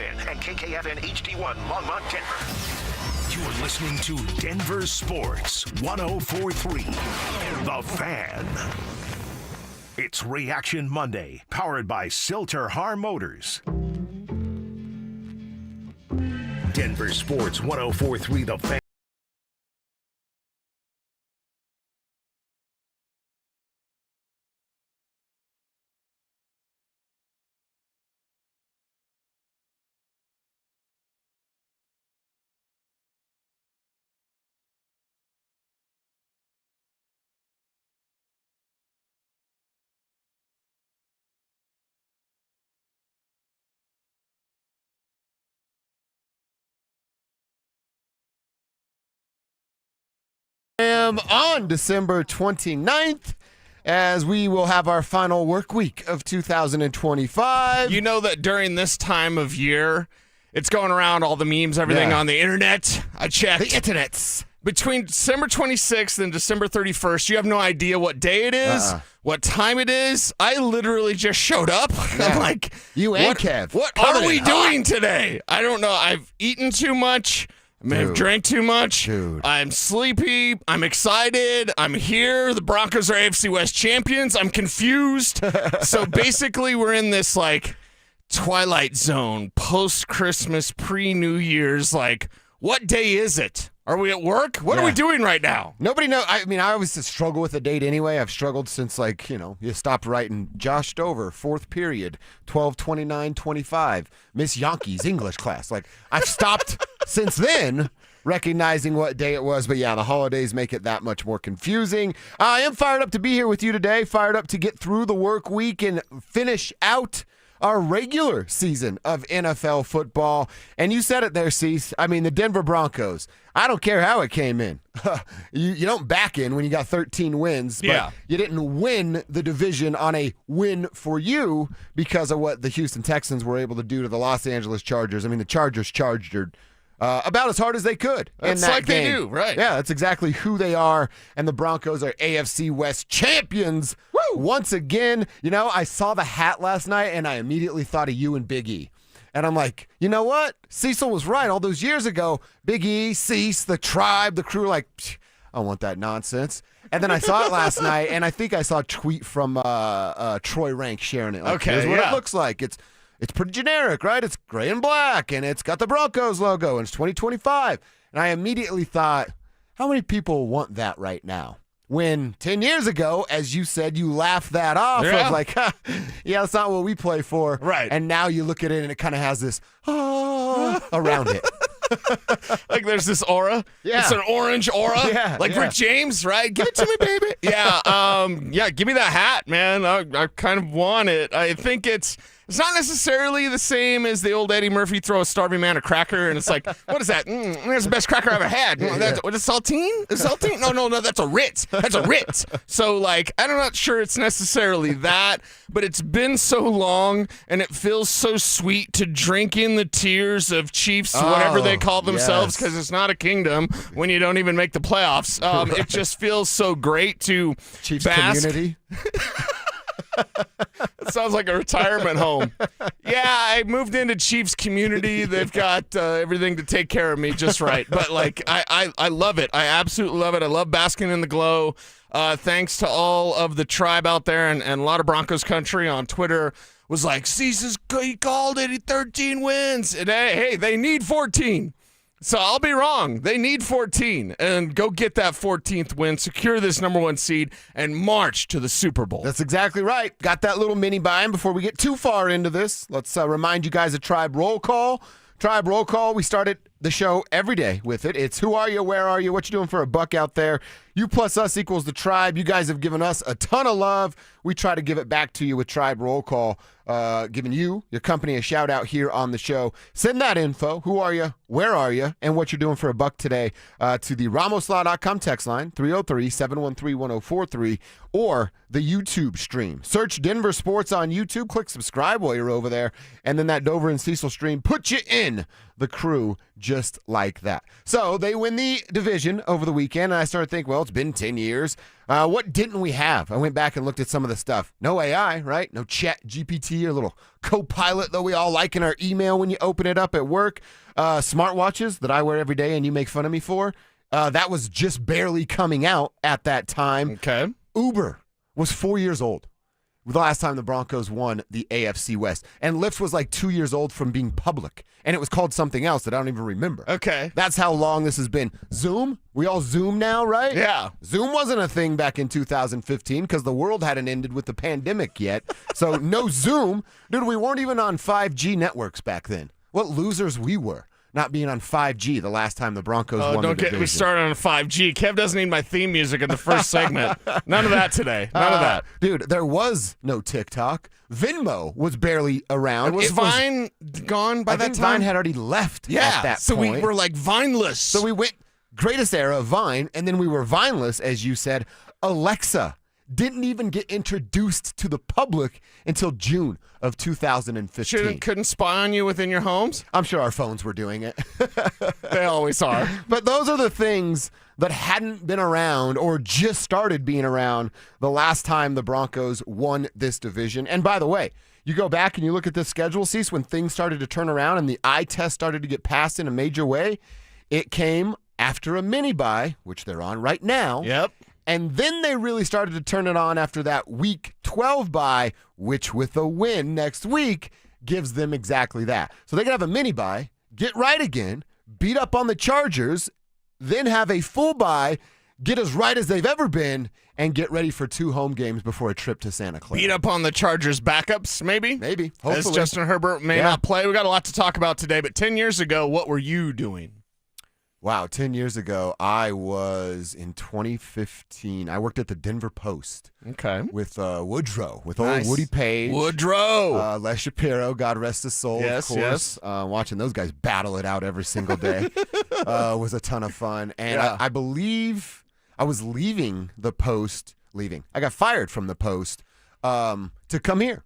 KKFN and KKFN HD1 Longmont, Denver. You're listening to Denver Sports 104.3 The Fan. It's Reaction Monday, powered by Silter-Har Motors. Denver Sports 104.3 The Fan. On December 29th, as we will have our final work week of 2025. You know that during this time of year, it's going around all the memes, everything on the internet. I checked. The internets. Between December 26th and December 31st, you have no idea what day it is, what time it is. I literally just showed up. I'm like, you and Kev. What are we doing today? I don't know. I've eaten too much. I may have drank too much. I'm sleepy. I'm excited. I'm here. The Broncos are AFC West champions. I'm confused. So basically, we're in this like twilight zone, post-Christmas, pre-New Year's. Like, what day is it? Are we at work? What are we doing right now? Nobody knows. I mean, I always struggle with the date anyway. I've struggled since, like, you stopped writing Josh Dover, fourth period, 12/29/25, Miss Yankees English class. Like, I've stopped since then recognizing what day it was. But, yeah, the holidays make it that much more confusing. I am fired up to be here with you today, fired up to get through the work week and finish out our regular season of NFL football. And you said it there, Cecil. I mean, the Denver Broncos. I don't care how it came in. You don't back in when you got 13 wins, but you didn't win the division on a win for you because of what the Houston Texans were able to do to the Los Angeles Chargers. I mean, the Chargers charged about as hard as they could in that like game. They do, right? Yeah, that's exactly who they are, and the Broncos are AFC West champions. Once again. I saw the hat last night, and I immediately thought of you and Big E. And I'm like, you know what? Cecil was right all those years ago. Big E, Cease, the tribe, the crew, like, I don't want that nonsense. And then I saw it last night, and I think I saw a tweet from Troy Rank sharing it. Like, here's what it looks like. It's pretty generic, right? It's gray and black, and it's got the Broncos logo, and it's 2025. And I immediately thought, how many people want that right now? When 10 years ago, as you said, you laughed that off. I was like, that's not what we play for. Right. And now you look at it, and it kind of has this around it. Like there's this aura. Yeah. It's an orange aura. Yeah. Like Rick James, right? Give it to me, baby. Yeah. Give me that hat, man. I kind of want it. I think it's not necessarily the same as the old Eddie Murphy throw a starving man a cracker, and it's like, what is that? That's the best cracker I've ever had. That's saltine? Is saltine? No, that's a Ritz. That's a Ritz. So, like, I'm not sure it's necessarily that, but it's been so long, and it feels so sweet to drink in the tears of Chiefs, whatever they call themselves, because it's not a kingdom when you don't even make the playoffs. It just feels so great to Chiefs bask. community. It sounds like a retirement home. Yeah, I moved into Chiefs community. They've got everything to take care of me just right. But, like, I love it. I absolutely love it. I love basking in the glow. Thanks to all of the tribe out there and a lot of Broncos country on Twitter was like, Cecil, he called it, 13 wins. And hey, they need 14. So I'll be wrong. They need 14. And go get that 14th win, secure this number 1 seed, and march to the Super Bowl. That's exactly right. Got that little mini buy-in before we get too far into this. Let's remind you guys of Tribe Roll Call. Tribe Roll Call, we started the show every day with it. It's who are you, where are you, what you doing for a buck out there. You plus us equals the tribe. You guys have given us a ton of love. We try to give it back to you with Tribe Roll Call, giving you, your company, a shout out here on the show. Send that info, who are you, where are you, and what you're doing for a buck today to the RamosLaw.com text line, 303-713-1043, or the YouTube stream. Search Denver Sports on YouTube. Click subscribe while you're over there, and then that Dover and Cecil stream put you in the crew just like that. So they win the division over the weekend, and I started thinking, well, it's been 10 years. What didn't we have? I went back and looked at some of the stuff. No AI, right? No chat GPT or little co-pilot that we all like in our email when you open it up at work. Smartwatches that I wear every day and you make fun of me for. That was just barely coming out at that time. Okay. Uber was 4 years old the last time the Broncos won the AFC West. And Lyft was like 2 years old from being public. And it was called something else that I don't even remember. Okay. That's how long this has been. Zoom? We all Zoom now, right? Yeah. Zoom wasn't a thing back in 2015 because the world hadn't ended with the pandemic yet. So no Zoom. Dude, we weren't even on 5G networks back then. What losers we were. Not being on 5G the last time the Broncos won the division. Don't get me started on 5G. Kev doesn't need my theme music in the first segment. None of that today. None of that. Dude, there was no TikTok. Venmo was barely around. Was Vine gone by I that think time? Vine had already left at that so point. we were like Vineless. So we went greatest era of Vine, and then we were Vineless, as you said. Alexa didn't even get introduced to the public until June of 2015. Couldn't spy on you within your homes? I'm sure our phones were doing it. They always are. But those are the things that hadn't been around or just started being around the last time the Broncos won this division. And by the way, you go back and you look at this schedule, Cecil, when things started to turn around and the eye test started to get passed in a major way, it came after a mini-bye, which they're on right now. Yep. And then they really started to turn it on after that Week 12 bye, which with a win next week gives them exactly that. So they can have a mini bye, get right again, beat up on the Chargers, then have a full bye, get as right as they've ever been, and get ready for 2 home games before a trip to Santa Clara. Beat up on the Chargers backups, maybe? Maybe. As Hopefully. Justin Herbert may not play. We got a lot to talk about today, but 10 years ago, what were you doing? Wow, 10 years ago, I was in 2015. I worked at the Denver Post. Okay. With Woodrow, with old Woody Page. Woodrow. Les Shapiro, God rest his soul, of course. Yes. Watching those guys battle it out every single day was a ton of fun. And I believe I was leaving the Post. I got fired from the Post to come here.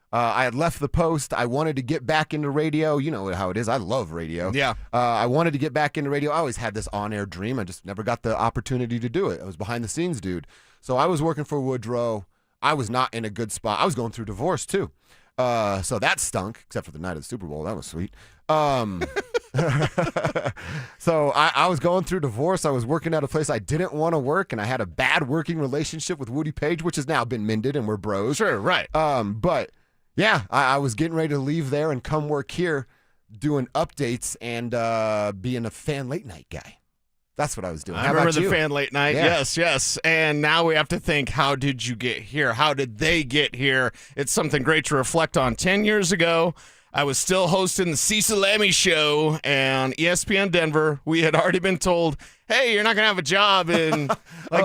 I had left the Post. I wanted to get back into radio. You know how it is. I love radio. Yeah. I wanted to get back into radio. I always had this on-air dream. I just never got the opportunity to do it. I was behind-the-scenes dude. So I was working for Woodrow. I was not in a good spot. I was going through divorce, too. So that stunk, except for the night of the Super Bowl. That was sweet. So I was going through divorce. I was working at a place I didn't want to work, and I had a bad working relationship with Woody Page, which has now been mended, and we're bros. Sure, right. But yeah, I was getting ready to leave there and come work here doing updates and being a fan late night guy. That's what I was doing. I remember the fan late night. Yeah. Yes. And now we have to think, how did you get here? How did they get here? It's something great to reflect on. 10 years ago, I was still hosting the Cecil show on ESPN Denver. We had already been told, hey, you're not going to have a job in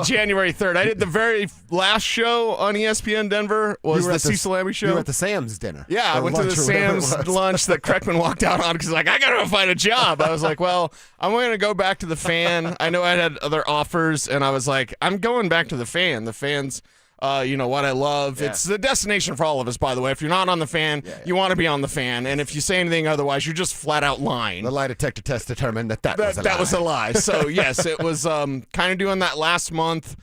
January 3rd. I did the very last show on ESPN Denver was the Cecil show. You were at the Sam's dinner. Yeah, I went to the Sam's lunch that Kreckman walked out on because he's like, I got to find a job. I was like, well, I'm going to go back to the Fan. I know I had other offers, and I was like, I'm going back to the Fan. The Fan's what I love. Yeah. It's the destination for all of us, by the way. If you're not on the Fan, you want to be on the Fan. And if you say anything otherwise, you're just flat out lying. The lie detector test determined that was a lie. So, yes, it was kind of doing that last month,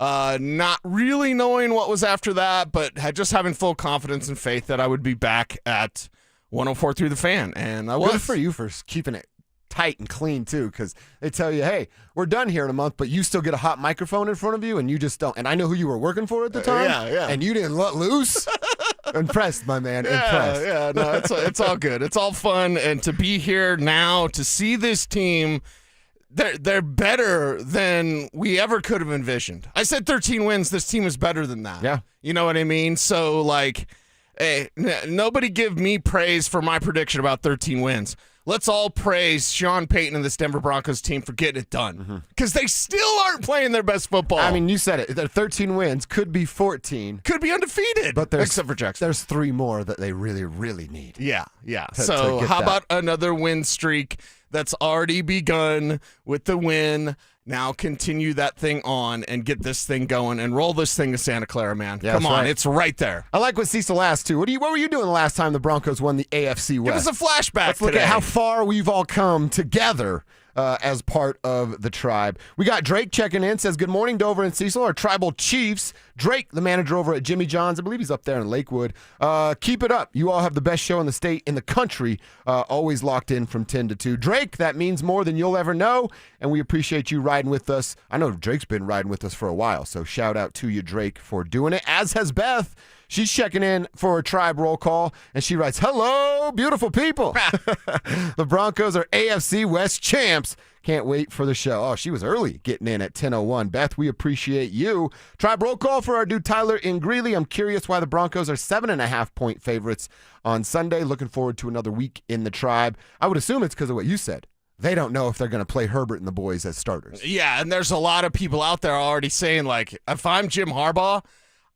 not really knowing what was after that, but just having full confidence and faith that I would be back at 104 through the Fan. And I was. Good for you for keeping it tight and clean too, because they tell you, hey, we're done here in a month, but you still get a hot microphone in front of you and you just don't. And I know who you were working for at the time. Yeah. And you didn't let loose. Impressed, my man. Impressed. Yeah, no, it's all good. It's all fun. And to be here now, to see this team, they're better than we ever could have envisioned. I said 13 wins. This team is better than that. Yeah. You know what I mean? So, like, hey, nobody give me praise for my prediction about 13 wins. Let's all praise Sean Payton and this Denver Broncos team for getting it done. Because they still aren't playing their best football. I mean, you said it. Their 13 wins could be 14. Could be undefeated. But except for Jackson. There's 3 more that they really, really need. Yeah. So how about another win streak that's already begun with the win Now continue that thing on and get this thing going and roll this thing to Santa Clara, man. Yeah, Come on, right. it's right there. I like what Cecil asked, too. What were you doing the last time the Broncos won the AFC West? Give us a flashback Let's look today. at how far we've all come together as part of the tribe. We got Drake checking in, says, good morning, Dover and Cecil, our tribal chiefs. Drake, the manager over at Jimmy John's. I believe he's up there in Lakewood. Keep it up. You all have the best show in the state, in the country, always locked in from 10 to 2. Drake, that means more than you'll ever know, and we appreciate you riding with us. I know Drake's been riding with us for a while, so shout out to you, Drake, for doing it, as has Beth. She's checking in for a tribe roll call, and she writes, hello, beautiful people. The Broncos are AFC West champs. Can't wait for the show. Oh, she was early getting in at 10:01. Beth, we appreciate you. Tribe roll call for our dude Tyler in Greeley. I'm curious why the Broncos are 7.5-point favorites on Sunday. Looking forward to another week in the tribe. I would assume it's because of what you said. They don't know if they're going to play Herbert and the boys as starters. Yeah, and there's a lot of people out there already saying, like, if I'm Jim Harbaugh,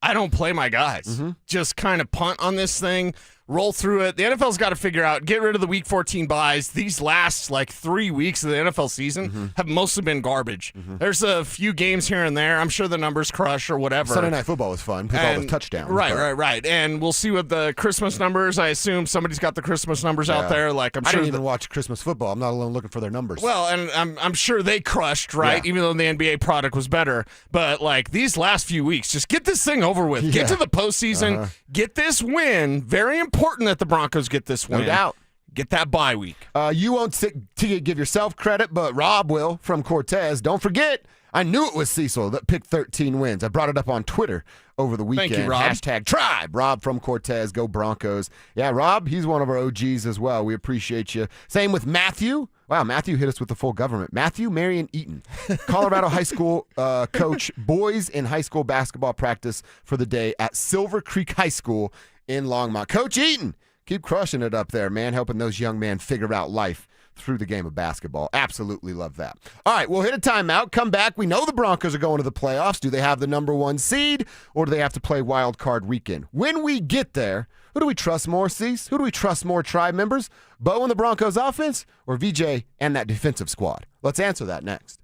I don't play my guys. Mm-hmm. Just kind of punt on this thing, roll through it. The NFL's got to figure out, get rid of the Week 14 buys. These last, 3 weeks of the NFL season have mostly been garbage. There's a few games here and there. I'm sure the numbers crush or whatever. Sunday Night Football was fun with all the touchdowns. Right. And we'll see what the Christmas numbers. I assume somebody's got the Christmas numbers out there. I sure didn't even watch Christmas football. I'm not alone looking for their numbers. Well, and I'm sure they crushed, right? Yeah. Even though the NBA product was better. But, these last few weeks, just get this thing over with. Yeah. Get to the postseason. Get this win. Very important that the Broncos get this win. No doubt. Get that bye week. You won't give yourself credit, but Rob will from Cortez. Don't forget, I knew it was Cecil that picked 13 wins. I brought it up on Twitter over the weekend. Thank you, Rob. Hashtag Tribe. Rob from Cortez. Go Broncos. Yeah, Rob, he's one of our OGs as well. We appreciate you. Same with Matthew. Wow, Matthew hit us with the full government. Matthew Marion Eaton, Colorado high school coach, boys in high school basketball practice for the day at Silver Creek High School in Longmont. Coach Eaton, keep crushing it up there, man, helping those young men figure out life through the game of basketball. Absolutely love that. All right, we'll hit a timeout, come back. We know the Broncos are going to the playoffs. Do they have the number 1 seed, or do they have to play wild card weekend? When we get there, who do we trust more, Cease? Who do we trust more, tribe members? Bo and the Broncos offense, or VJ and that defensive squad? Let's answer that next.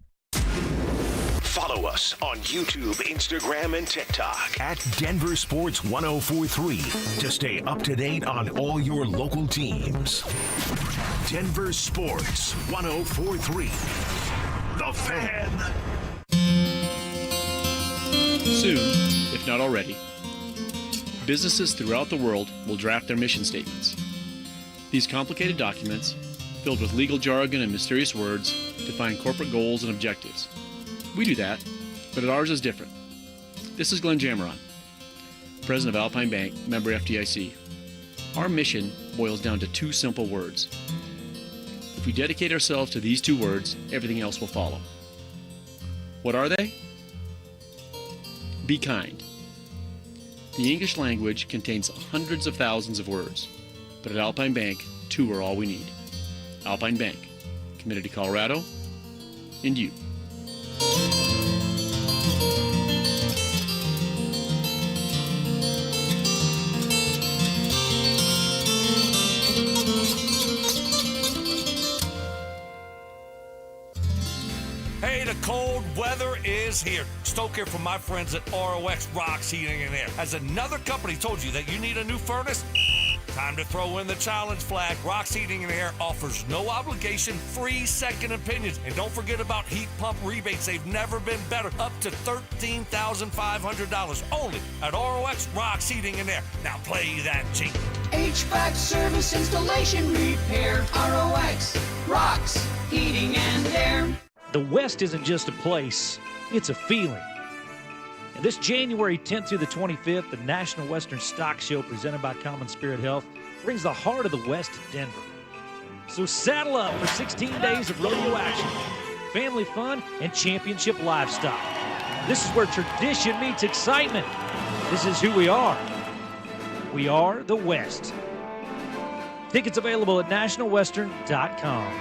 Follow us on YouTube, Instagram, and TikTok at Denver Sports 1043 to stay up to date on all your local teams. Denver Sports 1043. The Fan. Soon, if not already, businesses throughout the world will draft their mission statements. These complicated documents, filled with legal jargon and mysterious words, define corporate goals and objectives. We do that, but ours is different. This is Glenn Jameron, president of Alpine Bank, member FDIC. Our mission boils down to 2 simple words. If we dedicate ourselves to these 2 words, everything else will follow. What are they? Be kind. The English language contains hundreds of thousands of words, but at Alpine Bank, 2 are all we need. Alpine Bank, committed to Colorado and you. Hey, the cold weather is here. Stoke here from my friends at ROX Rocks Heating and Air. Has another company told you that you need a new furnace? Time to throw in the challenge flag. Rocks Heating and Air offers no obligation, free second opinions. And don't forget about heat pump rebates. They've never been better. Up to $13,500 only at ROX Rocks Heating and Air. Now play that jingle. HVAC service, installation, repair, ROX, Rocks, Heating and Air. The West isn't just a place, it's a feeling. And this January 10th through the 25th, the National Western Stock Show presented by Common Spirit Health brings the heart of the West to Denver. So saddle up for 16 days of rodeo action, family fun, and championship lifestyle. This is where tradition meets excitement. This is who we are. We are the West. Tickets available at nationalwestern.com.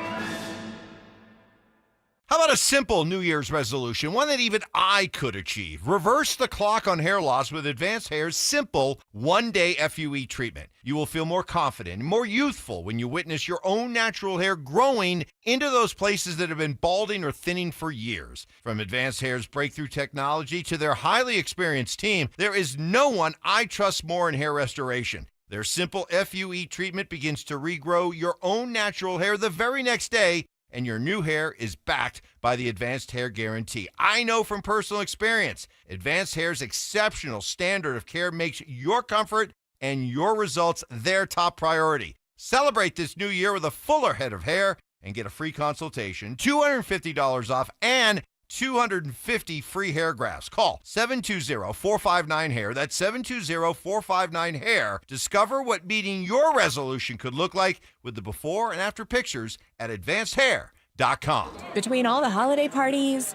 How about a a simple New Year's resolution, one that even I could achieve. Reverse the clock on hair loss with Advanced Hair's simple one-day FUE treatment. You will feel more confident and more youthful when you witness your own natural hair growing into those places that have been balding or thinning for years. From Advanced Hair's breakthrough technology to their highly experienced team, there is no one I trust more in hair restoration. Their simple FUE treatment begins to regrow your own natural hair the very next day, and your new hair is backed by the Advanced Hair Guarantee. I know from personal experience, Advanced Hair's exceptional standard of care makes your comfort and your results their top priority. Celebrate this new year with a fuller head of hair and get a free consultation, $250 off, and 250 free hair grafts. Call 720-459-HAIR. That's 720-459-HAIR. Discover what meeting your resolution could look like with the before and after pictures at advancedhair.com. Between all the holiday parties,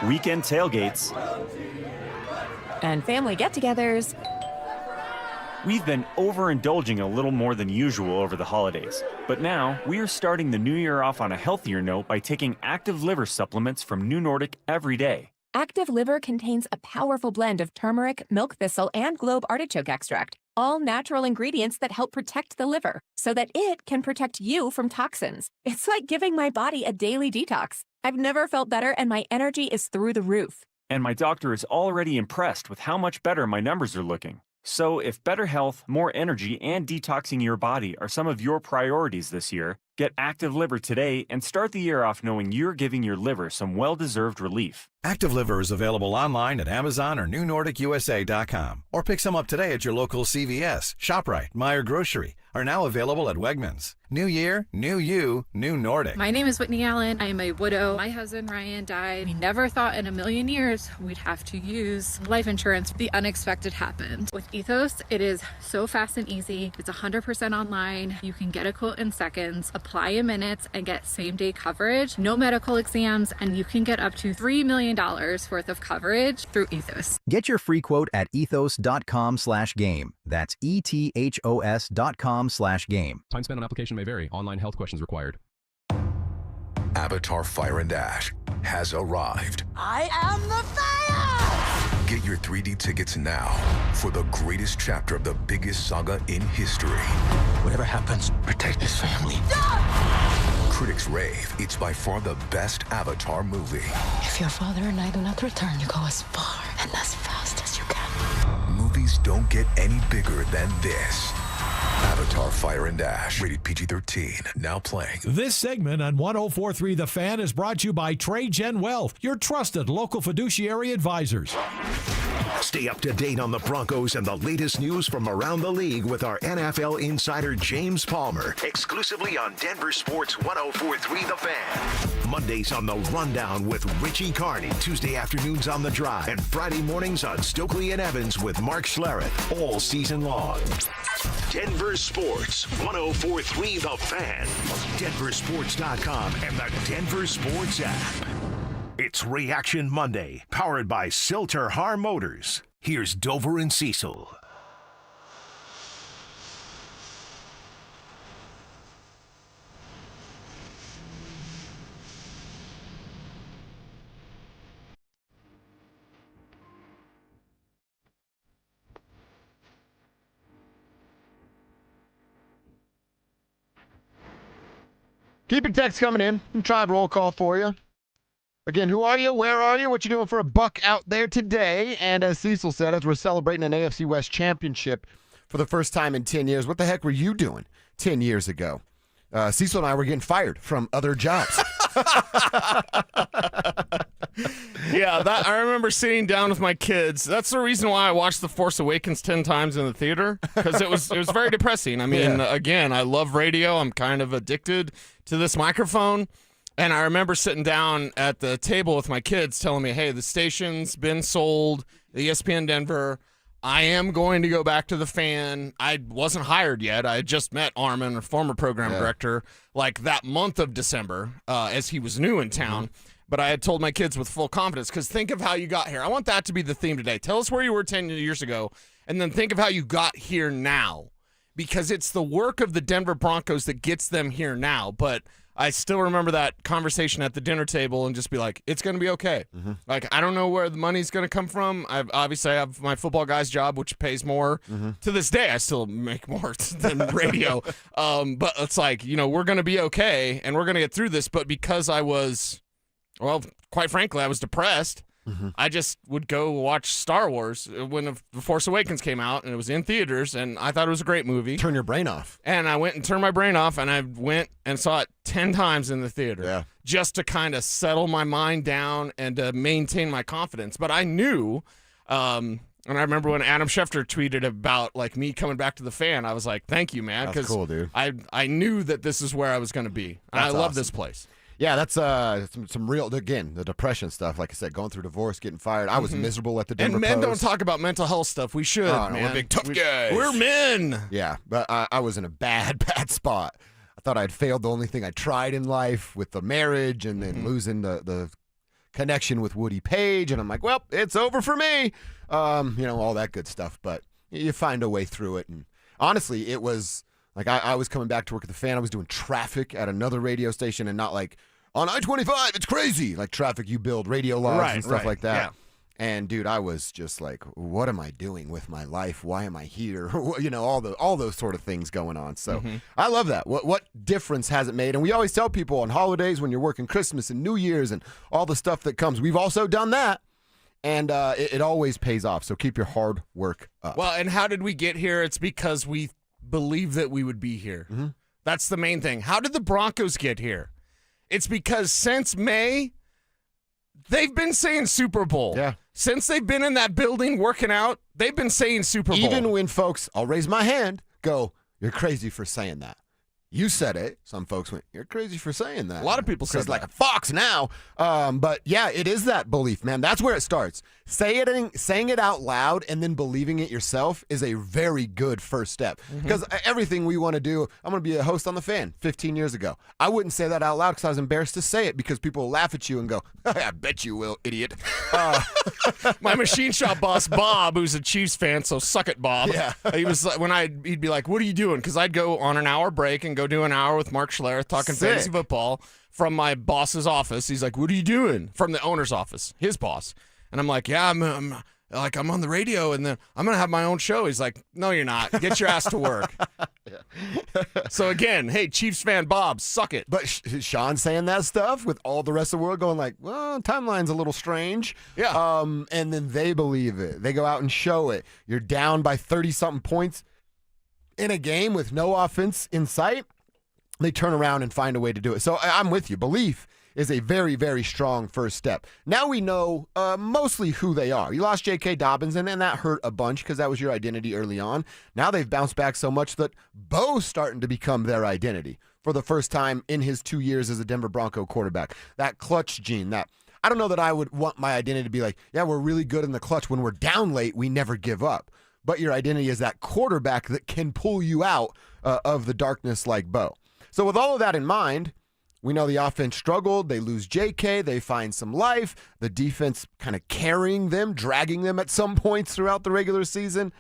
weekend tailgates, and family get-togethers, we've been overindulging a little more than usual over the holidays. But now, we are starting the new year off on a healthier note by taking Active Liver supplements from New Nordic every day. Active Liver contains a powerful blend of turmeric, milk thistle, and globe artichoke extract, all natural ingredients that help protect the liver so that it can protect you from toxins. It's like giving my body a daily detox. I've never felt better, and my energy is through the roof. And my doctor is already impressed with how much better my numbers are looking. So if better health, more energy, and detoxing your body are some of your priorities this year, get Active Liver today and start the year off knowing you're giving your liver some well-deserved relief. Active Liver is available online at Amazon or NewNordicUSA.com. Or pick some up today at your local CVS, ShopRite, Meijer Grocery. Are now available at Wegmans. New year, new you, new Nordic. My name is Whitney Allen. I am a widow. My husband Ryan died. We never thought in a million years we'd have to use life insurance. The unexpected happened. With Ethos, it is so fast and easy. It's 100% online. You can get a quote in seconds, apply in minutes, and get same-day coverage. No medical exams, and you can get up to $3 million worth of coverage through Ethos. Get your free quote at ethos.com/game. That's ETHOS.com/game. Time spent on application may vary. Online health questions required. Avatar Fire and Ash has arrived. I am the fire! Get your 3D tickets now for the greatest chapter of the biggest saga in history. Whatever happens, protect this family. Critics rave it's by far the best Avatar movie. If your father and I do not return, you go as far and as fast as you can. Movies don't get any bigger than this. Avatar Fire and Ash, rated PG-13, now playing. This segment on 104.3 The Fan is brought to you by TradeGen Wealth, your trusted local fiduciary advisors. Stay up to date on the Broncos and the latest news from around the league with our NFL insider James Palmer, exclusively on Denver Sports 104.3 The Fan. Mondays on The Rundown with Richie Carney, Tuesday afternoons on The Drive, and Friday mornings on Stokely and Evans with Mark Schlereth, all season long. Denver Sports 104.3 The Fan, DenverSports.com, and the Denver Sports app. It's Reaction Monday, powered by Silter Har Motors. Here's Dover and Cecil. Keep your text coming in. I'll try a roll call for you. Again, who are you? Where are you? What you doing for a buck out there today? And as Cecil said, as we're celebrating an AFC West championship for the first time in 10 years, what the heck were you doing 10 years ago? Cecil and I were getting fired from other jobs. Yeah, I remember sitting down with my kids. That's the reason why I watched The Force Awakens 10 times in the theater, because it was very depressing. I mean, Again, I love radio. I'm kind of addicted to this microphone. And I remember sitting down at the table with my kids telling me, hey, the station's been sold, the ESPN Denver. I am going to go back to the Fan. I wasn't hired yet. I had just met Armin, a former program director, like that month of December as he was new in town. But I had told my kids with full confidence, because think of how you got here. I want that to be the theme today. Tell us where you were 10 years ago, and then think of how you got here now, because it's the work of the Denver Broncos that gets them here now. But I still remember that conversation at the dinner table and just be like, it's going to be okay. Mm-hmm. Like, I don't know where the money's going to come from. Obviously, I have my football guy's job, which pays more. Mm-hmm. To this day, I still make more than radio. But it's like, we're going to be okay, and we're going to get through this. But because I was, well, quite frankly, I was depressed, I just would go watch Star Wars when The Force Awakens came out, and it was in theaters, and I thought it was a great movie. Turn your brain off. And I went and turned my brain off, and I went and saw it 10 times in the theater just to kind of settle my mind down and to maintain my confidence. But I knew, and I remember when Adam Schefter tweeted about like me coming back to the Fan, I was like, thank you, man. That's cool, dude. I knew that this is where I was going to be. And I love this place. Yeah, that's some real, again, the depression stuff. Like I said, going through divorce, getting fired. I was miserable at the Denver And men Post. don't talk about mental health stuff. We should, Oh, no, man. we're big tough guys. We're men. Yeah, but I was in a bad spot. I thought I'd failed the only thing I tried in life with the marriage and then losing the connection with Woody Page. And I'm like, well, it's over for me. All that good stuff. But you find a way through it. And honestly, it was like I was coming back to work at the Fan. I was doing traffic at another radio station and not like on I-25. It's crazy. Like traffic you build, radio logs and stuff like that. Yeah. And dude, I was just like, what am I doing with my life? Why am I here? all those sort of things going on. So I love that. What difference has it made? And we always tell people on holidays when you're working Christmas and New Year's and all the stuff that comes, we've also done that. And it always pays off. So keep your hard work up. Well, and how did we get here? It's because we believed that we would be here. That's the main thing. How did the Broncos get here? It's because since May, they've been saying Super Bowl. Yeah. Since they've been in that building working out, they've been saying Super Bowl. Even when folks, I'll raise my hand, go, you're crazy for saying that. You said it. Some folks went, you're crazy for saying that. A lot of people said like that. a fox now. But yeah, it is that belief, man. That's where it starts. Saying it out loud and then believing it yourself is a very good first step. Because everything we want to do, I'm going to be a host on the Fan 15 years ago. I wouldn't say that out loud because I was embarrassed to say it because people will laugh at you and go, I bet you will, idiot. My machine shop boss, Bob, who's a Chiefs fan, so suck it, Bob. Yeah. He was like, he'd be like, what are you doing? Because I'd go on an hour break and go do an hour with Mark Schlereth talking Sick. fantasy football from my boss's office. He's like, what are you doing? From the owner's office, his boss. And I'm like, yeah, I'm on the radio, and then I'm going to have my own show. He's like, no, you're not. Get your ass to work. So again, hey, Chiefs fan Bob, suck it. But Sean saying that stuff with all the rest of the world going like, well, timeline's a little strange. Yeah. And then they believe it. They go out and show it. You're down by 30-something points in a game with no offense in sight. They turn around and find a way to do it. So I'm with you. Belief is a very, very strong first step. Now we know mostly who they are. You lost J.K. Dobbins, and that hurt a bunch because that was your identity early on. Now they've bounced back so much that Bo's starting to become their identity for the first time in his 2 years as a Denver Bronco quarterback. That clutch gene, I don't know that I would want my identity to be like, yeah, we're really good in the clutch. When we're down late, we never give up. But your identity is that quarterback that can pull you out of the darkness like Bo. So with all of that in mind, we know the offense struggled. They lose J.K. They find some life. The defense kind of carrying them, dragging them at some points throughout the regular season.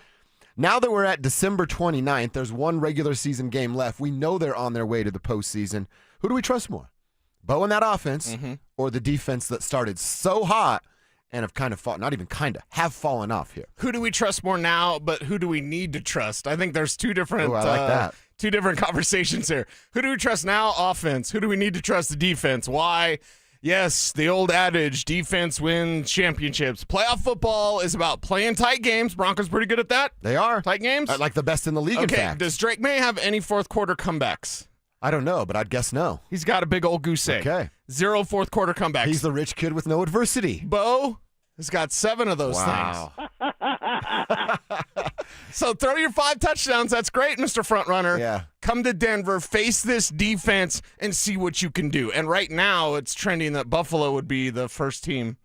Now that we're at December 29th, there's one regular season game left. We know they're on their way to the postseason. Who do we trust more? Bo in that offense or the defense that started so hot and have kind of have fallen off here? Who do we trust more now, but who do we need to trust? I think there's two different I like that. Two different conversations here. Who do we trust now? Offense. Who do we need to trust? The defense. Why? Yes, the old adage, defense wins championships. Playoff football is about playing tight games. Broncos pretty good at that. They are. Tight games? Like the best in the league, in fact. Does Drake May have any fourth quarter comebacks? I don't know, but I'd guess no. He's got a big old goose egg. Okay. 0 fourth quarter comebacks. He's the rich kid with no adversity. Bo has got 7 of those things. So throw your 5 touchdowns. That's great, Mr. Frontrunner. Yeah. Come to Denver, face this defense, and see what you can do. And right now, it's trending that Buffalo would be the first team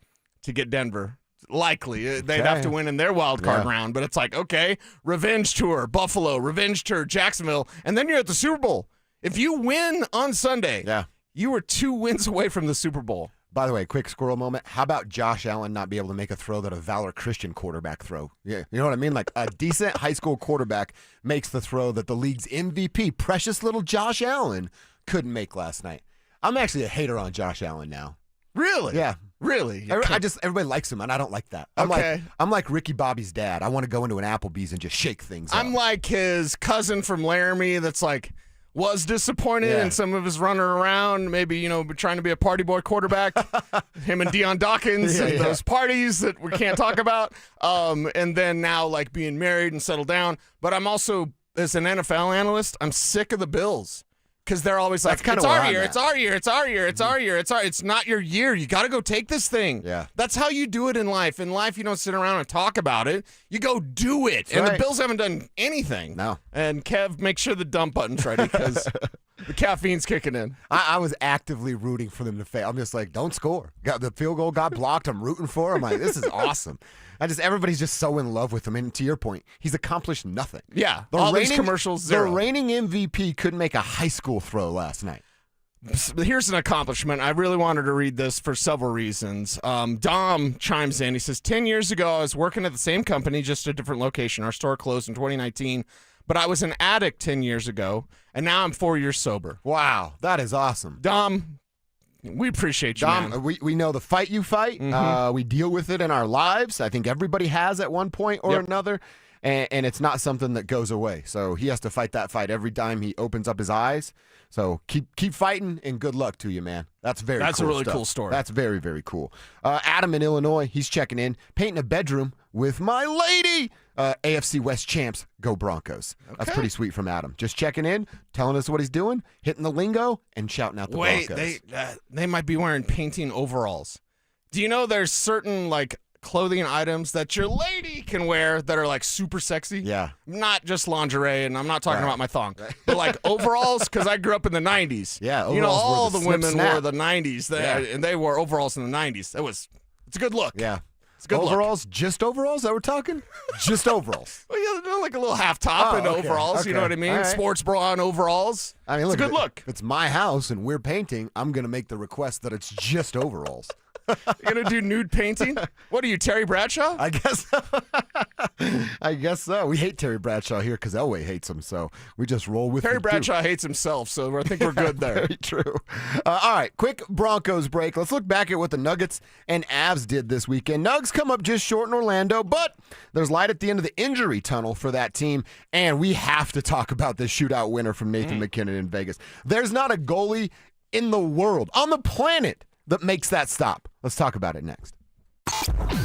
to get Denver. Likely. They'd have to win in their wild card round. But it's like, okay, revenge tour, Buffalo, revenge tour, Jacksonville, and then you're at the Super Bowl. If you win on Sunday, you were 2 wins away from the Super Bowl. By the way, quick squirrel moment. How about Josh Allen not be able to make a throw that a Valor Christian quarterback throw? Yeah, you know what I mean? Like a decent high school quarterback makes the throw that the league's MVP, precious little Josh Allen, couldn't make last night. I'm actually a hater on Josh Allen now. Really? Yeah. Really? Everybody likes him, and I don't like that. I'm like Ricky Bobby's dad. I want to go into an Applebee's and just shake things up. I'm like his cousin from Laramie that's like was disappointed in some of his running around, maybe, trying to be a party boy quarterback, him and Deion Dawkins and those parties that we can't talk about, and then now like being married and settled down. But I'm also, as an NFL analyst, I'm sick of the Bills. Because they're always like, it's our year, it's our year, it's our year, it's our year, it's not your year. You got to go take this thing. Yeah. That's how you do it in life. In life, you don't sit around and talk about it. You go do it. That's and right. the Bills haven't done anything. No. And Kev, make sure the dump button's ready because the caffeine's kicking in. I was actively rooting for them to fail. I'm just like, don't score. The field goal got blocked. I'm rooting for him. I'm like, this is awesome. Everybody's just so in love with him. And to your point, he's accomplished nothing. Yeah. All these commercials, zero. The reigning MVP couldn't make a high school throw last night. Here's an accomplishment. I really wanted to read this for several reasons. Dom chimes in. He says, 10 years ago, I was working at the same company, just a different location. Our store closed in 2019, but I was an addict 10 years ago, and now I'm 4 years sober. Wow, that is awesome. Dom, we appreciate you, Dom, man. we know the fight you fight. Mhm. We deal with it in our lives. I think everybody has at one point or another. And it's not something that goes away. So he has to fight that fight every time he opens up his eyes. So keep fighting, and good luck to you, man. That's cool a really stuff. cool story. That's very, very cool. Adam in Illinois, he's checking in, painting a bedroom with my lady. AFC West champs, go Broncos. That's pretty sweet from Adam. Just checking in, telling us what he's doing, hitting the lingo, and shouting out the Broncos. They might be wearing painting overalls. Do you know there's certain clothing items that your lady can wear that are like super sexy? Yeah. Not just lingerie, and I'm not talking about my thong, but like overalls, because I grew up in the 90s. Yeah, you know, overalls were all the the slip women snap. wore the 90s, and they wore overalls in the 90s. It's a good look. Yeah. It's a good overalls, just overalls that we're talking? Just overalls. Well, yeah, like a little half top and overalls, you know what I mean? All right. Sports bra and overalls. I mean, it's a good look. If it's my house and we're painting, I'm going to make the request that it's just overalls. You're going to do nude painting? What are you, Terry Bradshaw? I guess so. I guess so. We hate Terry Bradshaw here because Elway hates him, so we just roll with Terry him, Bradshaw too. hates himself, so I think we're good there. Very true. All right, quick Broncos break. Let's look back at what the Nuggets and Avs did this weekend. Nugs come up just short in Orlando, but there's light at the end of the injury tunnel for that team, and we have to talk about this shootout winner from Nathan McKinnon in Vegas. There's not a goalie in the world, on the planet, that makes that stop. Let's talk about it next.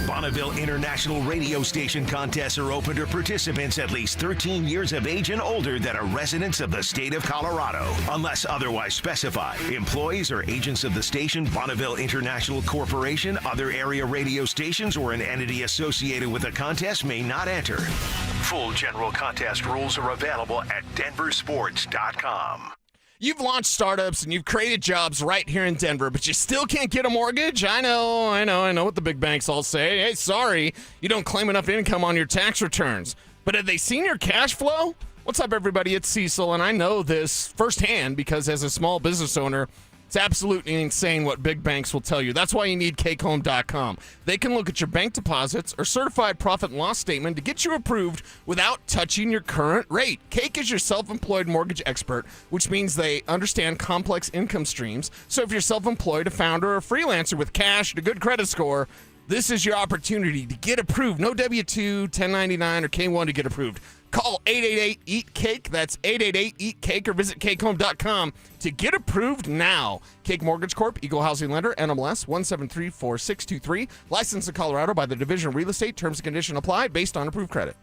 Bonneville International Radio Station contests are open to participants at least 13 years of age and older that are residents of the state of Colorado. Unless otherwise specified, employees or agents of the station, Bonneville International Corporation, other area radio stations, or an entity associated with the contest may not enter. Full general contest rules are available at DenverSports.com. You've launched startups and you've created jobs right here in Denver, but you still can't get a mortgage? I know what the big banks all say. Hey, sorry, you don't claim enough income on your tax returns. But have they seen your cash flow? What's up, everybody? It's Cecil, and I know this firsthand because as a small business owner, it's absolutely insane what big banks will tell you. That's why you need CakeHome.com. They can look at your bank deposits or certified profit and loss statement to get you approved without touching your current rate. Cake is your self-employed mortgage expert, which means they understand complex income streams. So if you're self-employed, a founder, or a freelancer with cash and a good credit score, this is your opportunity to get approved. No W-2, 1099, or K-1 to get approved. Call 888-EAT-CAKE. That's 888-EAT-CAKE, or visit CakeHome.com to get approved now. Cake Mortgage Corp., Eagle Housing Lender, NMLS 1734623. Licensed in Colorado by the Division of Real Estate. Terms and conditions apply based on approved credit.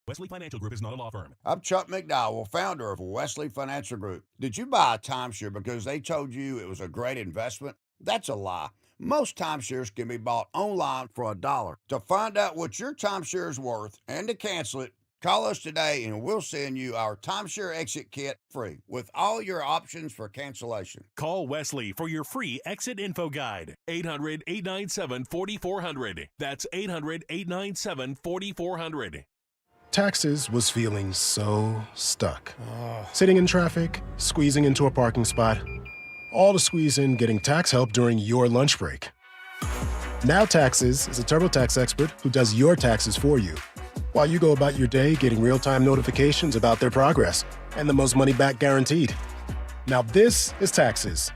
Wesley Financial Group is not a law firm. I'm Chuck McDowell, founder of Wesley Financial Group. Did you buy a timeshare because they told you it was a great investment? That's a lie. Most timeshares can be bought online for $1. To find out what your timeshare is worth and to cancel it, call us today and we'll send you our timeshare exit kit free with all your options for cancellation. Call Wesley for your free exit info guide. 800-897-4400. That's 800-897-4400. Taxes was feeling so stuck. Sitting in traffic, squeezing into a parking spot, all to squeeze in getting tax help during your lunch break. Now Taxes is a TurboTax expert who does your taxes for you, while you go about your day getting real-time notifications about their progress and the most money back guaranteed. Now this is Taxes.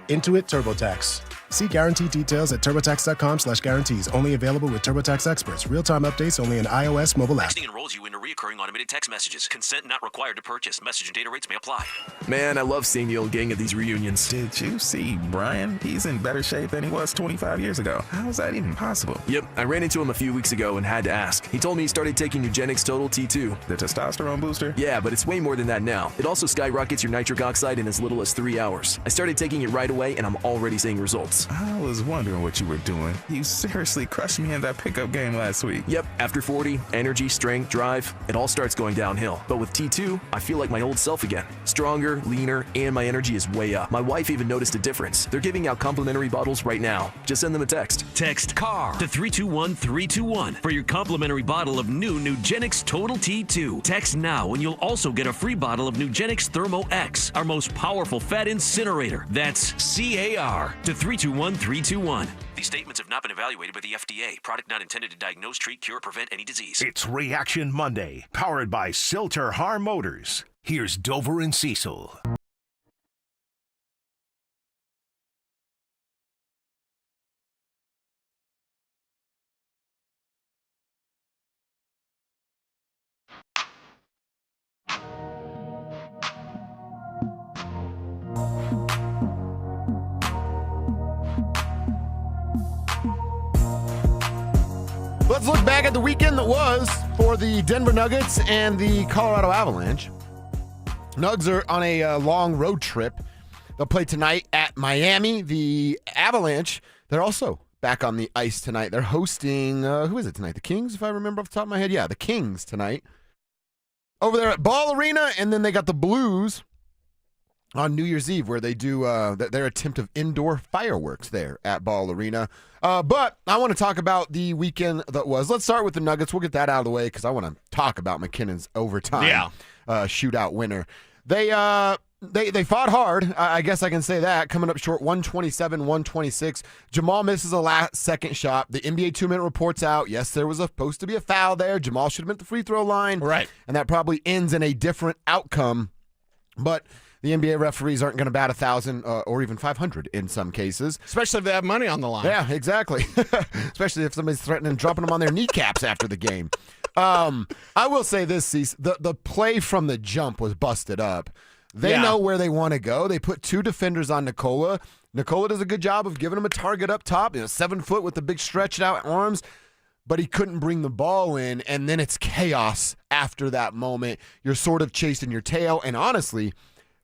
Intuit TurboTax. See guarantee details at turbotax.com/guarantees. Only available with TurboTax experts. Real-time updates only in iOS mobile app. Texting enrolls you into recurring automated text messages. Consent not required to purchase. Message and data rates may apply. Man, I love seeing the old gang at these reunions. Did you see Brian? He's in better shape than he was 25 years ago. How is that even possible? Yep, I ran into him a few weeks ago and had to ask. He told me he started taking Nugenix Total T2. The testosterone booster? Yeah, but it's way more than that now. It also skyrockets your nitric oxide in as little as 3 hours. I started taking it right away and I'm already seeing results. I was wondering what you were doing. You seriously crushed me in that pickup game last week. Yep, after 40, energy, strength, drive, it all starts going downhill. But with T2, I feel like my old self again. Stronger, leaner, and my energy is way up. My wife even noticed a difference. They're giving out complimentary bottles right now. Just send them a text. Text CAR to 321-321 for your complimentary bottle of new Nugenix Total T2. Text now and you'll also get a free bottle of Nugenix Thermo X, our most powerful fat incinerator. That's CAR to 321-321. These statements have not been evaluated by the FDA. Product not intended to diagnose, treat, cure, or prevent any disease. It's Reaction Monday, powered by Silter Har Motors. Here's Dover and Cecil. Let's look back at the weekend that was for the Denver Nuggets and the Colorado Avalanche. Nugs are on a long road trip. They'll play tonight at Miami. The Avalanche, they're also back on the ice tonight. They're hosting, who is it tonight? The Kings, if I remember off the top of my head. Yeah, the Kings tonight. Over there at Ball Arena, and then they got the Blues on New Year's Eve, where they do their attempt of indoor fireworks there at Ball Arena. But I want to talk about the weekend that was. Let's start with the Nuggets. We'll get that out of the way because I want to talk about McKinnon's overtime shootout winner. They fought hard. I guess I can say that. Coming up short, 127-126. Jamal misses a last-second shot. The NBA 2-minute report's out. Yes, there was supposed to be a foul there. Jamal should have been at the free throw line. Right. And that probably ends in a different outcome. But the NBA referees aren't going to bat 1,000 or even 500 in some cases. Especially if they have money on the line. Yeah, exactly. Especially if somebody's threatening dropping them on their kneecaps after the game. I will say this, Cecil. The play from the jump was busted up. They know where they want to go. They put two defenders on Nikola. Nikola does a good job of giving him a target up top, 7 foot with the big stretched out arms, but he couldn't bring the ball in, and then it's chaos after that moment. You're sort of chasing your tail, and honestly,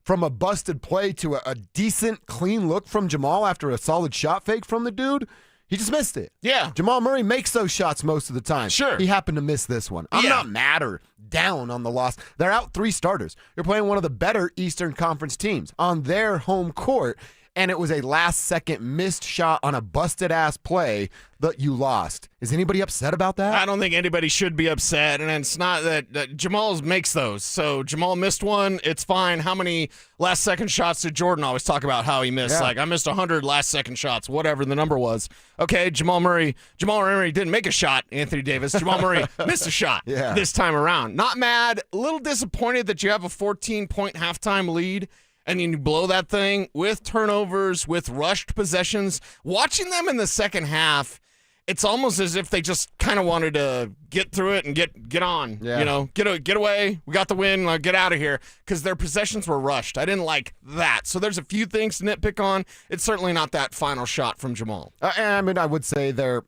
from a busted play to a decent, clean look from Jamal after a solid shot fake from the dude, he just missed it. Yeah. Jamal Murray makes those shots most of the time. Sure. He happened to miss this one. I'm not mad or down on the loss. They're out 3 starters. You're playing one of the better Eastern Conference teams on their home court, and it was a last-second missed shot on a busted-ass play that you lost. Is anybody upset about that? I don't think anybody should be upset, and it's not that Jamal makes those. So Jamal missed one. It's fine. How many last-second shots did Jordan always talk about how he missed? Yeah. Like, I missed 100 last-second shots, whatever the number was. Okay, Jamal Murray didn't make a shot, Anthony Davis. Jamal Murray missed a shot this time around. Not mad, a little disappointed that you have a 14-point halftime lead, and you blow that thing with turnovers, with rushed possessions. Watching them in the second half, it's almost as if they just kind of wanted to get through it and get on. Yeah. Get away. We got the win. Get out of here, because their possessions were rushed. I didn't like that. So there's a few things to nitpick on. It's certainly not that final shot from Jamal. I mean, I would say they're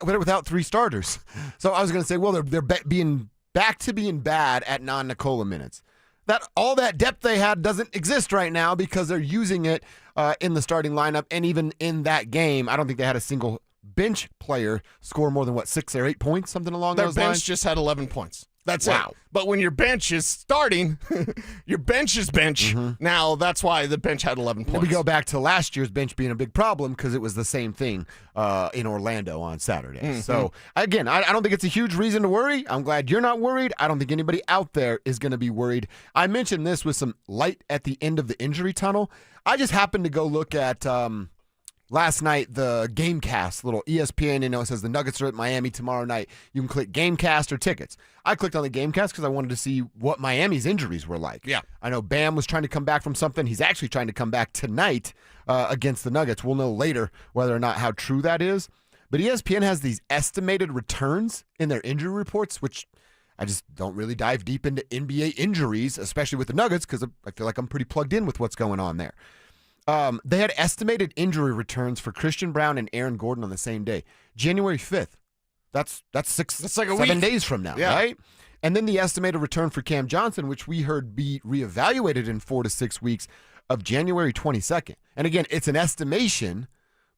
without 3 starters. So I was going to say, well, they're being back to being bad at non-Nikola minutes. That all that depth they had doesn't exist right now because they're using it in the starting lineup. And even in that game, I don't think they had a single bench player score more than 6 or 8 points, something along those lines. Their bench just had 11 points. That's wow. it. But when your bench is starting, your bench is bench. Mm-hmm. Now, that's why the bench had 11 points. We go back to last year's bench being a big problem because it was the same thing in Orlando on Saturday. Mm-hmm. So, again, I don't think it's a huge reason to worry. I'm glad you're not worried. I don't think anybody out there is going to be worried. I mentioned this with some light at the end of the injury tunnel. I just happened to go look at last night, the Gamecast, little ESPN, it says the Nuggets are at Miami tomorrow night. You can click Gamecast or tickets. I clicked on the Gamecast because I wanted to see what Miami's injuries were like. Yeah. I know Bam was trying to come back from something. He's actually trying to come back tonight against the Nuggets. We'll know later whether or not how true that is. But ESPN has these estimated returns in their injury reports, which I just don't really dive deep into NBA injuries, especially with the Nuggets, because I feel like I'm pretty plugged in with what's going on there. They had estimated injury returns for Christian Brown and Aaron Gordon on the same day, January 5th. That's like 7 days from now, right? And then the estimated return for Cam Johnson, which we heard be reevaluated in 4 to 6 weeks, of January 22nd. And again, it's an estimation,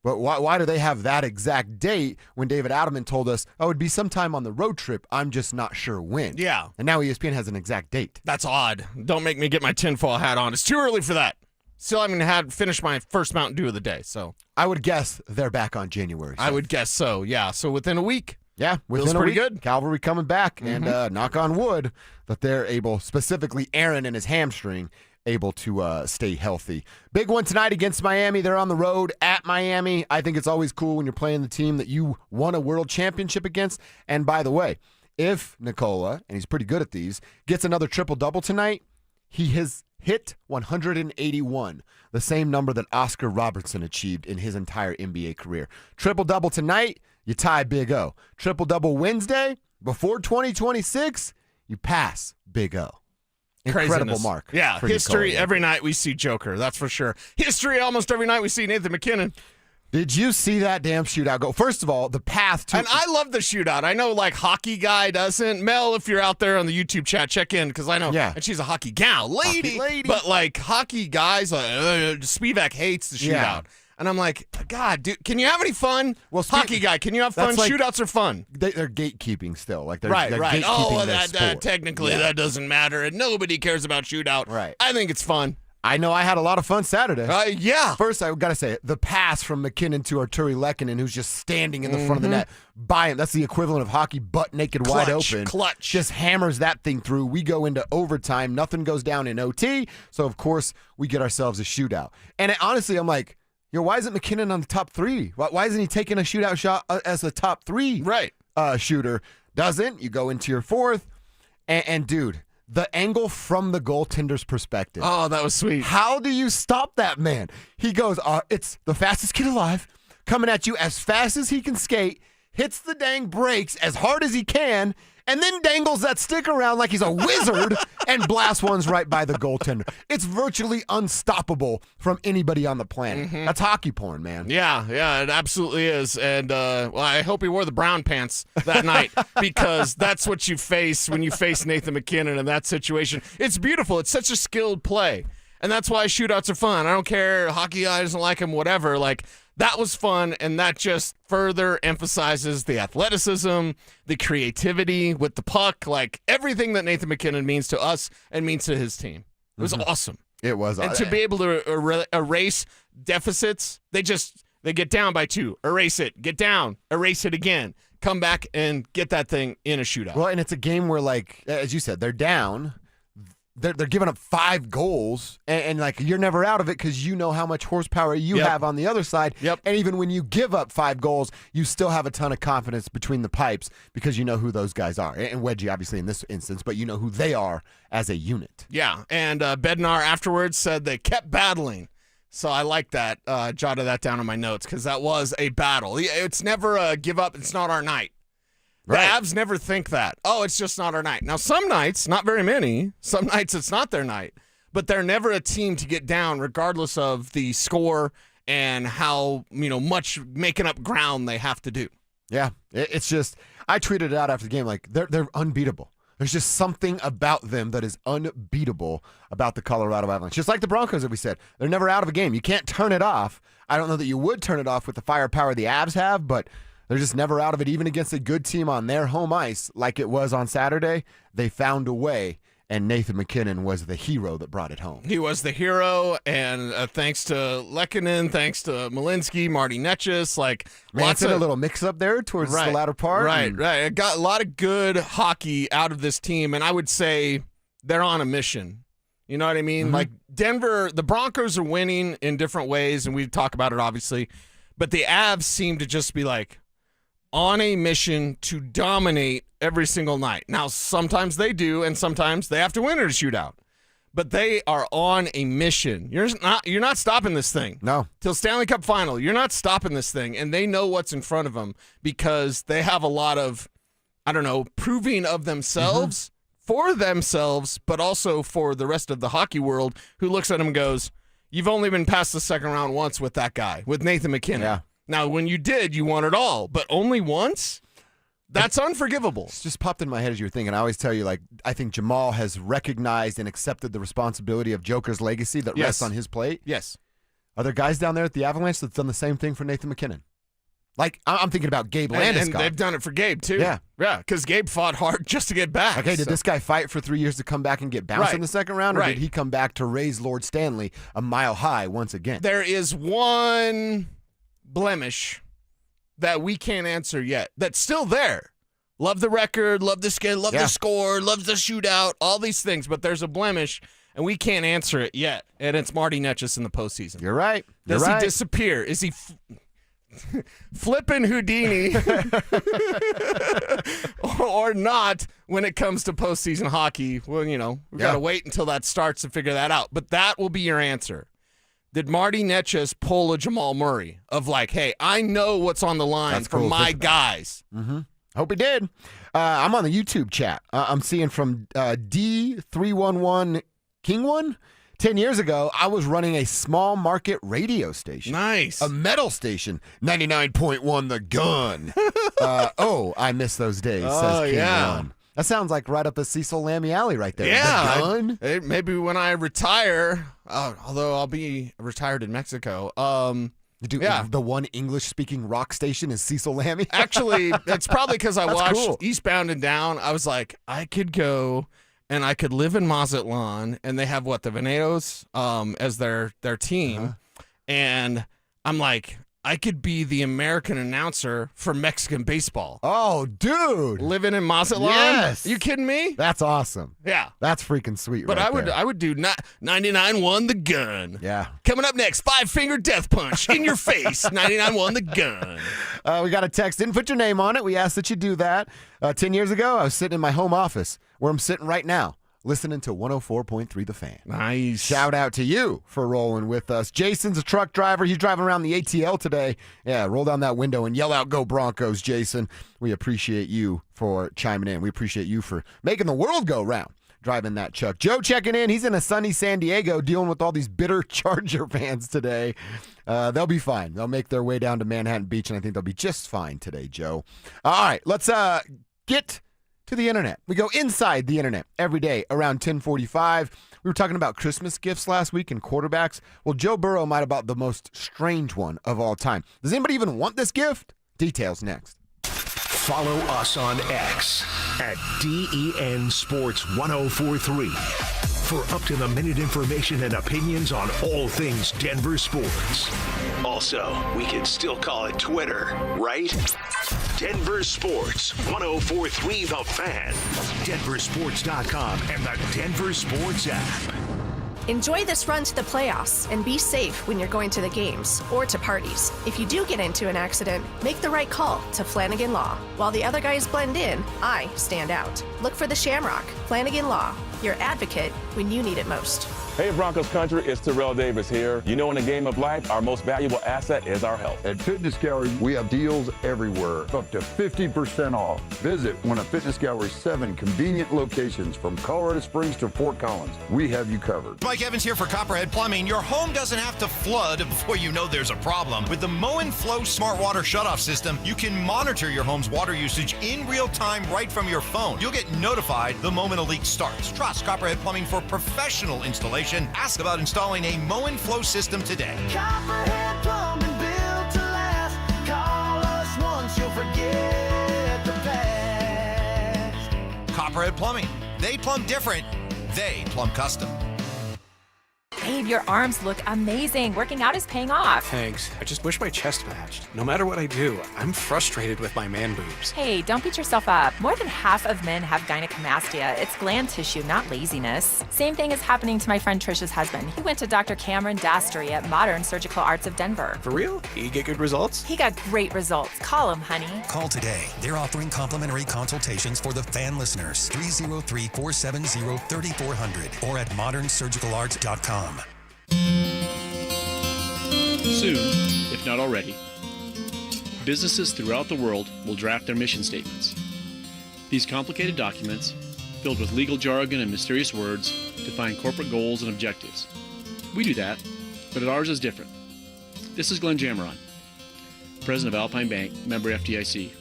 but why do they have that exact date when David Adelman told us, oh, it'd be sometime on the road trip, I'm just not sure when. Yeah. And now ESPN has an exact date. That's odd. Don't make me get my tinfoil hat on. It's too early for that. Still haven't finished my first Mountain Dew of the day, so. I would guess they're back on January 7th. I would guess so, yeah. So within a week. Yeah, within feels a pretty week, good. Cavalry coming back, and knock on wood that they're able, specifically Aaron and his hamstring, able to stay healthy. Big one tonight against Miami. They're on the road at Miami. I think it's always cool when you're playing the team that you won a world championship against. And by the way, if Nikola, and he's pretty good at these, gets another triple-double tonight, he has hit 181, the same number that Oscar Robertson achieved in his entire NBA career. Triple-double tonight, you tie Big O. Triple-double Wednesday, before 2026, you pass Big O. Incredible Craziness. mark. Yeah, for history Nikola. every night we see Joker, that's for sure. History almost every night we see Nathan McKinnon. Did you see that damn shootout go? First of all, the path to... And I love the shootout. I know, like, hockey guy doesn't. Mel, if you're out there on the YouTube chat, check in, because I know. Yeah. And she's a hockey gal. Lady. But, like, hockey guys, Spivak hates the shootout. Yeah. And I'm like, God, dude, can you have any fun? Well, hockey guy, can you have fun? Like, Shootouts are fun. They're gatekeeping still. Like they're Right. gatekeeping Oh, their that sport. technically that doesn't matter, and nobody cares about shootout. Right. I think it's fun. I know I had a lot of fun Saturday. Yeah. First, I got to say, the pass from McKinnon to Arturi Lehkonen, who's just standing in the front of the net by him. That's the equivalent of hockey, butt naked, wide open. Clutch. Just hammers that thing through. We go into overtime. Nothing goes down in OT. So, of course, we get ourselves a shootout. And honestly, I'm like, why isn't McKinnon on the top three? Why isn't he taking a shootout shot as a top three shooter? Doesn't. You go into your fourth. And dude, the angle from the goaltender's perspective. Oh, that was sweet. How do you stop that man? He goes, it's the fastest kid alive, coming at you as fast as he can skate, hits the dang brakes as hard as he can, and then dangles that stick around like he's a wizard and blasts ones right by the goaltender. It's virtually unstoppable from anybody on the planet. That's hockey porn, man. Yeah, it absolutely is. And I hope he wore the brown pants that night, because that's what you face when you face Nathan McKinnon in that situation. It's beautiful. It's such a skilled play. And that's why shootouts are fun. I don't care. Hockey guy doesn't like him, whatever. Like, that was fun, and that just further emphasizes the athleticism, the creativity with the puck, like everything that Nathan McKinnon means to us and means to his team. It was awesome. It was. And to be able to erase deficits, they get down by 2, erase it, get down, erase it again, come back and get that thing in a shootout. Well, and it's a game where, like, as you said, they're down. They're giving up 5 goals, and like, you're never out of it because you know how much horsepower you have on the other side. Yep. And even when you give up 5 goals, you still have a ton of confidence between the pipes because you know who those guys are. And Wedgie, obviously, in this instance, but you know who they are as a unit. Yeah, and Bednar afterwards said they kept battling. So I like that. Jotted that down in my notes because that was a battle. It's never a give up. It's not our night. The Avs never think that. Oh, it's just not our night. Now, some nights, not very many, some nights it's not their night, but they're never a team to get down regardless of the score and how, much making up ground they have to do. Yeah, it's just, I tweeted it out after the game, like, they're unbeatable. There's just something about them that is unbeatable about the Colorado Avalanche. Just like the Broncos that we said. They're never out of a game. You can't turn it off. I don't know that you would turn it off with the firepower the Avs have, but they're just never out of it, even against a good team on their home ice like it was on Saturday. They found a way, and Nathan McKinnon was the hero that brought it home. He was the hero, and thanks to Lehkonen, thanks to Malinsky, Marty Netchus, like Manson, a little mix-up there towards the latter part. Right. I got a lot of good hockey out of this team, and I would say they're on a mission. You know what I mean? Like, Denver, the Broncos are winning in different ways, and we talk about it, obviously. But the Avs seem to just be like on a mission to dominate every single night. Now, sometimes they do, and sometimes they have to win in a shootout. But they are on a mission. You're not stopping this thing. No. Till Stanley Cup final. You're not stopping this thing. And they know what's in front of them because they have a lot of, proving of themselves for themselves, but also for the rest of the hockey world who looks at them and goes, you've only been past the second round once with that guy, with Nathan McKinnon. Yeah. Now, when you did, you won it all. But only once? That's unforgivable. It's just popped in my head as you were thinking. I always tell you, I think Jamal has recognized and accepted the responsibility of Joker's legacy that rests on his plate. Yes. Are there guys down there at the Avalanche that's done the same thing for Nathan McKinnon? I'm thinking about Gabe Landeskog. And they've done it for Gabe, too. Yeah. Yeah, because Gabe fought hard just to get back. Okay, did this guy fight for 3 years to come back and get bounced in the second round, or did he come back to raise Lord Stanley a mile high once again? There is one blemish that we can't answer yet that's still there. Love the record, love the skill, love the score, loves the shootout, all these things, but there's a blemish, and we can't answer it yet, and it's Marty Netchus in the postseason. You're right. Does he disappear? Is he flipping Houdini or not when it comes to postseason hockey? Well, we've got to wait until that starts to figure that out, but that will be your answer. Did Marty Netchus pull a Jamal Murray of hey, I know what's on the line for my guys? Mm-hmm. Hope he did. I'm on the YouTube chat. I'm seeing from D311 King One. 10 years ago, I was running a small market radio station. Nice. A metal station. 99.1 The Gun. I miss those days, says King One. That sounds like right up a Cecil Lammy alley right there. Yeah. The Gun. Maybe when I retire, although I'll be retired in Mexico, the one English-speaking rock station is Cecil Lammy? Actually, it's probably because I watched cool. Eastbound and Down. I was like, I could go and I could live in Mazatlan, and they have the Venados as their team. And I'm like, I could be the American announcer for Mexican baseball. Oh, dude. Living in Mazatlan? Yes. Are you kidding me? That's awesome. Yeah. That's freaking sweet. But right I would do 99-1 The Gun. Yeah. Coming up next, 5-finger death punch in your face. 99-1 The Gun. We got a text. Didn't put your name on it. We asked that you do that. 10 years ago, I was sitting in my home office where I'm sitting right now, listening to 104.3 The Fan. Nice. Shout out to you for rolling with us. Jason's a truck driver. He's driving around the ATL today. Yeah, roll down that window and yell out, "Go Broncos," Jason. We appreciate you for chiming in. We appreciate you for making the world go round driving that truck. Joe checking in. He's in a sunny San Diego dealing with all these bitter Charger fans today. They'll be fine. They'll make their way down to Manhattan Beach, and I think they'll be just fine today, Joe. All right, let's get to the internet. We go inside the internet every day around 10:45. We were talking about Christmas gifts last week and quarterbacks. Well, Joe Burrow might have bought the most strange one of all time. Does anybody even want this gift? Details next. Follow us on X at DEN Sports 1043 for up-to-the-minute information and opinions on all things Denver sports. Also, we can still call it Twitter, right? Denver Sports 1043 The Fan, DenverSports.com, and the Denver Sports app. Enjoy this run to the playoffs and be safe when you're going to the games or to parties. If you do get into an accident, make the right call to Flanagan Law. While the other guys blend in, I stand out. Look for the Shamrock. Flanagan Law, your advocate when you need it most. Hey Broncos country, it's Terrell Davis here. You know, in the game of life, our most valuable asset is our health. At Fitness Gallery, we have deals everywhere, up to 50% off. Visit one of Fitness Gallery's 7 convenient locations from Colorado Springs to Fort Collins. We have you covered. Mike Evans here for Copperhead Plumbing. Your home doesn't have to flood before you know there's a problem. With the Mow and Flow Smart Water Shutoff System, you can monitor your home's water usage in real time right from your phone. You'll get notified the moment a leak starts. Trust Copperhead Plumbing for professional installation. Ask about installing a Mow and Flow system today. Copperhead Plumbing, built to last. Call us once, you'll forget the past. Copperhead Plumbing. They plumb different. They plumb custom. Babe, your arms look amazing. Working out is paying off. Thanks. I just wish my chest matched. No matter what I do, I'm frustrated with my man boobs. Hey, don't beat yourself up. More than half of men have gynecomastia. It's gland tissue, not laziness. Same thing is happening to my friend Trisha's husband. He went to Dr. Cameron Dastery at Modern Surgical Arts of Denver. For real? You get good results? He got great results. Call him, honey. Call today. They're offering complimentary consultations for the fan listeners. 303-470-3400 or at modernsurgicalarts.com. Soon, if not already, businesses throughout the world will draft their mission statements. These complicated documents, filled with legal jargon and mysterious words, define corporate goals and objectives. We do that, but ours is different. This is Glenn Jameron, President of Alpine Bank, member FDIC.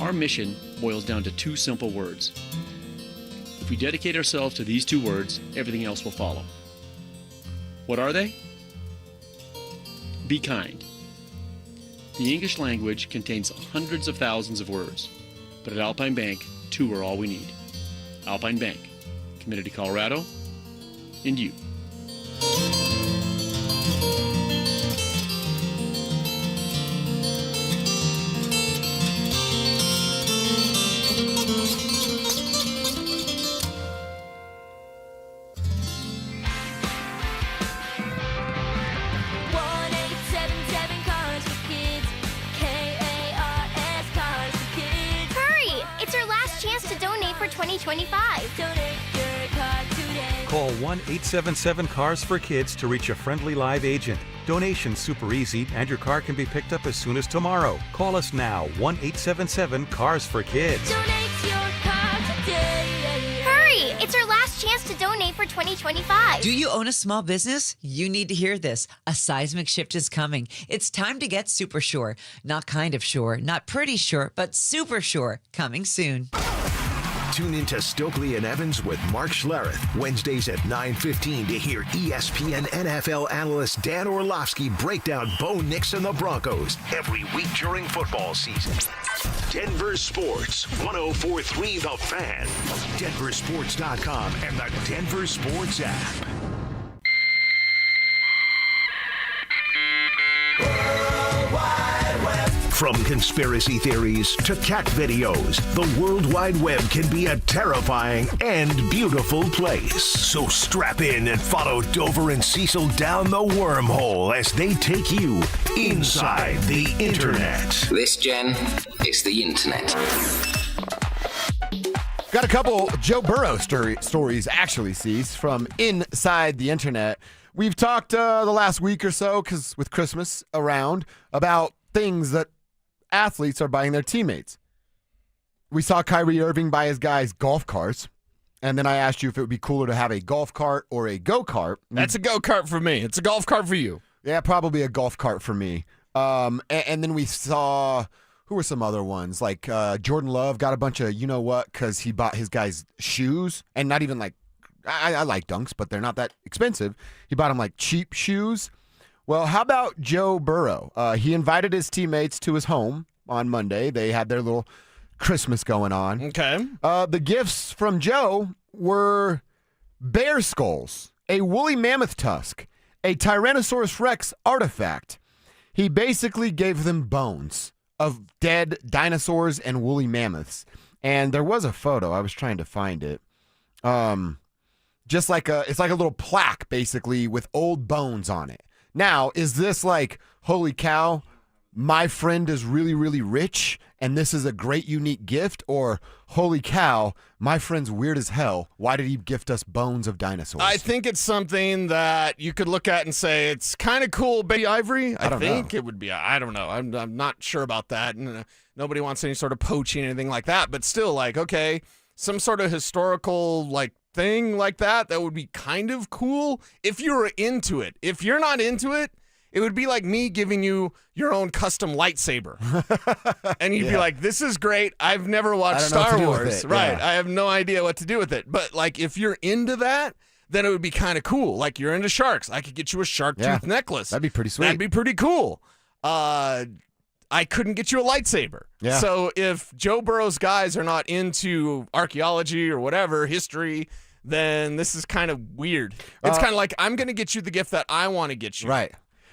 Our mission boils down to 2 simple words. If we dedicate ourselves to these 2 words, everything else will follow. What are they? Be kind. The English language contains hundreds of thousands of words, but at Alpine Bank, 2 are all we need. Alpine Bank, committed to Colorado and you. for 2025. Donate your card today. Call 1-877-CARS-FOR-KIDS to reach a friendly live agent. Donation's super easy, and your car can be picked up as soon as tomorrow. Call us now, 1-877-CARS-FOR-KIDS. Donate your car today. Hurry! It's our last chance to donate for 2025. Do you own a small business? You need to hear this. A seismic shift is coming. It's time to get super sure. Not kind of sure, not pretty sure, but super sure. Coming soon. Tune into Stokely and Evans with Mark Schlereth, Wednesdays at 9:15 to hear ESPN NFL analyst Dan Orlovsky break down Bo Nix and the Broncos every week during football season. Denver Sports, 104.3 The Fan, DenverSports.com, and the Denver Sports app. From conspiracy theories to cat videos, the World Wide Web can be a terrifying and beautiful place. So strap in and follow Dover and Cecil down the wormhole as they take you inside the Internet. This, Jen, is the Internet. Got a couple Joe Burrow stories, actually, Cease, from inside the Internet. We've talked the last week or so, because with Christmas around, about things that athletes are buying their teammates. We saw Kyrie Irving buy his guys golf carts, and then I asked you if it would be cooler to have a golf cart or a go-kart. That's a go-kart for me. It's a golf cart for you. Yeah, probably a golf cart for me. And then we saw, who were some other ones? Like Jordan Love got a bunch of you-know-what because he bought his guys shoes, and not even like, I like Dunks, but they're not that expensive. He bought them like cheap shoes. Well, how about Joe Burrow? He invited his teammates to his home on Monday. They had their little Christmas going on. Okay. The gifts from Joe were bear skulls, a woolly mammoth tusk, a Tyrannosaurus Rex artifact. He basically gave them bones of dead dinosaurs and woolly mammoths. And there was a photo. I was trying to find it. It's like a little plaque, basically, with old bones on it. Now, is this like, holy cow, my friend is really, really rich, and this is a great, unique gift? Or, holy cow, my friend's weird as hell. Why did he gift us bones of dinosaurs? I think it's something that you could look at and say, it's kind of cool, baby ivory. I think it would be. I don't know. I'm not sure about that. And nobody wants any sort of poaching or anything like that. But still, like, okay, some sort of historical, like, thing like that would be kind of cool if you were into it. If you're not into it, it would be like me giving you your own custom lightsaber. And you'd be like, this is great. I've never watched Star Wars. Right. Yeah. I have no idea what to do with it. But like if you're into that, then it would be kind of cool. Like you're into sharks. I could get you a shark tooth necklace. That'd be pretty sweet. That'd be pretty cool. I couldn't get you a lightsaber. Yeah. So if Joe Burrow's guys are not into archaeology or whatever, history, then this is kind of weird. It's kind of like, I'm going to get you the gift that I want to get you. Right.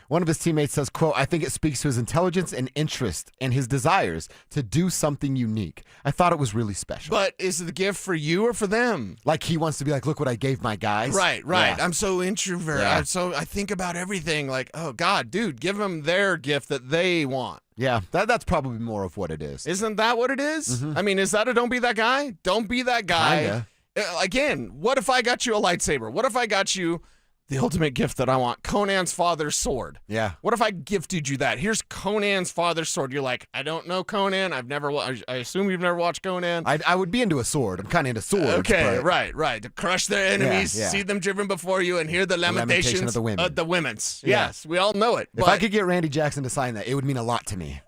One of his teammates says, quote, I think it speaks to his intelligence and interest and his desires to do something unique. I thought it was really special. But is the gift for you or for them? Like he wants to be like, look what I gave my guys. Right. Yeah. I'm so introverted. Yeah. I think about everything. Like, oh, God, dude, give them their gift that they want. Yeah, that's probably more of what it is. Isn't that what it is? Mhm. I mean, is that a don't be that guy? Don't be that guy. Kinda. Again, what if I got you a lightsaber? What if I got you the ultimate gift that I want, Conan's father's sword? Yeah. What if I gifted you that? Here's Conan's father's sword. You're like, I don't know Conan. I assume you've never watched Conan. I would be into a sword. I'm kind of into swords. Okay, but... right. To crush their enemies, Yeah. see them driven before you, and hear the lamentations of the women. the women's. Yeah. Yes, we all know it. If I could get Randy Jackson to sign that, it would mean a lot to me.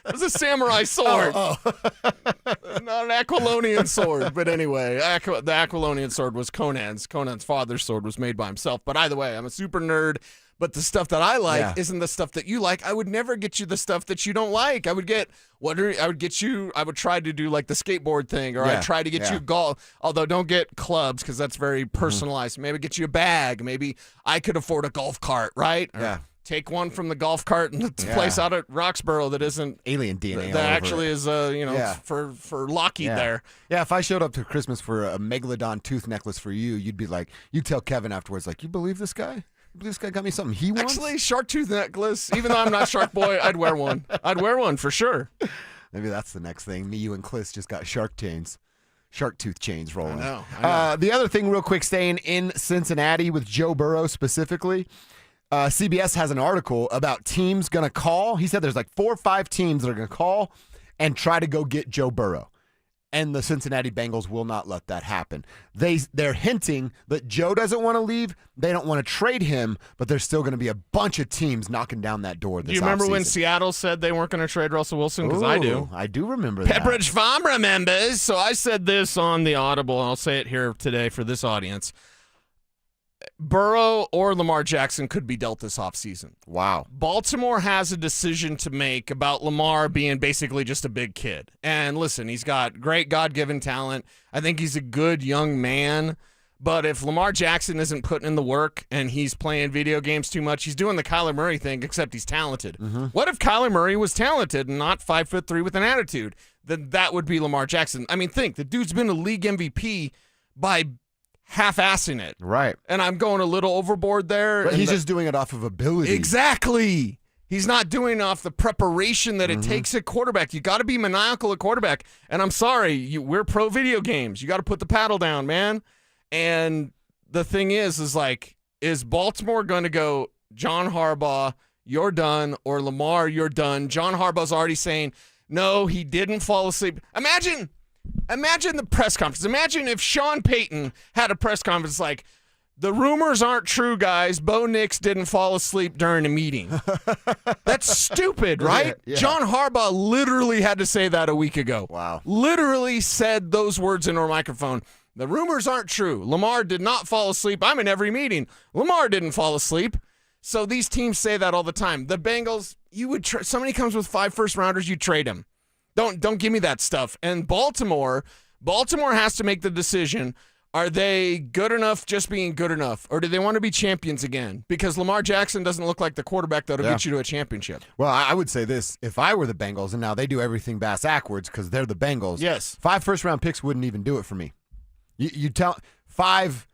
It was a samurai sword. Not an Aquilonian sword. But anyway, the Aquilonian sword was Conan's. Conan's father's sword was made by himself. But either way, I'm a super nerd. But the stuff that I like isn't the stuff that you like. I would never get you the stuff that you don't like. I would try to do like the skateboard thing, or I'd try to get you golf. Although don't get clubs because that's very personalized. Maybe get you a bag. Maybe I could afford a golf cart, right? Or take one from the golf cart and the place out at Roxborough that isn't alien DNA. That actually is, for Lockheed there. Yeah, if I showed up to Christmas for a megalodon tooth necklace for you, you'd be like, you tell Kevin afterwards, like, you believe this guy? You believe this guy got me something he wants? Actually, shark tooth necklace. Even though I'm not Shark Boy, I'd wear one. I'd wear one for sure. Maybe that's the next thing. Me, you, and Cliss just got shark tooth chains rolling. I know. The other thing, real quick, staying in Cincinnati with Joe Burrow specifically. CBS has an article about teams going to call. He said there's like 4 or 5 teams that are going to call and try to go get Joe Burrow. And the Cincinnati Bengals will not let that happen. They're hinting that Joe doesn't want to leave. They don't want to trade him, but there's still going to be a bunch of teams knocking down that door this Do you remember when offseason. Seattle said they weren't going to trade Russell Wilson? Because I do. I do remember that. Pepperidge Farm remembers. So I said this on the Audible, and I'll say it here today for this audience. Burrow or Lamar Jackson could be dealt this offseason. Wow. Baltimore has a decision to make about Lamar being basically just a big kid. And listen, he's got great God-given talent. I think he's a good young man. But if Lamar Jackson isn't putting in the work and he's playing video games too much, he's doing the Kyler Murray thing, except he's talented. What if Kyler Murray was talented and not 5'3" with an attitude? Then that would be Lamar Jackson. I mean, think, the dude's been a league MVP by half-assing it. Right. And I'm going a little overboard there. But he's just doing it off of ability. Exactly. He's not doing off the preparation that it takes at quarterback. You got to be maniacal at quarterback. And I'm sorry, we're pro video games. You got to put the paddle down, man. And the thing is like, is Baltimore going to go, John Harbaugh, you're done, or Lamar, you're done? John Harbaugh's already saying, no, he didn't fall asleep. Imagine the press conference. Imagine if Sean Payton had a press conference like, the rumors aren't true, guys. Bo Nix didn't fall asleep during a meeting. That's stupid, right? Yeah. John Harbaugh literally had to say that a week ago. Wow. Literally said those words into a microphone. The rumors aren't true. Lamar did not fall asleep. I'm in every meeting. Lamar didn't fall asleep. So these teams say that all the time. The Bengals, you would somebody comes with 5 first-rounders, you trade him. Don't give me that stuff. And Baltimore has to make the decision. Are they good enough just being good enough? Or do they want to be champions again? Because Lamar Jackson doesn't look like the quarterback that'll get you to a championship. Well, I would say this. If I were the Bengals, and now they do everything backwards because they're the Bengals. Yes. 5 first-round picks wouldn't even do it for me. You tell 5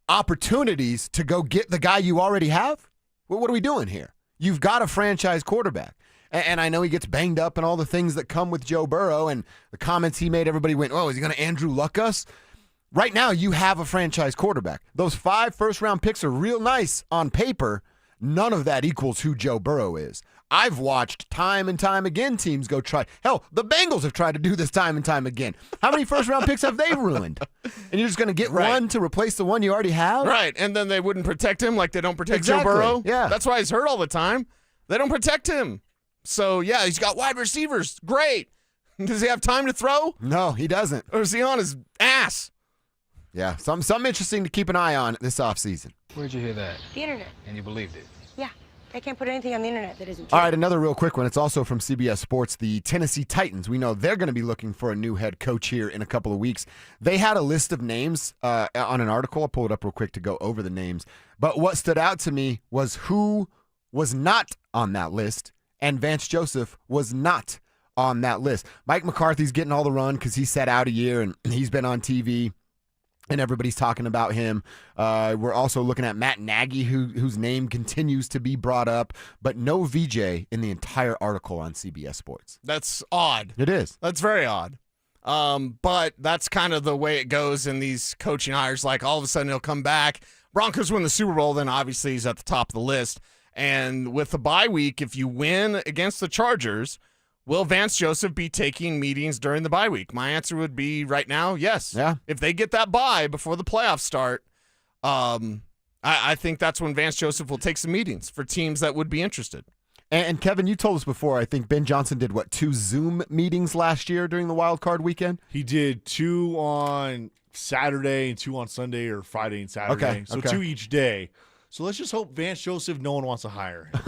opportunities to go get the guy you already have? Well, what are we doing here? You've got a franchise quarterback. And I know he gets banged up and all the things that come with Joe Burrow and the comments he made, everybody went, oh, is he going to Andrew Luck us? Right now, you have a franchise quarterback. Those 5 first-round picks are real nice on paper. None of that equals who Joe Burrow is. I've watched time and time again teams go try. Hell, the Bengals have tried to do this time and time again. How many first-round picks have they ruined? And you're just going to get one to replace the one you already have? Right, and then they wouldn't protect him like they don't protect Exactly. Joe Burrow. Yeah. That's why he's hurt all the time. They don't protect him. So, yeah, he's got wide receivers. Great. Does he have time to throw? No, he doesn't. Or is he on his ass? Yeah, something interesting to keep an eye on this offseason. Where'd you hear that? The internet. And you believed it? Yeah. They can't put anything on the internet that isn't true. All right, another real quick one. It's also from CBS Sports. The Tennessee Titans. We know they're going to be looking for a new head coach here in a couple of weeks. They had a list of names on an article. I'll pull it up real quick to go over the names. But what stood out to me was who was not on that list, and Vance Joseph was not on that list. Mike McCarthy's getting all the run because he sat out a year and he's been on TV. And everybody's talking about him. We're also looking at Matt Nagy, whose name continues to be brought up, but no VJ in the entire article on CBS Sports. That's odd. It is. That's very odd. But that's kind of the way it goes in these coaching hires. Like, all of a sudden he'll come back. Broncos win the Super Bowl, then obviously he's at the top of the list. And with the bye week, if you win against the Chargers, will Vance Joseph be taking meetings during the bye week? My answer would be right now, yes. Yeah. If they get that bye before the playoffs start, I think that's when Vance Joseph will take some meetings for teams that would be interested. And Kevin, you told us before, I think Ben Johnson did, 2 Zoom meetings last year during the wild card weekend? He did 2 on Saturday and 2 on Sunday, or Friday and Saturday. Okay, so okay. 2 each day. So let's just hope Vance Joseph, no one wants to hire him.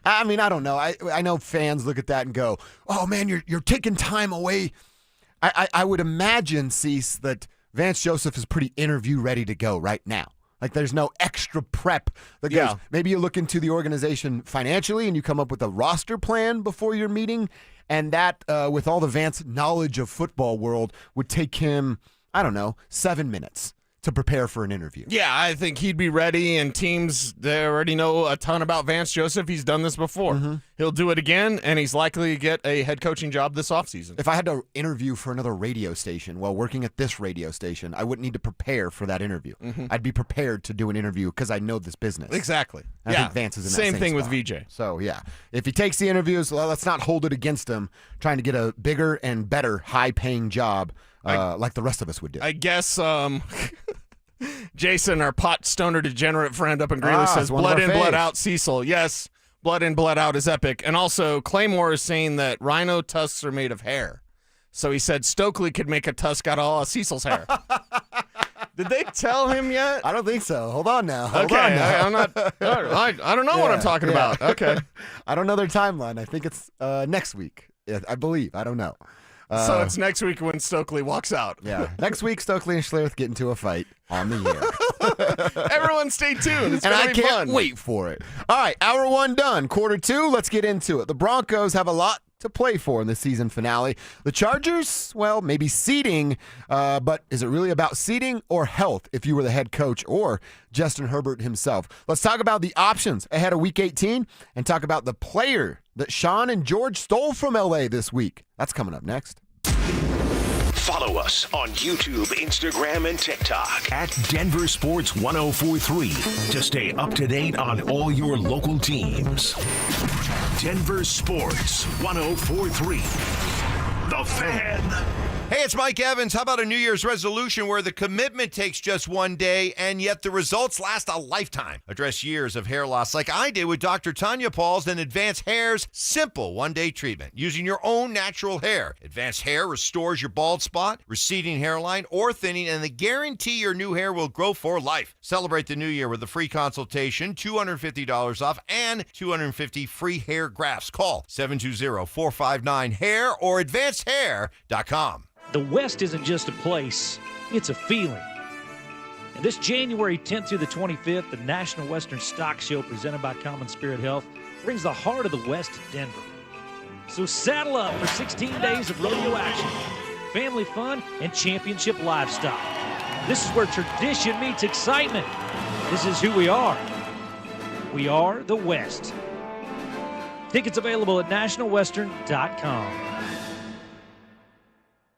I mean, I don't know. I know fans look at that and go, oh, man, you're taking time away. I would imagine, Cease, that Vance Joseph is pretty interview ready to go right now. Like, there's no extra prep that goes. Yeah. Maybe you look into the organization financially and you come up with a roster plan before your meeting, and that, with all the Vance knowledge of football world, would take him, 7 minutes to prepare for an interview. Yeah, I think he'd be ready, and teams, they already know a ton about Vance Joseph. He's done this before. Mm-hmm. He'll do it again, and he's likely to get a head coaching job this offseason. If I had to interview for another radio station while working at this radio station, I wouldn't need to prepare for that interview. Mm-hmm. I'd be prepared to do an interview because I know this business. Exactly. I think Vance is in that same thing spot. with VJ. So, yeah. If he takes the interviews, well, let's not hold it against him trying to get a bigger and better high-paying job like the rest of us would do. I guess Jason, our pot stoner degenerate friend up in Greeley, says blood in, blood out, Cecil. Yes, blood in, blood out is epic. And also, Claymore is saying that rhino tusks are made of hair. So he said Stokely could make a tusk out of all of Cecil's hair. Did they tell him yet? I don't think so. Hold on now. I don't know what I'm talking about. Okay. I don't know their timeline. I think it's next week. I believe. I don't know. So it's next week when Stokely walks out. Yeah. Next week, Stokely and Schlereth get into a fight on the air. Everyone stay tuned. It's and gonna I be can't fun. wait for it. All right, hour 1 done. Quarter 2, let's get into it. The Broncos have a lot to play for in the season finale. The Chargers, well, maybe seeding, but is it really about seeding or health if you were the head coach or Justin Herbert himself? Let's talk about the options ahead of Week 18 and talk about the player that Sean and George stole from L.A. this week. That's coming up next. Follow us on YouTube, Instagram, and TikTok at Denver Sports 1043 to stay up to date on all your local teams. Denver Sports 1043. The Fan. Hey, it's Mike Evans. How about a New Year's resolution where the commitment takes just one day and yet the results last a lifetime? Address years of hair loss like I did with Dr. Tanya Paul's and Advanced Hair's simple one-day treatment using your own natural hair. Advanced Hair restores your bald spot, receding hairline, or thinning, and they guarantee your new hair will grow for life. Celebrate the new year with a free consultation, $250 off, and 250 free hair grafts. Call 720-459-HAIR or advancedhair.com. The West isn't just a place, it's a feeling. And this January 10th through the 25th, the National Western Stock Show presented by Common Spirit Health brings the heart of the West to Denver. So saddle up for 16 days of rodeo action, family fun, and championship livestock. This is where tradition meets excitement. This is who we are. We are the West. Tickets available at nationalwestern.com.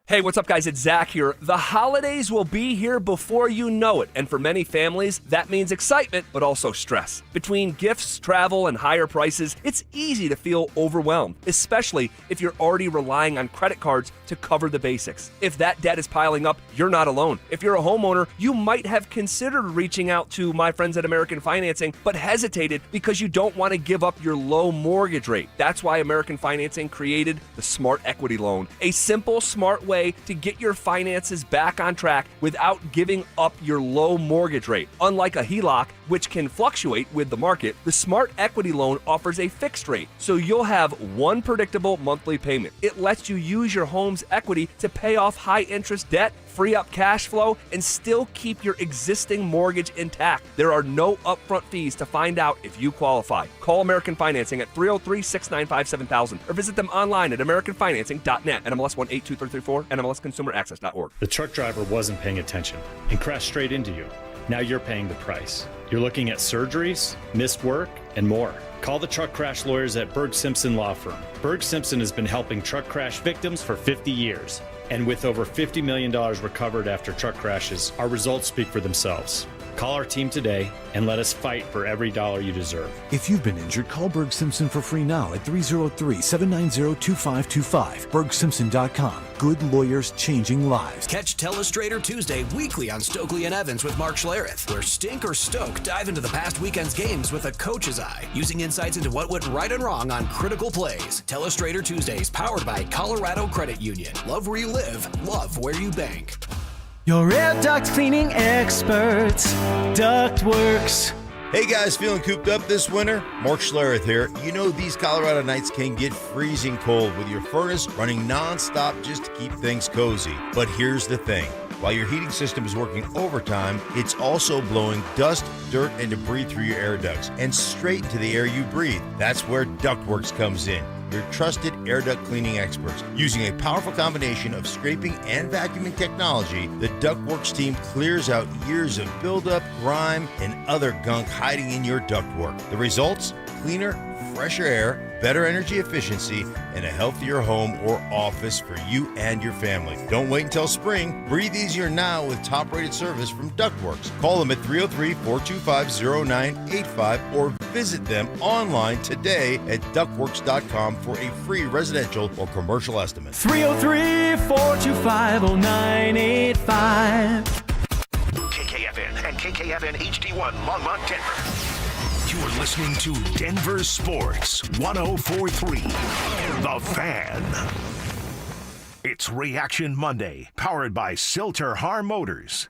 Hey, what's up, guys? It's Zach here. The holidays will be here before you know it, and for many families, that means excitement, but also stress. Between gifts, travel, and higher prices, it's easy to feel overwhelmed, especially if you're already relying on credit cards to cover the basics. If that debt is piling up, you're not alone. If you're a homeowner, you might have considered reaching out to my friends at American Financing, but hesitated because you don't want to give up your low mortgage rate. That's why American Financing created the Smart Equity Loan, a simple, smart way to get your finances back on track without giving up your low mortgage rate. Unlike a HELOC, which can fluctuate with the market, the Smart Equity Loan offers a fixed rate, so you'll have one predictable monthly payment. It lets you use your home's equity to pay off high-interest debt, free up cash flow, and still keep your existing mortgage intact. There are no upfront fees to find out if you qualify. Call American Financing at 303-695-7000 or visit them online at americanfinancing.net. NMLS 182334, NMLSconsumeraccess.org. The truck driver wasn't paying attention and crashed straight into you. Now you're paying the price. You're looking at surgeries, missed work, and more. Call the truck crash lawyers at Berg Simpson Law Firm. Berg Simpson has been helping truck crash victims for 50 years. And with over $50 million recovered after truck crashes, our results speak for themselves. Call our team today and let us fight for every dollar you deserve. If you've been injured, call Berg Simpson for free now at 303-790-2525. BergSimpson.com. Good lawyers changing lives. Catch Telestrator Tuesday weekly on Stokely and Evans with Mark Schlereth, where Stink or Stoke dive into the past weekend's games with a coach's eye, using insights into what went right and wrong on critical plays. Telestrator Tuesdays, powered by Colorado Credit Union. Love where you live, love where you bank. Your air duct cleaning experts, Ductworks. Hey guys, feeling cooped up this winter? Mark Schlereth here. You know these Colorado nights can get freezing cold with your furnace running non-stop just to keep things cozy. But here's the thing. While your heating system is working overtime, it's also blowing dust, dirt, and debris through your air ducts and straight into the air you breathe. That's where Ductworks comes in. Your trusted air duct cleaning experts. Using a powerful combination of scraping and vacuuming technology, the Ductworks team clears out years of buildup, grime, and other gunk hiding in your ductwork. The results? Cleaner, fresher air, better energy efficiency, and a healthier home or office for you and your family. Don't wait until spring. Breathe easier now with top-rated service from Ductworks. Call them at 303-425-0985 or visit them online today at ductworks.com for a free residential or commercial estimate. 303-425-0985. KKFN and KKFN HD1 Longmont, Denver. You're listening to Denver Sports 104.3 The Fan. It's Reaction Monday, powered by Silter Har Motors.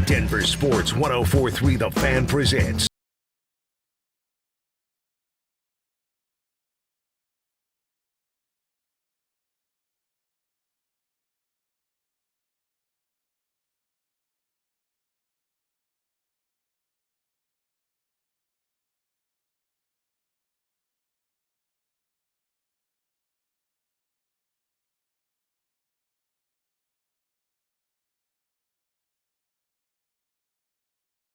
Denver Sports 104.3 The Fan presents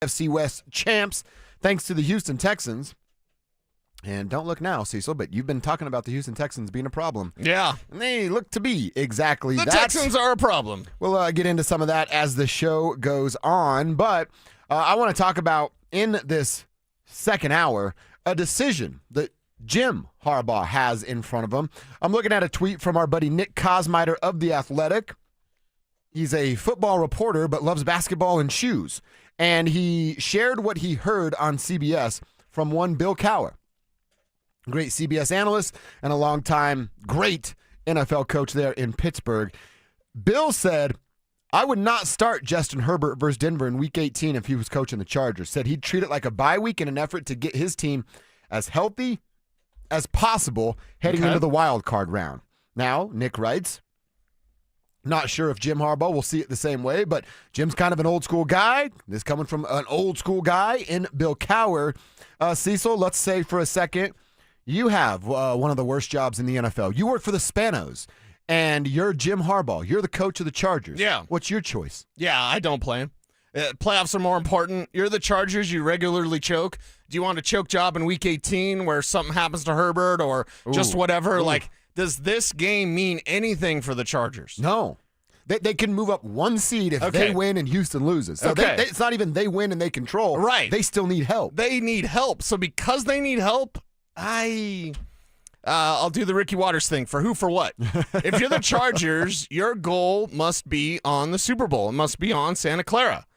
AFC West champs, thanks to the Houston Texans. And don't look now, Cecil, but you've been talking about the Houston Texans being a problem. Yeah. And they look to be exactly that. The Texans are a problem. We'll get into some of that as the show goes on. But I want to talk about, in this second hour, a decision that Jim Harbaugh has in front of him. I'm looking at a tweet from our buddy Nick Kosmider of The Athletic. He's a football reporter but loves basketball and shoes. And he shared what he heard on CBS from one Bill Cowher, great CBS analyst and a longtime great NFL coach there in Pittsburgh. Bill said, I would not start Justin Herbert versus Denver in Week 18 if he was coaching the Chargers. Said he'd treat it like a bye week in an effort to get his team as healthy as possible heading into the wild card round. Now, Nick writes, not sure if Jim Harbaugh will see it the same way, but Jim's kind of an old school guy. This coming from an old school guy in Bill Cowher. Cecil, let's say for a second, you have one of the worst jobs in the NFL. You work for the Spanos, and you're Jim Harbaugh. You're the coach of the Chargers. Yeah. What's your choice? Yeah, I don't play. Playoffs are more important. You're the Chargers. You regularly choke. Do you want a choke job in Week 18 where something happens to Herbert or just whatever? Ooh. Like, does this game mean anything for the Chargers? No. They can move up one seed if they win and Houston loses. So it's not even they win and they control. Right. They still need help. They need help. So because they need help, I'll do the Ricky Waters thing. For who, for what? If you're the Chargers, your goal must be on the Super Bowl. It must be on Santa Clara.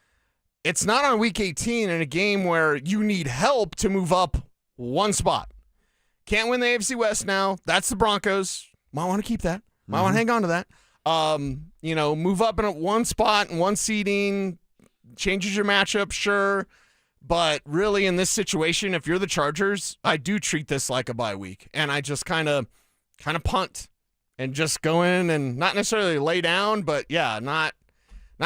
It's not on Week 18 in a game where you need help to move up one spot. Can't win the AFC West now. That's the Broncos. Might want to keep that. Might want to hang on to that. Move up in one spot and one seeding. changes your matchup, sure. But really, in this situation, if you're the Chargers, I do treat this like a bye week, and I just kind of punt and just go in and not necessarily lay down, but yeah, not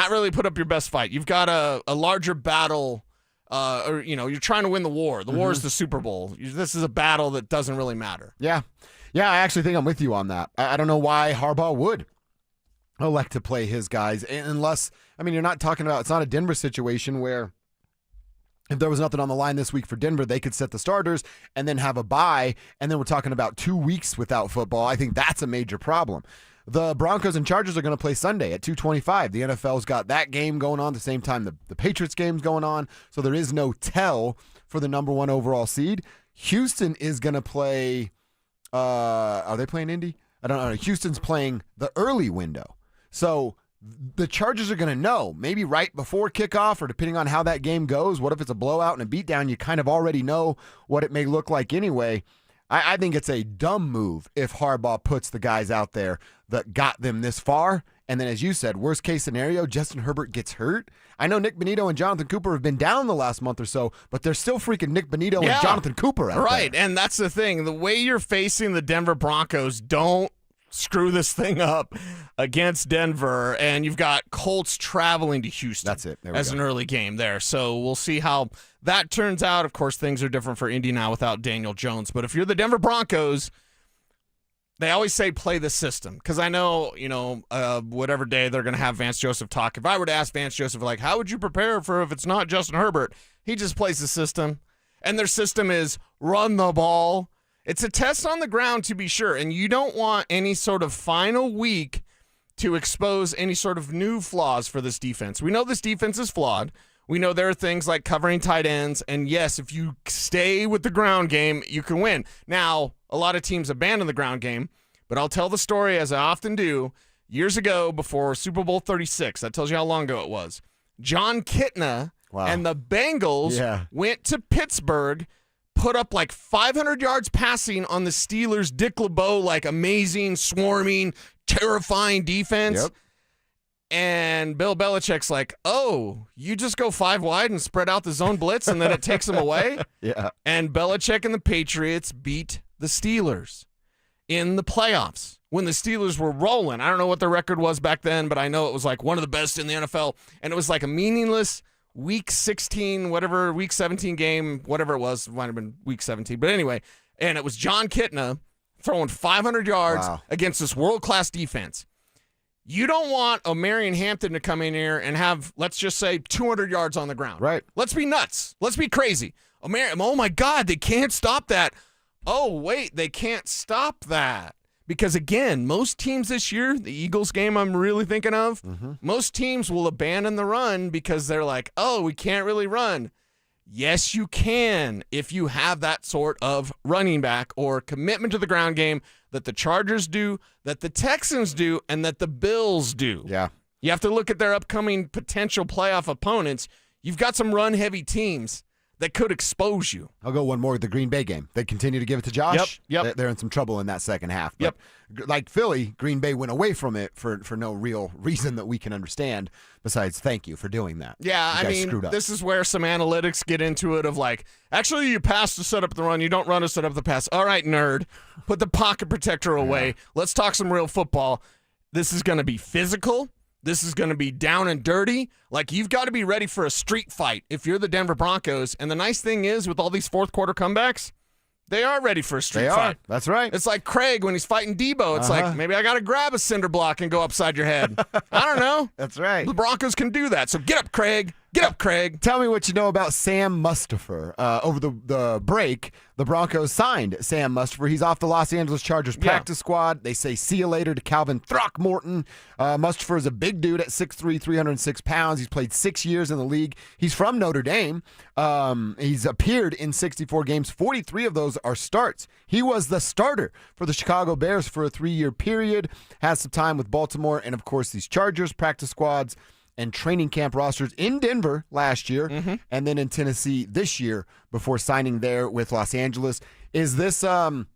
really put up your best fight. You've got a larger battle, or you're trying to win the war. The war is the Super Bowl. This is a battle that doesn't really matter. Yeah, I actually think I'm with you on that. I don't know why Harbaugh would elect to play his guys unless, you're not talking about, it's not a Denver situation where if there was nothing on the line this week for Denver, they could set the starters and then have a bye, and then we're talking about 2 weeks without football. I think that's a major problem. The Broncos and Chargers are going to play Sunday at 2:25. The NFL's got that game going on at the same time the Patriots game's going on, so there is no tell for the number 1 overall seed. Houston is going to play, are they playing Indy? I don't know. Houston's playing the early window. So the Chargers are going to know maybe right before kickoff or depending on how that game goes. What if it's a blowout and a beatdown? You kind of already know what it may look like anyway. I think it's a dumb move if Harbaugh puts the guys out there that got them this far. And then, as you said, worst case scenario, Justin Herbert gets hurt. I know Nick Bonito and Jonathan Cooper have been down the last month or so, but there's still freaking Nick Bonito and Jonathan Cooper out there. Right, and that's the thing. The way you're facing the Denver Broncos, don't screw this thing up against Denver, and you've got Colts traveling to Houston. That's it. As an early game there. So we'll see how that turns out. Of course, things are different for Indy now without Daniel Jones. But if you're the Denver Broncos, they always say play the system. Because I know, whatever day they're going to have Vance Joseph talk. If I were to ask Vance Joseph, like, how would you prepare for if it's not Justin Herbert? He just plays the system. And their system is run the ball. It's a test on the ground, to be sure, and you don't want any sort of final week to expose any sort of new flaws for this defense. We know this defense is flawed. We know there are things like covering tight ends, and yes, if you stay with the ground game, you can win. Now, a lot of teams abandon the ground game, but I'll tell the story, as I often do, years ago before Super Bowl 36. That tells you how long ago it was. John Kitna and the Bengals went to Pittsburgh, put up like 500 yards passing on the Steelers' Dick LeBeau, like amazing, swarming, terrifying defense. Yep. And Bill Belichick's like, oh, you just go 5 wide and spread out the zone blitz and then it takes them away? Yeah. And Belichick and the Patriots beat the Steelers in the playoffs when the Steelers were rolling. I don't know what the record was back then, but I know it was like one of the best in the NFL. And it was like a meaningless Week 16, whatever, Week 17 game, whatever it was. It might have been Week 17. But anyway, and it was John Kitna throwing 500 yards against this world-class defense. You don't want a Marion Hampton to come in here and have, let's just say, 200 yards on the ground. Right. Let's be nuts. Let's be crazy. Oh, my God, they can't stop that. Oh, wait, they can't stop that. Because, again, most teams this year, the Eagles game I'm really thinking of, most teams will abandon the run because they're like, oh, we can't really run. Yes, you can if you have that sort of running back or commitment to the ground game that the Chargers do, that the Texans do, and that the Bills do. Yeah. You have to look at their upcoming potential playoff opponents. You've got some run-heavy teams that could expose you. I'll go one more, the Green Bay game. They continue to give it to Josh. Yep. They're in some trouble in that second half. But like Philly, Green Bay went away from it for no real reason that we can understand besides thank you for doing that. Yeah, I mean, this is where some analytics get into it of like, actually you pass to set up the run, you don't run to set up the pass. All right, nerd, put the pocket protector away. Let's talk some real football. This is going to be physical. This is going to be down and dirty. Like, you've got to be ready for a street fight if you're the Denver Broncos. And the nice thing is, with all these fourth quarter comebacks, they are ready for a street fight. That's right. It's like Craig when he's fighting Debo. It's like, maybe I got to grab a cinder block and go upside your head. I don't know. That's right. The Broncos can do that. So get up, Craig. Get up, Craig. Tell me what you know about Sam Mustipher. Over the break, the Broncos signed Sam Mustipher. He's off the Los Angeles Chargers practice squad. They say see you later to Calvin Throckmorton. Mustipher is a big dude at 6'3", 306 pounds. He's played 6 years in the league. He's from Notre Dame. He's appeared in 64 games. 43 of those are starts. He was the starter for the Chicago Bears for a 3-year period. Has some time with Baltimore and, of course, these Chargers practice squads and training camp rosters in Denver last year and then in Tennessee this year before signing there with Los Angeles. Is this,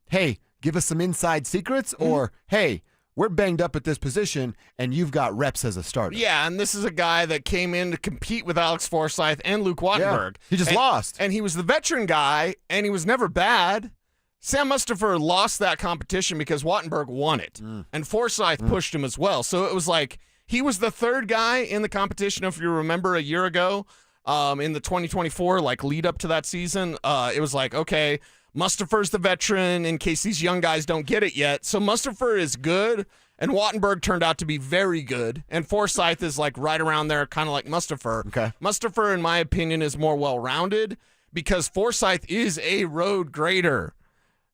hey, give us some inside secrets or, hey, we're banged up at this position, and you've got reps as a starter. Yeah, and this is a guy that came in to compete with Alex Forsythe and Luke Wattenberg. He just lost. And he was the veteran guy, and he was never bad. Sam Mustipher lost that competition because Wattenberg won it, and Forsythe pushed him as well. So it was like he was the third guy in the competition, if you remember a year ago, in the 2024 lead up to that season. It was like, okay, Mustipher's the veteran in case these young guys don't get it yet. So Mustipher is good, and Wattenberg turned out to be very good, and Forsythe is right around there, kind of like Mustipher. Okay. Mustipher, in my opinion, is more well-rounded because Forsythe is a road grader.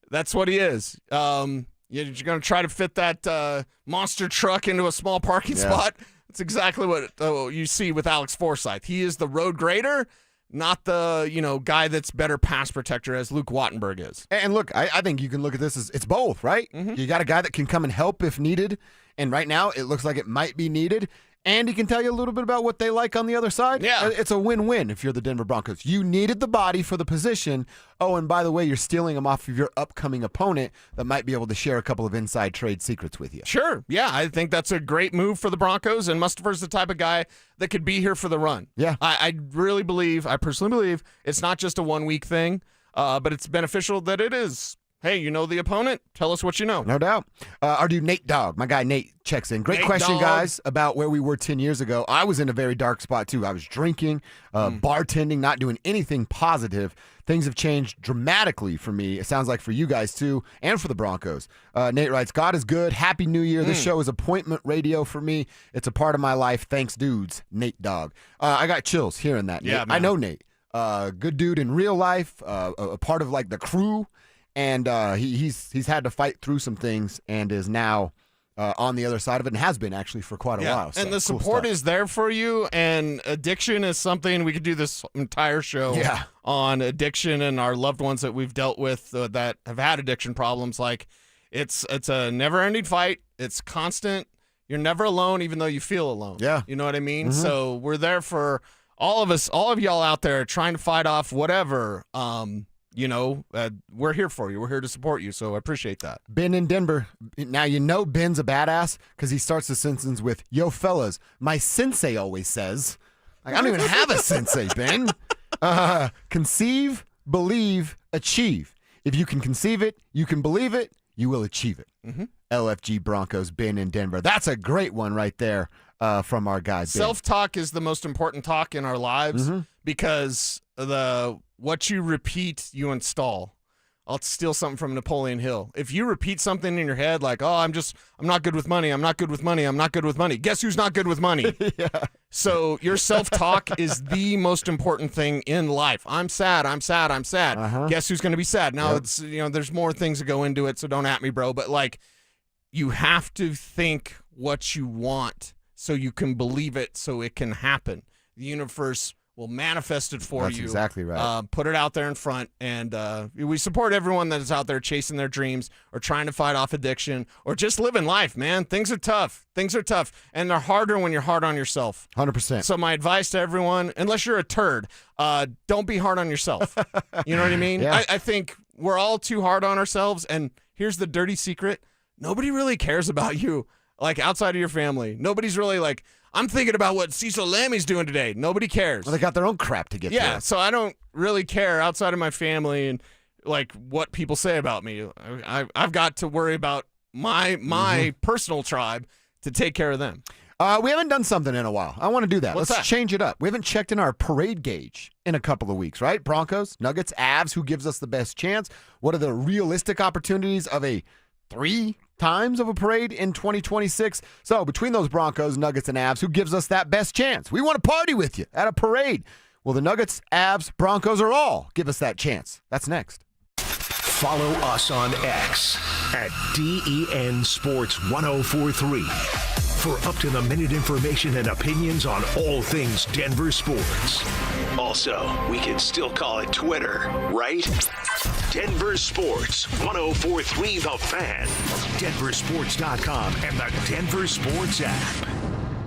That's what he is. You're going to try to fit that monster truck into a small parking spot. That's exactly what you see with Alex Forsythe. He is the road grader, not the guy that's better pass protector as Luke Wattenberg is. And look, I think you can look at this as it's both, right? You got a guy that can come and help if needed, and right now it looks like it might be needed. And he can tell you a little bit about what they like on the other side. Yeah. It's a win-win if you're the Denver Broncos. You needed the body for the position. Oh, and by the way, you're stealing him off of your upcoming opponent that might be able to share a couple of inside trade secrets with you. Sure. Yeah, I think that's a great move for the Broncos, and Mustipher's the type of guy that could be here for the run. Yeah. I personally believe it's not just a one-week thing, but it's beneficial that it is. Hey, you know the opponent? Tell us what you know. No doubt. Our dude Nate Dogg, my guy Nate, checks in. Great Nate question, Dogg. guys, about where we were 10 years ago. I was in a very dark spot, too. I was drinking, bartending, not doing anything positive. Things have changed dramatically for me. It sounds like for you guys, too, and for the Broncos. Nate writes, God is good. Happy New Year. This show is appointment radio for me. It's a part of my life. Thanks, dudes. Nate Dogg. I got chills hearing that, Nate. Yeah, man. I know Nate. Good dude in real life, a part of the crew. And he's had to fight through some things and is now on the other side of it and has been actually for quite a while. So, and the cool support stuff. is there for you, and addiction is something we could do this entire show on addiction and our loved ones that we've dealt with that have had addiction problems. It's a never-ending fight. It's constant. You're never alone, even though you feel alone. Yeah. You know what I mean? So we're there for all of us, all of y'all out there trying to fight off whatever. We're here for you. We're here to support you, so I appreciate that. Ben in Denver. Now, Ben's a badass because he starts the sentence with, yo, fellas, my sensei always says. I don't even have a sensei, Ben. Conceive, believe, achieve. If you can conceive it, you can believe it, you will achieve it. LFG Broncos, Ben in Denver. That's a great one right there from our guy, Ben. Self-talk is the most important talk in our lives because what you repeat, you install. I'll steal something from Napoleon Hill. If you repeat something in your head like, oh, I'm not good with money, I'm not good with money, I'm not good with money. Guess who's not good with money? So your self-talk is the most important thing in life. I'm sad, I'm sad, I'm sad. Guess who's going to be sad? Now, it's there's more things that go into it, so don't at me, bro. But you have to think what you want so you can believe it so it can happen. The universe will manifest it for you. That's exactly right. Put it out there in front, and we support everyone that is out there chasing their dreams or trying to fight off addiction or just living life, man. Things are tough. And they're harder when you're hard on yourself. 100%. So my advice to everyone, unless you're a turd, don't be hard on yourself. You know what I mean? Yeah. I think we're all too hard on ourselves, and here's the dirty secret. Nobody really cares about you, outside of your family. Nobody's really I'm thinking about what Cecil Lammy's doing today. Nobody cares. Well, they got their own crap to get Yeah, through. so I don't really care outside of my family and what people say about me. I've got to worry about my personal tribe to take care of them. We haven't done something in a while. I want to do that. What's Let's that? change it up. We haven't checked in our parade gauge in a couple of weeks, right? Broncos, Nuggets, Avs, who gives us the best chance? What are the realistic opportunities of a 3 times of a parade in 2026? So between those Broncos, Nuggets, and Avs, who gives us that best chance? We want to party with you at a parade. Well, the Nuggets, Avs, Broncos are all give us that chance. That's next. Follow us on X at DEN Sports 1043 for up-to-the-minute information and opinions on all things Denver sports. Also, we can still call it Twitter, right? Denver Sports 1043 The Fan, DenverSports.com, and the Denver Sports app.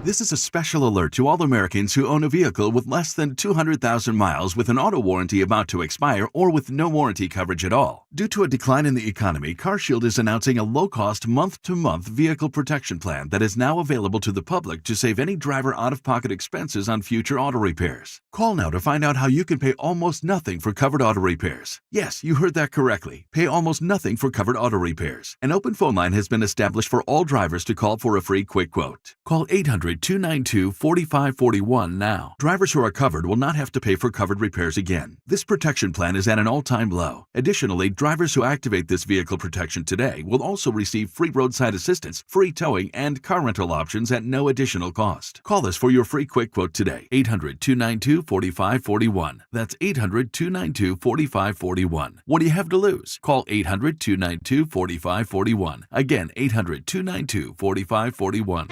This is a special alert to all Americans who own a vehicle with less than 200,000 miles with an auto warranty about to expire or with no warranty coverage at all. Due to a decline in the economy, CarShield is announcing a low-cost month-to-month vehicle protection plan that is now available to the public to save any driver out-of-pocket expenses on future auto repairs. Call now to find out how you can pay almost nothing for covered auto repairs. Yes, you heard that correctly. Pay almost nothing for covered auto repairs. An open phone line has been established for all drivers to call for a free quick quote. Call 800-292-4541 now. Drivers who are covered will not have to pay for covered repairs again. This protection plan is at an all-time low. Additionally, drivers who activate this vehicle protection today will also receive free roadside assistance, free towing, and car rental options at no additional cost. Call us for your free quick quote today. 800-292-4541. That's 800-292-4541. What do you have to lose? Call 800-292-4541. Again, 800-292-4541.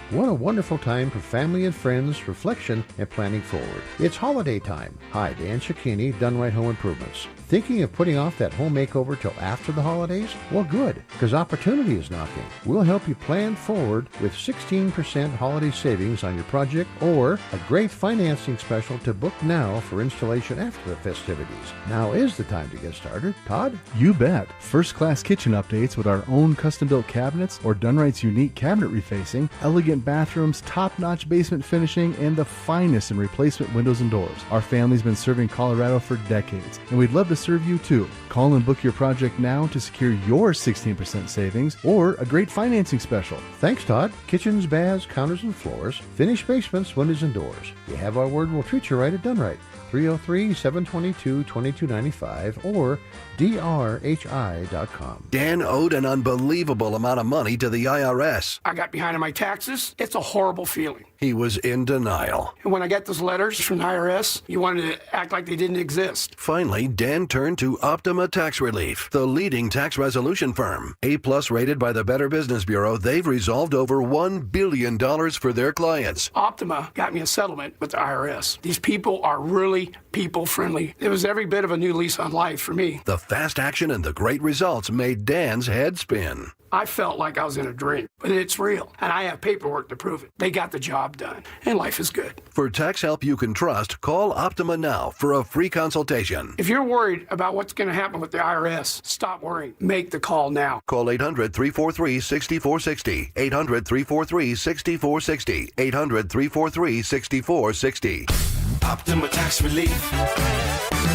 What a wonderful time for family and friends, reflection, and planning forward. It's holiday time. Hi, Dan Cicchini, Done Right Home Improvements. Thinking of putting off that home makeover till after the holidays? Well, good, because opportunity is knocking. We'll help you plan forward with 16% holiday savings on your project or a great financing special to book now for installation after the festivities. Now is the time to get started. Todd? You bet. First-class kitchen updates with our own custom-built cabinets or Done Right's unique cabinet refacing, elegant bathrooms, top-notch basement finishing, and the finest in replacement windows and doors. Our family's been serving Colorado for decades, and we'd love to serve you too. Call and book your project now to secure your 16% savings or a great financing special. Thanks, Todd. Kitchens, baths, counters, and floors. Finished basements, windows, and doors. You have our word, we'll treat you right at Done Right. 303-722-2295 or drhi.com. Dan owed an unbelievable amount of money to the IRS. I got behind on my taxes. It's a horrible feeling. He was in denial. And when I got those letters from the IRS, you wanted to act like they didn't exist. Finally, Dan turned to Optima Tax Relief, the leading tax resolution firm. A-plus rated by the Better Business Bureau, they've resolved over $1 billion for their clients. Optima got me a settlement with the IRS. These people are really people-friendly. It was every bit of a new lease on life for me. The fast action and the great results made Dan's head spin. I felt like I was in a dream, but it's real, and I have paperwork to prove it. They got the job done, and life is good. For tax help you can trust, call Optima now for a free consultation. If you're worried about what's going to happen with the IRS, stop worrying. Make the call now. Call 800-343-6460. 800-343-6460. 800-343-6460. Optima Tax Relief.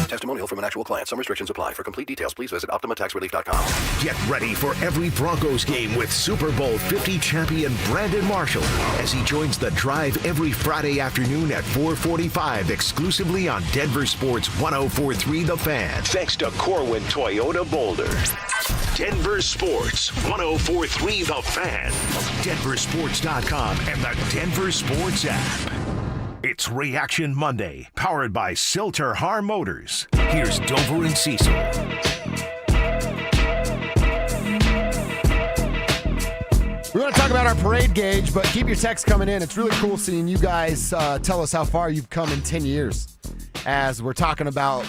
Testimonial from an actual client. Some restrictions apply. For complete details, please visit OptimaTaxRelief.com. Get ready for every Broncos game with Super Bowl 50 champion Brandon Marshall as he joins The Drive every Friday afternoon at 4:45 exclusively on Denver Sports 104.3 The Fan. Thanks to Corwin Toyota Boulder. Denver Sports 104.3 The Fan. DenverSports.com and the Denver Sports app. It's Reaction Monday, powered by Silter Har Motors. Here's Dover and Cecil. We want to talk about our parade gauge, but keep your texts coming in. It's really cool seeing you guys tell us how far you've come in 10 years as we're talking about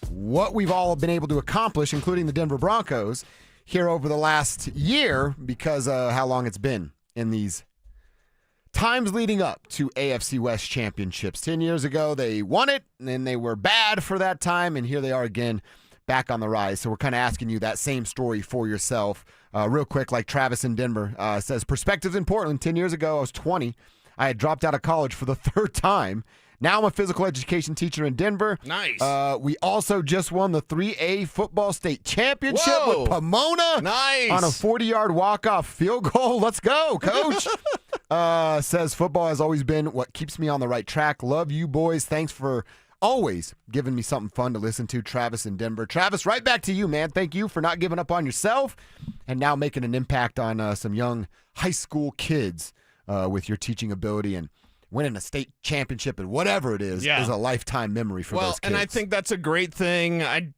what we've all been able to accomplish, including the Denver Broncos, here over the last year because of how long it's been in these times leading up to AFC West championships. 10 years ago, they won it, and then they were bad for that time, and here they are again, back on the rise. So we're kind of asking you that same story for yourself. Real quick, like Travis in Denver says, perspective's in Portland. 10 years ago, I was 20. I had dropped out of college for the third time. Now I'm a physical education teacher in Denver. Nice. We also just won the 3A football state championship Whoa. with Pomona. Nice. On a 40-yard walk-off field goal. Let's go, Coach. Says football has always been what keeps me on the right track. Love you, boys. Thanks for always giving me something fun to listen to. Travis in Denver. Travis, right back to you, man. Thank you for not giving up on yourself and now making an impact on some young high school kids with your teaching ability, and winning a state championship and whatever it is a lifetime memory for those kids. And I think that's a great thing. I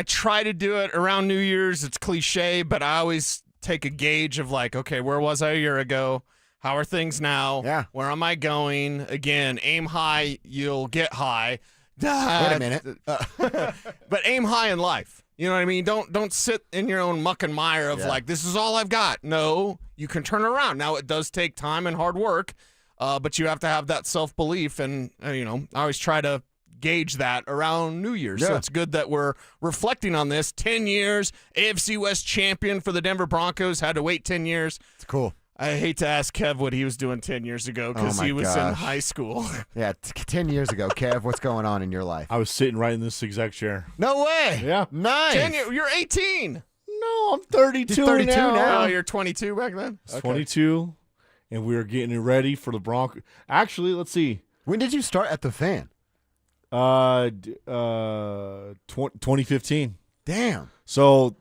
try to do it around New Year's. It's cliche, but I always take a gauge of like, okay, where was I a year ago? How are things now? Yeah. Where am I going? Again, aim high, you'll get high. Wait a minute. But aim high in life. You know what I mean? Don't sit in your own muck and mire of like, this is all I've got. No, you can turn it around. Now, it does take time and hard work, but you have to have that self-belief. And, I always try to gauge that around New Year's. So it's good that we're reflecting on this. 10 years, AFC West champion for the Denver Broncos. Had to wait 10 years. It's cool. I hate to ask Kev what he was doing 10 years ago because he was in high school. Yeah, 10 years ago. Kev, what's going on in your life? I was sitting right in this exact chair. No way. Yeah. Nice. You're 18. No, I'm 32, He's 32 now. Oh, you're 22 back then? I was 22, and we were getting ready for the Broncos. Actually, let's see. When did you start at the Fan? 2015. Damn. So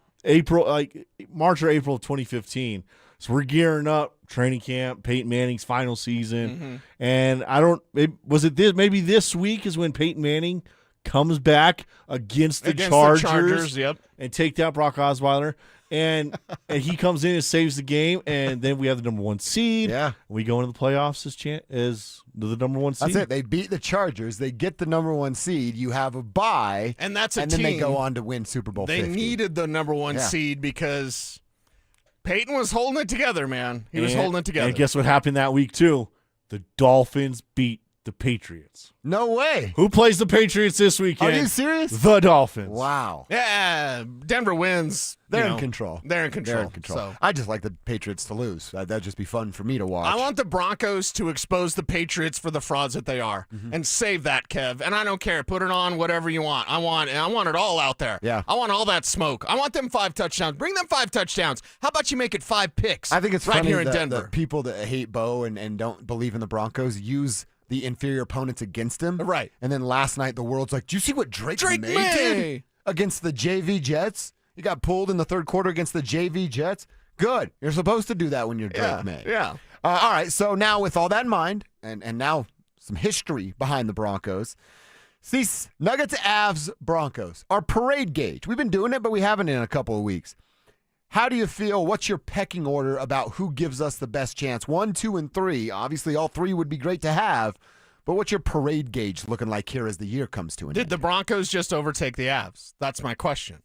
March or April of 2015. So we're gearing up, training camp, Peyton Manning's final season. And maybe this week is when Peyton Manning comes back against the Chargers and take down Brock Osweiler. And he comes in and saves the game, and then we have the number 1 seed. Yeah. We go into the playoffs as the number 1 seed. That's it. They beat the Chargers. They get the number 1 seed. You have a bye. And that's a and team. then they go on to win Super Bowl 50. They needed the number 1 seed because Peyton was holding it together, man. He was holding it together. And guess what happened that week, too? The Dolphins beat the Patriots. No way. Who plays the Patriots this weekend? Are you serious? The Dolphins. Wow. Yeah, Denver wins. They're in control. They're in control. So. I just like the Patriots to lose. That'd just be fun for me to watch. I want the Broncos to expose the Patriots for the frauds that they are and save that, Kev. And I don't care. Put it on whatever you want. I want it all out there. Yeah. I want all that smoke. I want them 5 touchdowns. Bring them 5 touchdowns. How about you make it 5 picks? I think it's right funny here in that Denver. the people that hate Bo and don't believe in the Broncos use the inferior opponents against him. Right. And then last night the world's like, do you see what Drake May did against the JV Jets? He got pulled in the third quarter against the JV Jets. Good. You're supposed to do that when you're Drake May. Yeah. All right. So now with all that in mind, and now some history behind the Broncos, these Nuggets, Avs, Broncos, our parade gauge. We've been doing it, but we haven't in a couple of weeks. How do you feel? What's your pecking order about who gives us the best chance? 1, 2, and 3. Obviously, all 3 would be great to have, but what's your parade gauge looking like here as the year comes to an end? Did the Broncos just overtake the Avs? That's my question.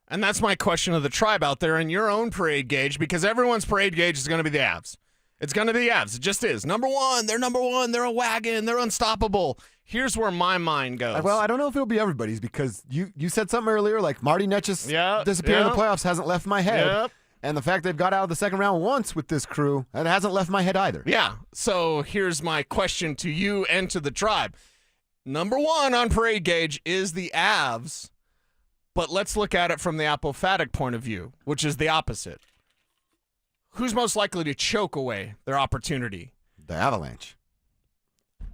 And that's my question of the tribe out there in your own parade gauge, because everyone's parade gauge is going to be the Avs. It's going to be the Avs. It just is. Number 1. They're number 1. They're a wagon. They're unstoppable. Here's where my mind goes. Well, I don't know if it'll be everybody's, because you said something earlier, like Marty Netch's disappearing in the playoffs hasn't left my head. Yep. And the fact they've got out of the second round once with this crew, that hasn't left my head either. Yeah. So here's my question to you and to the tribe. Number 1 on parade gauge is the Avs, but let's look at it from the apophatic point of view, which is the opposite. Who's most likely to choke away their opportunity? The Avalanche.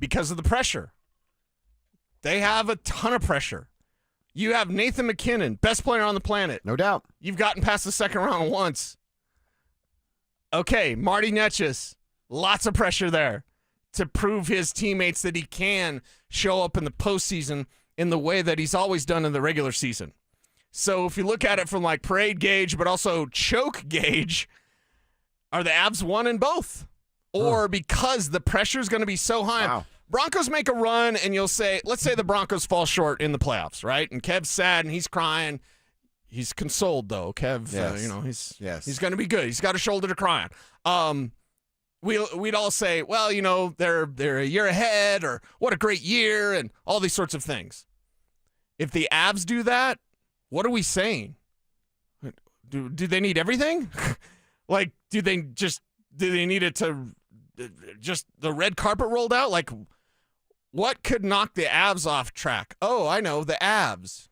Because of the pressure. They have a ton of pressure. You have Nathan McKinnon, best player on the planet. No doubt. You've gotten past the second round once. Okay, Marty Netchus, lots of pressure there to prove his teammates that he can show up in the postseason in the way that he's always done in the regular season. So if you look at it from like parade gauge, but also choke gauge, are the Avs one in both? Or because the pressure is going to be so high. Wow. Broncos make a run, and you'll say, let's say the Broncos fall short in the playoffs, right? And Kev's sad, and he's crying. He's consoled, though. Kev, he's going to be good. He's got a shoulder to cry on. We'd all say, well, they're a year ahead, or what a great year, and all these sorts of things. If the Avs do that, what are we saying? Do they need everything? Like, do they need it to just the red carpet rolled out? Like, what could knock the Avs off track? Oh, I know, the Avs.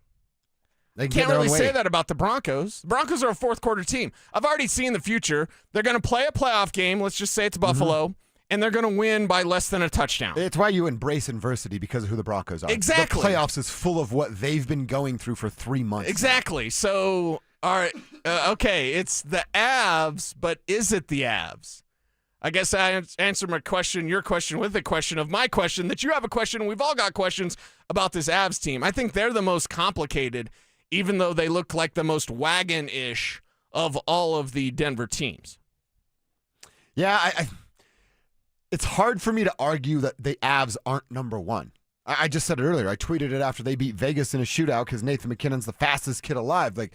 They can't really say that about the Broncos. The Broncos are a fourth quarter team. I've already seen the future. They're going to play a playoff game. Let's just say it's Buffalo, and they're going to win by less than a touchdown. It's why you embrace adversity, because of who the Broncos are. Exactly. The playoffs is full of what they've been going through for 3 months. Exactly. So, all right, okay, it's the Avs, but is it the Avs? I guess I answered my question, your question, with a question of my question, that you have a question. We've all got questions about this Avs team. I think they're the most complicated, even though they look like the most wagon-ish of all of the Denver teams. Yeah, it's hard for me to argue that the Avs aren't number 1. I just said it earlier. I tweeted it after they beat Vegas in a shootout because Nathan McKinnon's the fastest kid alive. Like,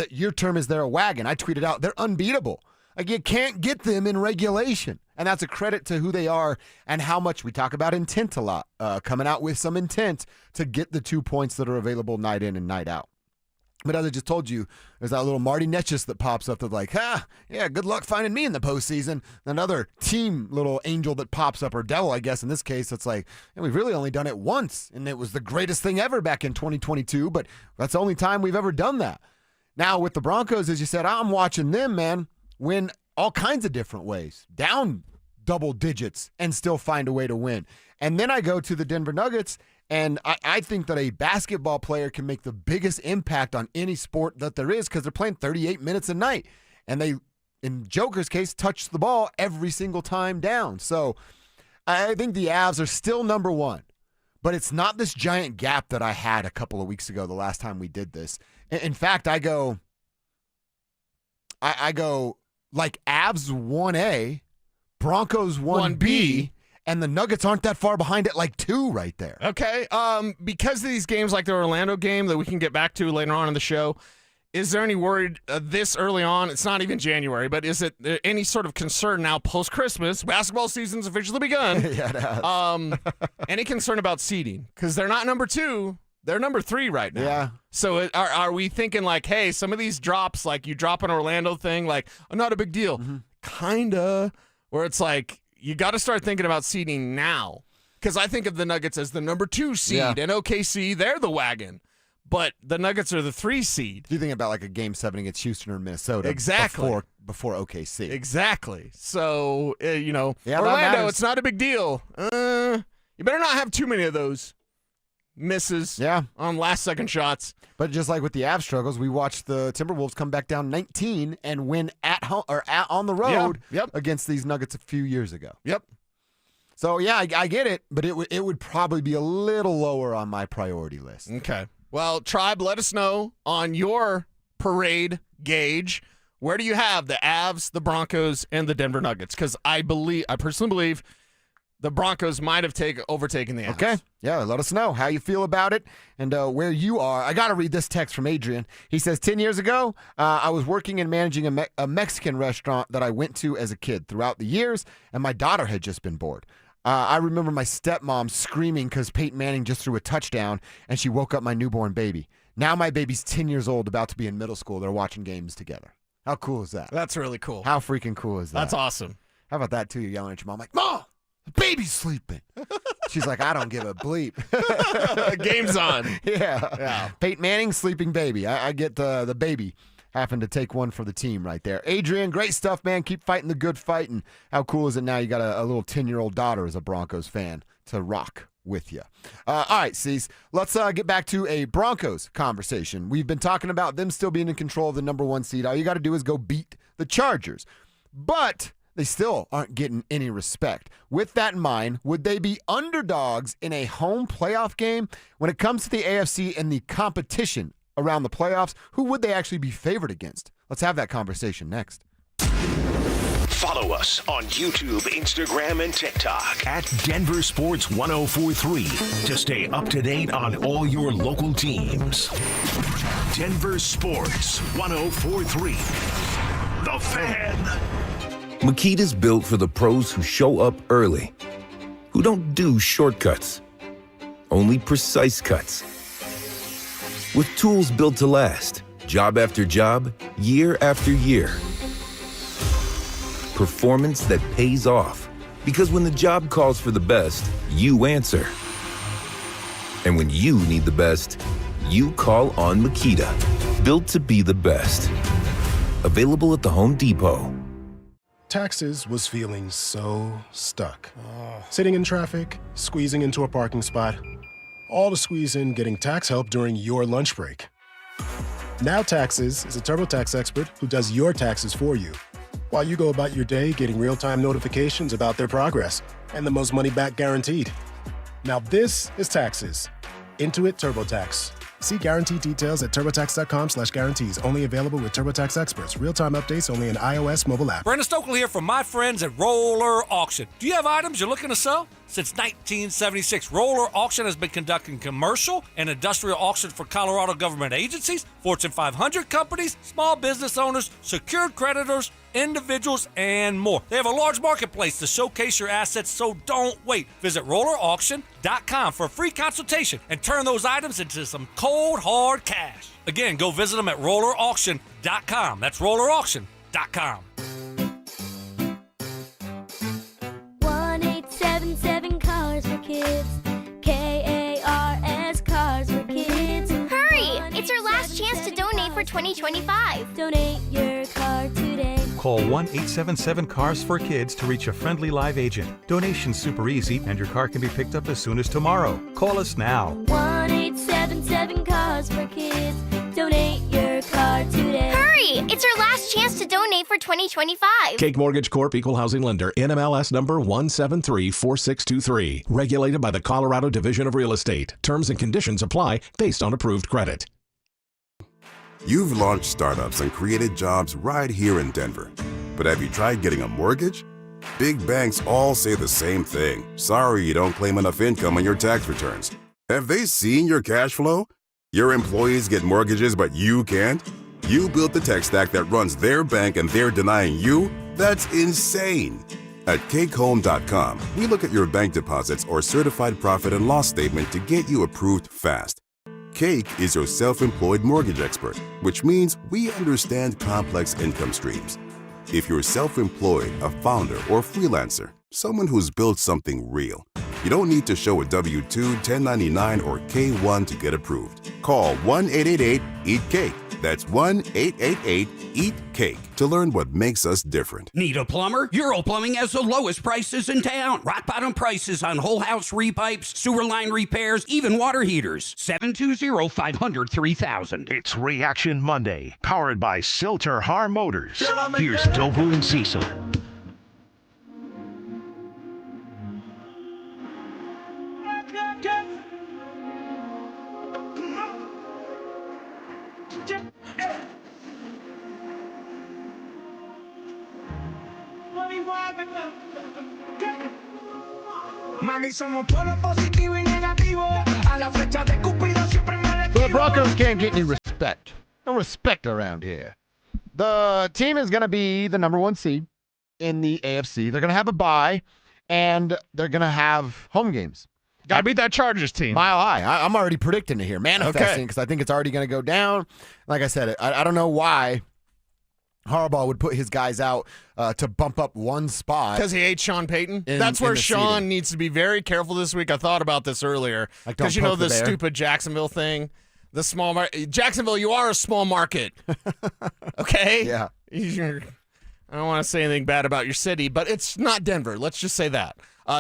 your term is they're a wagon. I tweeted out, they're unbeatable. Like, you can't get them in regulation. And that's a credit to who they are and how much we talk about intent a lot, coming out with some intent to get the 2 points that are available night in and night out. But as I just told you, there's that little Marty Netchus that pops up that's like, yeah, good luck finding me in the postseason. Another team little angel that pops up, or devil, I guess, in this case, it's like, we've really only done it once, and it was the greatest thing ever back in 2022, but that's the only time we've ever done that. Now, with the Broncos, as you said, I'm watching them, man, win all kinds of different ways, down double digits, and still find a way to win. And then I go to the Denver Nuggets, and I think that a basketball player can make the biggest impact on any sport that there is because they're playing 38 minutes a night. And they, in Joker's case, touch the ball every single time down. So I think the Avs are still number one. But it's not this giant gap that I had a couple of weeks ago, the last time we did this. In fact, I go like Avs 1A, Broncos 1B, and the Nuggets aren't that far behind at like 2 right there. Okay. Because of these games like the Orlando game that we can get back to later on in the show, is there any worry this early on? It's not even January, but is it any sort of concern now post-Christmas? Basketball season's officially begun. Yeah, it has. Any concern about seeding? Because they're not number 2. They're number 3 right now. Yeah. So are we thinking like, hey, some of these drops, like you drop an Orlando thing, like, not a big deal. Mm-hmm. Kinda. Where it's like, you got to start thinking about seeding now. Because I think of the Nuggets as the number 2 seed, and OKC, they're the wagon. But the Nuggets are the 3 seed. Do you think about like a Game 7 against Houston or Minnesota? Exactly. Before OKC. Exactly. So, Yeah, Orlando, it's not a big deal. You better not have too many of those misses on last-second shots. But just like with the Avs struggles, we watched the Timberwolves come back down 19 and win at home or on the road against these Nuggets a few years ago. Yep. So yeah, I get it, but it would probably be a little lower on my priority list. Okay. Well, Tribe, let us know on your parade gauge. Where do you have the Avs, the Broncos, and the Denver Nuggets? Because I personally believe the Broncos might have overtaken the Avs. Okay. Yeah, let us know how you feel about it and where you are. I got to read this text from Adrian. He says, 10 years ago, I was working and managing a Mexican restaurant that I went to as a kid throughout the years, and my daughter had just been bored. I remember my stepmom screaming because Peyton Manning just threw a touchdown, and she woke up my newborn baby. Now my baby's 10 years old, about to be in middle school. They're watching games together. How cool is that? That's really cool. How freaking cool is that? That's awesome. How about that, too? You're yelling at your mom like, Mom, the baby's sleeping. She's like, I don't give a bleep. Game's on. Yeah. Peyton Manning, sleeping baby. I get the baby having to take one for the team right there. Adrian, great stuff, man. Keep fighting the good fight. And how cool is it now you got a little 10-year-old daughter as a Broncos fan to rock with you. All right, Cease, let's get back to a Broncos conversation. We've been talking about them still being in control of the number 1 seed. All you got to do is go beat the Chargers. But they still aren't getting any respect. With that in mind, would they be underdogs in a home playoff game? When it comes to the AFC and the competition around the playoffs, who would they actually be favored against? Let's have that conversation next. Follow us on YouTube, Instagram, and TikTok at Denver Sports 1043 to stay up to date on all your local teams. Denver Sports 1043. The Fan. Makita's built for the pros who show up early, who don't do shortcuts, only precise cuts. With tools built to last, job after job, year after year. Performance that pays off, because when the job calls for the best, you answer. And when you need the best, you call on Makita. Built to be the best. Available at the Home Depot. Taxes was feeling so stuck. Sitting in traffic, squeezing into a parking spot, all to squeeze in getting tax help during your lunch break. Now Taxes is a TurboTax expert who does your taxes for you, while you go about your day getting real-time notifications about their progress and the most money back guaranteed. Now this is Taxes. Intuit TurboTax. See guarantee details at turbotax.com/guarantees. Only available with TurboTax experts. Real-time updates only in iOS mobile app. Brandon Stokely here from my friends at Roller Auction. Do you have items you're looking to sell? Since 1976, Roller Auction has been conducting commercial and industrial auctions for Colorado government agencies, Fortune 500 companies, small business owners, secured creditors, individuals, and more. They have a large marketplace to showcase your assets, so don't wait. Visit rollerauction.com for a free consultation and turn those items into some cold, hard cash. Again, go visit them at rollerauction.com. That's rollerauction.com. 1-877 Cars for Kids. KARS Cars for Kids. Hurry! It's our last chance to donate for 2025. Donate your car today. Call 1-877-CARS for Kids to reach a friendly live agent. Donation's super easy, and your car can be picked up as soon as tomorrow. Call us now. 1-877 Cars for Kids. Donate your car today. Hurry! It's our last chance to donate for 2025. Cake Mortgage Corp. Equal Housing Lender. NMLS number 1734623. Regulated by the Colorado Division of Real Estate. Terms and conditions apply based on approved credit. You've launched startups and created jobs right here in Denver. But have you tried getting a mortgage? Big banks all say the same thing. Sorry you don't claim enough income on your tax returns. Have they seen your cash flow? Your employees get mortgages, but you can't? You built the tech stack that runs their bank and they're denying you? That's insane. At cakehome.com, we look at your bank deposits or certified profit and loss statement to get you approved fast. Cake is your self-employed mortgage expert, which means we understand complex income streams. If you're self-employed, a founder, or freelancer, someone who's built something real, you don't need to show a W-2, 1099, or K-1 to get approved. Call 1-888-EAT-CAKE. That's 1-888-EAT-CAKE to learn what makes us different. Need a plumber? Euro Plumbing has the lowest prices in town. Rock bottom prices on whole house repipes, sewer line repairs, even water heaters. 720-500-3000. It's Reaction Monday, powered by Silter Har Motors. Here's Dobu and Cecil. So the Broncos can't get any respect. No respect around here. The team is going to be the number one seed in the AFC. They're going to have a bye, and they're going to have home games. Got to beat that Chargers team. Mile high. I'm already predicting it here, manifesting, because I think it's already going to go down. Like I said, I don't know why Harbaugh would put his guys out to bump up one spot. Because he hates Sean Payton? That's where Sean seeding needs to be very careful this week. I thought about this earlier. Because you know the stupid Jacksonville thing? The small market. Jacksonville, you are a small market. Okay? Yeah. I don't want to say anything bad about your city, but it's not Denver. Let's just say that.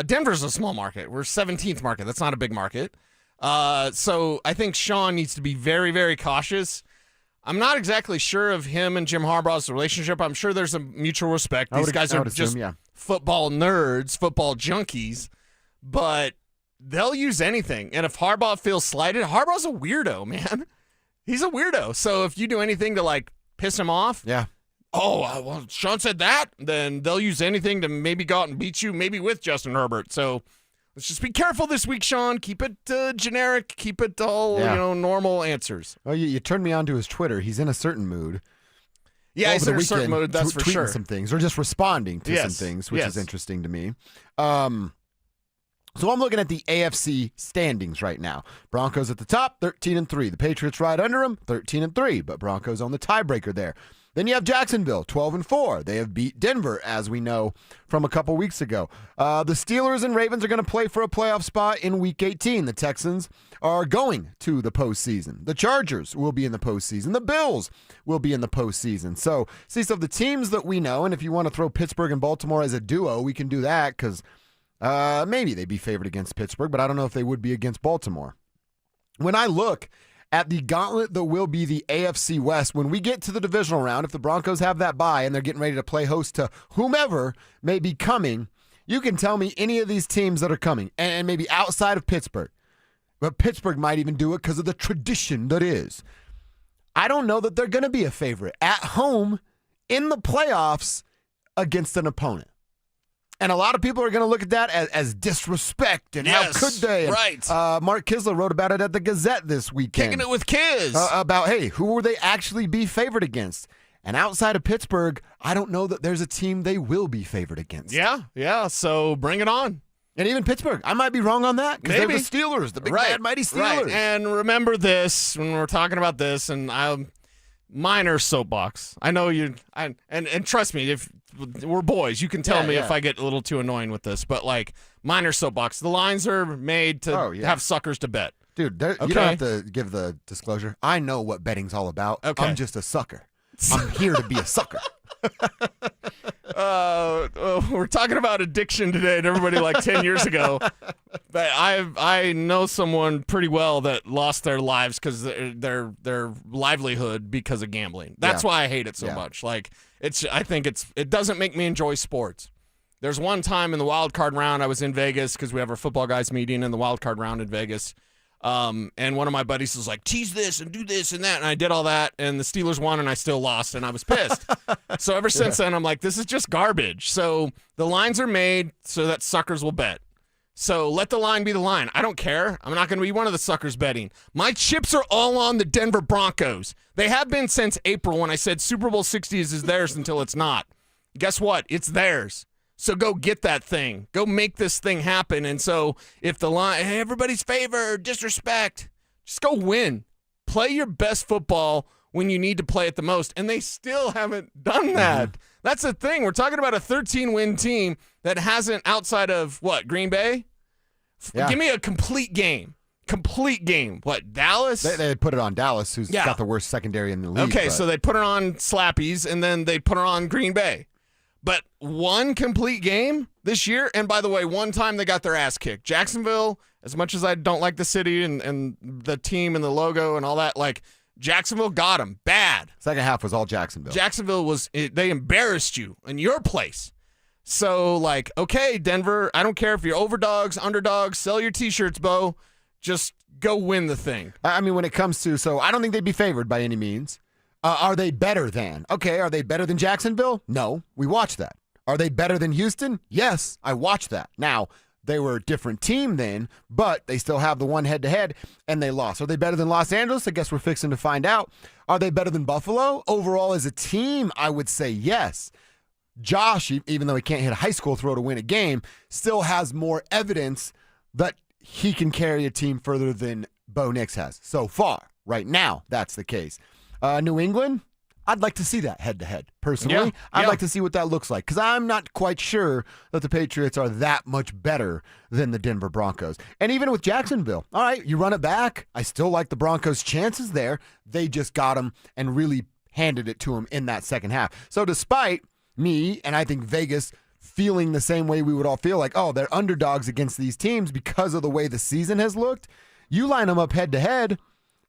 Denver's a small market. We're 17th market. That's not a big market. So I think Sean needs to be very, very cautious. I'm not exactly sure of him and Jim Harbaugh's relationship. I'm sure there's a mutual respect. These guys are just football nerds, football junkies, but they'll use anything. And if Harbaugh feels slighted, Harbaugh's a weirdo, man. He's a weirdo. So if you do anything to, like, piss him off, well, Sean said that, then they'll use anything to maybe go out and beat you, maybe with Justin Herbert. So let's just be careful this week, Sean. Keep it generic. Keep it all, normal answers. Oh, you turned me on to his Twitter. He's in a certain mood. Yeah, he's in a certain mood, that's for tweeting sure. some things, or just responding to some things, which is interesting to me. So I'm looking at the AFC standings right now. Broncos at the top, 13-3. The Patriots right under them, 13-3. But Broncos on the tiebreaker there. Then you have Jacksonville, 12-4. They have beat Denver, as we know from a couple weeks ago. The Steelers and Ravens are going to play for a playoff spot in Week 18. The Texans are going to the postseason. The Chargers will be in the postseason. The Bills will be in the postseason. So, see, the teams that we know, and if you want to throw Pittsburgh and Baltimore as a duo, we can do that because maybe they'd be favored against Pittsburgh, but I don't know if they would be against Baltimore. When I look at the gauntlet that will be the AFC West, when we get to the divisional round, if the Broncos have that bye and they're getting ready to play host to whomever may be coming, you can tell me any of these teams that are coming, and maybe outside of Pittsburgh. but Pittsburgh might even do it because of the tradition that is. I don't know that they're going to be a favorite at home in the playoffs against an opponent. And a lot of people are going to look at that as disrespect and how could they? And, right. Mark Kisler wrote about it at the Gazette this weekend. Kicking it with Kiz. About, hey, who will they actually be favored against? And outside of Pittsburgh, I don't know that there's a team they will be favored against. Yeah. So bring it on. And even Pittsburgh. I might be wrong on that because they're the Steelers, the big bad mighty Steelers. Right. And remember this when we're talking about this, and minor soapbox. I know you, and trust me, if we're boys, you can tell me if I get a little too annoying with this, but like minor soapbox. The lines are made to have suckers to bet. Dude, you don't have to give the disclosure. I know what betting's all about. Okay. I'm just a sucker. I'm here to be a sucker. We're talking about addiction today, and everybody like 10 years ago. But I know someone pretty well that lost their lives because their livelihood because of gambling. That's why I hate it so much. Like I think it doesn't make me enjoy sports. There's one time in the wild card round I was in Vegas because we have our football guys meeting in the wild card round in Vegas. And one of my buddies was like, tease this and do this and that. And I did all that. And the Steelers won and I still lost. And I was pissed. So ever since then, I'm like, this is just garbage. So the lines are made so that suckers will bet. So let the line be the line. I don't care. I'm not going to be one of the suckers betting. My chips are all on the Denver Broncos. They have been since April when I said Super Bowl 60 is theirs until it's not. Guess what? It's theirs. So go get that thing. Go make this thing happen. And so if the line, hey, everybody's favored, disrespect, just go win. Play your best football when you need to play it the most. And they still haven't done that. Mm-hmm. That's the thing. We're talking about a 13-win team that hasn't, outside of, what, Green Bay? Yeah. Give me a complete game. Complete game. What, Dallas? They put it on Dallas, who's got the worst secondary in the league. Okay, so they put it on Slappies, and then they put it on Green Bay. But one complete game this year, and by the way, one time they got their ass kicked. Jacksonville, as much as I don't like the city and the team and the logo and all that, like, Jacksonville got them bad. Second half was all Jacksonville. Jacksonville they embarrassed you in your place. So, like, okay, Denver, I don't care if you're overdogs, underdogs, sell your T-shirts, Bo. Just go win the thing. I mean, when it comes to, so I don't think they'd be favored by any means. Are they better than? Okay, are they better than Jacksonville? No, we watched that. Are they better than Houston? Yes, I watched that. Now, they were a different team then, but they still have the one head-to-head, and they lost. Are they better than Los Angeles? I guess we're fixing to find out. Are they better than Buffalo? Overall, as a team, I would say yes. Josh, even though he can't hit a high school throw to win a game, still has more evidence that he can carry a team further than Bo Nix has. So far, right now, that's the case. New England, I'd like to see that head-to-head. Personally, I'd like to see what that looks like because I'm not quite sure that the Patriots are that much better than the Denver Broncos. And even with Jacksonville, all right, you run it back. I still like the Broncos' chances there. They just got them and really handed it to them in that second half. So despite me, and I think Vegas, feeling the same way we would all feel like, oh, they're underdogs against these teams because of the way the season has looked, you line them up head-to-head,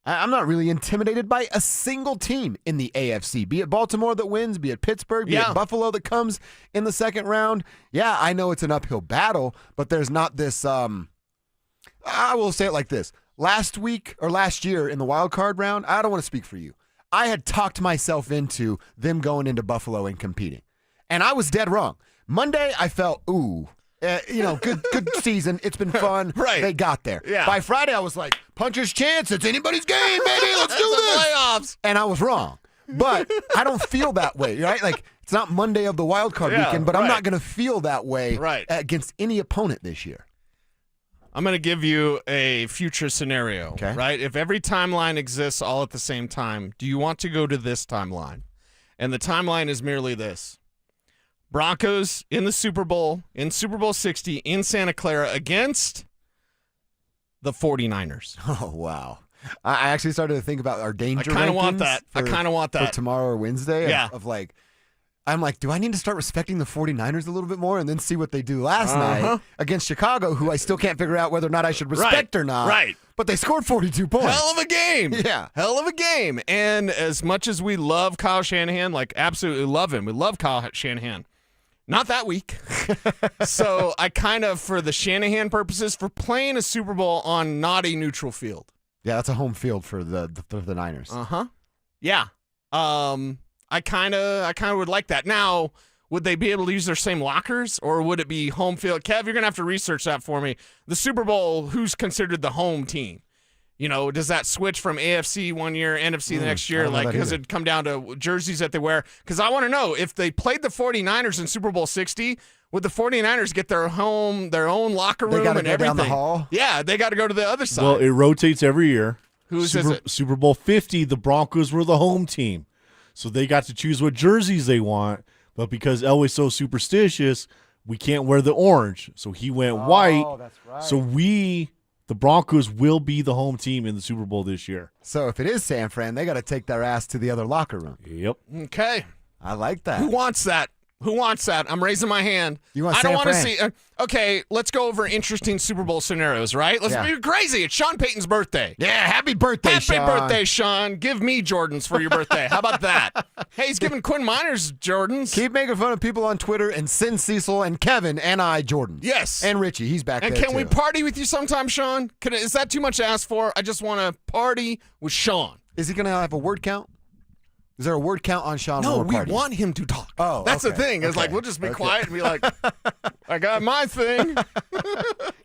I'm not really intimidated by a single team in the AFC, be it Baltimore that wins, be it Pittsburgh, be it Buffalo that comes in the second round. Yeah, I know it's an uphill battle, but there's not this, I will say it like this. Last year in the wild card round, I don't want to speak for you. I had talked myself into them going into Buffalo and competing. And I was dead wrong. Monday, I felt, good season. It's been fun. Right. They got there. Yeah. By Friday, I was like, puncher's chance. It's anybody's game, baby. Let's do this. Playoffs. And I was wrong. But I don't feel that way, right? Like, it's not Monday of the wild card weekend, but I'm not going to feel that way against any opponent this year. I'm going to give you a future scenario, right? If every timeline exists all at the same time, do you want to go to this timeline? And the timeline is merely this. Broncos in the Super Bowl, in Super Bowl 60, in Santa Clara against the 49ers. Oh, wow. I actually started to think about our danger rankings. I kind of want that. For tomorrow or Wednesday. Yeah. I'm like, do I need to start respecting the 49ers a little bit more and then see what they do last night against Chicago, who I still can't figure out whether or not I should respect or not. Right. But they scored 42 points. Hell of a game. Yeah. Hell of a game. And as much as we love Kyle Shanahan, like absolutely love him, we love Kyle Shanahan. Not that week. So I kind of, for the Shanahan purposes, for playing a Super Bowl on not a neutral field. Yeah, that's a home field for the Niners. Yeah. I kind of would like that. Now, would they be able to use their same lockers, or would it be home field? Kev, you're gonna have to research that for me. The Super Bowl, who's considered the home team? You know, does that switch from AFC one year, NFC the next year? Like, does it come down to jerseys that they wear? Because I want to know, if they played the 49ers in Super Bowl 60, would the 49ers get their own locker room and everything? Down the hall? Yeah, they got to go to the other side. Well, it rotates every year. Whose is it? Super Bowl 50, the Broncos were the home team. So they got to choose what jerseys they want. But because Elway's so superstitious, we can't wear the orange. So he went white. That's right. So the Broncos will be the home team in the Super Bowl this year. So if it is San Fran, they got to take their ass to the other locker room. Yep. Okay. I like that. Who wants that? Who wants that? I'm raising my hand. You want I don't San want to Fran? see. Okay, let's go over interesting Super Bowl scenarios, right? Let's be crazy. It's Sean Payton's birthday. Yeah, happy birthday, Happy Sean. birthday, Sean. Give me Jordans for your birthday. How about that? Hey, he's giving Quinn Miners Jordans. Keep making fun of people on Twitter and send Cecil and Kevin and I Jordans. Yes. And Richie, he's back And there can we party with you sometime, Sean? Is that too much to ask for? I just want to party with Sean. Is he going to have a word count? Is there a word count on Sean? No, when we're we want him to talk. Oh, that's the thing. It's like, we'll just be quiet and be like, I got my thing.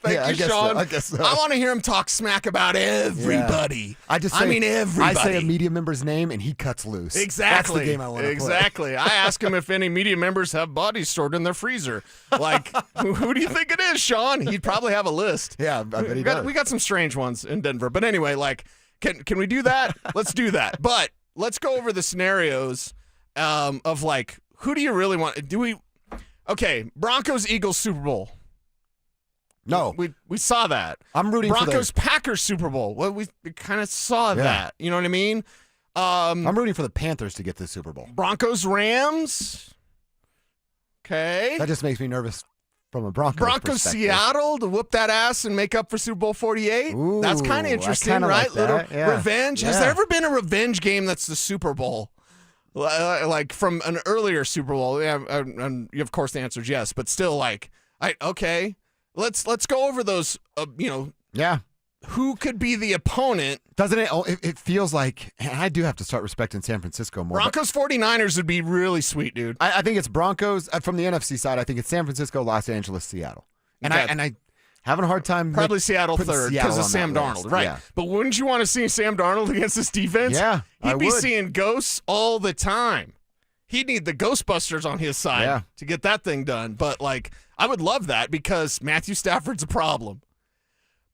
Thank you, Sean. I guess so. I want to hear him talk smack about everybody. I mean everybody. I say a media member's name and he cuts loose. Exactly. That's the game I want to play. Exactly. I ask him if any media members have bodies stored in their freezer. Like, who do you think it is, Sean? He'd probably have a list. Yeah, I bet he does. We got some strange ones in Denver. But anyway, like, can we do that? Let's do that. But let's go over the scenarios of, like, who do you really want? Okay, Broncos Eagles Super Bowl. No. We saw that. I'm rooting Broncos Packers Super Bowl. Well, we kind of saw that. You know what I mean? I'm rooting for the Panthers to get the Super Bowl. Broncos Rams. Okay. That just makes me nervous from a Broncos perspective. Seattle to whoop that ass and make up for Super Bowl 48. Ooh, that's kind of interesting, kinda right? like that. Little Yeah. revenge. Yeah. Has there ever been a revenge game that's the Super Bowl? Like from an earlier Super Bowl? Yeah, and of course the answer is yes, but still, like, okay. Let's go over those. Yeah. Who could be the opponent? Doesn't it? It feels like, and I do have to start respecting San Francisco more. Broncos 49ers would be really sweet, dude. I think it's Broncos from the NFC side. I think it's San Francisco, Los Angeles, Seattle, and I having a hard time. Probably Seattle third because of Sam Darnold, right? Yeah. But wouldn't you want to see Sam Darnold against this defense? Yeah, he'd be would. seeing ghosts all the time. He'd need the Ghostbusters on his side to get that thing done. But, like, I would love that because Matthew Stafford's a problem.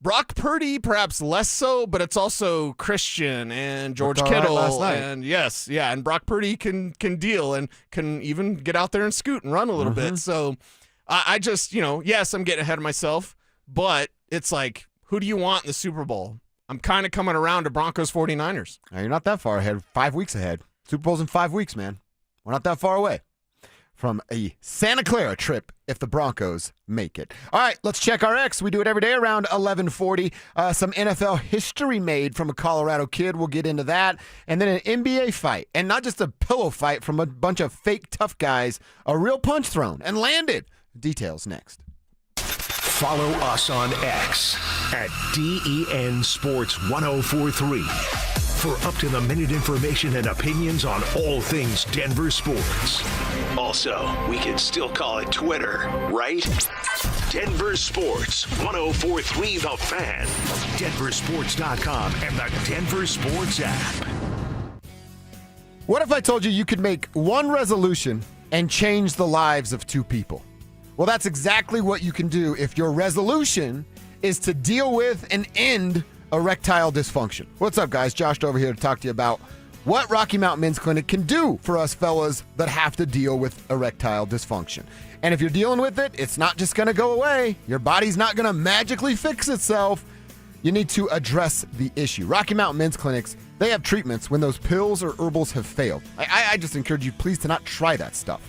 Brock Purdy, perhaps less so, but it's also Christian and George Kittle. Last night. And and Brock Purdy can deal and can even get out there and scoot and run a little bit. So I just, yes, I'm getting ahead of myself, but it's like, who do you want in the Super Bowl? I'm kind of coming around to Broncos 49ers. Now, you're not that far ahead. 5 weeks ahead. Super Bowl's in 5 weeks, man. We're not that far away from a Santa Clara trip if the Broncos make it. All right, let's check our X. We do it every day around 11:40. Some NFL history made from a Colorado kid. We'll get into that. And then an NBA fight. And not just a pillow fight from a bunch of fake tough guys. A real punch thrown and landed. Details next. Follow us on X at DEN Sports 1043 for up-to-the-minute information and opinions on all things Denver sports. Also, we can still call it Twitter, right? Denver Sports 1043 The Fan, DenverSports.com, and the Denver Sports app. What if I told you could make one resolution and change the lives of two people? Well, that's exactly what you can do if your resolution is to deal with and end erectile dysfunction. What's up, guys? Josh over here to talk to you about what Rocky Mountain Men's Clinic can do for us fellas that have to deal with erectile dysfunction. And if you're dealing with it, it's not just going to go away. Your body's not going to magically fix itself. You need to address the issue. Rocky Mountain Men's Clinics, they have treatments when those pills or herbals have failed. I just encourage you, please, to not try that stuff.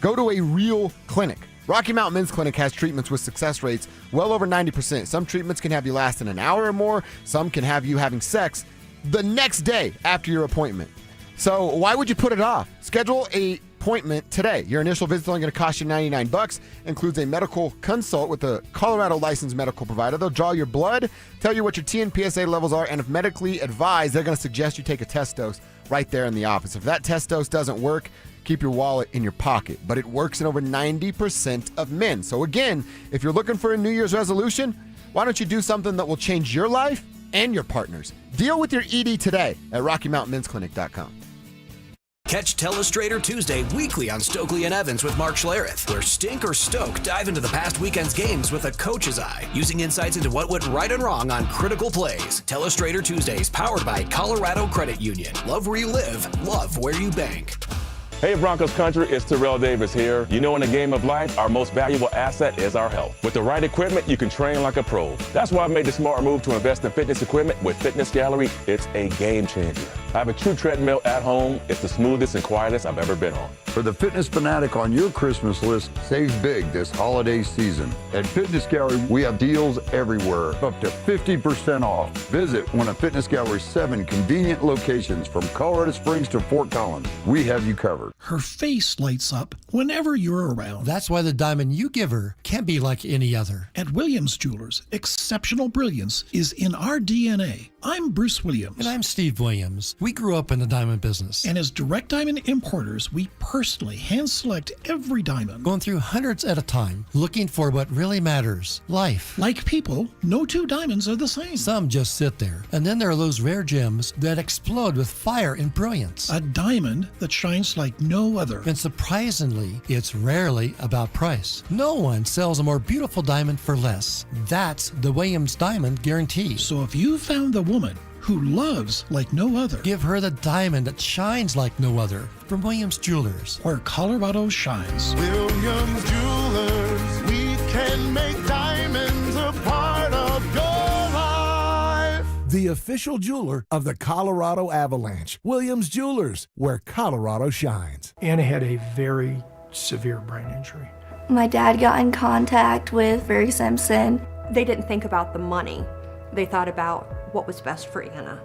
Go to a real clinic. Rocky Mountain Men's Clinic has treatments with success rates well over 90%. Some treatments can have you last in an hour or more. Some can have you having sex the next day after your appointment. So why would you put it off? Schedule a appointment today. Your initial visit is only going to cost you $99. Includes a medical consult with a Colorado licensed medical provider. They'll draw your blood, tell you what your T and PSA levels are, and if medically advised, they're going to suggest you take a test dose right there in the office. If that test dose doesn't work, keep your wallet in your pocket. But it works in over 90% of men. So again, if you're looking for a New Year's resolution, why don't you do something that will change your life and your partner's? Deal with your ED today at RockyMountainMen'sClinic.com. Catch Telestrator Tuesday weekly on Stokely and Evans with Mark Schlereth, where Stink or Stoke dive into the past weekend's games with a coach's eye, using insights into what went right and wrong on critical plays. Telestrator Tuesdays, powered by Colorado Credit Union. Love where you live, love where you bank. Hey Broncos country, it's Terrell Davis here. You know, in the game of life, our most valuable asset is our health. With the right equipment, you can train like a pro. That's why I made the smart move to invest in fitness equipment with Fitness Gallery. It's a game changer. I have a true treadmill at home. It's the smoothest and quietest I've ever been on. For the fitness fanatic on your Christmas list, save big this holiday season. At Fitness Gallery, we have deals everywhere, up to 50% off. Visit one of Fitness Gallery's 7 convenient locations from Colorado Springs to Fort Collins. We have you covered. Her face lights up whenever you're around. That's why the diamond you give her can't be like any other. At Williams Jewelers, exceptional brilliance is in our DNA. I'm Bruce Williams. And I'm Steve Williams. We grew up in the diamond business. And as direct diamond importers, we personally hand select every diamond. Going through hundreds at a time, looking for what really matters, life. Like people, no two diamonds are the same. Some just sit there. And then there are those rare gems that explode with fire and brilliance. A diamond that shines like no other. And surprisingly, it's rarely about price. No one sells a more beautiful diamond for less. That's the Williams Diamond Guarantee. So if you found the woman who loves like no other, give her the diamond that shines like no other from Williams Jewelers, where Colorado shines. Williams Jewelers, we can make diamonds a part of your life. The official jeweler of the Colorado Avalanche, Williams Jewelers, where Colorado shines. Anna had a very severe brain injury. My dad got in contact with Berg Simpson. They didn't think about the money. They thought about what was best for Anna.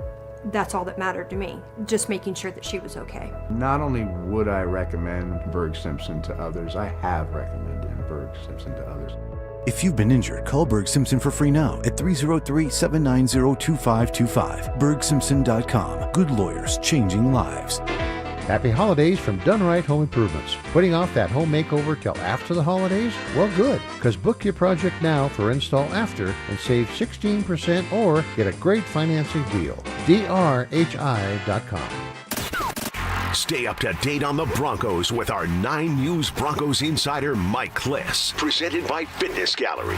That's all that mattered to me, just making sure that she was okay. Not only would I recommend Berg Simpson to others, I have recommended Berg Simpson to others. If you've been injured, call Berg Simpson for free now at 303-790-2525. BergSimpson.com. Good lawyers changing lives. Happy holidays from Done Right Home Improvements. Putting off that home makeover till after the holidays? Well, good, because book your project now for install after and save 16% or get a great financing deal. DRHI.com. Stay up to date on the Broncos with our 9 News Broncos insider Mike Kliss. Presented by Fitness Gallery.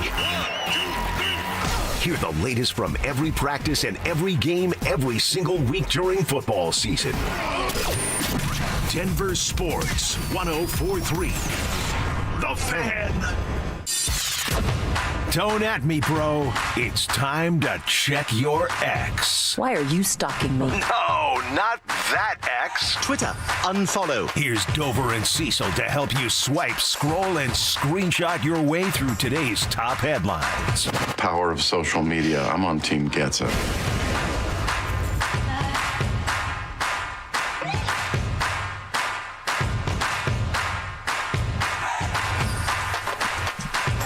Hear the latest from every practice and every game every single week during football season. Denver Sports 104.3. The Fan. Don't at me, bro. It's time to check your ex. Why are you stalking me? No, not that ex. Twitter, unfollow. Here's Dover and Cecil to help you swipe, scroll, and screenshot your way through today's top headlines. Power of social media. I'm on Team Gets It.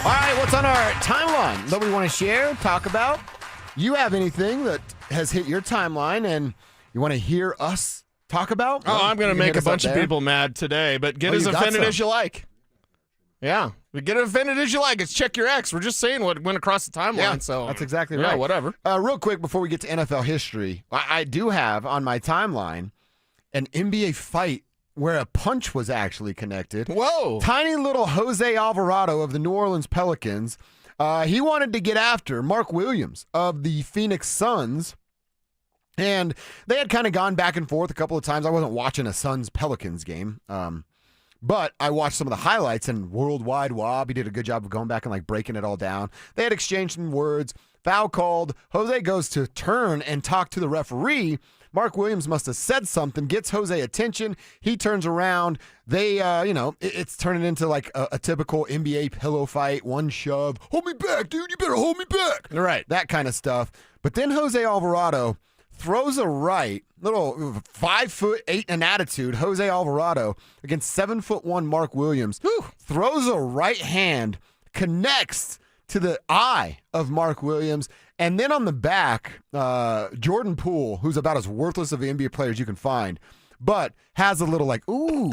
All right, what's on our timeline that we want to share, talk about? You have anything that has hit your timeline and you want to hear us talk about? Oh, I'm going to make a bunch of there. people mad today, but get as offended as you like. Yeah, get as offended as you like. It's check your ex. We're just saying what went across the timeline. Yeah, so that's exactly yeah, right. Whatever. Real quick before we get to NFL history, I do have on my timeline an NBA fight where a punch was actually connected. Whoa. Tiny little Jose Alvarado of the New Orleans Pelicans. He wanted to get after Mark Williams of the Phoenix Suns. And they had kind of gone back and forth a couple of times. I wasn't watching a Suns-Pelicans game. But I watched some of the highlights, and Worldwide Wob, he did a good job of going back and like breaking it all down. They had exchanged some words. Foul called. Jose goes to turn and talk to the referee. Mark Williams must have said something, gets Jose attention. He turns around. They, it's turning into like a typical NBA pillow fight. One shove. Hold me back, dude. You better hold me back. Right. That kind of stuff. But then Jose Alvarado throws a right, little 5'8" an attitude, Jose Alvarado against 7'1" Mark Williams. Throws a right hand, connects to the eye of Mark Williams, and then on the back, Jordan Poole, who's about as worthless of an NBA player as you can find, but has a little like, ooh,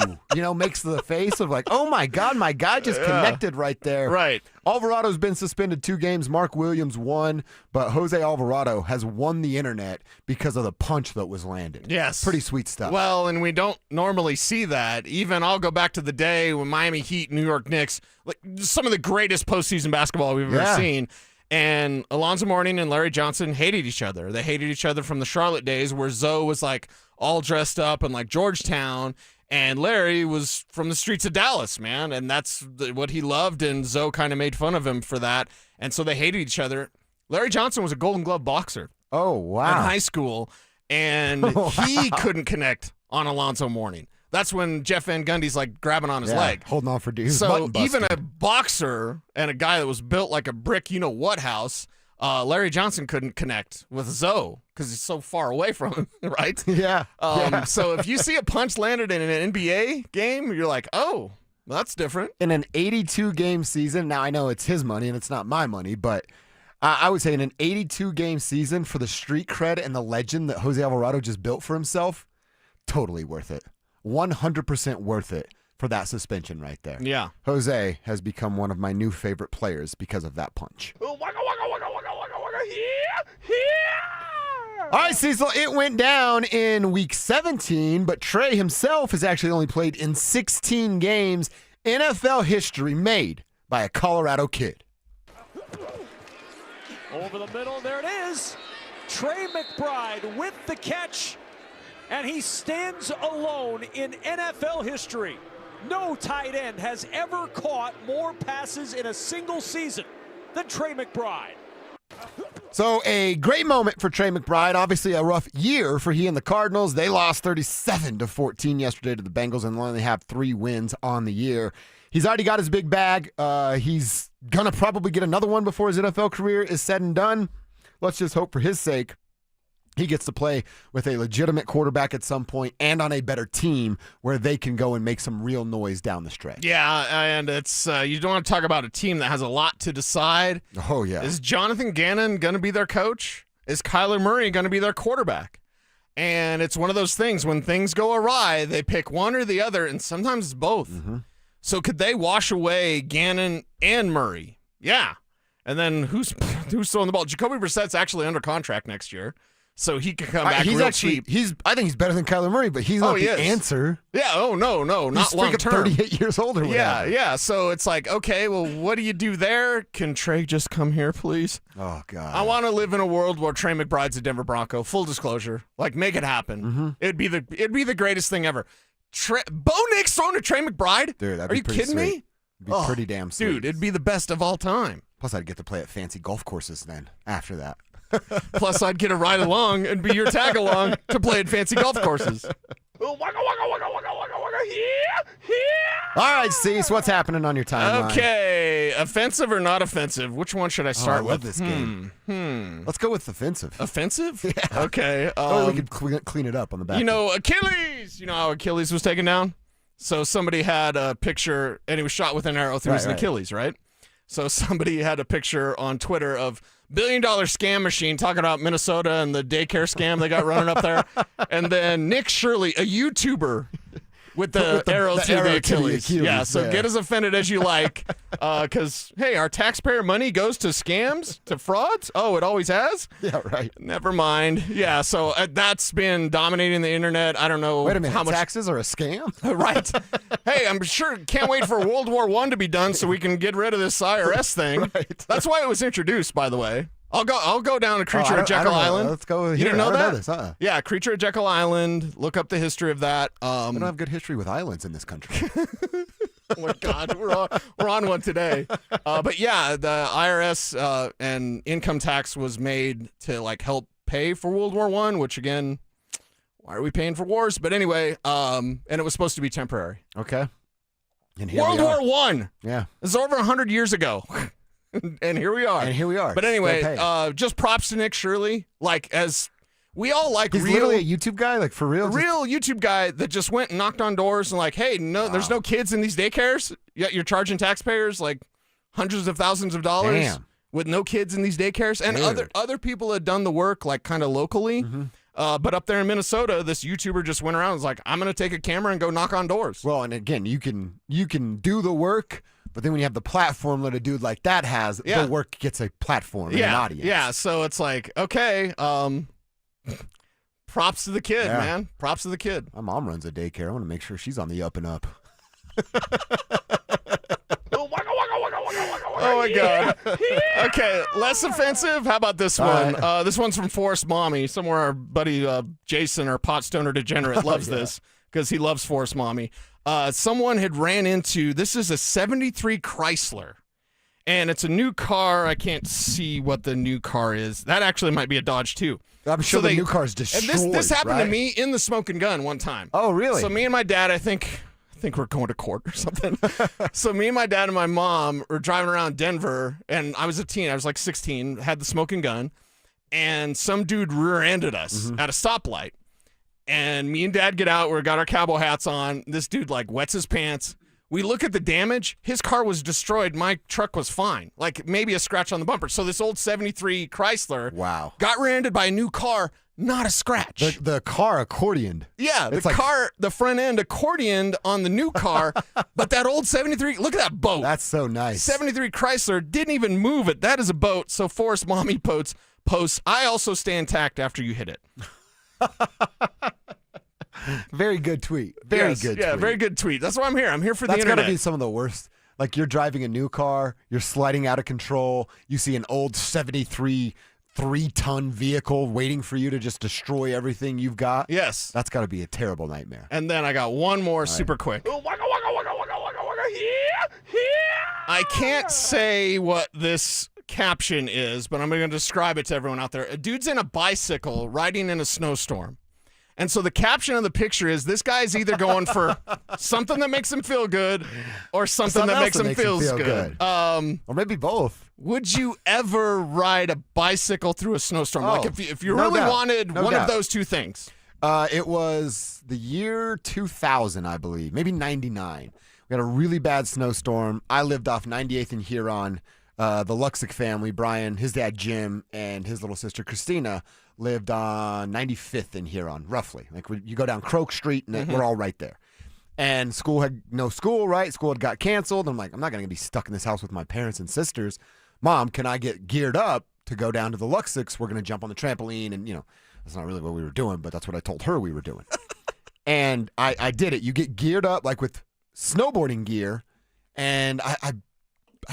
makes the face of like, oh my God, my guy just connected right there. Right. Alvarado's been suspended 2 games. Mark Williams 1, but Jose Alvarado has won the internet because of the punch that was landed. Yes. Pretty sweet stuff. Well, and we don't normally see that. Even I'll go back to the day when Miami Heat, New York Knicks, like some of the greatest postseason basketball we've ever seen. And Alonzo Mourning and Larry Johnson hated each other. They hated each other from the Charlotte days where Zoe was like all dressed up in like Georgetown, and Larry was from the streets of Dallas, man. And that's what he loved, and Zoe kind of made fun of him for that. And so they hated each other. Larry Johnson was a Golden Glove boxer. Oh, wow. In high school, and he couldn't connect on Alonzo Mourning. That's when Jeff Van Gundy's like grabbing on his leg. Holding on for dudes. So even a boxer and a guy that was built like a brick, you-know-what house, Larry Johnson couldn't connect with Zoe because he's so far away from him, right? Yeah. So if you see a punch landed in an NBA game, you're like, oh, well, that's different. In an 82-game season, now I know it's his money and it's not my money, but I would say in an 82-game season for the street cred and the legend that Jose Alvarado just built for himself, totally worth it. 100% worth it for that suspension right there. Yeah. Jose has become one of my new favorite players because of that punch. All right, Cecil, it went down in week 17, but Trey himself has actually only played in 16 games. NFL history made by a Colorado kid. Over the middle, there it is. Trey McBride with the catch. And he stands alone in NFL history. No tight end has ever caught more passes in a single season than Trey McBride. So a great moment for Trey McBride. Obviously a rough year for he and the Cardinals. They lost 37-14 yesterday to the Bengals and only have 3 wins on the year. He's already got his big bag. He's going to probably get another one before his NFL career is said and done. Let's just hope for his sake he gets to play with a legitimate quarterback at some point and on a better team where they can go and make some real noise down the stretch. Yeah, and it's you don't want to talk about a team that has a lot to decide. Oh, yeah. Is Jonathan Gannon going to be their coach? Is Kyler Murray going to be their quarterback? And it's one of those things, when things go awry, they pick one or the other, and sometimes it's both. Mm-hmm. So could they wash away Gannon and Murray? Yeah. And then who's throwing the ball? Jacoby Brissett's actually under contract next year. So he can come back real cheap. I think he's better than Kyler Murray, but he's not the answer. Yeah, no, not long term. He's 38 years old or whatever. Yeah. So it's like, okay, well, what do you do there? Can Trey just come here, please? Oh, God. I want to live in a world where Trey McBride's a Denver Bronco. Full disclosure. Like, make it happen. Mm-hmm. It'd be the greatest thing ever. Bo Nix throwing to Trey McBride? Dude, Are you kidding me? It'd be pretty damn sweet. Dude, it'd be the best of all time. Plus, I'd get to play at fancy golf courses then after that. Plus, I'd get a ride along and be your tag along to play at fancy golf courses. All right, Cease, what's happening on your timeline? Okay, offensive or not offensive? Which one should I start with? I love this game. Let's go with offensive. Offensive? Yeah. Okay. We could clean it up on the back. Achilles! You know how Achilles was taken down? So somebody had a picture, and he was shot with an arrow through his Achilles, right? So somebody had a picture on Twitter of $1 billion scam machine talking about Minnesota and the daycare scam they got running up there. And then Nick Shirley, a YouTuber, with the arrow to the Achilles. Yeah, so get as offended as you like. Because, hey, our taxpayer money goes to scams, to frauds? Oh, it always has? Yeah, right. Never mind. Yeah, so that's been dominating the internet. I don't know. Wait a minute, how much taxes are a scam? Right. Hey, I'm sure, can't wait for World War I to be done so we can get rid of this IRS thing. Right. That's why it was introduced, by the way. I'll go down to Creature of Jekyll Island. Let's go. You didn't know that? Yeah, Creature of Jekyll Island. Look up the history of that. We don't have good history with islands in this country. Oh my God, we're on one today. But yeah, the IRS and income tax was made to like help pay for World War I, which again, why are we paying for wars? But anyway, and it was supposed to be temporary. Okay. And World War I. Yeah. This is over 100 years ago. And here we are. But anyway, just props to Nick Shirley. Like, as We all like He's real, literally a YouTube guy, like for real. real YouTube guy that just went and knocked on doors and like, hey, no, there's no kids in these daycares. Yet you're charging taxpayers like hundreds of thousands of dollars Damn. with no kids in these daycares. And other people had done the work like kind of locally. But up there in Minnesota, this YouTuber just went around and was like, I'm going to take a camera and go knock on doors. Well, and again, you can do the work, but then when you have the platform that a dude like that has, the work gets a platform and an audience. Yeah, so it's like, okay, props to the kid, man. Props to the kid. My mom runs a daycare. I want to make sure she's on the up and up. Oh, my God. Okay, less offensive. How about this one? This one's from Forrest Mommy. Somewhere our buddy Jason, our pot stoner degenerate, loves this because he loves Forrest Mommy. Someone had ran into, this is a 73 Chrysler, and it's a new car. I can't see what the new car is. That actually might be a Dodge, too. I'm sure the new car's destroyed. And this happened to me in the Smoke and Gun one time. Oh, really? So me and my dad, I think we're going to court or something. So me and my dad and my mom were driving around Denver, and I was a teen. I was like 16, had the Smoke and Gun, and some dude rear-ended us at a stoplight. And me and dad get out. We got our cowboy hats on. This dude like wets his pants. We look at the damage. His car was destroyed. My truck was fine. Like maybe a scratch on the bumper. So this old 73 Chrysler got rear-ended by a new car, not a scratch. The car accordioned. Yeah, the front end accordioned on the new car, but that old 73, look at that boat. That's so nice. 73 Chrysler didn't even move it. That is a boat. So Forrest Mommy posts, I also stay intact after you hit it. Very good tweet. Very good tweet. Yeah, very good tweet. That's why I'm here. I'm here for the That's internet. That's got to be some of the worst. Like you're driving a new car, you're sliding out of control, you see an old 73 3-ton vehicle waiting for you to just destroy everything you've got. Yes. That's got to be a terrible nightmare. And then I got one more super quick. I can't say what this caption is, but I'm going to describe it to everyone out there. A dude's in a bicycle riding in a snowstorm. And so the caption of the picture is this guy's either going for something that makes him feel good or something that makes him feel good. Or maybe both. Would you ever ride a bicycle through a snowstorm? Like if you really wanted one of those two things. It was the year 2000, I believe, maybe 99. We had a really bad snowstorm. I lived off 98th and Huron. The Luxick family, Brian, his dad Jim, and his little sister Christina lived on 95th in Huron, roughly. Like you go down Croak Street, and we're all right there. And school had no school, right? School had got canceled. I'm like, I'm not going to be stuck in this house with my parents and sisters. Mom, can I get geared up to go down to the Luxicks? We're going to jump on the trampoline, and that's not really what we were doing, but that's what I told her we were doing. And I did it. You get geared up like with snowboarding gear, and I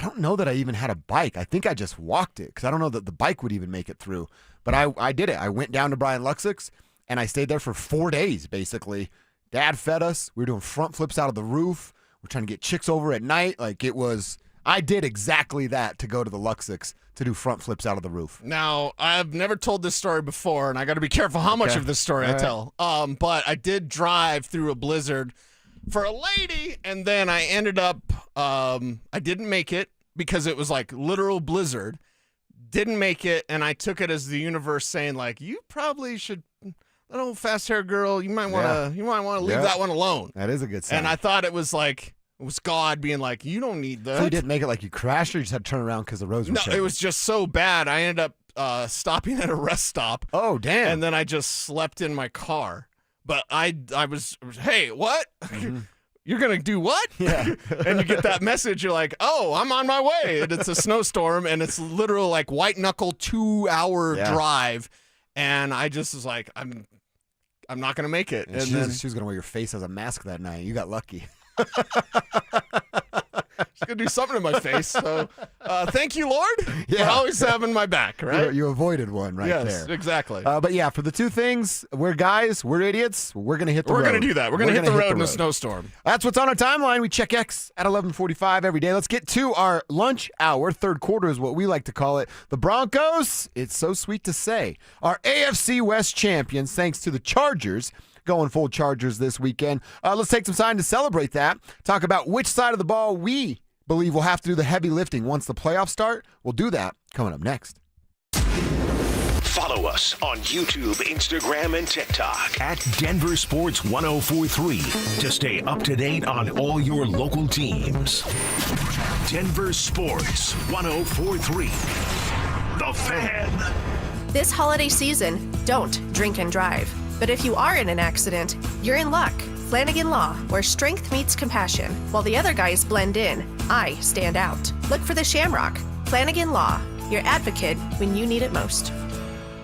don't know that I even had a bike. I think I just walked it because I don't know that the bike would even make it through. But I did it. I went down to Brian Luxick's, and I stayed there for 4 days, basically. Dad fed us. We were doing front flips out of the roof. We're trying to get chicks over at night. Like I did exactly that to go to the Luxick's to do front flips out of the roof. Now, I've never told this story before, and I got to be careful how much of this story I tell. But I did drive through a blizzard for a lady, and then I ended up, I didn't make it because it was like literal blizzard. Didn't make it, and I took it as the universe saying, like, you probably should, that old fast hair girl, you might want to leave that one alone. That is a good sign. And I thought it was God being like, you don't need that. So you didn't make it like you crashed, or you just had to turn around because the roads were shaking? No, it was just so bad. I ended up stopping at a rest stop. Oh, damn. And then I just slept in my car. But I was, hey, what? You're going to do what? Yeah. And you get that message. You're like, oh, I'm on my way. And it's a snowstorm, and it's literal like white knuckle 2-hour drive. And I just was like, I'm not going to make it. And she was going to wear your face as a mask that night. You got lucky. She's going to do something to my face. So thank you, Lord, for always having my back, right? You avoided one right there. Yes, exactly. But yeah, for the two things, we're guys, we're idiots, we're going to hit the road. We're going to do that. We're going to hit the road in a snowstorm. That's what's on our timeline. We check X at 11:45 every day. Let's get to our lunch hour. Third quarter is what we like to call it. The Broncos, it's so sweet to say, are AFC West champions thanks to the Chargers. Going full Chargers this weekend. Let's take some time to celebrate that. Talk about which side of the ball we believe will have to do the heavy lifting once the playoffs start. We'll do that coming up next. Follow us on YouTube, Instagram, and TikTok at Denver Sports 1043 to stay up to date on all your local teams. Denver Sports 1043. The Fan. This holiday season, don't drink and drive. But if you are in an accident, you're in luck. Flanagan Law, where strength meets compassion. While the other guys blend in, I stand out. Look for the Shamrock. Flanagan Law, your advocate when you need it most.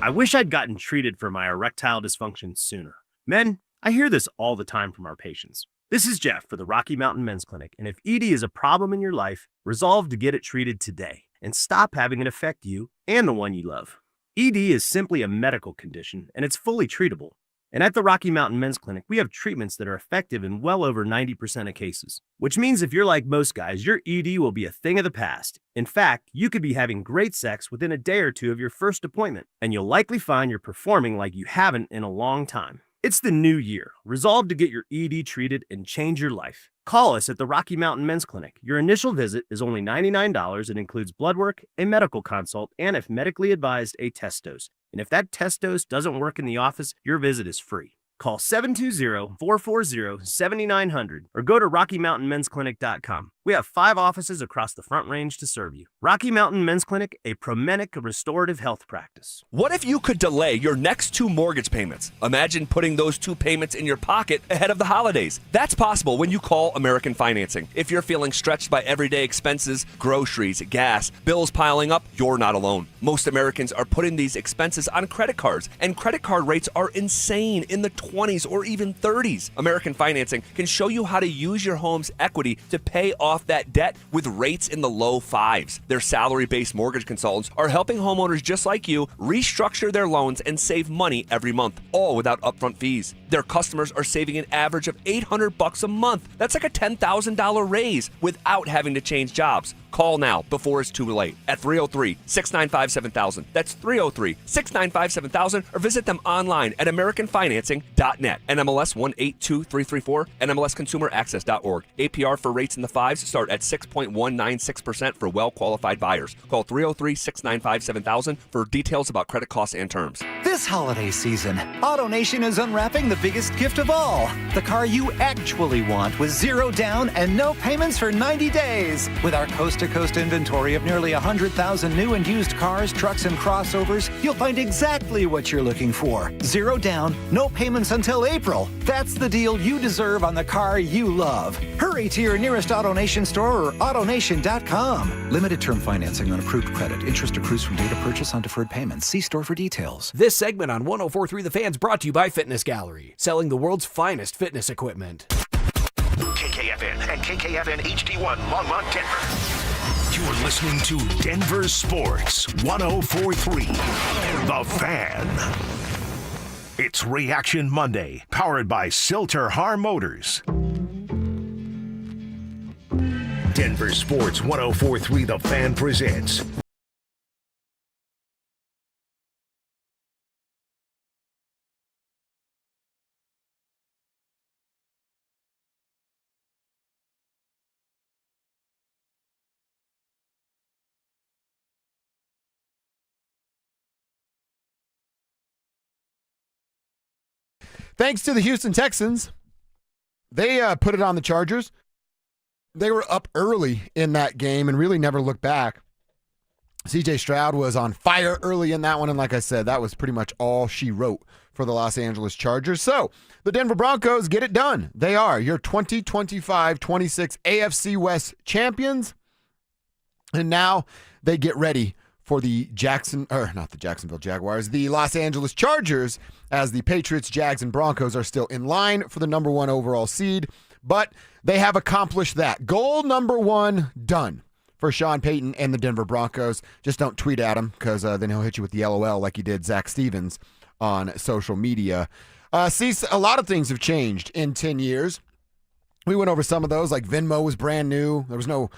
I wish I'd gotten treated for my erectile dysfunction sooner. Men, I hear this all the time from our patients. This is Jeff for the Rocky Mountain Men's Clinic, and if ED is a problem in your life, resolve to get it treated today and stop having it affect you and the one you love. ED is simply a medical condition, and it's fully treatable. And at the Rocky Mountain Men's Clinic, we have treatments that are effective in well over 90% of cases, which means if you're like most guys, your ED will be a thing of the past. In fact, you could be having great sex within a day or two of your first appointment, and you'll likely find you're performing like you haven't in a long time. It's the new year. Resolve to get your ED treated and change your life. Call us at the Rocky Mountain Men's Clinic. Your initial visit is only $99. It includes blood work, a medical consult, and if medically advised, a test dose. And if that test dose doesn't work in the office, your visit is free. Call 720-440-7900 or go to RockyMountainMen'sClinic.com. We have 5 offices across the Front Range to serve you. Rocky Mountain Men's Clinic, a Promenic restorative health practice. What if you could delay your next 2 mortgage payments? Imagine putting those 2 payments in your pocket ahead of the holidays. That's possible when you call American Financing. If you're feeling stretched by everyday expenses, groceries, gas, bills piling up, you're not alone. Most Americans are putting these expenses on credit cards, and credit card rates are insane in the 20s or even 30s. American Financing can show you how to use your home's equity to pay off that debt with rates in the low 5s. Their salary-based mortgage consultants are helping homeowners just like you restructure their loans and save money every month, all without upfront fees. Their customers are saving an average of $800 a month. That's like a $10,000 raise without having to change jobs. Call now before it's too late at 303-695-7000. That's 303-695-7000 or visit them online at AmericanFinancing.net. NMLS 182334, NMLSConsumerAccess.org. APR for rates in the 5s start at 6.196% for well-qualified buyers. Call 303-695-7000 for details about credit costs and terms. This holiday season, AutoNation is unwrapping the biggest gift of all, the car you actually want with 0 down and no payments for 90 days. With our coast-to-coast inventory of nearly 100,000 new and used cars, trucks, and crossovers, you'll find exactly what you're looking for. 0 down, no payments until April. That's the deal you deserve on the car you love. Hurry to your nearest AutoNation store or AutoNation.com. Limited term financing on approved credit. Interest accrues from date of purchase on deferred payments. See store for details. This segment on 104.3 The Fan's brought to you by Fitness Gallery, selling the world's finest fitness equipment. KKFN and KKFN HD1 Longmont, Denver. You're listening to Denver Sports 1043. The Fan. It's Reaction Monday, powered by Silter-Har Motors. Denver Sports 1043 The Fan presents Thanks to the Houston Texans, they put it on the Chargers. They were up early in that game and really never looked back. C.J. Stroud was on fire early in that one, and like I said, that was pretty much all she wrote for the Los Angeles Chargers. So the Denver Broncos get it done. They are your 2025-26 AFC West champions, and now they get ready for the Jacksonville Jaguars, the Los Angeles Chargers, as the Patriots, Jags, and Broncos are still in line for the number 1 overall seed. But they have accomplished that. Goal number 1 done for Sean Payton and the Denver Broncos. Just don't tweet at him, because then he'll hit you with the LOL like he did Zach Stevens on social media. Cecil, a lot of things have changed in 10 years. We went over some of those, like Venmo was brand new. There was no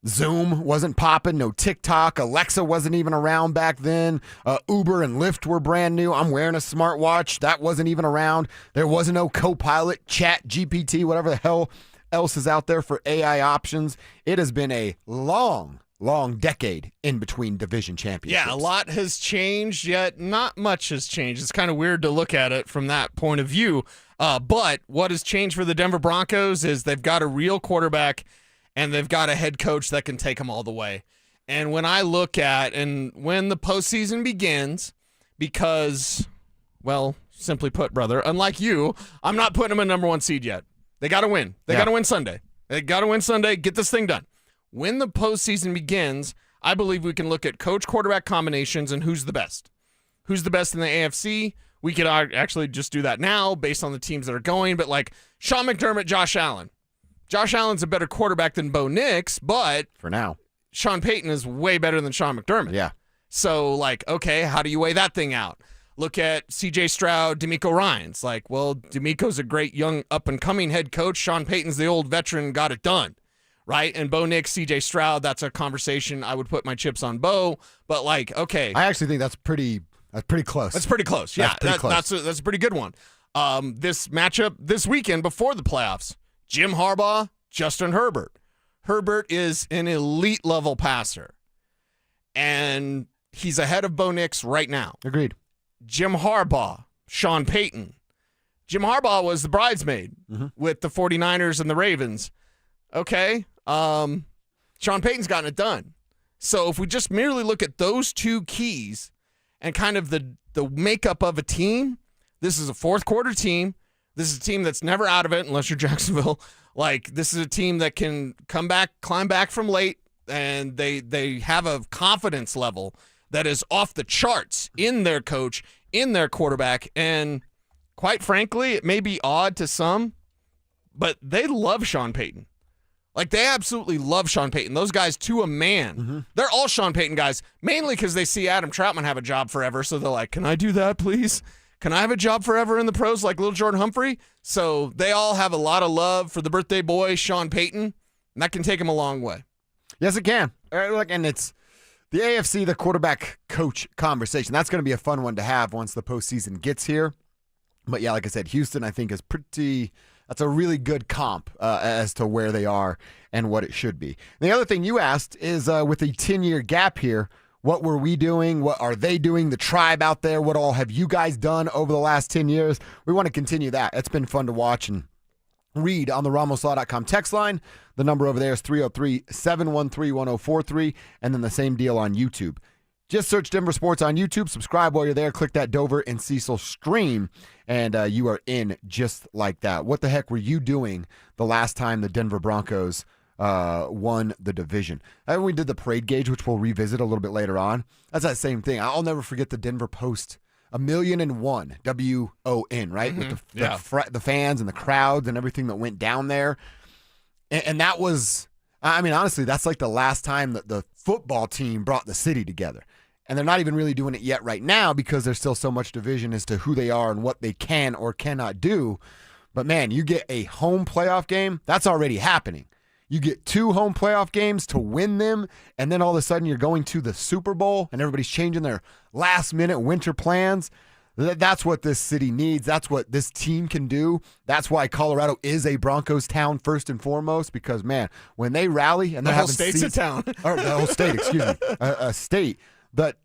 Zoom wasn't popping, no TikTok. Alexa wasn't even around back then. Uber and Lyft were brand new. I'm wearing a smartwatch. That wasn't even around. There wasn't no Copilot, Chat, GPT, whatever the hell else is out there for AI options. It has been a long long decade in between division championships. Yeah, a lot has changed, yet not much has changed. It's kind of weird to look at it from that point of view. But what has changed for the Denver Broncos is they've got a real quarterback and they've got a head coach that can take them all the way. And when I look at, and when the postseason begins, because, well, simply put, brother, unlike you, I'm not putting them in number 1 seed yet. They got to win. They got to win Sunday. They got to win Sunday, get this thing done. When the postseason begins, I believe we can look at coach-quarterback combinations and who's the best. Who's the best in the AFC? We could actually just do that now based on the teams that are going, but like Sean McDermott, Josh Allen. Josh Allen's a better quarterback than Bo Nix, but for now, Sean Payton is way better than Sean McDermott. Yeah. So, like, okay, how do you weigh that thing out? Look at C.J. Stroud, DeMeco Ryans. Like, well, DeMeco's a great young up-and-coming head coach. Sean Payton's the old veteran, got it done, right? And Bo Nix, C.J. Stroud, that's a conversation. I would put my chips on Bo, but, like, okay. I actually think that's pretty close. That's pretty close. Yeah, close. That's a pretty good one. This matchup this weekend before the playoffs, Jim Harbaugh, Justin Herbert. Herbert is an elite-level passer, and he's ahead of Bo Nix right now. Agreed. Jim Harbaugh, Sean Payton. Jim Harbaugh was the bridesmaid with the 49ers and the Ravens. Okay. Sean Payton's gotten it done. So if we just merely look at those two keys and kind of the makeup of a team, this is a fourth quarter team. This is a team that's never out of it unless you're Jacksonville. Like, this is a team that can come back, climb back from late, and they have a confidence level that is off the charts in their coach, in their quarterback. And quite frankly, it may be odd to some, but they love Sean Payton. Like, they absolutely love Sean Payton. Those guys, to a man, they're all Sean Payton guys, mainly because they see Adam Troutman have a job forever. So they're like, can I do that, please? Can I have a job forever in the pros like little Jordan Humphrey? So they all have a lot of love for the birthday boy, Sean Payton, and that can take him a long way. Yes, it can. And it's the AFC, the quarterback coach conversation. That's going to be a fun one to have once the postseason gets here. But yeah, like I said, Houston, I think, is that's a really good comp as to where they are and what it should be. And the other thing you asked is with a 10-year gap here, what were we doing? What are they doing? The tribe out there, what all have you guys done over the last 10 years? We want to continue that. It's been fun to watch and read on the RamosLaw.com text line. The number over there is 303-713-1043, and then the same deal on YouTube. Just search Denver Sports on YouTube, subscribe while you're there, click that Dover and Cecil stream, and you are in just like that. What the heck were you doing the last time the Denver Broncos won the division? And we did the parade gauge, which we'll revisit a little bit later on. That's that same thing. I'll never forget the Denver Post, 1,000,001, WON, right? With the fans and the crowds and everything that went down there. And that was, I mean, honestly, that's like the last time that the football team brought the city together. And they're not even really doing it yet right now because there's still so much division as to who they are and what they can or cannot do. But man, you get a home playoff game, that's already happening. You get 2 home playoff games to win them, and then all of a sudden you're going to the Super Bowl and everybody's changing their last-minute winter plans. That's what this city needs. That's what this team can do. That's why Colorado is a Broncos town first and foremost, because, man, when they rally and they're the whole having state's a town. Or the whole state, excuse me. A state that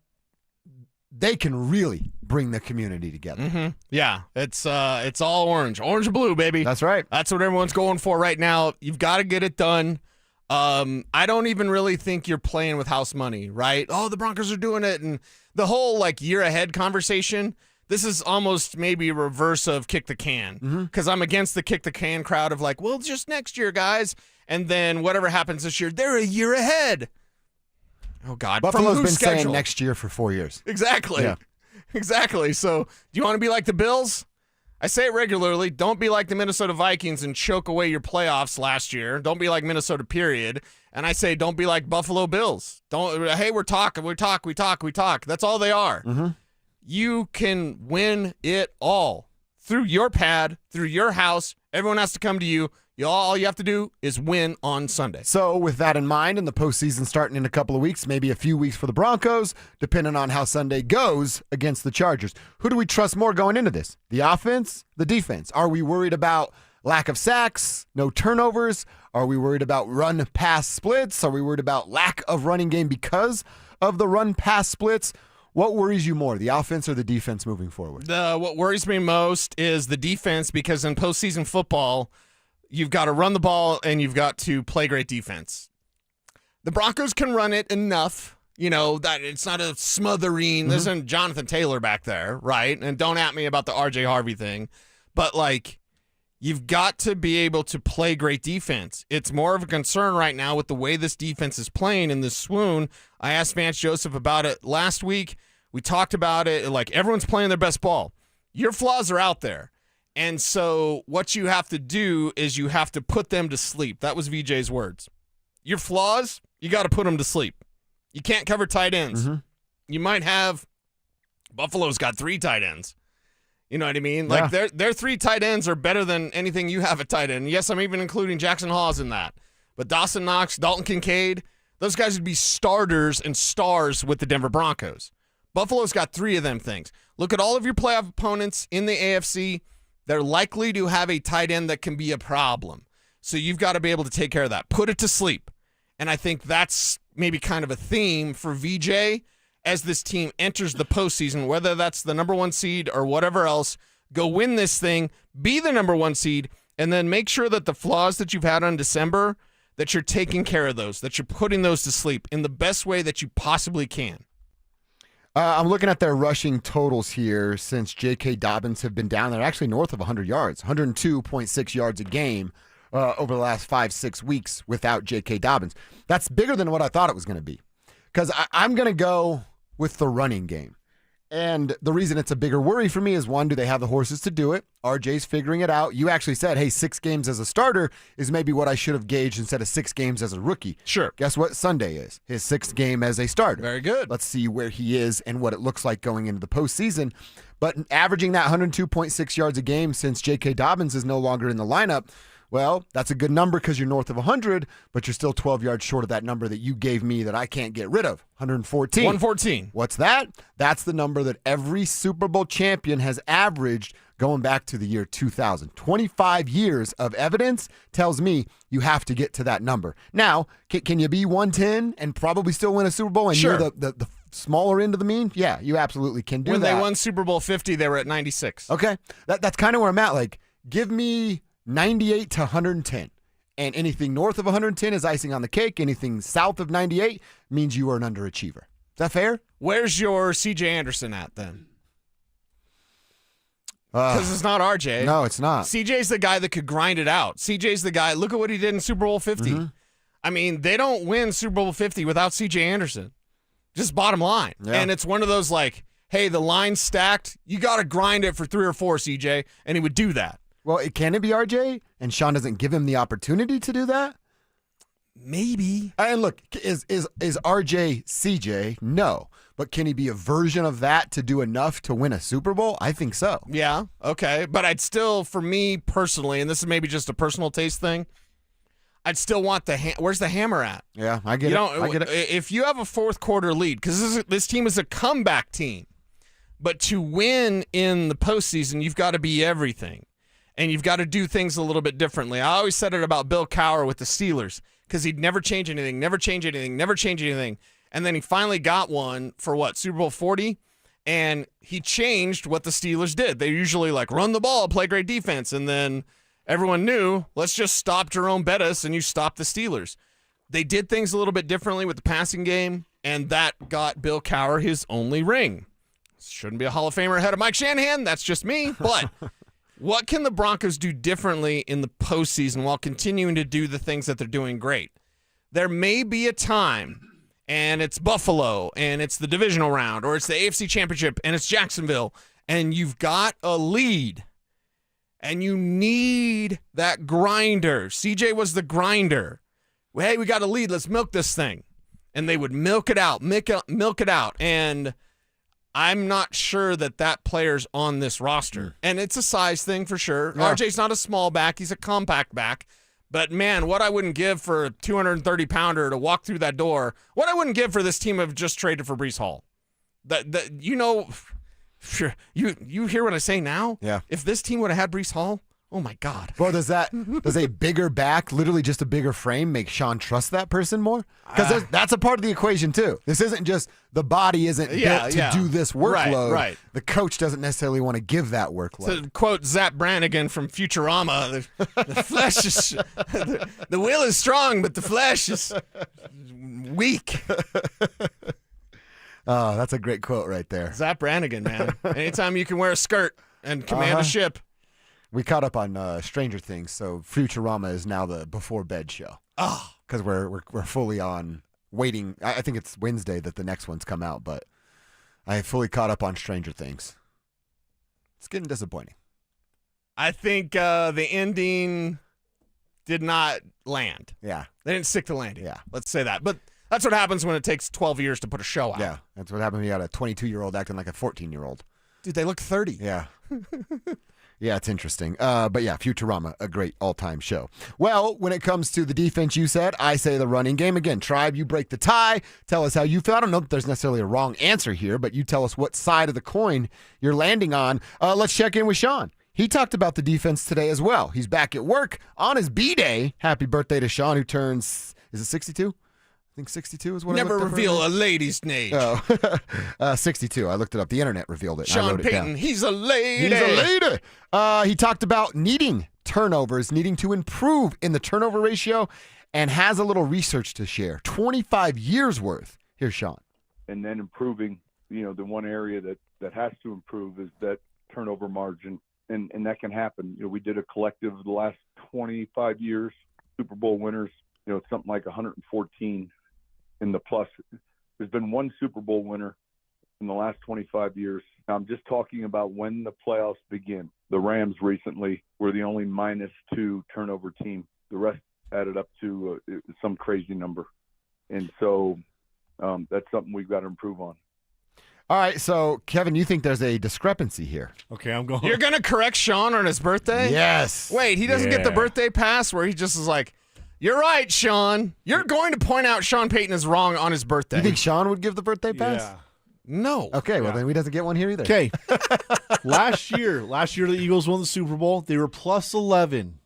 they can really bring the community together. Yeah, it's all orange. Orange and blue, baby. That's right. That's what everyone's going for right now. You've got to get it done. I don't even really think you're playing with house money, right? Oh, the Broncos are doing it. And the whole, like, year ahead conversation, this is almost maybe a reverse of kick the can, because I'm against the kick the can crowd of like, well, just next year, guys. And then whatever happens this year, they're a year ahead. Oh, God. Buffalo's been saying next year for 4 years. Exactly. Yeah. Exactly. So do you want to be like the Bills? I say it regularly. Don't be like the Minnesota Vikings and choke away your playoffs last year. Don't be like Minnesota, period. And I say don't be like Buffalo Bills. Hey, we talk. That's all they are. You can win it all through your pad, through your house. Everyone has to come to you. All you have to do is win on Sunday. So with that in mind, and the postseason starting in a couple of weeks, maybe a few weeks for the Broncos, depending on how Sunday goes against the Chargers, who do we trust more going into this? The offense, the defense? Are we worried about lack of sacks, no turnovers? Are we worried about run-pass splits? Are we worried about lack of running game because of the run-pass splits? What worries you more, the offense or the defense moving forward? What worries me most is the defense, because in postseason football, you've got to run the ball and you've got to play great defense. The Broncos can run it enough, that it's not a smothering. There isn't Jonathan Taylor back there, right? And don't at me about the RJ Harvey thing. But, you've got to be able to play great defense. It's more of a concern right now with the way this defense is playing in this swoon. I asked Vance Joseph about it last week. We talked about it. Everyone's playing their best ball. Your flaws are out there. And so what you have to do is you have to put them to sleep. That was VJ's words. Your flaws, you got to put them to sleep. You can't cover tight ends. You might have Buffalo's got 3 tight ends. You know what I mean? Yeah. Their 3 tight ends are better than anything you have at tight end. Yes, I'm even including Jackson Hawes in that. But Dawson Knox, Dalton Kincaid, those guys would be starters and stars with the Denver Broncos. Buffalo's got 3 of them things. Look at all of your playoff opponents in the AFC. They're likely to have a tight end that can be a problem. So you've got to be able to take care of that. Put it to sleep. And I think that's maybe kind of a theme for VJ as this team enters the postseason, whether that's the number 1 seed or whatever else. Go win this thing, be the number 1 seed, and then make sure that the flaws that you've had on December, that you're taking care of those, that you're putting those to sleep in the best way that you possibly can. I'm looking at their rushing totals here since J.K. Dobbins have been down. They're actually north of 100 yards, 102.6 yards a game over the last 5-6 weeks without J.K. Dobbins. That's bigger than what I thought it was going to be, because I'm going to go with the running game. And the reason it's a bigger worry for me is, one, do they have the horses to do it? RJ's figuring it out. You actually said, hey, 6 games as a starter is maybe what I should have gauged instead of 6 games as a rookie. Sure. Guess what Sunday is? His 6th game as a starter. Very good. Let's see where he is and what it looks like going into the postseason. But averaging that 102.6 yards a game since J.K. Dobbins is no longer in the lineup, well, that's a good number because you're north of 100, but you're still 12 yards short of that number that you gave me that I can't get rid of, 114. 114. What's that? That's the number that every Super Bowl champion has averaged going back to the year 2000. 25 years of evidence tells me you have to get to that number. Now, can you be 110 and probably still win a Super Bowl and Sure. you're the smaller end of the mean? Yeah, you absolutely can do When that. they won Super Bowl 50, they were at 96. Okay, that's kind of where I'm at. Give me 98 to 110. And anything north of 110 is icing on the cake. Anything south of 98 means you are an underachiever. Is that fair? Where's your C.J. Anderson at then? Because it's not RJ. No, it's not. CJ's the guy that could grind it out. CJ's the guy. Look at what he did in Super Bowl 50. I mean, they don't win Super Bowl 50 without CJ Anderson. Just bottom line. Yeah. And it's one of those hey, the line's stacked. You got to grind it for 3 or 4, CJ. And he would do that. Well, can it be RJ? And Sean doesn't give him the opportunity to do that? Maybe. And look, is RJ CJ? No. But can he be a version of that to do enough to win a Super Bowl? I think so. Yeah, okay. But I'd still, for me personally, and this is maybe just a personal taste thing, I'd still want where's the hammer at? Yeah, I get it. I get it. If you have a 4th quarter lead, because this team is a comeback team, but to win in the postseason, you've got to be everything. And you've got to do things a little bit differently. I always said it about Bill Cowher with the Steelers, because he'd never change anything, never change anything, never change anything. And then he finally got one for Super Bowl 40? And he changed what the Steelers did. They usually run the ball, play great defense. And then everyone knew, let's just stop Jerome Bettis and you stop the Steelers. They did things a little bit differently with the passing game, and that got Bill Cowher his only ring. Shouldn't be a Hall of Famer ahead of Mike Shanahan. That's just me. But what can the Broncos do differently in the postseason while continuing to do the things that they're doing great? There may be a time, and it's Buffalo, and it's the divisional round, or it's the AFC Championship, and it's Jacksonville, and you've got a lead, and you need that grinder. CJ was the grinder. Hey, we got a lead. Let's milk this thing. And they would milk it out. And I'm not sure that player's on this roster. And it's a size thing for sure. Yeah. RJ's not a small back. He's a compact back. But, man, what I wouldn't give for a 230-pounder to walk through that door, what I wouldn't give for this team have just traded for Breece Hall. You hear what I say now? Yeah. If this team would have had Breece Hall, Oh my God. Well, does a bigger back, literally just a bigger frame, make Sean trust that person more? Because that's a part of the equation too. This isn't just the body isn't built to do this workload. Right. The coach doesn't necessarily want to give that workload. To quote Zap Brannigan from Futurama, the flesh is the will is strong, but the flesh is weak. Oh, that's a great quote right there. Zap Brannigan, man. Anytime you can wear a skirt and command a ship. We caught up on Stranger Things, so Futurama is now the before bed show. Oh, because we're fully on waiting. I think it's Wednesday that the next ones come out, but I fully caught up on Stranger Things. It's getting disappointing. I think the ending did not land. Yeah, they didn't stick the landing. Yeah, let's say that. But that's what happens when it takes 12 years to put a show out. Yeah, that's what happened when you got a 22-year-old acting like a 14-year-old. Dude, they look 30. Yeah. Yeah, it's interesting. But yeah, Futurama, a great all-time show. Well, when it comes to the defense, you said, I say the running game. Again, Tribe, you break the tie. Tell us how you feel. I don't know if there's necessarily a wrong answer here, but you tell us what side of the coin you're landing on. Let's check in with Sean. He talked about the defense today as well. He's back at work on his B-Day. Happy birthday to Sean, who turns, is it 62? I think 62 is what Never I looked up reveal earlier. a lady's age. Oh, 62. I looked it up. The internet revealed it. Sean I wrote it Payton, down. he's a lady. He's a lady. He talked about needing turnovers, needing to improve in the turnover ratio, and has a little research to share. 25 years worth. Here's Sean. And then improving, the one area that has to improve is that turnover margin. And that can happen. We did a collective the last 25 years, Super Bowl winners, it's something like 114 in the plus. There's been one Super Bowl winner in the last 25 years. I'm just talking about when the playoffs begin. The Rams recently were the only -2 turnover team. The rest added up to some crazy number. And so that's something we've got to improve on. All right, so, Kevin, you think there's a discrepancy here. Okay, I'm going. You're going to correct Sean on his birthday? Yes. Wait, he doesn't get the birthday pass where he just is like, you're right, Sean. You're going to point out Sean Payton is wrong on his birthday. You think Sean would give the birthday pass? Yeah. No. Okay, well, then he doesn't get one here either. Okay. Last year, the Eagles won the Super Bowl. They were plus 11.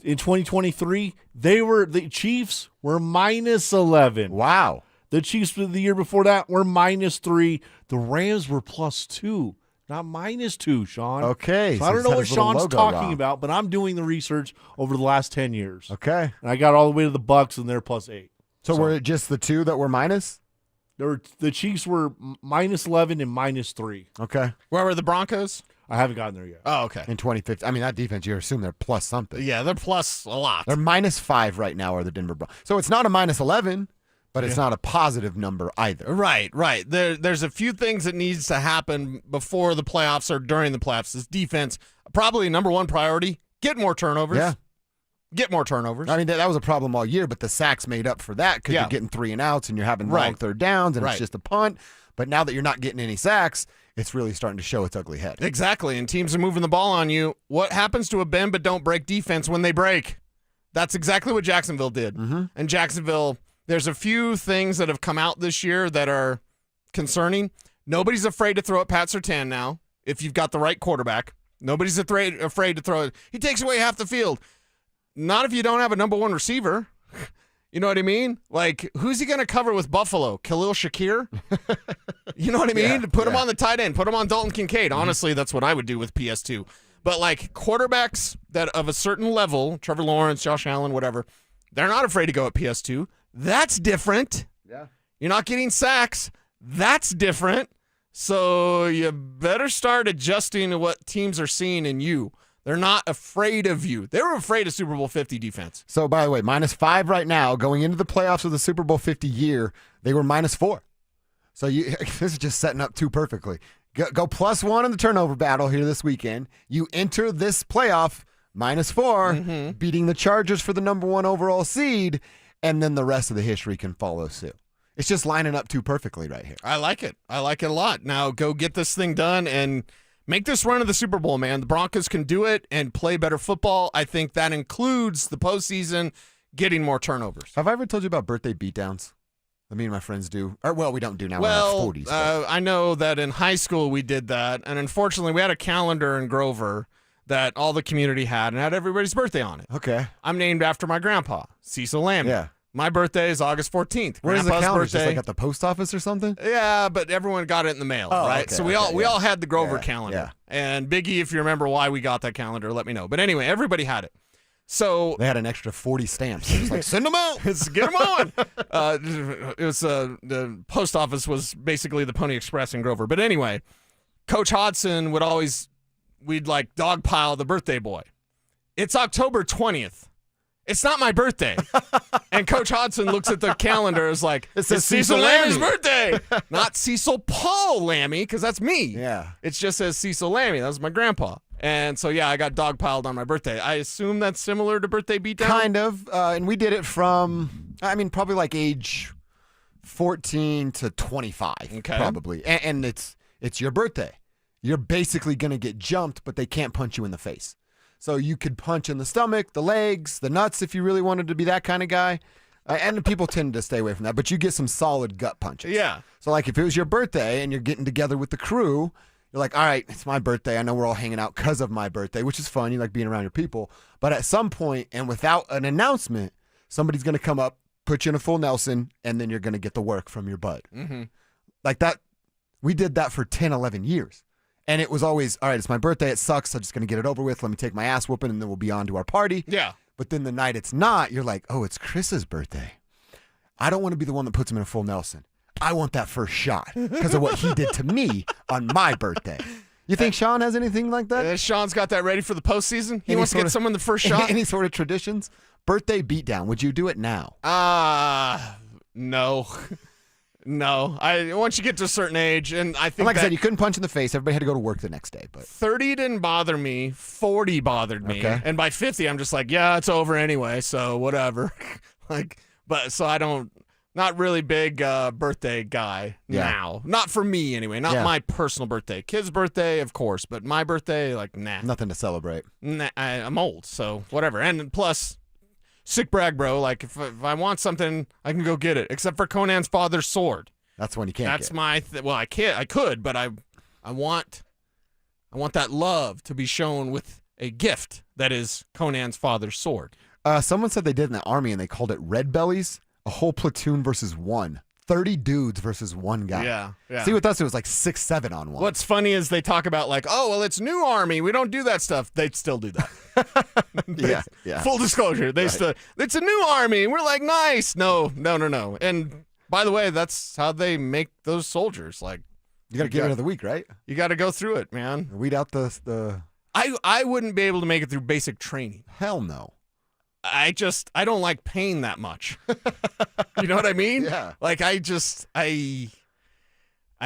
In 2023, the Chiefs were minus 11. Wow. The Chiefs the year before that were -3. The Rams were +2, not -2, Sean. Okay. So I don't know what Sean's talking wrong. about, but I'm doing the research over the last 10 years. Okay. And I got all the way to the Bucks, and they're +8. So were it just the two that were minus? The Chiefs were -11 and -3. Okay. Where were the Broncos? I haven't gotten there yet. Oh, okay. In 2015. I mean, that defense, you assume they're plus something. Yeah, they're plus a lot. They're -5 right now, are the Denver Broncos. So it's not a -11. But it's not a positive number either. Right. There's a few things that needs to happen before the playoffs or during the playoffs. This defense, probably number one priority, get more turnovers. Yeah. Get more turnovers. I mean, that was a problem all year, but the sacks made up for that because you're getting 3 and outs and you're having long third downs and it's just a punt. But now that you're not getting any sacks, it's really starting to show its ugly head. Exactly, and teams are moving the ball on you. What happens to a bend but don't break defense when they break? That's exactly what Jacksonville did. Mm-hmm. And Jacksonville... There's a few things that have come out this year that are concerning. Nobody's afraid to throw at Pat Surtain now if you've got the right quarterback. Nobody's afraid to throw it. He takes away half the field. Not if you don't have a number one receiver. You know what I mean? Like, who's he going to cover with Buffalo? Khalil Shakir? You know what I mean? Put him on the tight end. Put him on Dalton Kincaid. Honestly, that's what I would do with PS2. But, like, quarterbacks that of a certain level, Trevor Lawrence, Josh Allen, whatever, they're not afraid to go at PS2. That's different. Yeah. You're not getting sacks. That's different. So you better start adjusting to what teams are seeing in you. They're not afraid of you. They were afraid of Super Bowl 50 defense. So, by the way, -5 right now. Going into the playoffs of the Super Bowl 50 year, they were -4. So this is just setting up too perfectly. Go +1 in the turnover battle here this weekend. You enter this playoff -4, beating the Chargers for the number 1 overall seed. And then the rest of the history can follow suit. It's just lining up too perfectly right here. I like it. I like it a lot. Now go get this thing done and make this run of the Super Bowl, man. The Broncos can do it and play better football. I think that includes the postseason, getting more turnovers. Have I ever told you about birthday beatdowns that me and my friends do? Or, well, we don't do now. Well, we're in our 40s. I know that in high school we did that. And unfortunately, we had a calendar in Grover that all the community had and had everybody's birthday on it. Okay. I'm named after my grandpa, Cecil Lammy. Yeah. My birthday is August 14th. Where's the Grandpa's calendar? birthday. Just like at the post office or something? Yeah, but everyone got it in the mail, Oh, right? okay, So we all had the Grover calendar. Yeah. And Biggie, if you remember why we got that calendar, let me know. But anyway, everybody had it. So they had an extra 40 stamps. It was like, send them out. Get them on. It was the post office was basically the Pony Express in Grover. But anyway, Coach Hodson we'd like dogpile the birthday boy. It's October 20th. It's not my birthday. And Coach Hodson looks at the calendar is like, it says it's Cecil Lammy's Lammy. birthday. Not Cecil Paul Lammy, because that's me. Yeah. It just says Cecil Lammy. That was my grandpa. And so, yeah, I got dogpiled on my birthday. I assume that's similar to birthday beatdown? Kind of. And we did it from, probably like age 14 to 25. Okay. Probably. And it's your birthday. You're basically going to get jumped, but they can't punch you in the face. So you could punch in the stomach, the legs, the nuts if you really wanted to be that kind of guy. And people tend to stay away from that, but you get some solid gut punches. Yeah. So like if it was your birthday and you're getting together with the crew, you're like, all right, it's my birthday. I know we're all hanging out because of my birthday, which is fun. You like being around your people. But at some point and without an announcement, somebody's going to come up, put you in a full Nelson, and then you're going to get the work from your bud. Mm-hmm. Like that. We did that for 10, 11 years. And it was always, all right, it's my birthday. It sucks. I'm just going to get it over with. Let me take my ass whooping, and then we'll be on to our party. Yeah. But then the night it's not, you're like, oh, it's Chris's birthday. I don't want to be the one that puts him in a full Nelson. I want that first shot because of what he did to me on my birthday. You think Sean has anything like that? Sean's got that ready for the postseason? He wants to get someone the first shot? Any sort of traditions? Birthday beatdown. Would you do it now? No. No. Once you get to a certain age, and I think like I said, you couldn't punch in the face. Everybody had to go to work the next day. But 30 didn't bother me. 40 bothered me. Okay. And by 50, I'm just like, yeah, it's over anyway, so whatever. So I don't, not really big birthday guy now. Not for me anyway. Not my personal birthday. Kid's birthday, of course, but my birthday, like, nah. Nothing to celebrate. Nah, I'm old, so whatever. And plus, sick brag, bro. Like, if I want something, I can go get it. Except for Conan's father's sword. That's one you can't That's get. my well, I can't. I could, but I want that love to be shown with a gift that is Conan's father's sword. Someone said they did in the Army, and they called it red bellies. A whole platoon versus one. 30 dudes versus one guy. Yeah. See, with us, it was like 6, 7 on one. What's funny is they talk about like, oh, well, it's new Army. We don't do that stuff. They still do that. Yeah. Full disclosure. It's a new Army. We're like, nice. No. And by the way, that's how they make those soldiers. Like, you got to get rid of the week, right? You got to go through it, man. Weed out the. I wouldn't be able to make it through basic training. Hell no. I don't like pain that much. You know what I mean? Yeah. Like I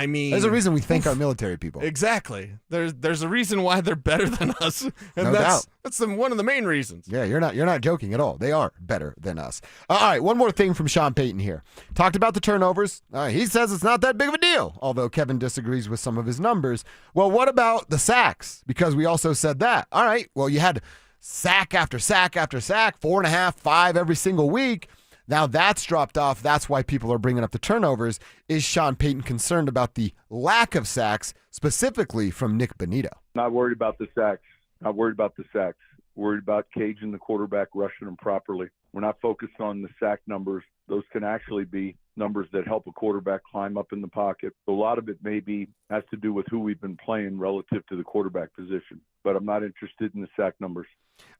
mean, there's a reason we thank our military people. Exactly. There's a reason why they're better than us, and No that's doubt. one of the main reasons. Yeah, you're not joking at all. They are better than us. All right, one more thing from Sean Payton here. Talked about the turnovers. He says it's not that big of a deal, although Kevin disagrees with some of his numbers. Well, what about the sacks? Because we also said that. All right, well, you had sack after sack after sack, 4.5, 5 every single week. Now that's dropped off. That's why people are bringing up the turnovers. Is Sean Payton concerned about the lack of sacks, specifically from Nick Bonito? Not worried about the sacks. Not worried about the sacks. Worried about caging the quarterback, rushing him properly. We're not focused on the sack numbers. Those can actually be numbers that help a quarterback climb up in the pocket. A lot of it maybe has to do with who we've been playing relative to the quarterback position. But I'm not interested in the sack numbers.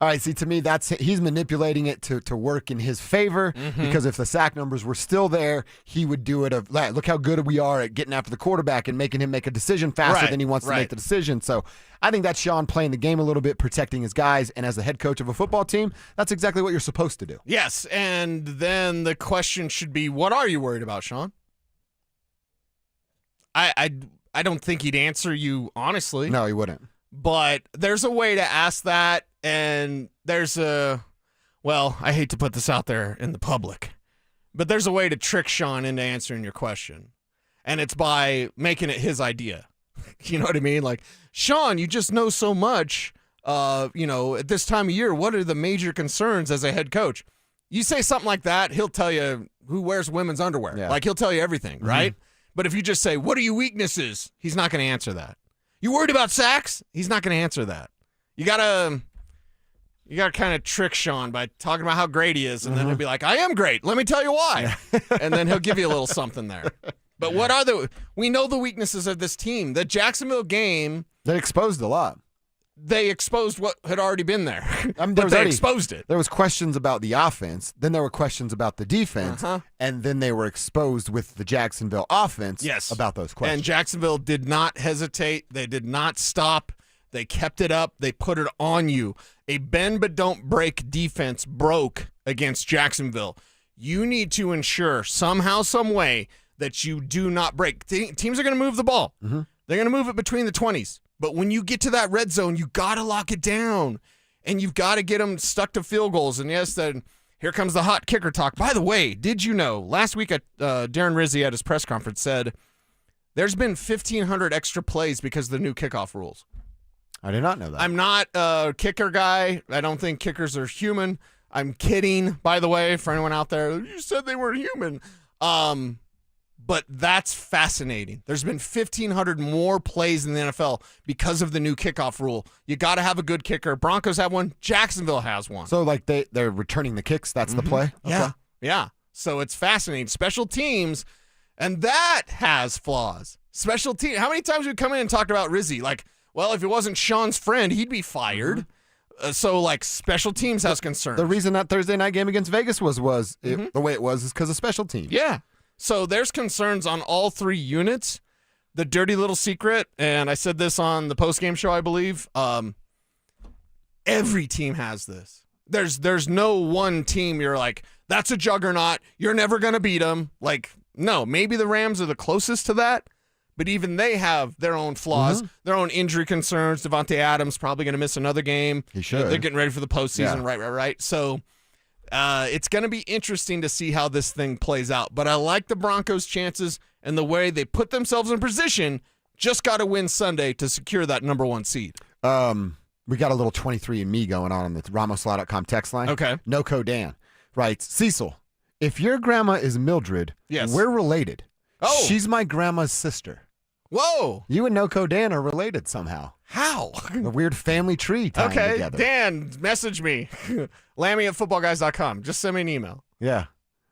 All right, see, to me, he's manipulating it to work in his favor, because if the sack numbers were still there, he would do it look how good we are at getting after the quarterback and making him make a decision faster than he wants to make the decision. So I think that's Sean playing the game a little bit, protecting his guys, and as the head coach of a football team, that's exactly what you're supposed to do. Yes, and then the question should be, what are you worried about, Sean? I don't think he'd answer you honestly. No, he wouldn't. But there's a way to ask that, and I hate to put this out there in the public, but there's a way to trick Sean into answering your question, and it's by making it his idea. You know what I mean? Like, Sean, you just know so much, at this time of year, what are the major concerns as a head coach? You say something like that, he'll tell you who wears women's underwear. Yeah. Like, he'll tell you everything, right? But if you just say, what are your weaknesses? He's not going to answer that. You worried about sacks? He's not going to answer that. You gotta kind of trick Sean by talking about how great he is, and then he'll be like, I am great. Let me tell you why. And then he'll give you a little something there. But we know the weaknesses of this team. The Jacksonville game. They exposed a lot. They exposed what had already been there. They exposed it. There was questions about the offense. Then there were questions about the defense. And then they were exposed with the Jacksonville offense about those questions. And Jacksonville did not hesitate. They did not stop. They kept it up. They put it on you. A bend but don't break defense broke against Jacksonville. You need to ensure somehow, some way that you do not break. Teams are going to move the ball. They're going to move it between the 20s. But when you get to that red zone, you got to lock it down. And you've got to get them stuck to field goals. And yes, then here comes the hot kicker talk. By the way, did you know, last week Darren Rizzi at his press conference said there's been 1,500 extra plays because of the new kickoff rules. I did not know that. I'm not a kicker guy. I don't think kickers are human. I'm kidding, by the way, for anyone out there. You said they were human. But that's fascinating. There's been 1,500 more plays in the NFL because of the new kickoff rule. You got to have a good kicker. Broncos have one. Jacksonville has one. So, like, they're returning the kicks. That's the play? Yeah. Okay. Yeah. So it's fascinating. Special teams, and that has flaws. Special team. How many times we come in and talked about Rizzi? Like, well, if it wasn't Sean's friend, he'd be fired. So, like, special teams has concerns. The reason that Thursday night game against Vegas was the way it was is because of special teams. Yeah. So there's concerns on all three units. The dirty little secret, and I said this on the postgame show, I believe, every team has this. There's no one team you're like, that's a juggernaut. You're never going to beat them. Like, no, maybe the Rams are the closest to that, but even they have their own flaws, their own injury concerns. Devontae Adams probably going to miss another game. He should. They're getting ready for the postseason, right. So it's going to be interesting to see how this thing plays out. But I like the Broncos' chances and the way they put themselves in position. Just got to win Sunday to secure that number one seed. We got a little 23andMe going on the RamosLaw.com text line. Okay. NoCo Dan writes, Cecil, if your grandma is Mildred, we're related. Oh. She's my grandma's sister. Whoa. You and NoCo Dan are related somehow. How? A weird family tree tying together. Dan, message me. Lammy@footballguys.com. Just send me an email. Yeah.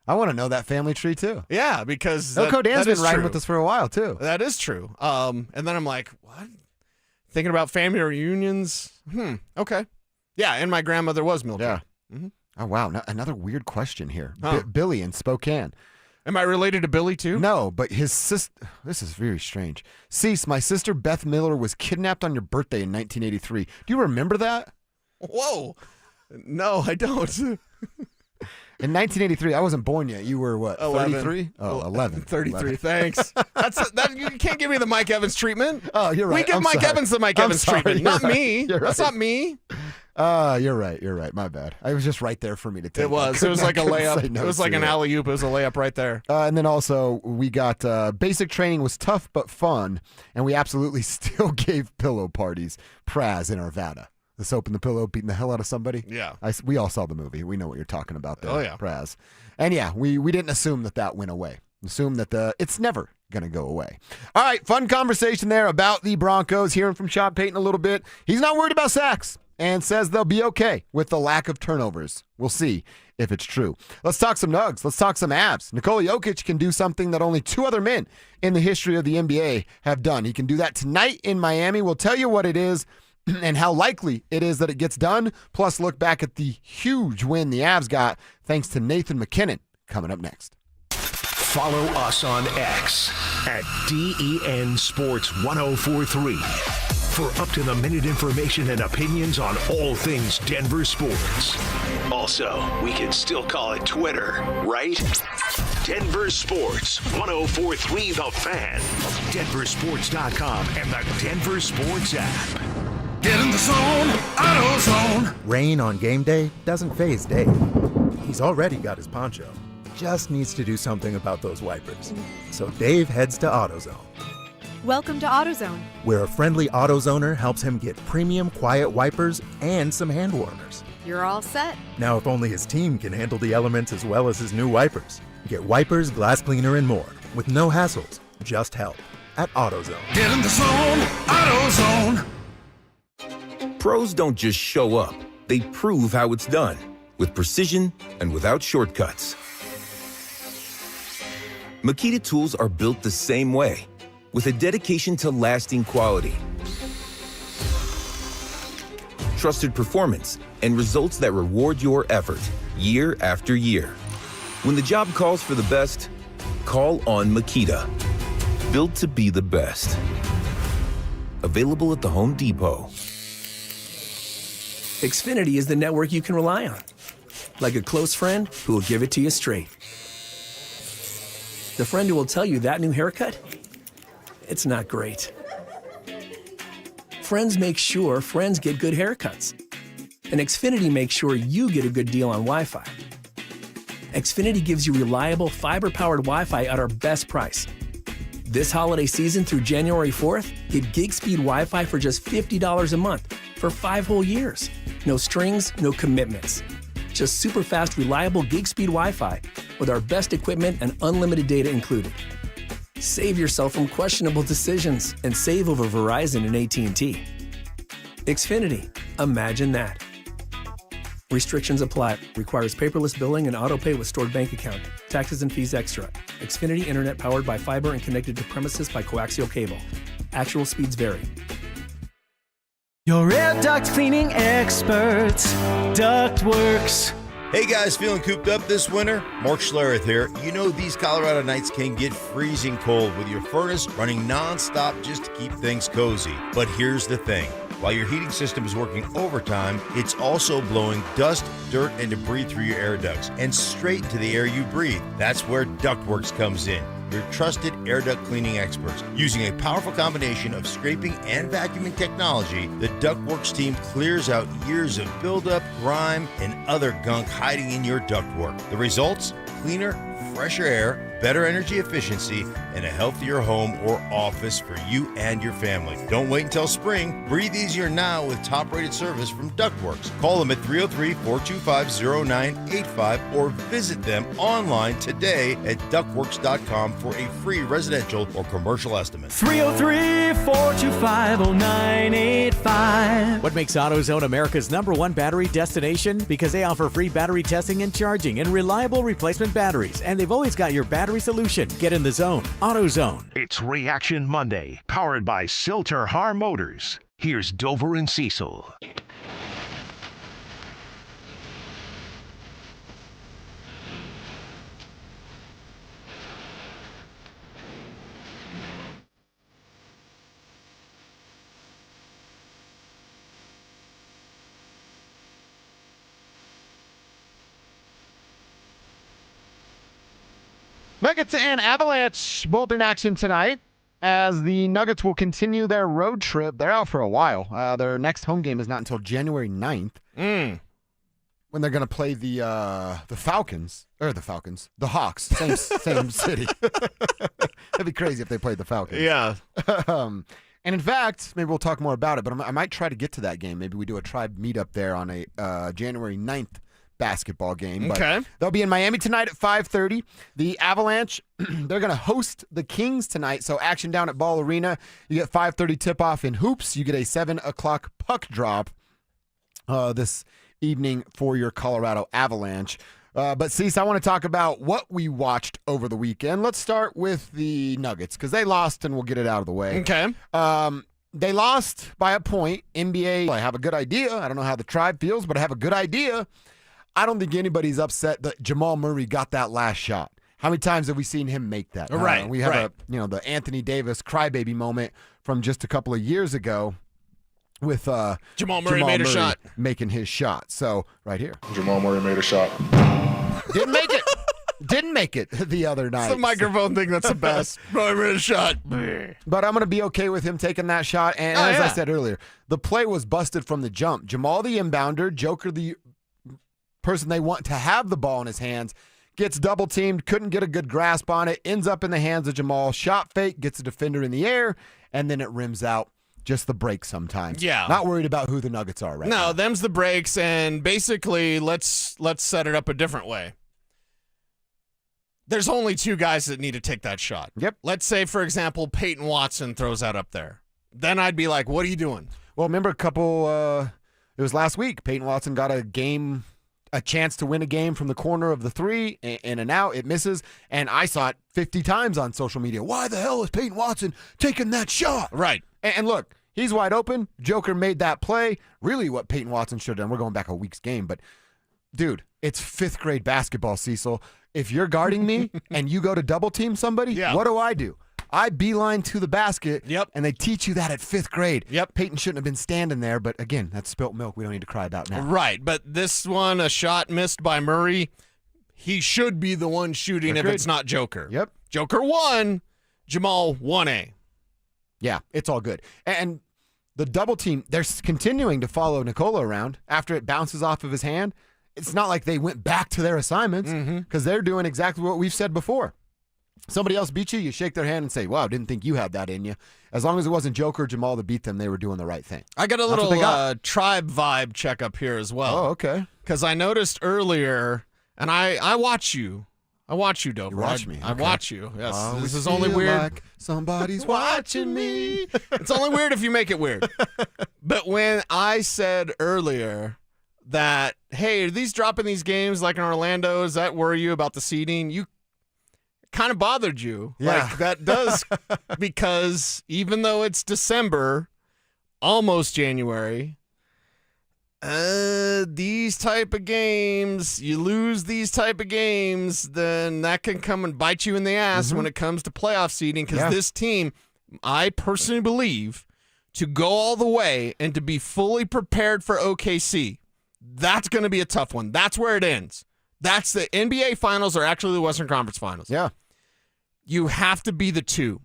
I want to know that family tree too. Yeah, because NoCo Dan's that been riding true. with us for a while too. That is true. And then I'm like, what? Thinking about family reunions. Okay. Yeah, and my grandmother was Mildred. Yeah. Oh, wow. Another weird question here. Huh. Billy in Spokane. Am I related to Billy too? No, but his sister. This is very strange. Cease, my sister Beth Miller was kidnapped on your birthday in 1983. Do you remember that? Whoa. No, I don't. In 1983, I wasn't born yet. You were what? 33? Oh, 11. 33. 11. Thanks. You can't give me the Mike Evans treatment. Oh, you're right. We give I'm Mike sorry. Evans the Mike I'm Evans sorry. treatment, You're not right. me. You're That's right. not me. You're right. My bad. I was just right there for me to take. It was. It was like a layup. It was like an alley-oop. It was a layup right there. And then also we got basic training was tough but fun, and we absolutely still gave pillow parties. Praz in Arvada. The soap and the pillow beating the hell out of somebody. Yeah. We all saw the movie. We know what you're talking about there. Oh, yeah. Praz. And yeah, we didn't assume that went away. Assume that it's never going to go away. All right, fun conversation there about the Broncos. Hearing from Sean Payton a little bit. He's not worried about sacks and says they'll be okay with the lack of turnovers. We'll see if it's true. Let's talk some Nugs. Let's talk some Avs. Nikola Jokic can do something that only two other men in the history of the NBA have done. He can do that tonight in Miami. We'll tell you what it is and how likely it is that it gets done. Plus, look back at the huge win the Avs got thanks to Nathan McKinnon coming up next. Follow us on X at DEN Sports 1043 for up-to-the-minute information and opinions on all things Denver sports. Also, we can still call it Twitter, right? Denver Sports 1043 The Fan, DenverSports.com, and the Denver Sports app. Get in the zone, AutoZone. Rain on game day doesn't faze Dave. He's already got his poncho. Just needs to do something about those wipers. So Dave heads to AutoZone, Welcome to AutoZone. where a friendly AutoZoner helps him get premium quiet wipers and some hand warmers. You're all set. Now, if only his team can handle the elements as well as his new wipers. Get wipers, glass cleaner, and more with no hassles, just help at AutoZone. Get in the zone, AutoZone. Pros don't just show up. They prove how it's done, with precision and without shortcuts. Makita tools are built the same way, with a dedication to lasting quality, trusted performance, and results that reward your effort year after year. When the job calls for the best, call on Makita. Built to be the best. Available at the Home Depot. Xfinity is the network you can rely on. Like a close friend who will give it to you straight. The friend who will tell you that new haircut, it's not great. Friends make sure friends get good haircuts. And Xfinity makes sure you get a good deal on Wi-Fi. Xfinity gives you reliable fiber-powered Wi-Fi at our best price. This holiday season through January 4th, get gig speed Wi-Fi for just $50 a month for 5 whole years. No strings, no commitments. Just super fast, reliable gig speed Wi-Fi with our best equipment and unlimited data included. Save yourself from questionable decisions and save over Verizon and AT&T. Xfinity, imagine that. Restrictions apply. Requires paperless billing and autopay with stored bank account. Taxes and fees extra. Xfinity Internet powered by fiber and connected to premises by coaxial cable. Actual speeds vary. Your air duct cleaning experts, Ductworks. Hey guys, feeling cooped up this winter? Mark Schlereth here. You know these Colorado nights can get freezing cold with your furnace running non-stop just to keep things cozy. But here's the thing. While your heating system is working overtime, it's also blowing dust, dirt, and debris through your air ducts and straight into the air you breathe. That's where Ductworks comes in. Your trusted air duct cleaning experts. Using a powerful combination of scraping and vacuuming technology, the Ductworks team clears out years of buildup, grime, and other gunk hiding in your ductwork. The results? Cleaner, fresher air, better energy efficiency, and a healthier home or office for you and your family. Don't wait until spring. Breathe easier now with top-rated service from Ductworks. Call them at 303-425-0985 or visit them online today at ductworks.com for a free residential or commercial estimate. 303-425-0985. What makes AutoZone America's #1 battery destination? Because they offer free battery testing and charging and reliable replacement batteries, and they've always got your battery solution. Get in the zone. AutoZone. It's Reaction Monday, powered by Silter Har Motors. Here's Dover and Cecil. Nuggets and Avalanche both in action tonight as the Nuggets will continue their road trip. They're out for a while. Their next home game is not until January 9th when they're going to play the Falcons. Or the Falcons. The Hawks. Same city. That'd be crazy if they played the Falcons. Yeah. And in fact, maybe we'll talk more about it, but I might try to get to that game. Maybe we do a tribe meetup there on a January 9th basketball game. But okay. They'll be in Miami tonight at 5:30. The Avalanche, they're going to host the Kings tonight. So action down at Ball Arena. You get 5:30 tip-off in hoops. You get a 7 o'clock puck drop this evening for your Colorado Avalanche. But Cecil, I want to talk about what we watched over the weekend. Let's start with the Nuggets because they lost, and we'll get it out of the way. Okay. They lost by a point. NBA, I have a good idea. I don't know how the tribe feels, but I have a good idea. I don't think anybody's upset that Jamal Murray got that last shot. How many times have we seen him make that? Right. We have the Anthony Davis crybaby moment from just a couple of years ago with Jamal Murray made a shot. Making his shot. So right here. Jamal Murray made a shot. Didn't make it. Didn't make it the other night. It's the microphone thing that's the best. Murray made a shot. But I'm going to be okay with him taking that shot. And as I said earlier, the play was busted from the jump. Jamal the inbounder, Joker the person they want to have the ball in his hands, gets double teamed, couldn't get a good grasp on it, ends up in the hands of Jamal, shot fake, gets a defender in the air, and then it rims out. Just the breaks sometimes. Yeah. Not worried about who the Nuggets are right now. No, them's the breaks, and basically let's set it up a different way. There's only 2 guys that need to take that shot. Yep. Let's say, for example, Peyton Watson throws that up there. Then I'd be like, what are you doing? Well, remember it was last week, Peyton Watson got a chance to win a game from the corner of the 3 and an out. It misses, and I saw it 50 times on social media. Why the hell is Peyton Watson taking that shot? Right. And look, he's wide open. Joker made that play. Really what Peyton Watson should have done. We're going back a week's game, but dude, it's 5th grade basketball, Cecil. If you're guarding me and you go to double team somebody, what do? I beeline to the basket, and they teach you that at 5th grade. Peyton shouldn't have been standing there, but again, that's spilt milk we don't need to cry about now. Right, but this one, a shot missed by Murray, he should be the one shooting if it's not Joker. Yep. Joker 1, Jamal 1A. Yeah, it's all good. And the double team, they're continuing to follow Nikola around after it bounces off of his hand. It's not like they went back to their assignments because they're doing exactly what we've said before. Somebody else beat you shake their hand and say, wow, didn't think you had that in you. As long as it wasn't Joker or Jamal that beat them, they were doing the right thing. I got a little tribe vibe checkup here as well. Oh, okay. Because I noticed earlier, and I watch you. I watch you, Dover. You watch me. I watch you. Yes. Oh, this is only weird. Like somebody's watching me. It's only weird if you make it weird. But when I said earlier that, hey, are these dropping these games like in Orlando? Does that worry you about the seeding? You kind of bothered you. Yeah. Like that does because even though it's December, almost January, these type of games, you lose these type of games, then that can come and bite you in the ass when it comes to playoff seeding because this team, I personally believe, to go all the way and to be fully prepared for OKC, that's going to be a tough one. That's where it ends. That's the NBA Finals are actually the Western Conference Finals. Yeah. You have to be the 2.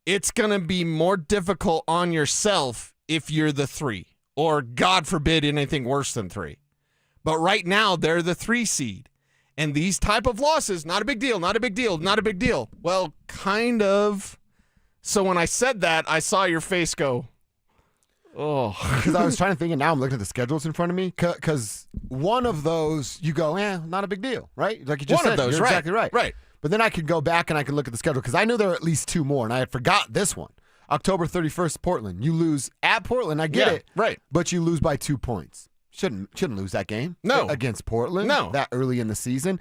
It's going to be more difficult on yourself if you're the 3, or God forbid anything worse than 3. But right now, they're the 3 seed. And these type of losses, not a big deal, not a big deal, not a big deal. Well, kind of. So when I said that, I saw your face go, oh. Because I was trying to think, and now I'm looking at the schedules in front of me. Because one of those, you go, not a big deal, right? Like you just One said, of those, you're right, exactly right. right. But then I could go back and I could look at the schedule because I knew there were at least 2 more, and I had forgot this one. October 31st, Portland. You lose at Portland. I get it. Right. But you lose by 2 points. Shouldn't lose that game. No. Against Portland. No. That early in the season.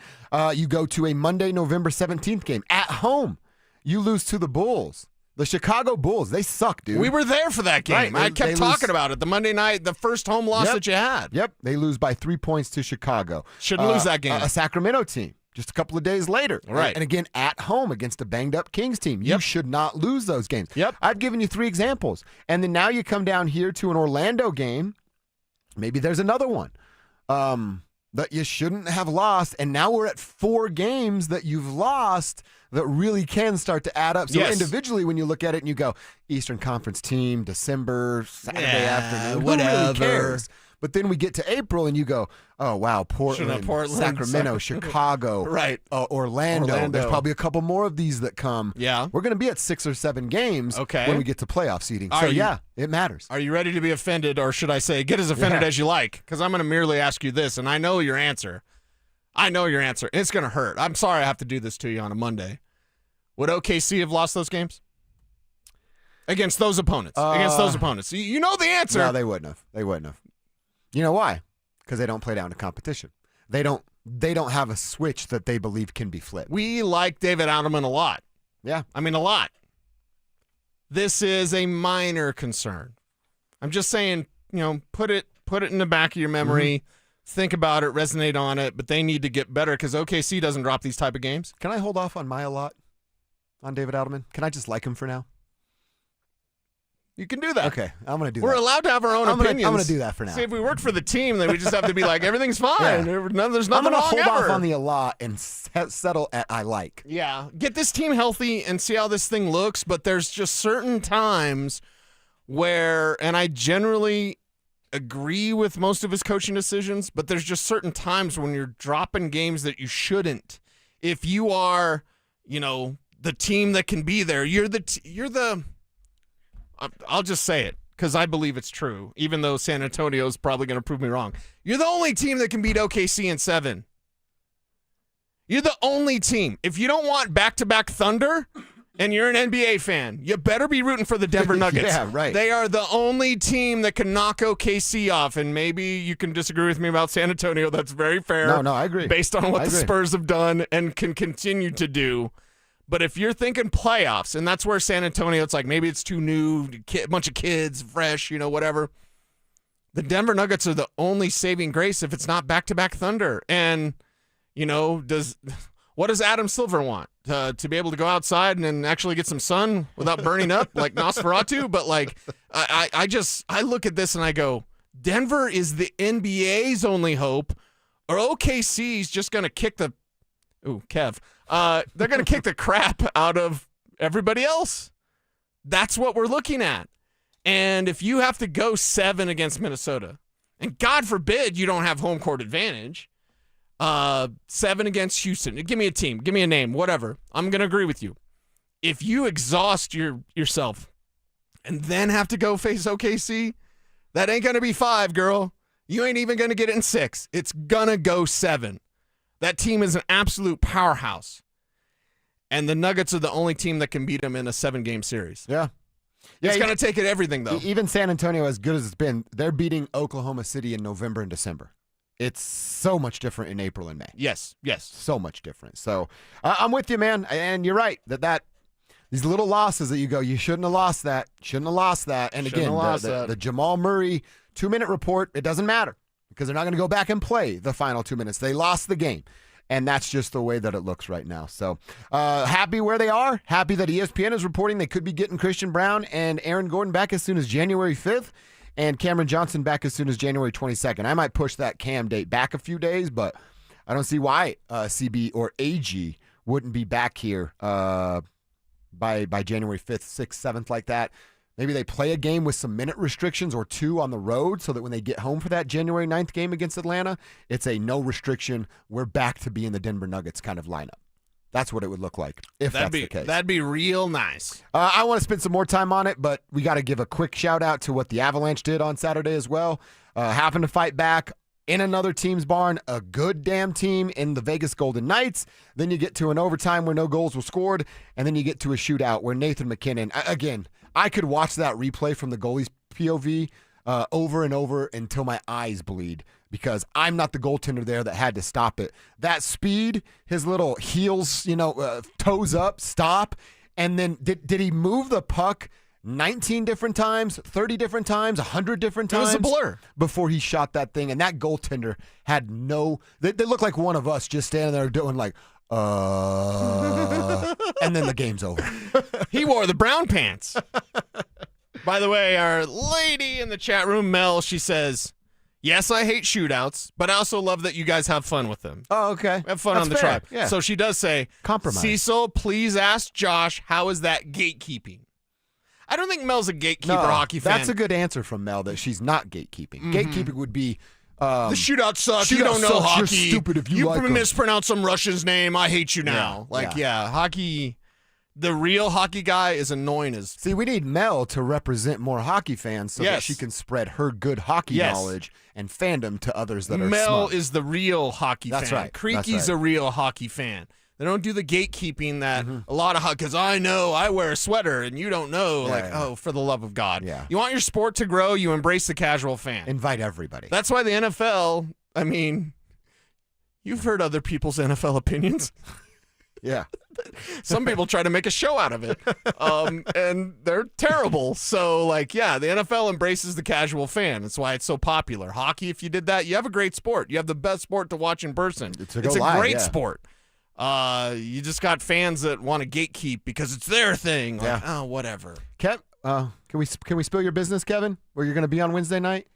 You go to a Monday, November 17th game at home. You lose to the Bulls. The Chicago Bulls, they suck, dude. We were there for that game. Right. I kept talking about it. The Monday night, the first home loss that you had. Yep. They lose by 3 points to Chicago. Shouldn't lose that game. A Sacramento team. Just a couple of days later. Right. And again, at home against a banged-up Kings team. You should not lose those games. Yep. I've given you 3 examples. And then now you come down here to an Orlando game. Maybe there's another one that you shouldn't have lost. And now we're at 4 games that you've lost that really can start to add up. So individually, when you look at it and you go, Eastern Conference team, December, Saturday afternoon, whatever. Who really cares? But then we get to April and you go, oh, wow, Portland, Sacramento, Chicago, right? Orlando. There's probably a couple more of these that come. Yeah. We're going to be at 6 or 7 games when we get to playoff seeding. It matters. Are you ready to be offended, or should I say get as offended as you like? Because I'm going to merely ask you this, and I know your answer. It's going to hurt. I'm sorry I have to do this to you on a Monday. Would OKC have lost those games? Against those opponents. You know the answer. No, they wouldn't have. You know why? Because they don't play down to competition. They don't have a switch that they believe can be flipped. We like David Adelman a lot. Yeah. I mean, a lot. This is a minor concern. I'm just saying, put it in the back of your memory. Think about it, resonate on it, but they need to get better because OKC doesn't drop these type of games. Can I hold off on my a lot on David Adelman? Can I just like him for now? You can do that. Okay, I'm going to do We're that. We're allowed to have our own opinions. I'm going to do that for now. See, if we work for the team, then we just have to be like, everything's fine. There's nothing I'm wrong hold ever. off on the a lot and settle at I like. Yeah, get this team healthy and see how this thing looks, but there's just certain times where, and I generally agree with most of his coaching decisions, but there's just certain times when you're dropping games that you shouldn't. If you are, the team that can be there, you're the I'll just say it because I believe it's true, even though San Antonio is probably going to prove me wrong. You're the only team that can beat OKC in 7. You're the only team. If you don't want back-to-back Thunder and you're an NBA fan, you better be rooting for the Denver Nuggets. Yeah, right. They are the only team that can knock OKC off, and maybe you can disagree with me about San Antonio. That's very fair. No, I agree. Based on what I the agree. Spurs have done and can continue to do. But if you're thinking playoffs, and that's where San Antonio, it's like maybe it's too new, a bunch of kids, fresh, whatever. The Denver Nuggets are the only saving grace if it's not back-to-back Thunder. And, what does Adam Silver want? To be able to go outside and actually get some sun without burning up like Nosferatu? But, I look at this and I go, Denver is the NBA's only hope, or OKC's just going to kick the – ooh, Kev. They're going to kick the crap out of everybody else. That's what we're looking at. And if you have to go 7 against Minnesota, and God forbid you don't have home court advantage, 7 against Houston. Give me a team. Give me a name. Whatever. I'm going to agree with you. If you exhaust yourself and then have to go face OKC, that ain't going to be 5, girl. You ain't even going to get it in 6. It's going to go 7. That team is an absolute powerhouse. And the Nuggets are the only team that can beat them in a 7-game series. Yeah. It's going to take it everything, though. Even San Antonio, as good as it's been, they're beating Oklahoma City in November and December. It's so much different in April and May. Yes. So much different. So I'm with you, man. And you're right that these little losses that you go, you shouldn't have lost that. And again, the Jamal Murray 2-minute report, it doesn't matter because they're not going to go back and play the final 2 minutes. They lost the game. And that's just the way that it looks right now. So happy where they are. Happy that ESPN is reporting they could be getting Christian Brown and Aaron Gordon back as soon as January 5th and Cameron Johnson back as soon as January 22nd. I might push that Cam date back a few days, but I don't see why CB or AG wouldn't be back here by January 5th, 6th, 7th, like that. Maybe they play a game with some minute restrictions or 2 on the road so that when they get home for that January 9th game against Atlanta, it's a no restriction, we're back to being the Denver Nuggets kind of lineup. That's what it would look like if that's the case. That'd be real nice. I want to spend some more time on it, but we got to give a quick shout out to what the Avalanche did on Saturday as well. Having to fight back in another team's barn, a good damn team in the Vegas Golden Knights. Then you get to an overtime where no goals were scored, and then you get to a shootout where Nathan McKinnon, again, I could watch that replay from the goalie's POV over and over until my eyes bleed because I'm not the goaltender there that had to stop it. That speed, his little heels, toes up, stop, and then did he move the puck 19 different times, 30 different times, 100 different times? It was a blur. Before he shot that thing, and that goaltender had they looked like one of us just standing there doing like, and then the game's over. He wore the brown pants. By the way, our lady in the chat room, Mel, she says, yes, I hate shootouts, but I also love that you guys have fun with them. Oh, okay. Have fun That's on the fair. tribe. Yeah. So she does say, compromise. Cecil, please ask Josh, how is that gatekeeping? I don't think Mel's a gatekeeper hockey fan. That's a good answer from Mel that she's not gatekeeping. Mm-hmm. Gatekeeping would be the shootout sucks. You shootout don't know sucks. hockey. You're stupid if you like 'em. Mispronounce some Russian's name. I hate you now. Hockey. The real hockey guy is annoying as. See, we need Mel to represent more hockey fans so that she can spread her good hockey knowledge and fandom to others that are Mel smart. is the real hockey That's fan. right. Creaky's That's right. a real hockey fan. They don't do the gatekeeping that a lot of because I know I wear a sweater and you don't know. Oh, for the love of God. Yeah. You want your sport to grow, you embrace the casual fan. Invite everybody. That's why the NFL, I mean, you've heard other people's NFL opinions. Yeah. Some people try to make a show out of it, and they're terrible. So, the NFL embraces the casual fan. That's why it's so popular. Hockey, if you did that, you have a great sport. You have the best sport to watch in person. It's a great sport. You just got fans that want to gatekeep because it's their thing. Whatever. Kev, can we spill your business, Kevin? Where you're going to be on Wednesday night?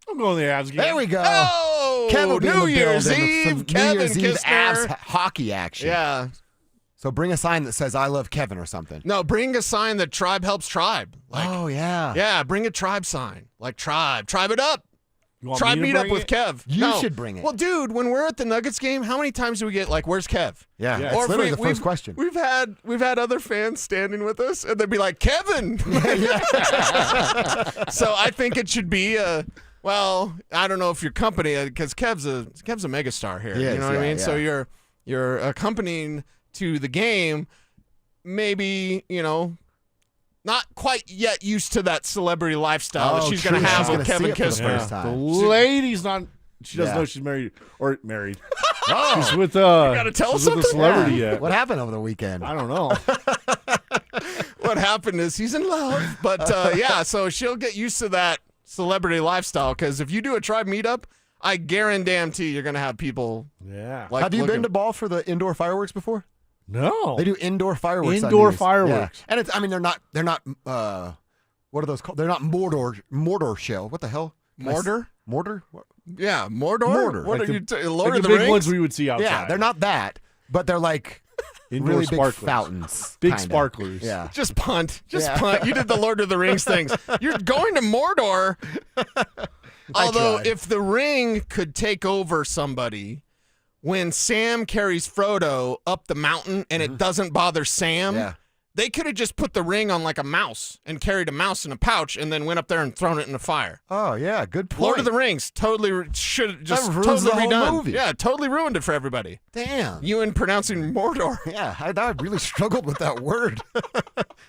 I'm going to the Avs game. There we go. Oh, Kevin will be in New the Year's building with Eve. some Kevin New Year's Eve Kistner. Avs hockey action. Yeah. So bring a sign that says "I love Kevin" or something. No, bring a sign that Tribe helps Tribe. Oh yeah. Yeah, bring a Tribe sign. Tribe it up. You want Tribe me to meet up bring with it? Kev. You should bring it. Well, dude, when we're at the Nuggets game, how many times do we get where's Kev? Yeah, Yeah. it's Or if literally the we've- first question. We've had other fans standing with us, and they'd be like, Kevin. So I think it should be I don't know if your company, because Kev's a megastar here. He is, you know what I yeah, mean? yeah. So you're accompanying to the game. maybe, not quite yet used to that celebrity lifestyle that she's going to have with Kevin Kistler. The lady's not. She doesn't know she's married. Oh, she's with. gotta tell us she's with a something? celebrity yet. What happened over the weekend? I don't know. What happened is he's in love. But so she'll get used to that celebrity lifestyle because if you do a tribe meetup, I guarantee you're going to have people. Yeah. Have you been to Ball for the indoor fireworks before? No. They do indoor fireworks. Indoor fireworks. Yeah. And they're not what are those called? They're not mortar shell. What the hell? Mortar? Mortar? Yeah, Mordor? Mortar. What Like are the- you Lord like of the the big Rings? ones we would see outside. Yeah, they're not that, but they're like Indoor really big sparklers. fountains. Big kinda. sparklers. Yeah. Just punt. Yeah. Punt. You did the Lord of the Rings things. You're going to Mordor. Although, tried. if the ring could take over somebody, when Sam carries Frodo up the mountain and it doesn't bother Sam, Yeah. they could have just put the ring on like a mouse and carried a mouse in a pouch and then went up there and thrown it in the fire. Oh yeah, good point. Lord of the Rings should have just That ruins totally the whole redone. movie. Yeah, totally ruined it for everybody. Damn. You and pronouncing Mordor. Yeah, I really struggled with that word.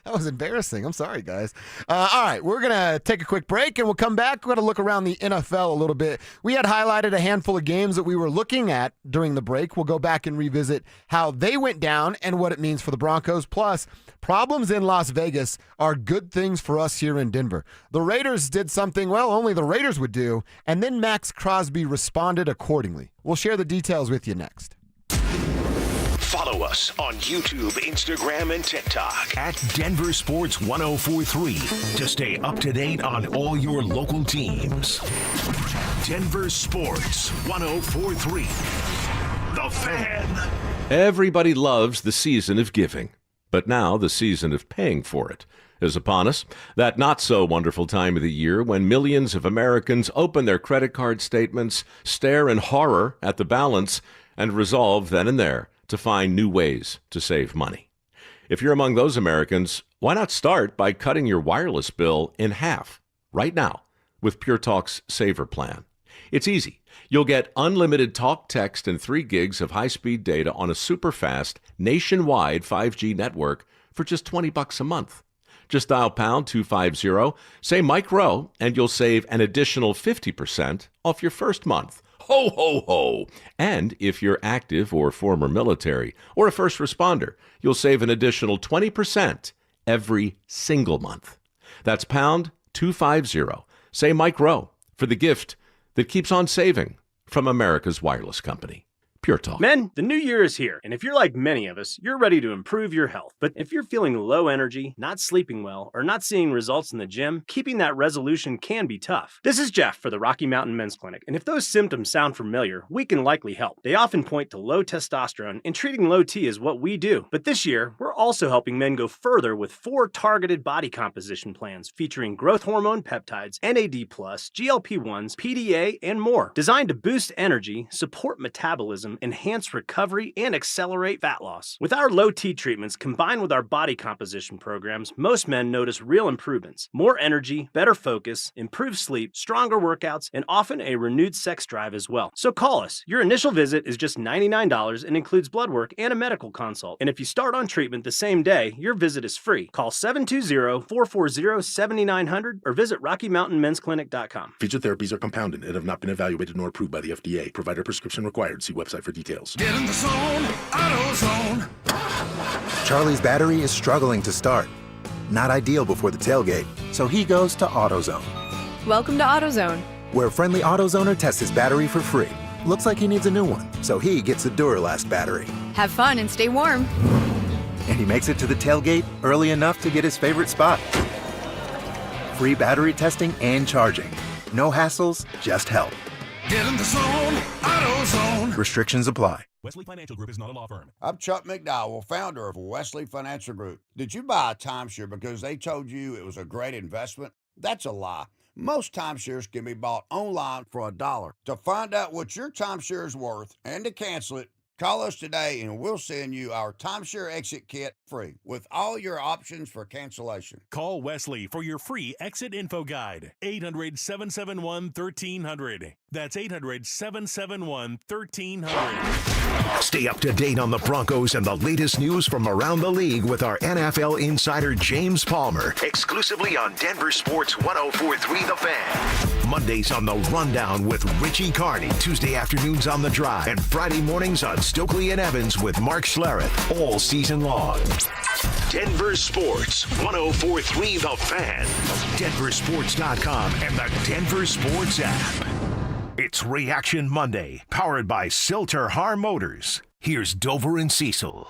That was embarrassing. I'm sorry, guys. All right, we're going to take a quick break, and we'll come back. We're going to look around the NFL a little bit. We had highlighted a handful of games that we were looking at during the break. We'll go back and revisit how they went down and what it means for the Broncos. Plus, problems in Las Vegas are good things for us here in Denver. The Raiders did something, well, only the Raiders would do, and then Max Crosby responded accordingly. We'll share the details with you next. Follow us on YouTube, Instagram, and TikTok at Denver Sports 1043 to stay up to date on all your local teams. Denver Sports 1043. The Fan. Everybody loves the season of giving, but now the season of paying for it is upon us. That not-so-wonderful time of the year when millions of Americans open their credit card statements, stare in horror at the balance, and resolve then and there to find new ways to save money. If you're among those Americans, why not start by cutting your wireless bill in half right now with Pure Talk's Saver Plan? It's easy. You'll get unlimited talk, text, and 3 gigs of high-speed data on a super-fast, nationwide 5G network for just $20 a month. Just dial pound 250, say Mike Rowe, and you'll save an additional 50% off your first month. Ho, ho, ho! And if you're active or former military or a first responder, you'll save an additional 20% every single month. That's pound 250. Say Mike Rowe for the gift that keeps on saving from America's wireless company. Pure Talk. Men, the new year is here, and if you're like many of us, you're ready to improve your health. But if you're feeling low energy, not sleeping well, or not seeing results in the gym, keeping that resolution can be tough. This is Jeff for the Rocky Mountain Men's Clinic, and if those symptoms sound familiar, we can likely help. They often point to low testosterone, and treating low T is what we do. But this year, we're also helping men go further with 4 targeted body composition plans featuring growth hormone peptides, NAD+, GLP-1s, PDA, and more, designed to boost energy, support metabolism, enhance recovery, and accelerate fat loss. With our low T treatments combined with our body composition programs, most men notice real improvements. More energy, better focus, improved sleep, stronger workouts, and often a renewed sex drive as well. So call us. Your initial visit is just $99 and includes blood work and a medical consult. And if you start on treatment the same day, your visit is free. Call 720-440-7900 or visit RockyMountainMen'sClinic.com. Physiotherapies are compounded and have not been evaluated nor approved by the FDA. Provider prescription required. See website for details. Get in the zone, AutoZone. Charlie's battery is struggling to start. Not ideal before the tailgate, so he goes to AutoZone, Welcome to AutoZone. where a friendly AutoZoner tests his battery for free. Looks like he needs a new one, so he gets a Duralast battery. Have fun and stay warm. And he makes it to the tailgate early enough to get his favorite spot. Free battery testing and charging. No hassles, just help. Get in the zone, AutoZone. Restrictions apply. Wesley Financial Group is not a law firm. I'm Chuck McDowell, founder of Wesley Financial Group. Did you buy a timeshare because they told you it was a great investment? That's a lie. Most timeshares can be bought online for $1. To find out what your timeshare is worth and to cancel it, Call us today and we'll send you our timeshare exit kit free with all your options for cancellation. Call Wesley for your free exit info guide. 800-771-1300. That's 800-771-1300. Stay up to date on the Broncos and the latest news from around the league with our NFL insider James Palmer, exclusively on Denver Sports 104.3 The Fan. Mondays on The Rundown with Richie Carney, Tuesday afternoons on The Drive, and Friday mornings on Stokely and Evans with Mark Schlereth, all season long. Denver Sports 104.3 The Fan, DenverSports.com, and the Denver Sports app. It's Reaction Monday, powered by Silter Har Motors. Here's Dover and Cecil.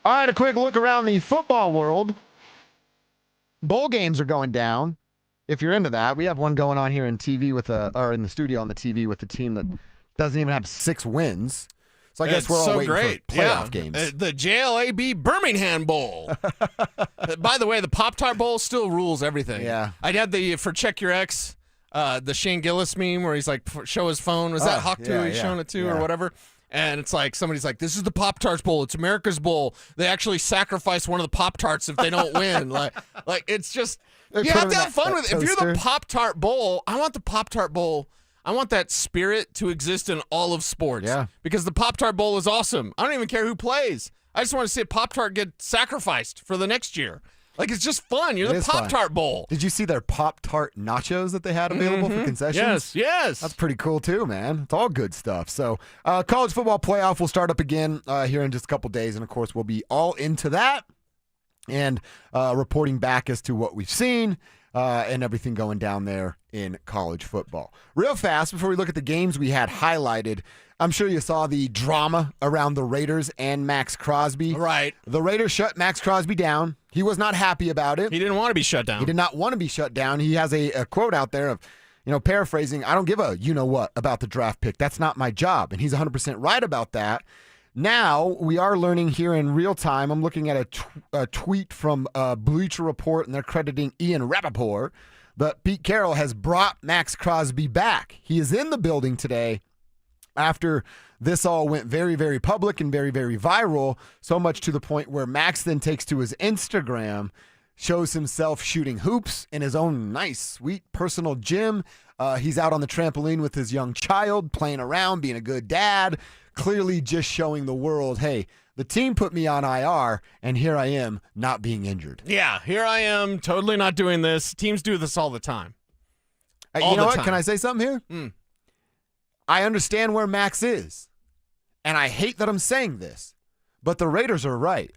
All right, a quick look around the football world. Bowl games are going down. If you're into that, we have one going on here in TV or in the studio on the TV with a team that doesn't even have 6 wins. So I guess we're all waiting for playoff games. The JLAB Birmingham Bowl. By the way, the Pop-Tart Bowl still rules everything. Yeah. I had for Check Your Ex, the Shane Gillis meme where he's like, show his phone. Was that Hawk 2 he's showing it to or whatever? And it's like, somebody's like, this is the Pop-Tarts Bowl. It's America's Bowl. They actually sacrifice one of the Pop-Tarts if they don't win. like it's just, you have to have fun with it. If you're the Pop-Tart Bowl, I want the Pop-Tart Bowl. I want that spirit to exist in all of sports. Yeah. Because the Pop-Tart Bowl is awesome. I don't even care who plays. I just want to see a Pop-Tart get sacrificed for the next year. Like, it's just fun. You're the Pop-Tart Bowl. Did you see their Pop-Tart nachos that they had available for concessions? Yes. That's pretty cool, too, man. It's all good stuff. So, college football playoff will start up again here in just a couple days. And, of course, we'll be all into that and reporting back as to what we've seen and everything going down there in college football. Real fast, before we look at the games we had highlighted, I'm sure you saw the drama around the Raiders and Max Crosby. Right. The Raiders shut Max Crosby down. He was not happy about it. He didn't want to be shut down. He did not want to be shut down. He has a quote out there of, paraphrasing, I don't give a you-know-what about the draft pick. That's not my job. And he's 100% right about that. Now, we are learning here in real time. I'm looking at a tweet from Bleacher Report, and they're crediting Ian Rappaport. But Pete Carroll has brought Max Crosby back. He is in the building today after this all went very, very public and very, very viral, so much to the point where Max then takes to his Instagram, shows himself shooting hoops in his own nice, sweet personal gym. He's out on the trampoline with his young child, playing around, being a good dad, clearly just showing the world, hey, the team put me on IR, and here I am not being injured. Yeah, here I am totally not doing this. Teams do this all the time. You know what? Can I say something here? I understand where Max is, and I hate that I'm saying this, but the Raiders are right.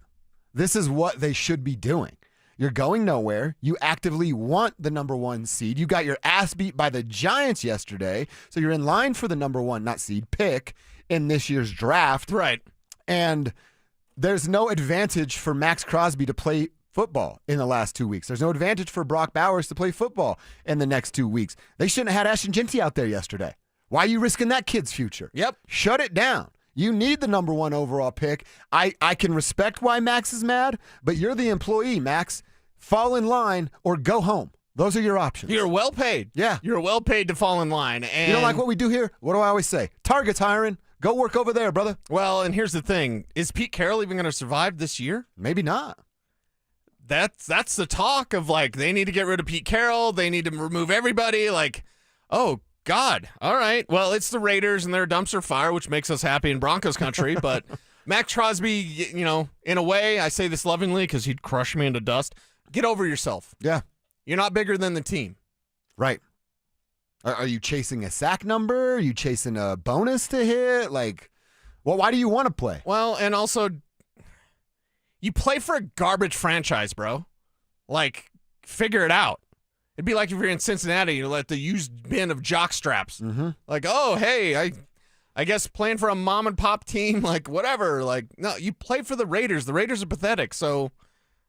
This is what they should be doing. You're going nowhere. You actively want the number 1 seed. You got your ass beat by the Giants yesterday, so you're in line for the number 1, not seed, pick in this year's draft. Right. And there's no advantage for Max Crosby to play football in the last 2 weeks. There's no advantage for Brock Bowers to play football in the next 2 weeks. They shouldn't have had Ashton Jeanty out there yesterday. Why are you risking that kid's future? Yep. Shut it down. You need the number 1 overall pick. I can respect why Max is mad, but you're the employee, Max. Fall in line or go home. Those are your options. You're well paid. Yeah. You're well paid to fall in line. And you don't like what we do here? What do I always say? Target's hiring. Go work over there, brother. Well, and here's the thing. Is Pete Carroll even going to survive this year? Maybe not. That's the talk of, like, they need to get rid of Pete Carroll. They need to remove everybody. Like, oh, God. All right. Well, it's the Raiders and they're a dumpster fire, which makes us happy in Broncos country. But Max Crosby, in a way, I say this lovingly because he'd crush me into dust. Get over yourself. Yeah. You're not bigger than the team. Right. Are you chasing a sack number? Are you chasing a bonus to hit? Like, well, why do you want to play? Well, and also, you play for a garbage franchise, bro. Like, figure it out. It'd be like if you're in Cincinnati, you let the used bin of jock straps. Mm-hmm. Like, oh, hey, I guess playing for a mom and pop team, like, whatever. Like, no, you play for the Raiders. The Raiders are pathetic. So,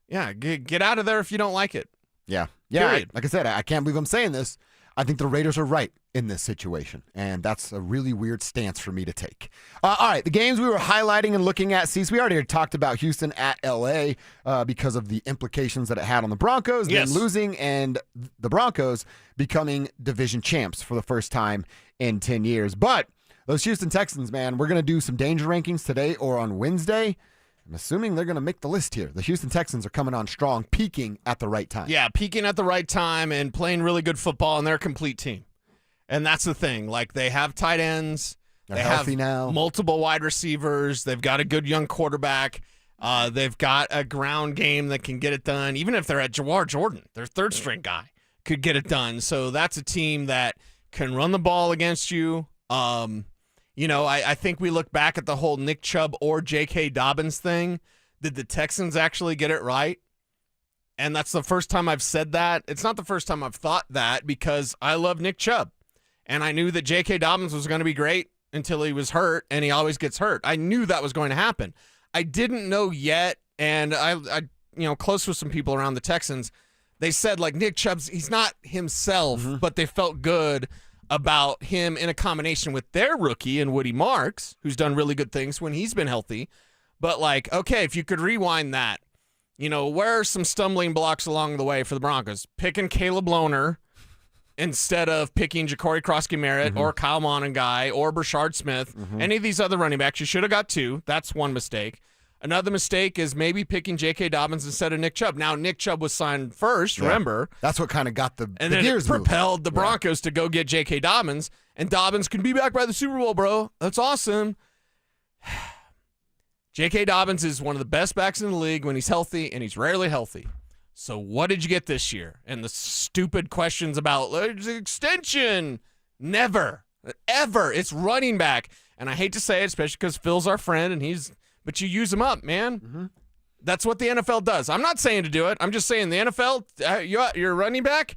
yeah, get out of there if you don't like it. Yeah. Yeah. Period. Like I said, I can't believe I'm saying this. I think the Raiders are right in this situation, and that's a really weird stance for me to take. All right, the games we were highlighting and looking at, Cecil, we already talked about Houston at L.A. Because of the implications that it had on the Broncos, Yes. them losing, and the Broncos becoming division champs for the first time in 10 years. But those Houston Texans, man, we're going to do some danger rankings today or on Wednesday. I'm assuming they're going to make the list here. The Houston Texans are coming on strong, peaking at the right time. Yeah, peaking at the right time and playing really good football, and they're a complete team. And that's the thing. Like, they have tight ends. They're they healthy have now. multiple wide receivers. They've got a good young quarterback. They've got a ground game that can get it done. Even if they're at Jawar Jordan, their third-string guy, could get it done. So that's a team that can run the ball against you. I think we look back at the whole Nick Chubb or J.K. Dobbins thing. Did the Texans actually get it right? And that's the first time I've said that. It's not the first time I've thought that because I love Nick Chubb. And I knew that J.K. Dobbins was going to be great until he was hurt, and he always gets hurt. I knew that was going to happen. I didn't know yet, and I close with some people around the Texans, they said, like, Nick Chubb's, he's not himself, but they felt good about him in a combination with their rookie and Woody Marks, who's done really good things when he's been healthy. But, like, okay, if you could rewind that, where are some stumbling blocks along the way for the Broncos? Picking Caleb Lohner instead of picking Ja'Cory Cross-Merritt or Kyle Monangai or Brashard Smith, any of these other running backs. You should have got two. That's one mistake. Another mistake is maybe picking J.K. Dobbins instead of Nick Chubb. Now, Nick Chubb was signed first, remember? That's what kind of got the And then gears it propelled the Broncos to go get J.K. Dobbins, and Dobbins can be back by the Super Bowl, bro. That's awesome. J.K. Dobbins is one of the best backs in the league when he's healthy, and he's rarely healthy. So what did you get this year? And the stupid questions about extension. Never. Ever. It's running back. And I hate to say it, especially because Phil's our friend, but you use him up, man. That's what the NFL does. I'm not saying to do it. I'm just saying the NFL, you're a running back,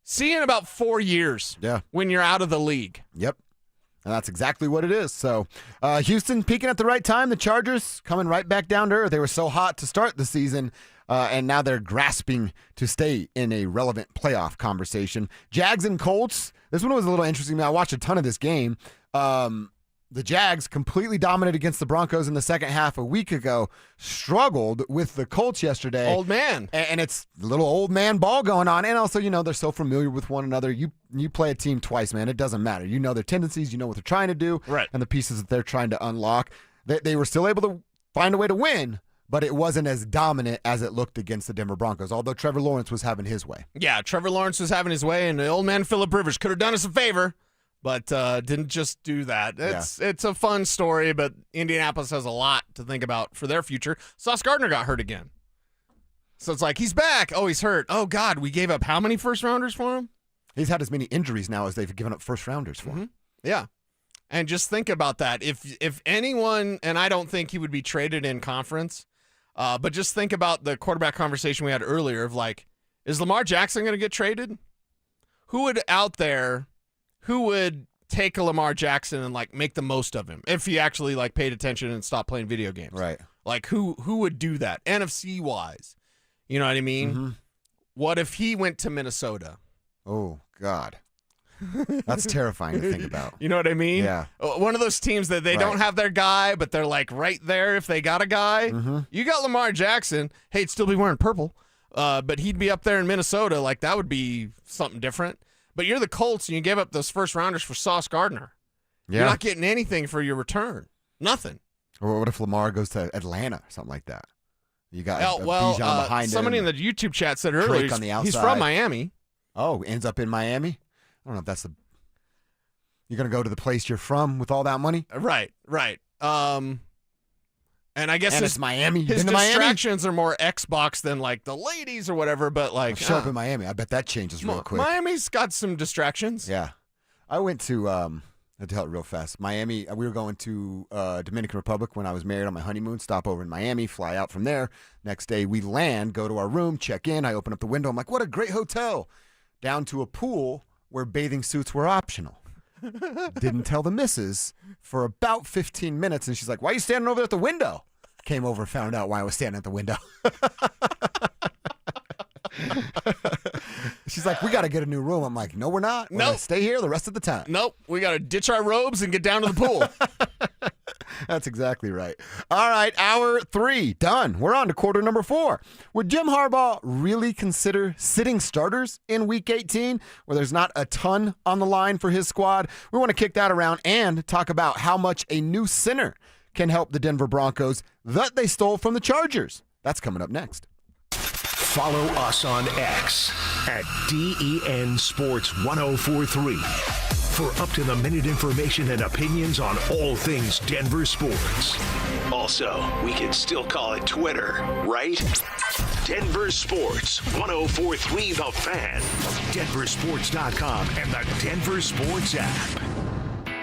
see you in about 4 years when you're out of the league. Yep. And that's exactly what it is. So Houston peaking at the right time. The Chargers coming right back down to earth. They were so hot to start the season, and now they're grasping to stay in a relevant playoff conversation. Jags and Colts. This one was a little interesting. I watched a ton of this game. The Jags completely dominated against the Broncos in the second half a week ago, struggled with the Colts yesterday. Old man. And it's a little old man ball going on. And also, they're so familiar with one another. You play a team twice, man. It doesn't matter. You know their tendencies. You know what they're trying to do. Right. And the pieces that they're trying to unlock. They were still able to find a way to win, but it wasn't as dominant as it looked against the Denver Broncos, although Trevor Lawrence was having his way. Yeah, Trevor Lawrence was having his way, and the old man Phillip Rivers could have done us a favor, but didn't just do that. It's a fun story, but Indianapolis has a lot to think about for their future. Sauce Gardner got hurt again. So it's like, he's back. Oh, he's hurt. Oh, God, we gave up how many first-rounders for him? He's had as many injuries now as they've given up first-rounders for him. Yeah. And just think about that. If anyone, and I don't think he would be traded in conference, but just think about the quarterback conversation we had earlier of, like, is Lamar Jackson going to get traded? Who would take a Lamar Jackson and, like, make the most of him if he actually, like, paid attention and stopped playing video games? Right. Like, who would do that? NFC-wise. You know what I mean? What if he went to Minnesota? Oh, God. That's terrifying to think about. You know what I mean? Yeah. One of those teams that they don't have their guy, but they're, like, right there if they got a guy. You got Lamar Jackson. Hey, he'd still be wearing purple, but he'd be up there in Minnesota. Like, that would be something different. But you're the Colts, and you gave up those first-rounders for Sauce Gardner. Yeah. You're not getting anything for your return. Nothing. Or what if Lamar goes to Atlanta or something like that? You got Bijan behind him. Somebody in the YouTube chat said earlier on the outside. He's from Miami. Oh, ends up in Miami? I don't know if that's you're going to go to the place you're from with all that money? Right. And I guess it's Miami. His Been to Miami? distractions are more Xbox than, like, the ladies or whatever, but, like, show up in Miami. I bet that changes real quick. Miami's got some distractions. Yeah. I went to, I'll tell it real fast. Miami, we were going to Dominican Republic when I was married on my honeymoon, stop over in Miami, fly out from there. Next day we land, go to our room, check in. I open up the window. I'm like, what a great hotel. Down to a pool where bathing suits were optional. Didn't tell the missus for about 15 minutes, and she's like, why are you standing over there at the window? Came over, found out why I was standing at the window. She's like, we got to get a new room. I'm like, no, we're not. We're gonna stay here the rest of the time. Nope. We got to ditch our robes and get down to the pool. That's exactly right. All right, hour 3, done. We're on to quarter number 4. Would Jim Harbaugh really consider sitting starters in Week 18, where there's not a ton on the line for his squad? We want to kick that around and talk about how much a new center can help the Denver Broncos that they stole from the Chargers. That's coming up next. Follow us on X at DEN Sports 1043 for up-to-the-minute information and opinions on all things Denver sports. Also, we can still call it Twitter, right? Denver Sports 1043 The Fan, DenverSports.com, and the Denver Sports app.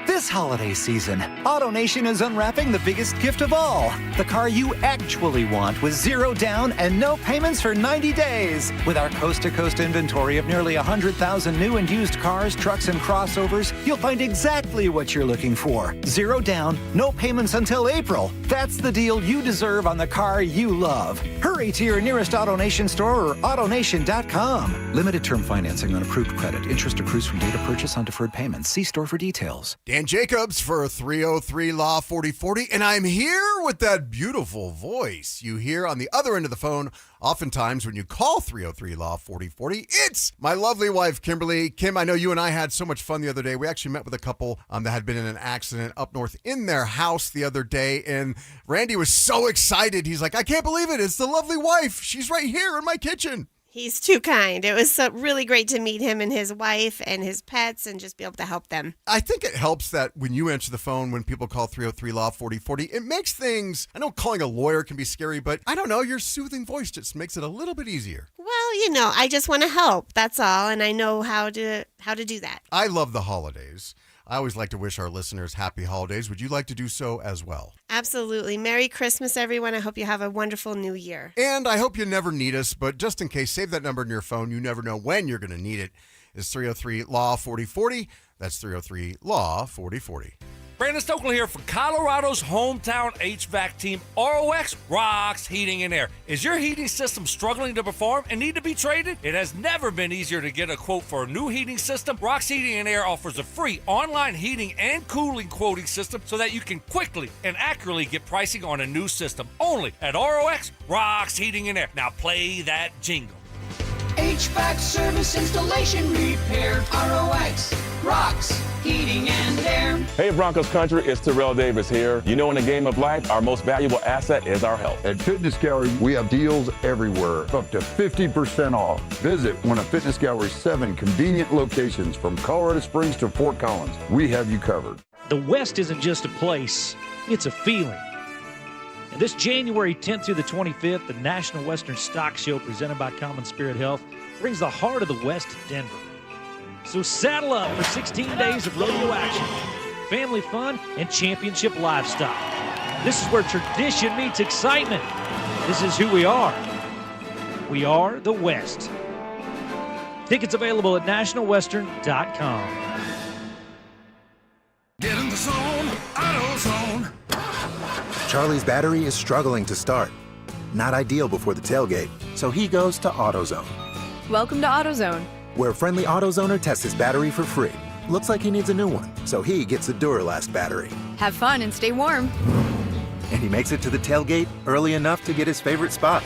This holiday season, AutoNation is unwrapping the biggest gift of all. The car you actually want with 0 down and no payments for 90 days. With our coast-to-coast inventory of nearly 100,000 new and used cars, trucks, and crossovers, you'll find exactly what you're looking for. 0 down, no payments until April. That's the deal you deserve on the car you love. Hurry to your nearest AutoNation store or AutoNation.com. Limited term financing on approved credit. Interest accrues from date of purchase on deferred payments. See store for details. Dan Jacobs for 303 Law 4040, and I'm here with that beautiful voice you hear on the other end of the phone oftentimes when you call 303 Law 4040. It's my lovely wife, Kimberly. Kim, I know you and I had so much fun the other day. We actually met with a couple that had been in an accident up north in their house the other day, and Randy was so excited. He's like, I can't believe it. It's the lovely wife. She's right here in my kitchen. He's too kind. It was really great to meet him and his wife and his pets and just be able to help them. I think it helps that when you answer the phone, when people call 303 Law 4040, it makes things, I know calling a lawyer can be scary, but I don't know, your soothing voice just makes it a little bit easier. Well, I just want to help. That's all. And I know how to do that. I love the holidays. I always like to wish our listeners happy holidays. Would you like to do so as well? Absolutely. Merry Christmas, everyone. I hope you have a wonderful new year. And I hope you never need us, but just in case, save that number in your phone. You never know when you're going to need it. It's 303 Law 4040. That's 303 Law 4040. Brandon Stokely here for Colorado's hometown HVAC team, ROX Rocks Heating and Air. Is your heating system struggling to perform and need to be traded? It has never been easier to get a quote for a new heating system. Rocks Heating and Air offers a free online heating and cooling quoting system so that you can quickly and accurately get pricing on a new system. Only at ROX Rocks Heating and Air. Now play that jingle. HVAC service, installation, repair. ROX Rocks Heating and Air. Hey Broncos country, it's Terrell Davis here. You know, in the game of life, our most valuable asset is our health. At Fitness Gallery, we have deals everywhere, up to 50% off. Visit one of Fitness Gallery's 7 convenient locations from Colorado Springs to Fort Collins. We have you covered. The West isn't just a place, it's a feeling. And this January 10th through the 25th, the National Western Stock Show presented by Common Spirit Health brings the heart of the West to Denver. So saddle up for 16 days of rodeo action, family fun, and championship lifestyle. This is where tradition meets excitement. This is who we are. We are the West. Tickets available at nationalwestern.com. Get in the zone, AutoZone. Charlie's battery is struggling to start. Not ideal before the tailgate, so he goes to AutoZone, Welcome to AutoZone. where friendly AutoZoner tests his battery for free. Looks like he needs a new one, so he gets a Duralast battery. Have fun and stay warm. And he makes it to the tailgate early enough to get his favorite spot.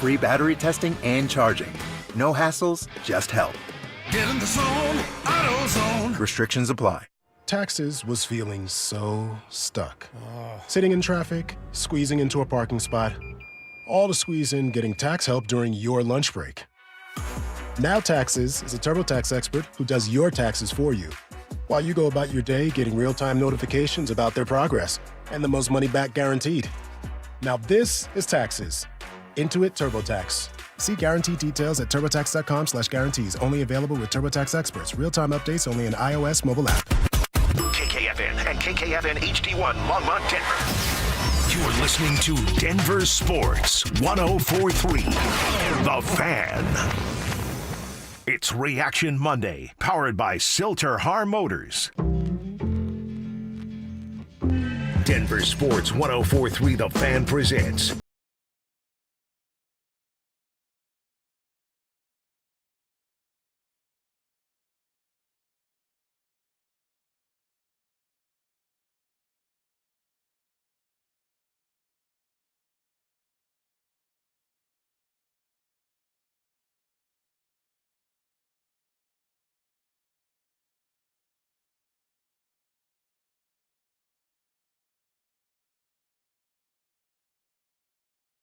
Free battery testing and charging. No hassles, just help. Get in the zone, AutoZone. Restrictions apply. Taxes was feeling so stuck. Sitting in traffic, squeezing into a parking spot, all to squeeze in getting tax help during your lunch break. Now Taxes is a TurboTax expert who does your taxes for you, while you go about your day getting real-time notifications about their progress and the most money back guaranteed. Now this is Taxes. Intuit TurboTax. See guarantee details at turbotax.com/guarantees. Only available with TurboTax experts. Real-time updates only in iOS mobile app. KKFN and KKFN HD1 Longmont, Denver. You're listening to Denver Sports 1043. The Fan. It's Reaction Monday, powered by Silter-Har Motors. Denver Sports 1043 The Fan presents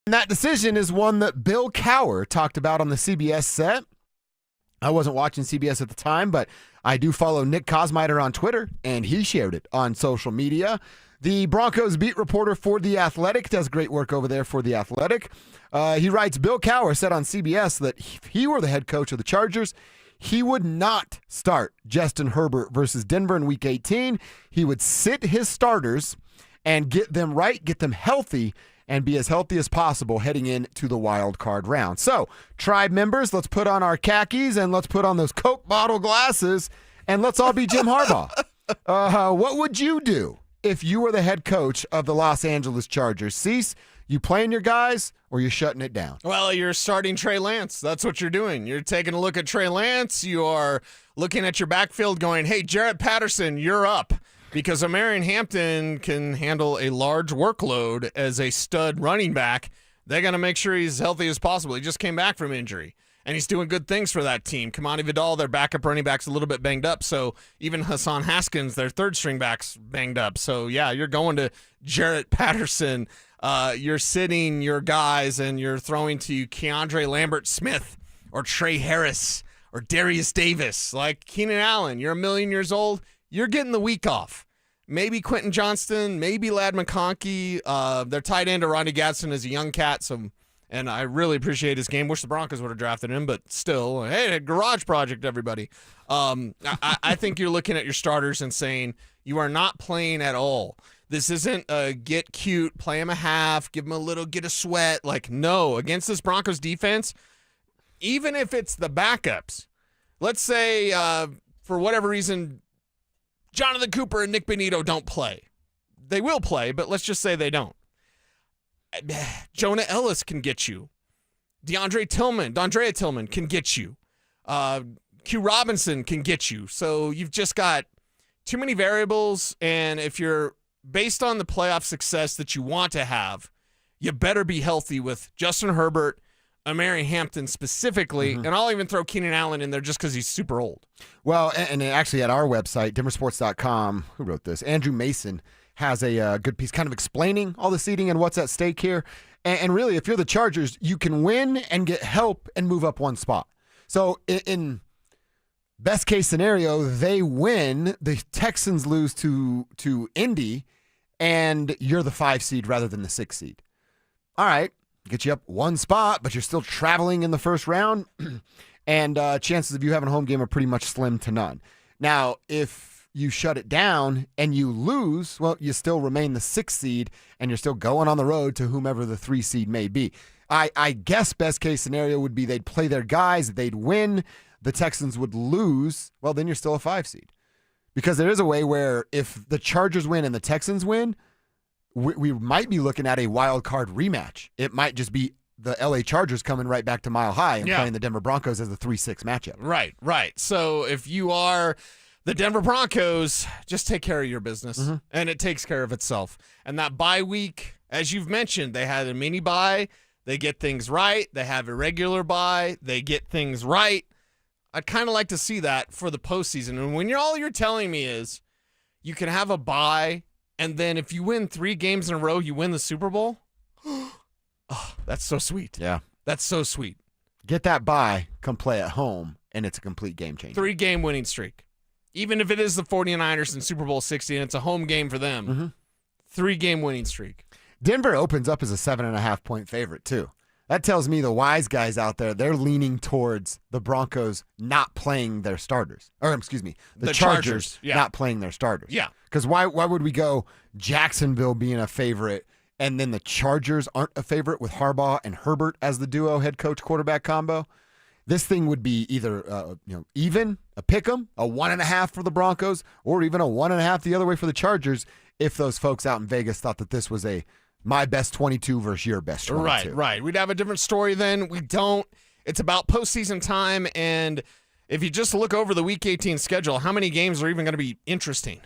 And that decision is one that Bill Cowher talked about on the CBS set. I wasn't watching CBS at the time, but I do follow Nick Kosmider on Twitter, and he shared it on social media. The Broncos beat reporter for The Athletic does great work over there for The Athletic. He writes, Bill Cowher said on CBS that if he were the head coach of the Chargers, he would not start Justin Herbert versus Denver in Week 18. He would sit his starters and get them right, get them healthy, and be as healthy as possible heading into the wild card round. So, Tribe members, let's put on our khakis and let's put on those Coke bottle glasses and let's all be Jim Harbaugh. What would you do if you were the head coach of the Los Angeles Chargers? Cease, you playing your guys or you shutting it down? Well, you're starting Trey Lance. That's what you're doing. You're taking a look at Trey Lance. You are looking at your backfield going, hey, Jarrett Patterson, you're up. Because Omarion Hampton can handle a large workload as a stud running back. They're going to make sure he's as healthy as possible. He just came back from injury, and he's doing good things for that team. Kamani Vidal, their backup running back's a little bit banged up, so even Hassan Haskins, their third-string back's banged up. So, yeah, you're going to Jarrett Patterson. You're sitting your guys, and you're throwing to Keandre Lambert-Smith or Trey Harris or Darius Davis. Like Keenan Allen, you're 1,000,000 years old. You're getting the week off. Maybe Quentin Johnston, maybe Ladd McConkey. Their tight end, Ronnie Gadsden, is a young cat, and I really appreciate his game. Wish the Broncos would have drafted him, but still, hey, a garage project, everybody. I think you're looking at your starters and saying you are not playing at all. This isn't a get cute, play him a half, give him a little, get a sweat. Like, no, against this Broncos defense, even if it's the backups, let's say for whatever reason, Jonathan Cooper and Nick Benito don't play. They will play, but let's just say they don't. Jonah Ellis can get you. Dondrea Tillman can get you. Q Robinson can get you. So you've just got too many variables, and if you're based on the playoff success that you want to have, you better be healthy with Justin Herbert, Omarion Hampton specifically, and I'll even throw Keenan Allen in there just because he's super old. Well, and actually at our website, DenverSports.com, who wrote this? Andrew Mason has a good piece kind of explaining all the seeding and what's at stake here. And really, if you're the Chargers, you can win and get help and move up one spot. So in best case scenario, they win, the Texans lose to Indy, and you're the 5 seed rather than the 6 seed. All right. Get you up one spot, but you're still traveling in the first round, and chances of you having a home game are pretty much slim to none. Now, if you shut it down and you lose, well, you still remain the 6 seed, and you're still going on the road to whomever the 3 seed may be. I guess best case scenario would be they'd play their guys, they'd win, the Texans would lose, well, then you're still a 5 seed. Because there is a way where if the Chargers win and the Texans win, we might be looking at a wild card rematch. It might just be the LA Chargers coming right back to Mile High and playing the Denver Broncos as the 3-6 matchup. Right. So if you are the Denver Broncos, just take care of your business, and it takes care of itself. And that bye week, as you've mentioned, they had a mini bye. They get things right. They have a regular bye. They get things right. I'd kind of like to see that for the postseason. And when all you're telling me is you can have a bye, and then if you win 3 games in a row, you win the Super Bowl. Oh, that's so sweet. Yeah. That's so sweet. Get that bye, come play at home, and it's a complete game changer. 3-game winning streak. Even if it is the 49ers in Super Bowl 60 and it's a home game for them, 3-game winning streak. Denver opens up as a 7.5-point favorite, too. That tells me the wise guys out there, they're leaning towards the Broncos not playing their starters. Or, excuse me, the Chargers not playing their starters. Yeah. Because why would we go Jacksonville being a favorite and then the Chargers aren't a favorite with Harbaugh and Herbert as the duo head coach quarterback combo? This thing would be either even, a pick 'em, a 1.5 for the Broncos, or even a 1.5 the other way for the Chargers if those folks out in Vegas thought that this was my best 22 versus your best 22. Right. We'd have a different story then. We don't. It's about postseason time, and if you just look over the Week 18 schedule, how many games are even going to be interesting?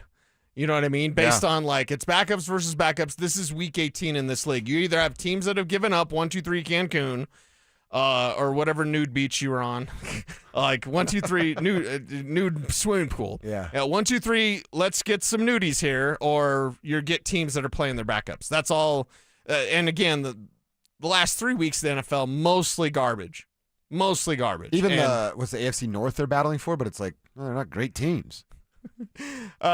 You know what I mean? Based on, it's backups versus backups. This is Week 18 in this league. You either have teams that have given up 1, 2, 3 Cancun, or whatever nude beach you were on. 1, 2, 3 nude swimming pool. Yeah. 1, 2, 3. Let's get some nudies here, or you get teams that are playing their backups. That's all. And again, the last 3 weeks of the NFL, mostly garbage. Mostly garbage. Even what's the AFC North they're battling for, but it's like, well, they're not great teams.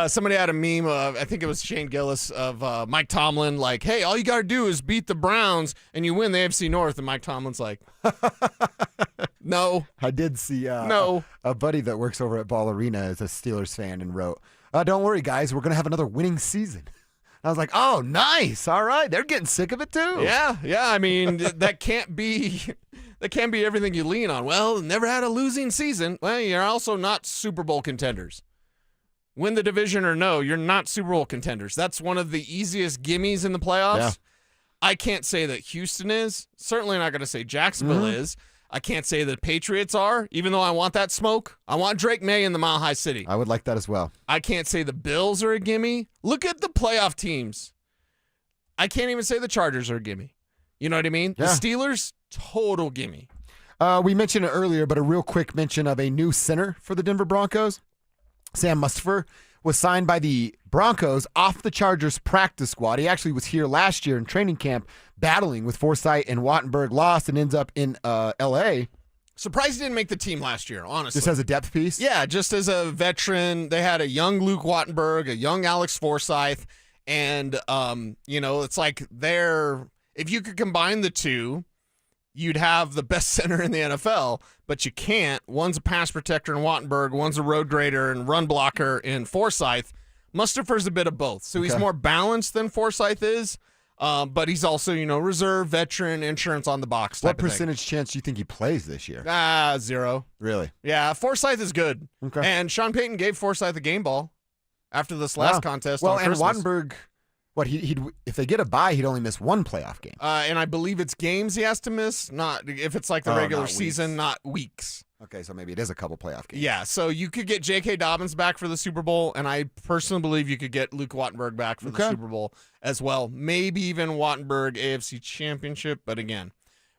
Somebody had a meme of, I think it was Shane Gillis, of Mike Tomlin, like, hey, all you got to do is beat the Browns and you win the AFC North. And Mike Tomlin's like, no. I did see no. a buddy that works over at Ball Arena is a Steelers fan and wrote, don't worry, guys, we're going to have another winning season. I was like, oh, nice. All right. They're getting sick of it, too. Yeah. I mean, that can't be everything you lean on. Well, never had a losing season. Well, you're also not Super Bowl contenders. Win the division or no, you're not Super Bowl contenders. That's one of the easiest gimmies in the playoffs. Yeah. I can't say that Houston is. Certainly not going to say Jacksonville is. I can't say the Patriots are, even though I want that smoke. I want Drake May in the Mile High City. I would like that as well. I can't say the Bills are a gimme. Look at the playoff teams. I can't even say the Chargers are a gimme. You know what I mean? Yeah. The Steelers, total gimme. We mentioned it earlier, but a real quick mention of a new center for the Denver Broncos. Sam Mustipher was signed by the Broncos off the Chargers practice squad. He actually was here last year in training camp battling with Forsythe and Wattenberg, lost and ends up in L.A. Surprised he didn't make the team last year, honestly. Just as a depth piece? Yeah, just as a veteran. They had a young Luke Wattenberg, a young Alex Forsythe, and, it's like if you could combine the two, you'd have the best center in the NFL, but you can't. One's a pass protector in Wattenberg, one's a road grader and run blocker in Forsythe. Mustipher's a bit of both, so he's more balanced than Forsythe is, but he's also, reserve, veteran, insurance on the box type What of percentage chance do you think he plays this year? 0. Really? Yeah, Forsythe is good. Okay. And Sean Payton gave Forsythe a game ball after this last contest Well, on and Christmas. Wattenberg, he'd if they get a bye, he'd only miss one playoff game. And I believe it's games he has to miss, not if it's like the regular not season, not weeks. Okay, so maybe it is a couple playoff games. Yeah, so you could get J.K. Dobbins back for the Super Bowl, and I personally believe you could get Luke Wattenberg back for the Super Bowl as well. Maybe even Wattenberg AFC Championship, but again,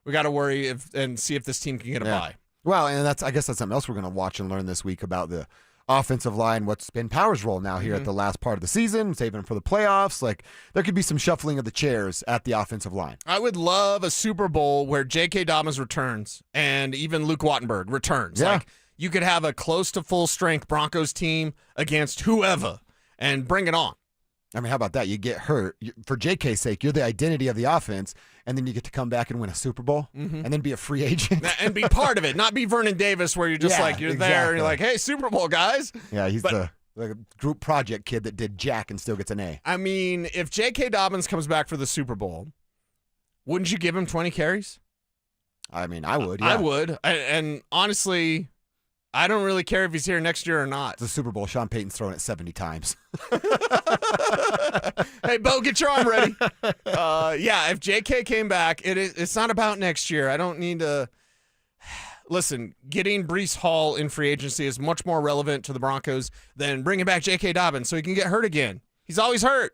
we got to worry and see if this team can get a bye. Well, and I guess that's something else we're going to watch and learn this week about the offensive line, what's been Power's role now here at the last part of the season, saving for the playoffs. Like, there could be some shuffling of the chairs at the offensive line. I would love a Super Bowl where J.K. Dobbins returns and even Luke Wattenberg returns. Yeah. Like, you could have a close to full strength Broncos team against whoever and bring it on. I mean, how about that? You get hurt. For JK's sake, you're the identity of the offense, and then you get to come back and win a Super Bowl and then be a free agent. And be part of it, not be Vernon Davis where you're just you're there and you're like, hey, Super Bowl guys. Yeah, he's the group project kid that did jack and still gets an A. I mean, if J.K. Dobbins comes back for the Super Bowl, wouldn't you give him 20 carries? I mean, I would. I would. And honestly, I don't really care if he's here next year or not. It's the Super Bowl. Sean Payton's thrown it 70 times. Hey, Bo, get your arm ready. If JK came back, it's not about next year. I don't need to. Listen, getting Breece Hall in free agency is much more relevant to the Broncos than bringing back J.K. Dobbins so he can get hurt again. He's always hurt.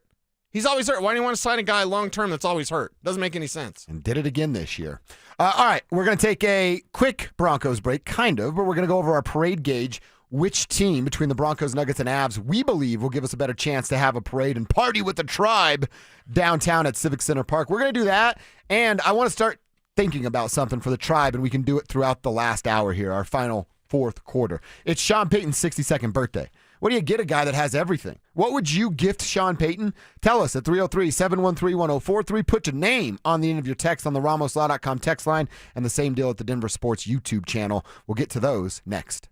Why do you want to sign a guy long-term that's always hurt? Doesn't make any sense. And did it again this year. All right, we're going to take a quick Broncos break, kind of, but we're going to go over our parade gauge. Which team between the Broncos, Nuggets, and Avs we believe will give us a better chance to have a parade and party with the tribe downtown at Civic Center Park. We're going to do that, and I want to start thinking about something for the tribe, and we can do it throughout the last hour here, our final fourth quarter. It's Sean Payton's 62nd birthday. What do you get a guy that has everything? What would you gift Sean Payton? Tell us at 303-713-1043. Put your name on the end of your text on the RamosLaw.com text line, and the same deal at the Denver Sports YouTube channel. We'll get to those next.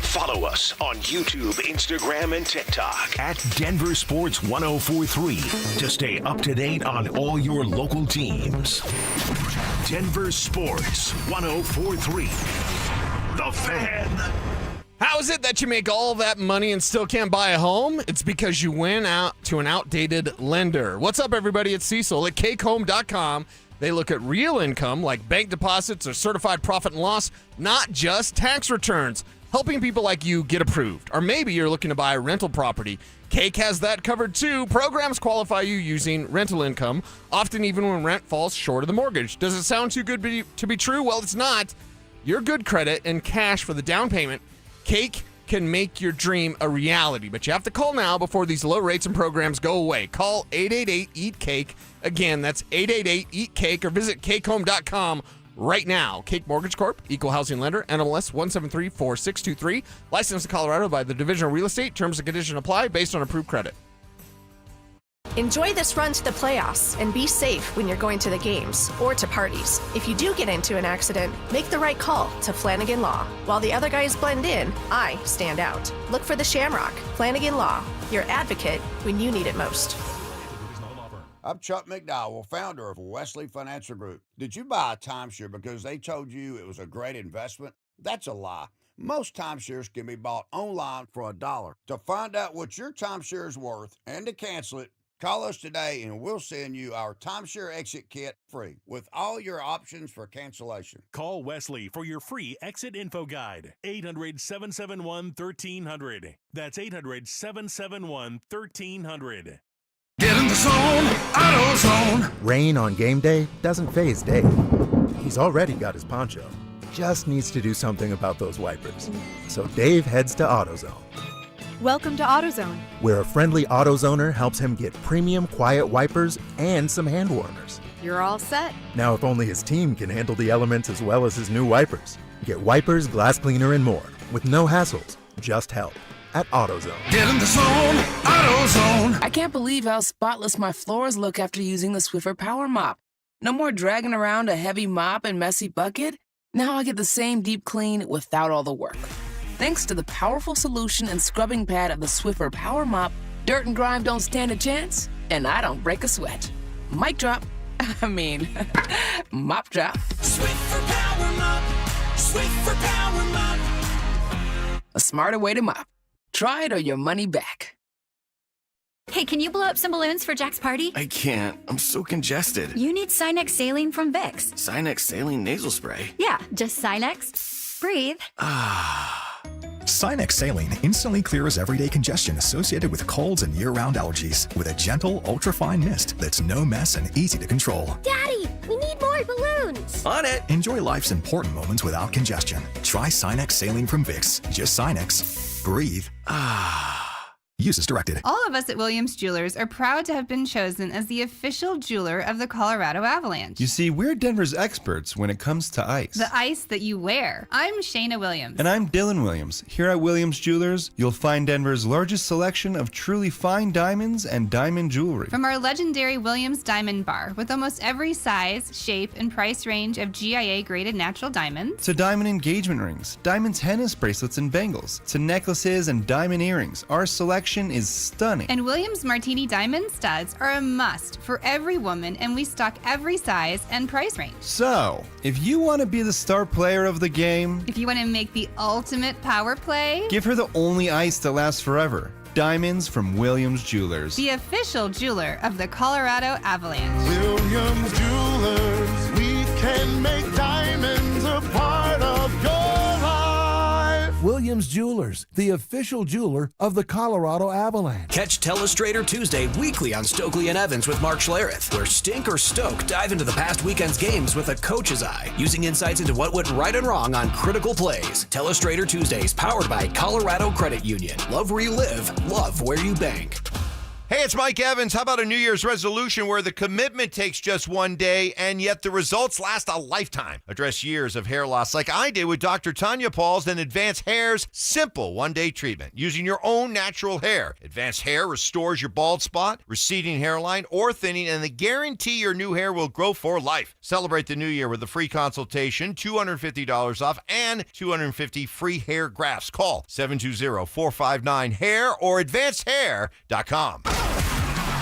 Follow us on YouTube, Instagram, and TikTok at Denver Sports 1043 to stay up to date on all your local teams. Denver Sports 1043. The Fan. How is it that you make all that money and still can't buy a home? It's because you went out to an outdated lender. What's up, everybody? It's Cecil at CakeHome.com. They look at real income like bank deposits or certified profit and loss, not just tax returns, helping people like you get approved. Or maybe you're looking to buy a rental property. Cake has that covered too. Programs qualify you using rental income, often even when rent falls short of the mortgage. Does it sound too good to be true? Well, it's not. Your good credit and cash for the down payment. Cake can make your dream a reality. But you have to call now before these low rates and programs go away. Call 888-EAT-CAKE. Again, that's 888-EAT-CAKE, or visit cakehome.com right now. Cake Mortgage Corp, Equal Housing Lender, NMLS 1734623. Licensed in Colorado by the Division of Real Estate. Terms and conditions apply based on approved credit. Enjoy this run to the playoffs and be safe when you're going to the games or to parties. If you do get into an accident, make the right call to Flanagan Law. While the other guys blend in, I stand out. Look for the Shamrock. Flanagan Law, your advocate when you need it most. I'm Chuck McDowell, founder of Wesley Financial Group. Did you buy a timeshare because they told you it was a great investment? That's a lie. Most timeshares can be bought online for $1. To find out what your timeshare is worth and to cancel it, call us today and we'll send you our timeshare exit kit free with all your options for cancellation. Call Wesley for your free exit info guide. 800-771-1300. That's 800-771-1300. Get in the zone, AutoZone. Rain on game day doesn't faze Dave. He's already got his poncho. Just needs to do something about those wipers. So Dave heads to AutoZone. Welcome to AutoZone. Where a friendly AutoZoner helps him get premium quiet wipers and some hand warmers. You're all set. Now, if only his team can handle the elements as well as his new wipers. Get wipers, glass cleaner, and more with no hassles, just help at AutoZone. Get in the zone, AutoZone. I can't believe how spotless my floors look after using the Swiffer Power Mop. No more dragging around a heavy mop and messy bucket. Now I get the same deep clean without all the work. Thanks to the powerful solution and scrubbing pad of the Swiffer Power Mop, dirt and grime don't stand a chance, and I don't break a sweat. Mic drop. Mop drop. Swiffer Power Mop. Swiffer Power Mop. A smarter way to mop. Try it or your money back. Hey, can you blow up some balloons for Jack's party? I can't. I'm so congested. You need Sinex Saline from Vicks. Sinex Saline Nasal Spray? Yeah, just Sinex. Breathe. Sinex Saline instantly clears everyday congestion associated with colds and year-round allergies with a gentle, ultra-fine mist that's no mess and easy to control. Daddy, we need more balloons. On it. Enjoy life's important moments without congestion. Try Sinex Saline from Vicks. Just Sinex. Breathe. Use as directed. All of us at Williams Jewelers are proud to have been chosen as the official jeweler of the Colorado Avalanche. You see, we're Denver's experts when it comes to ice. The ice that you wear. I'm Shayna Williams. And I'm Dylan Williams. Here at Williams Jewelers, you'll find Denver's largest selection of truly fine diamonds and diamond jewelry. From our legendary Williams Diamond Bar, with almost every size, shape, and price range of GIA-graded natural diamonds. To diamond engagement rings, diamond tennis bracelets and bangles, to necklaces and diamond earrings, our selection is stunning. And Williams Martini Diamond Studs are a must for every woman, and we stock every size and price range. So, if you want to be the star player of the game, if you want to make the ultimate power play, give her the only ice that lasts forever. Diamonds from Williams Jewelers. The official jeweler of the Colorado Avalanche. Williams Jewelers, we can make diamonds a part of your life. Williams Jewelers, the official jeweler of the Colorado Avalanche. Catch Telestrator Tuesday weekly on Stokely and Evans with Mark Schlereth, where Stink or Stoke dive into the past weekend's games with a coach's eye, using insights into what went right and wrong on critical plays. Telestrator Tuesdays, powered by Colorado Credit Union. Love where you live, love where you bank. Hey, it's Mike Evans. How about a New Year's resolution where the commitment takes just one day and yet the results last a lifetime? Address years of hair loss like I did with Dr. Tanya Pauls and Advanced Hair's simple one-day treatment using your own natural hair. Advanced Hair restores your bald spot, receding hairline, or thinning, and they guarantee your new hair will grow for life. Celebrate the new year with a free consultation, $250 off, and 250 free hair grafts. Call 720-459-HAIR or advancedhair.com.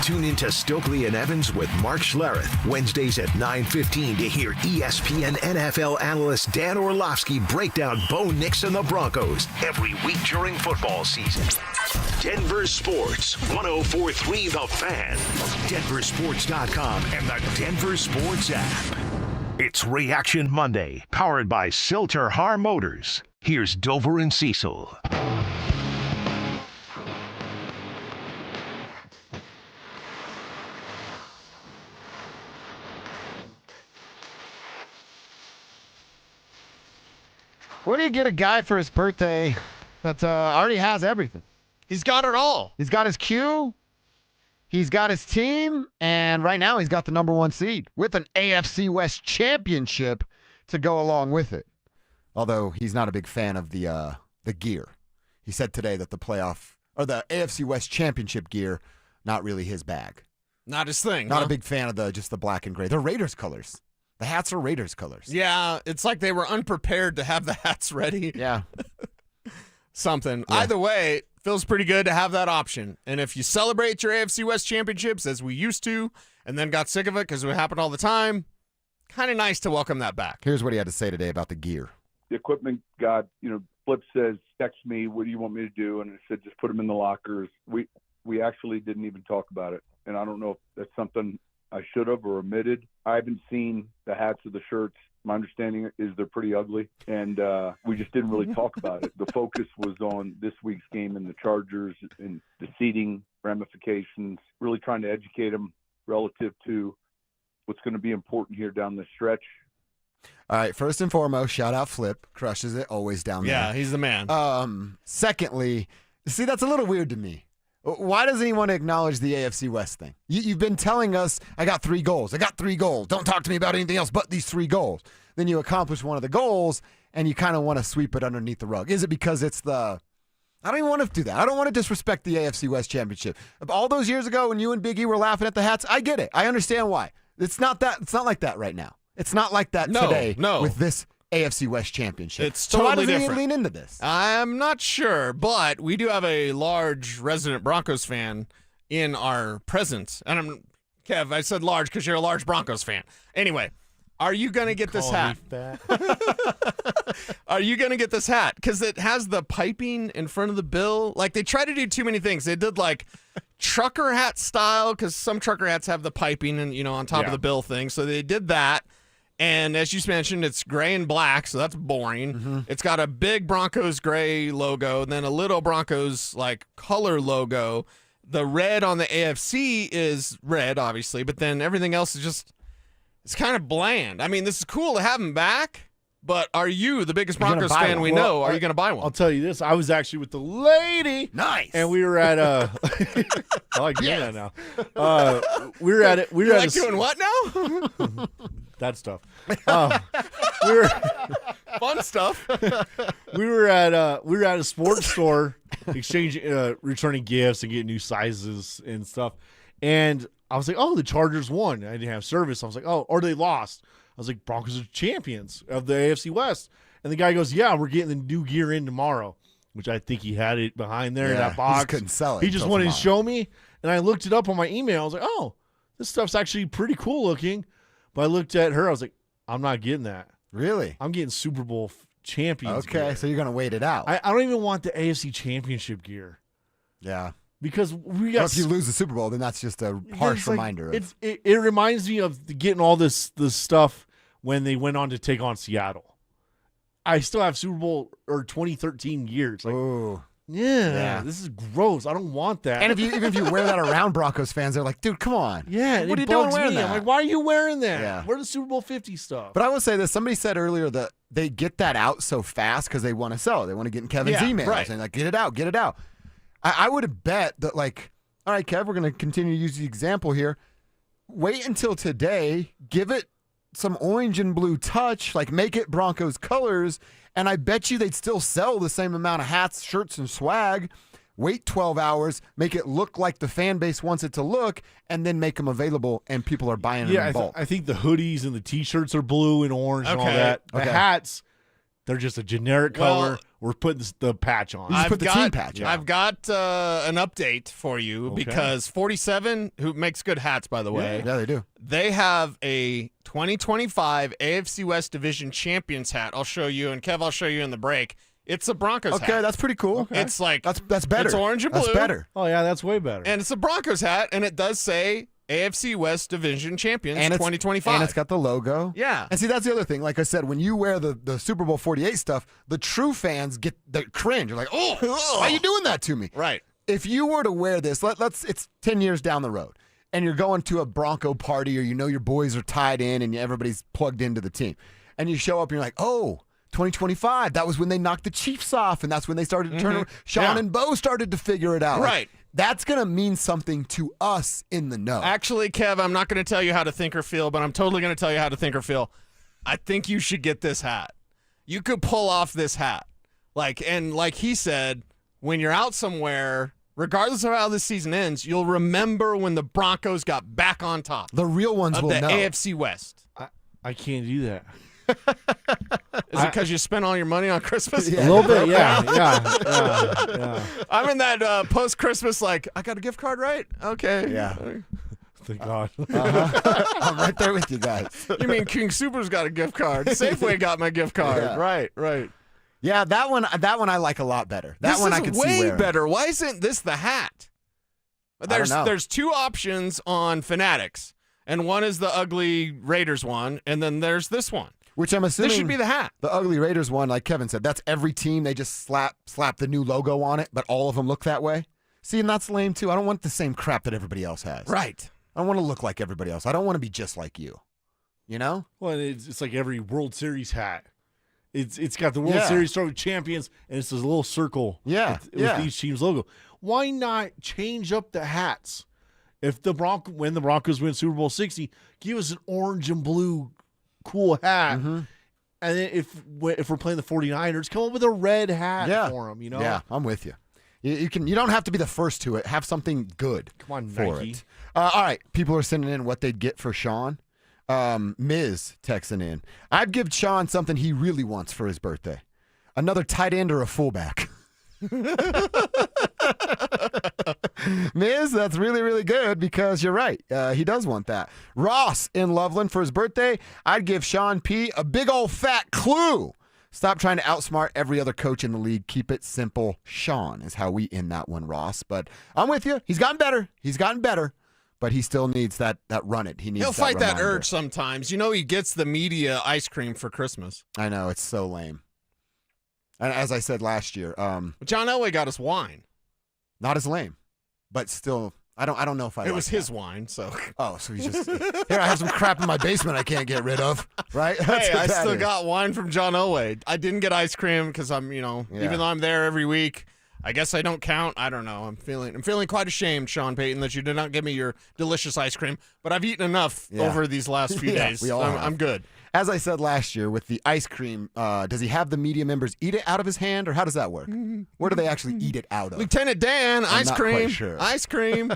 Tune into Stokely and Evans with Mark Schlereth, Wednesdays at 9:15 to hear ESPN NFL analyst Dan Orlovsky break down Bo Nix and the Broncos every week during football season. Denver Sports, 104.3 The Fan, DenverSports.com, and the Denver Sports app. It's Reaction Monday, powered by Silter Har Motors. Here's Dover and Cecil. Where do you get a guy for his birthday that already has everything. He's got it all. He's got his Q. He's got his team. And right now he's got the number 1 seed with an AFC West championship to go along with it. Although he's not a big fan of the gear. He said today that the AFC West championship gear, not really his bag. Not his thing. Not a big fan of just the black and gray. They're Raiders colors. The hats are Raiders colors. Yeah, it's like they were unprepared to have the hats ready. Yeah. Something. Yeah. Either way, feels pretty good to have that option. And if you celebrate your AFC West championships as we used to and then got sick of it because it happened all the time, kind of nice to welcome that back. Here's what he had to say today about the gear. The equipment got, Flip says, text me, what do you want me to do? And I said, just put them in the lockers. We actually didn't even talk about it. And I don't know if that's something I should have or omitted. I haven't seen the hats or the shirts. My understanding is they're pretty ugly, and we just didn't really talk about it. The focus was on this week's game and the Chargers and the seeding ramifications, really trying to educate them relative to what's going to be important here down the stretch. All right, first and foremost, shout out Flip. Crushes it, always down there. Yeah, he's the man. Secondly, see, that's a little weird to me. Why doesn't he want to acknowledge the AFC West thing? You've been telling us, I got 3 goals. I got 3 goals. Don't talk to me about anything else but these 3 goals. Then you accomplish one of the goals, and you kind of want to sweep it underneath the rug. Is it because it's I don't even want to do that. I don't want to disrespect the AFC West championship. All those years ago when you and Big E were laughing at the hats, I get it. I understand why. It's not like that right now. It's not like that today with this AFC West championship. It's so totally why doesn't different. he lean into this? I'm not sure, but we do have a large resident Broncos fan in our presence. And Kev, I said large because you're a large Broncos fan. Anyway, are you going to get this hat? Are you going to get this hat? Because it has the piping in front of the bill. Like, they try to do too many things. They did, like, trucker hat style, because some trucker hats have the piping and, on top of the bill thing. So they did that. And as you mentioned, it's gray and black, so that's boring. Mm-hmm. It's got a big Broncos gray logo, and then a little Broncos color logo. The red on the AFC is red, obviously, but then everything else is it's kind of bland. I mean, this is cool to have him back, but are you, the biggest Broncos fan we know, are you going to buy one? I'll tell you this. I was actually with the lady. Nice. And we were at I like doing that now. We were at it. We were You're at doing what now? That stuff. We were fun stuff. We were at a sports store, returning gifts and getting new sizes and stuff. And I was like, oh, the Chargers won. I didn't have service. I was like, oh, or they lost. I was like, Broncos are champions of the AFC West. And the guy goes, yeah, we're getting the new gear in tomorrow, which I think he had it behind there in that box. He just couldn't sell it. He just wanted to show me. And I looked it up on my email. I was like, oh, this stuff's actually pretty cool looking. But I looked at her. I was like, I'm not getting that. Really? I'm getting Super Bowl champions Okay, gear. so you're going to wait it out. I don't even want the AFC championship gear. Yeah. Because we got. Well, if you lose the Super Bowl, then that's just a harsh reminder. It reminds me of getting all this stuff when they went on to take on Seattle. I still have Super Bowl or 2013 gear. It's like, yeah, this is gross. I don't want that. And even if you wear that around Broncos fans, they're like, dude, come on. Yeah, what are you it doing bugs wearing me. that? I'm like, why are you wearing that? Yeah. Wear the Super Bowl 50 stuff. But I will say this. Somebody said earlier that they get that out so fast because they want to sell it. They want to get in Kevin's emails. Right. And get it out. I would have bet that, all right, Kev, we're going to continue to use the example here. Wait until today. Give it some orange and blue touch. Make it Broncos colors. And I bet you they'd still sell the same amount of hats, shirts, and swag. Wait 12 hours, make it look like the fan base wants it to look, and then make them available, and people are buying them in bulk. I think the hoodies and the T-shirts are blue and orange and all that. The hats, they're just a generic color. We're putting the patch on. Put the team patch on. I've got an update for you because 47, who makes good hats, by the way. Yeah, they do. They have a 2025 AFC West Division Champions hat. I'll show you, and Kev, I'll show you in the break. It's a Broncos hat. Okay, that's pretty cool. Okay. It's that's better. It's orange and blue. That's better. Oh yeah, that's way better. And it's a Broncos hat, and it does say AFC West Division Champions 2025. And it's got the logo. Yeah. And see, that's the other thing. Like I said, when you wear the Super Bowl 48 stuff, the true fans get the cringe. You're like, oh, why are you doing that to me? Right. If you were to wear this, it's 10 years down the road, and you're going to a Bronco party, or your boys are tied in and everybody's plugged into the team, and you show up and you're like, oh, 2025, that was when they knocked the Chiefs off, and that's when they started to turn. Sean and Bo started to figure it out. Right. That's going to mean something to us in the know. Actually, Kev, I'm not going to tell you how to think or feel, but I'm totally going to tell you how to think or feel. I think you should get this hat. You could pull off this hat. Like he said, when you're out somewhere, regardless of how this season ends, you'll remember when the Broncos got back on top. The real ones of will the know. AFC West. I can't do that. Is it because you spent all your money on Christmas? A little bit, yeah. I'm in that post-Christmas, like, I got a gift card, right? Okay. Yeah. Thank God. I'm right there with you guys. You mean King Super's got a gift card? Safeway got my gift card. Yeah. Right. Yeah, that one I like a lot better. That one I could see way wearing. better. Why isn't this the hat? There's two options on Fanatics, and one is the ugly Raiders one, and then there's this one. Which I'm assuming this should be the hat. The ugly Raiders one, like Kevin said, that's every team. They just slap the new logo on it, but all of them look that way. See, and that's lame too. I don't want the same crap that everybody else has. Right. I don't want to look like everybody else. I don't want to be just like you. You know? Well, it's like every World Series hat. It's got the World Series Trophy champions, and it's this little circle with each team's logo. Why not change up the hats? If when the Broncos win Super Bowl 60, give us an orange and blue cool hat. Mm-hmm. And then if we're playing the 49ers, come up with a red hat for them, you know? Yeah, I'm with you. You don't have to be the first to it. Have something good. Come on, for Nike. it. All right, people are sending in what they'd get for Sean. Miz texting in. I'd give Sean something he really wants for his birthday. Another tight end or a fullback. Miz, that's really, really good because you're right. He does want that. Ross in Loveland for his birthday. I'd give Sean P. a big old fat clue. Stop trying to outsmart every other coach in the league. Keep it simple. Sean is how we end that one, Ross. But I'm with you. He's gotten better. But he still needs that run it. He'll fight that reminder. urge sometimes. You know, he gets the media ice cream for Christmas. I know, it's so lame. And as I said last year, John Elway got us wine. Not as lame, but still, I don't know if It was his wine, so. Oh, so he's just here. I have some crap in my basement I can't get rid of. Right? Hey, I still got wine from John Elway. I didn't get ice cream because I'm, even though I'm there every week. I guess I don't count. I don't know. I'm feeling quite ashamed, Sean Payton, that you did not give me your delicious ice cream. But I've eaten enough over these last few days. We all have. I'm good. As I said last year, with the ice cream, does he have the media members eat it out of his hand, or how does that work? Where do they actually eat it out of? Lieutenant Dan, I'm ice not cream. quite sure. Ice cream.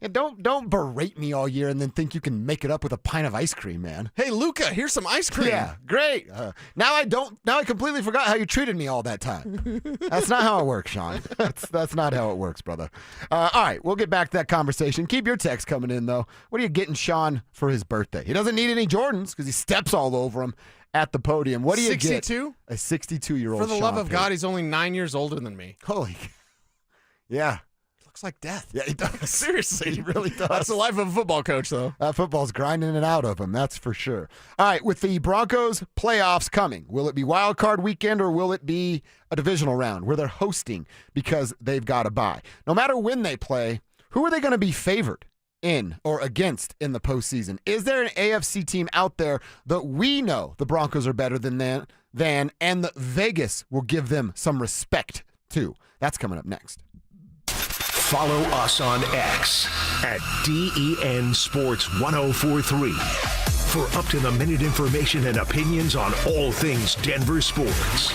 And don't berate me all year and then think you can make it up with a pint of ice cream, man. Hey, Luca, here's some ice cream. Yeah, great. Now I completely forgot how you treated me all that time. That's not how it works, Sean. That's not how it works, brother. All right, we'll get back to that conversation. Keep your text coming in, though. What are you getting Sean for his birthday? He doesn't need any Jordans because he steps all over them at the podium. What do you 62? get? A 62-year-old For the Sean love of Payton. God, he's only 9 years older than me. Holy. Yeah. Looks like death. Yeah, he does. Seriously. He really does. That's the life of a football coach, though. That football's grinding it out of him, that's for sure. All right, with the Broncos playoffs coming, will it be wild card weekend or will it be a divisional round where they're hosting because they've got a bye? No matter when they play, who are they going to be favored in or against in the postseason? Is there an AFC team out there that we know the Broncos are better than and that Vegas will give them some respect to? That's coming up next. Follow us on X at DEN Sports 1043 for up-to-the-minute information and opinions on all things Denver sports.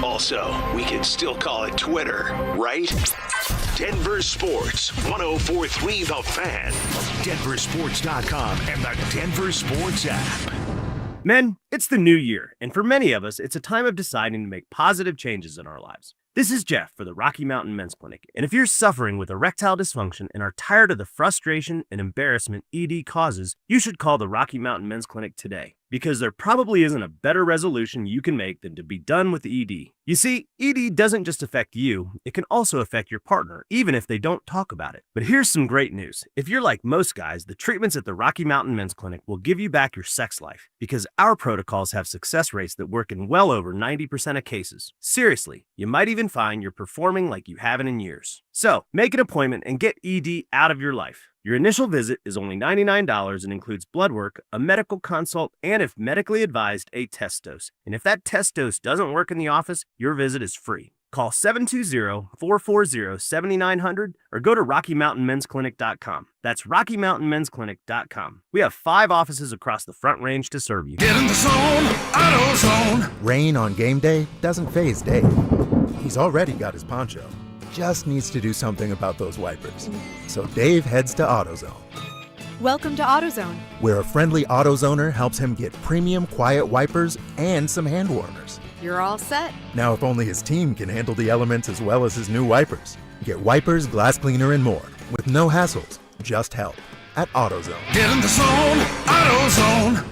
Also, we can still call it Twitter, right? Denver Sports 1043 The Fan, DenverSports.com, and the Denver Sports app. Men, it's the new year, and for many of us, it's a time of deciding to make positive changes in our lives. This is Jeff for the Rocky Mountain Men's Clinic, and if you're suffering with erectile dysfunction and are tired of the frustration and embarrassment ED causes, you should call the Rocky Mountain Men's Clinic today, because there probably isn't a better resolution you can make than to be done with ED. You see, ED doesn't just affect you, it can also affect your partner, even if they don't talk about it. But here's some great news. If you're like most guys, the treatments at the Rocky Mountain Men's Clinic will give you back your sex life, because our protocols have success rates that work in well over 90% of cases. Seriously, you might even find you're performing like you haven't in years. So, make an appointment and get ED out of your life. Your initial visit is only $99 and includes blood work, a medical consult, and if medically advised, a test dose. And if that test dose doesn't work in the office, your visit is free. Call 720-440-7900 or go to RockyMountainMen'sClinic.com. That's RockyMountainMen'sClinic.com. We have 5 offices across the Front Range to serve you. Get in the zone, AutoZone. Rain on game day doesn't faze Dave. He's already got his poncho. Just needs to do something about those wipers. So Dave heads to AutoZone, Welcome to AutoZone. where a friendly AutoZoner helps him get premium quiet wipers and some hand warmers. You're all set. Now, if only his team can handle the elements as well as his new wipers. Get wipers, glass cleaner, and more with no hassles, just help at AutoZone. Get in the zone, AutoZone.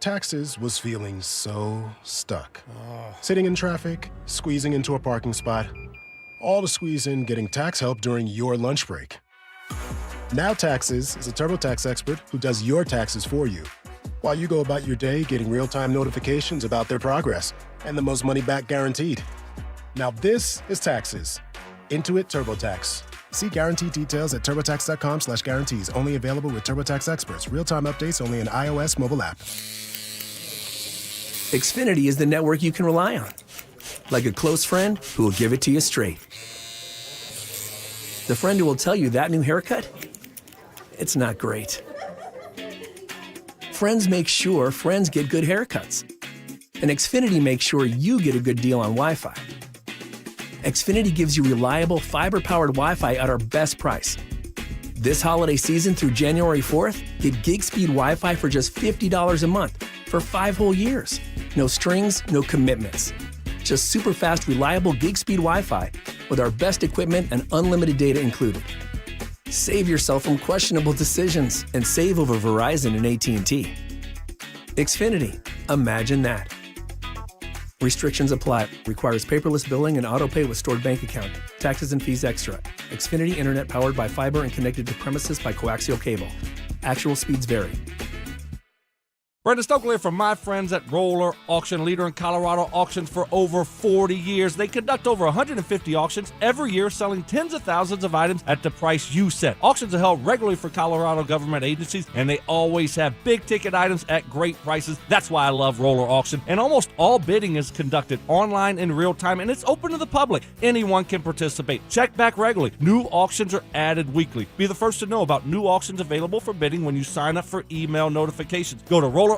Taxes was feeling so stuck. Sitting in traffic, squeezing into a parking spot, all to squeeze in getting tax help during your lunch break. Now Taxes is a TurboTax expert who does your taxes for you, while you go about your day getting real-time notifications about their progress and the most money back guaranteed. Now this is Taxes. Intuit TurboTax. See guarantee details at turbotax.com/guarantees. Only available with TurboTax experts. Real-time updates only in iOS mobile app. Xfinity is the network you can rely on. Like a close friend who will give it to you straight. The friend who will tell you that new haircut, it's not great. Friends make sure friends get good haircuts. And Xfinity makes sure you get a good deal on Wi-Fi. Xfinity gives you reliable fiber-powered Wi-Fi at our best price. This holiday season through January 4th, get gig speed Wi-Fi for just $50 a month for 5 whole years. No strings, no commitments. Just super fast, reliable gig speed Wi-Fi with our best equipment and unlimited data included. Save yourself from questionable decisions and save over Verizon and AT&T. Xfinity, imagine that. Restrictions apply. Requires paperless billing and autopay with stored bank account. Taxes and fees extra. Xfinity Internet powered by fiber and connected to premises by coaxial cable. Actual speeds vary. Brandon Stokely from my friends at Roller Auction, leader in Colorado auctions for over 40 years. They conduct over 150 auctions every year, selling tens of thousands of items at the price you set. Auctions are held regularly for Colorado government agencies, and they always have big-ticket items at great prices. That's why I love Roller Auction. And almost all bidding is conducted online in real time, and it's open to the public. Anyone can participate. Check back regularly. New auctions are added weekly. Be the first to know about new auctions available for bidding when you sign up for email notifications. Go to rollerauction.com/thefan.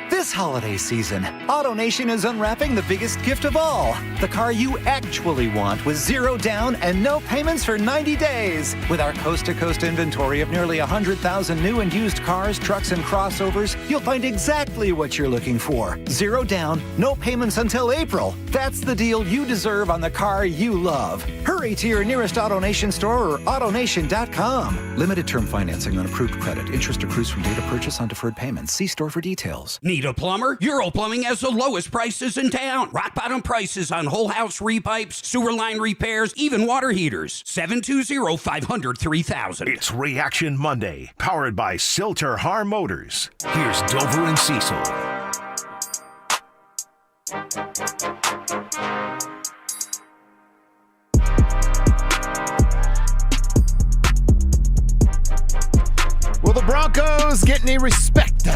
This holiday season, AutoNation is unwrapping the biggest gift of all. The car you actually want with 0 down and no payments for 90 days. With our coast-to-coast inventory of nearly 100,000 new and used cars, trucks, and crossovers, you'll find exactly what you're looking for. 0 down, no payments until April. That's the deal you deserve on the car you love. Hurry to your nearest AutoNation store or AutoNation.com. Limited term financing on approved credit. Interest accrues from date of purchase on deferred payments. See store for details. Need a plumber? Euro Plumbing has the lowest prices in town. Rock bottom prices on whole house repipes, sewer line repairs, even water heaters. 720-500-3000. It's Reaction Monday, powered by Silter Har Motors. Here's Dover and Cecil. Will the Broncos get any respect?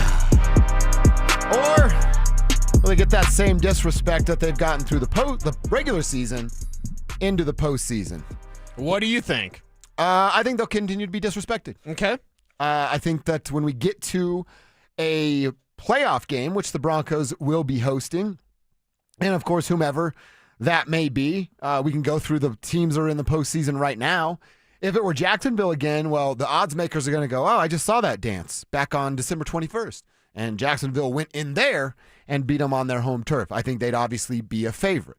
Or will they get that same disrespect that they've gotten through the regular season into the postseason? What do you think? I think they'll continue to be disrespected. Okay. I think that when we get to a playoff game, which the Broncos will be hosting, and of course, whomever that may be, we can go through the teams that are in the postseason right now. If it were Jacksonville again, well, the odds makers are going to go, oh, I just saw that dance back on December 21st. And Jacksonville went in there and beat them on their home turf. I think they'd obviously be a favorite.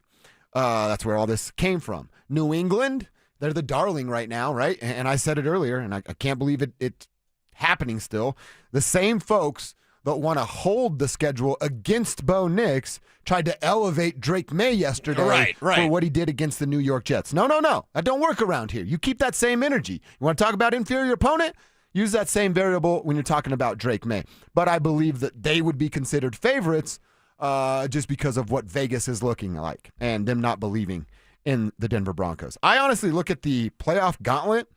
That's where all this came from. New England, they're the darling right now, right? And I said it earlier, and I can't believe it's happening still. The same folks, but want to hold the schedule against Bo Nix, tried to elevate Drake May yesterday for what he did against the New York Jets. No. That don't work around here. You keep that same energy. You want to talk about inferior opponent? Use that same variable when you're talking about Drake May. But I believe that they would be considered favorites just because of what Vegas is looking like and them not believing in the Denver Broncos. I honestly look at the playoff gauntlet,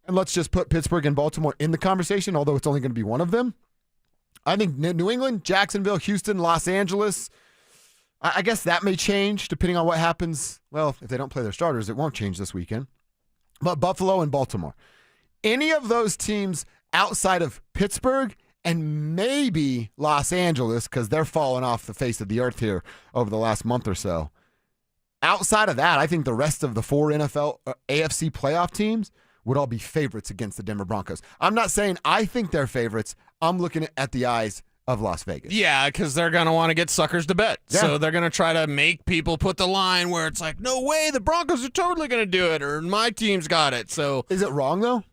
and let's just put Pittsburgh and Baltimore in the conversation, although it's only going to be one of them. I think New England, Jacksonville, Houston, Los Angeles, I guess that may change depending on what happens. Well, if they don't play their starters, it won't change this weekend. But Buffalo and Baltimore. Any of those teams outside of Pittsburgh and maybe Los Angeles, because they're falling off the face of the earth here over the last month or so. Outside of that, I think the rest of the 4 NFL AFC playoff teams would all be favorites against the Denver Broncos. I'm not saying I think they're favorites. I'm looking at the eyes of Las Vegas. Yeah, because they're going to want to get suckers to bet. Yeah. So they're going to try to make people put the line where it's like, no way, the Broncos are totally going to do it, or my team's got it. So is it wrong, though?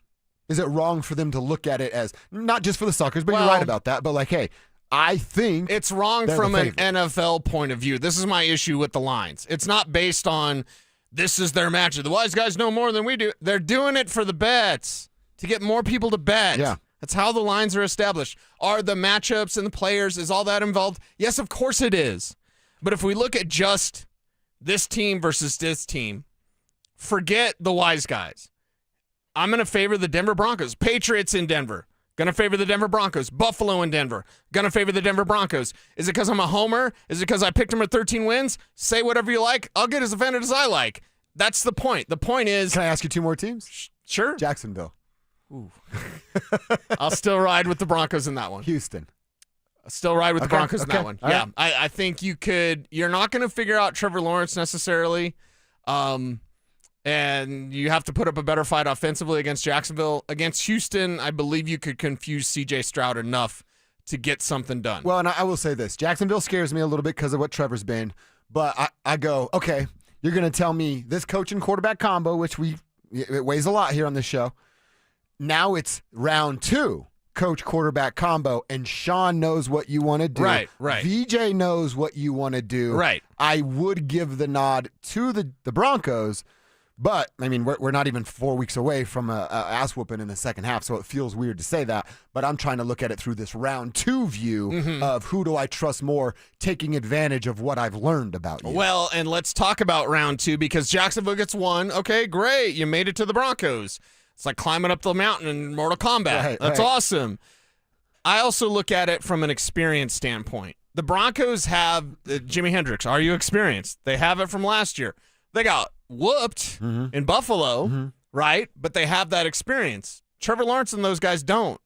Is it wrong for them to look at it as, not just for the suckers, but you're right about that, but like, hey, I think it's wrong from an NFL point of view. This is my issue with the lines. It's not based on this is their matchup. The wise guys know more than we do. They're doing it for the bets, to get more people to bet. Yeah. That's how the lines are established. Are the matchups and the players, is all that involved? Yes, of course it is. But if we look at just this team versus this team, forget the wise guys. I'm going to favor the Denver Broncos. Patriots in Denver. Going to favor the Denver Broncos. Buffalo in Denver. Going to favor the Denver Broncos. Is it because I'm a homer? Is it because I picked them at 13 wins? Say whatever you like. I'll get as offended as I like. That's the point. The point is... Can I ask you 2 more teams? Sure. Jacksonville. Ooh. I'll still ride with the Broncos in that one. Houston. I'll still ride with the Broncos in that one. All Yeah. right. I think you could... You're not going to figure out Trevor Lawrence necessarily. And you have to put up a better fight offensively against Jacksonville. Against Houston, I believe you could confuse C.J. Stroud enough to get something done. Well, and I will say this. Jacksonville scares me a little bit because of what Trevor's been. But I go, okay, you're going to tell me this coach and quarterback combo, which it weighs a lot here on this show. Now it's round 2, coach quarterback combo, and Sean knows what you want to do. Right. VJ knows what you want to do. Right. I would give the nod to the Broncos. But, I mean, we're not even 4 weeks away from a ass whooping in the second half, so it feels weird to say that. But I'm trying to look at it through this round 2 view of who do I trust more, taking advantage of what I've learned about you. Well, and let's talk about round 2 because Jacksonville gets 1. Okay, great. You made it to the Broncos. It's like climbing up the mountain in Mortal Kombat. That's awesome. I also look at it from an experience standpoint. The Broncos have Jimi Hendrix. Are you experienced? They have it from last year. They got whooped in Buffalo, right? But they have that experience. Trevor Lawrence and those guys don't.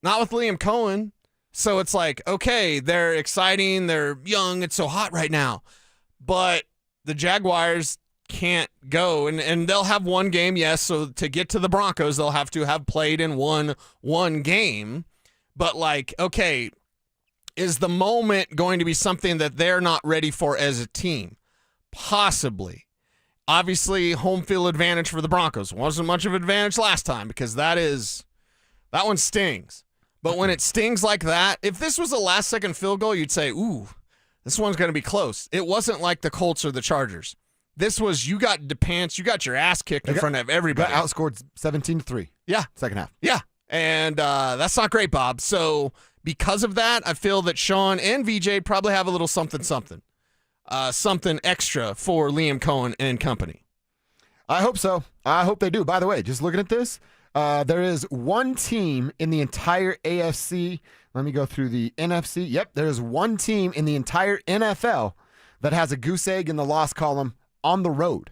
Not with Liam Cohen. So it's like, okay, they're exciting, they're young, it's so hot right now. But the Jaguars can't go, and they'll have one game, yes, so to get to the Broncos, they'll have to have played in one game. But like, okay, is the moment going to be something that they're not ready for as a team? Possibly. Obviously, home field advantage for the Broncos. Wasn't much of an advantage last time because that one stings. But when it stings like that, if this was a last-second field goal, you'd say, ooh, this one's going to be close. It wasn't like the Colts or the Chargers. This was you got pants, you got your ass kicked in front of everybody. Got outscored 17-3. Yeah. Second half. Yeah. And that's not great, Bob. So because of that, I feel that Sean and VJ probably have a little something extra for Liam Cohen and company. I hope so. I hope they do. By the way, just looking at this, there is one team in the entire AFC. Let me go through the NFC. Yep, there is one team in the entire NFL that has a goose egg in the loss column on the road.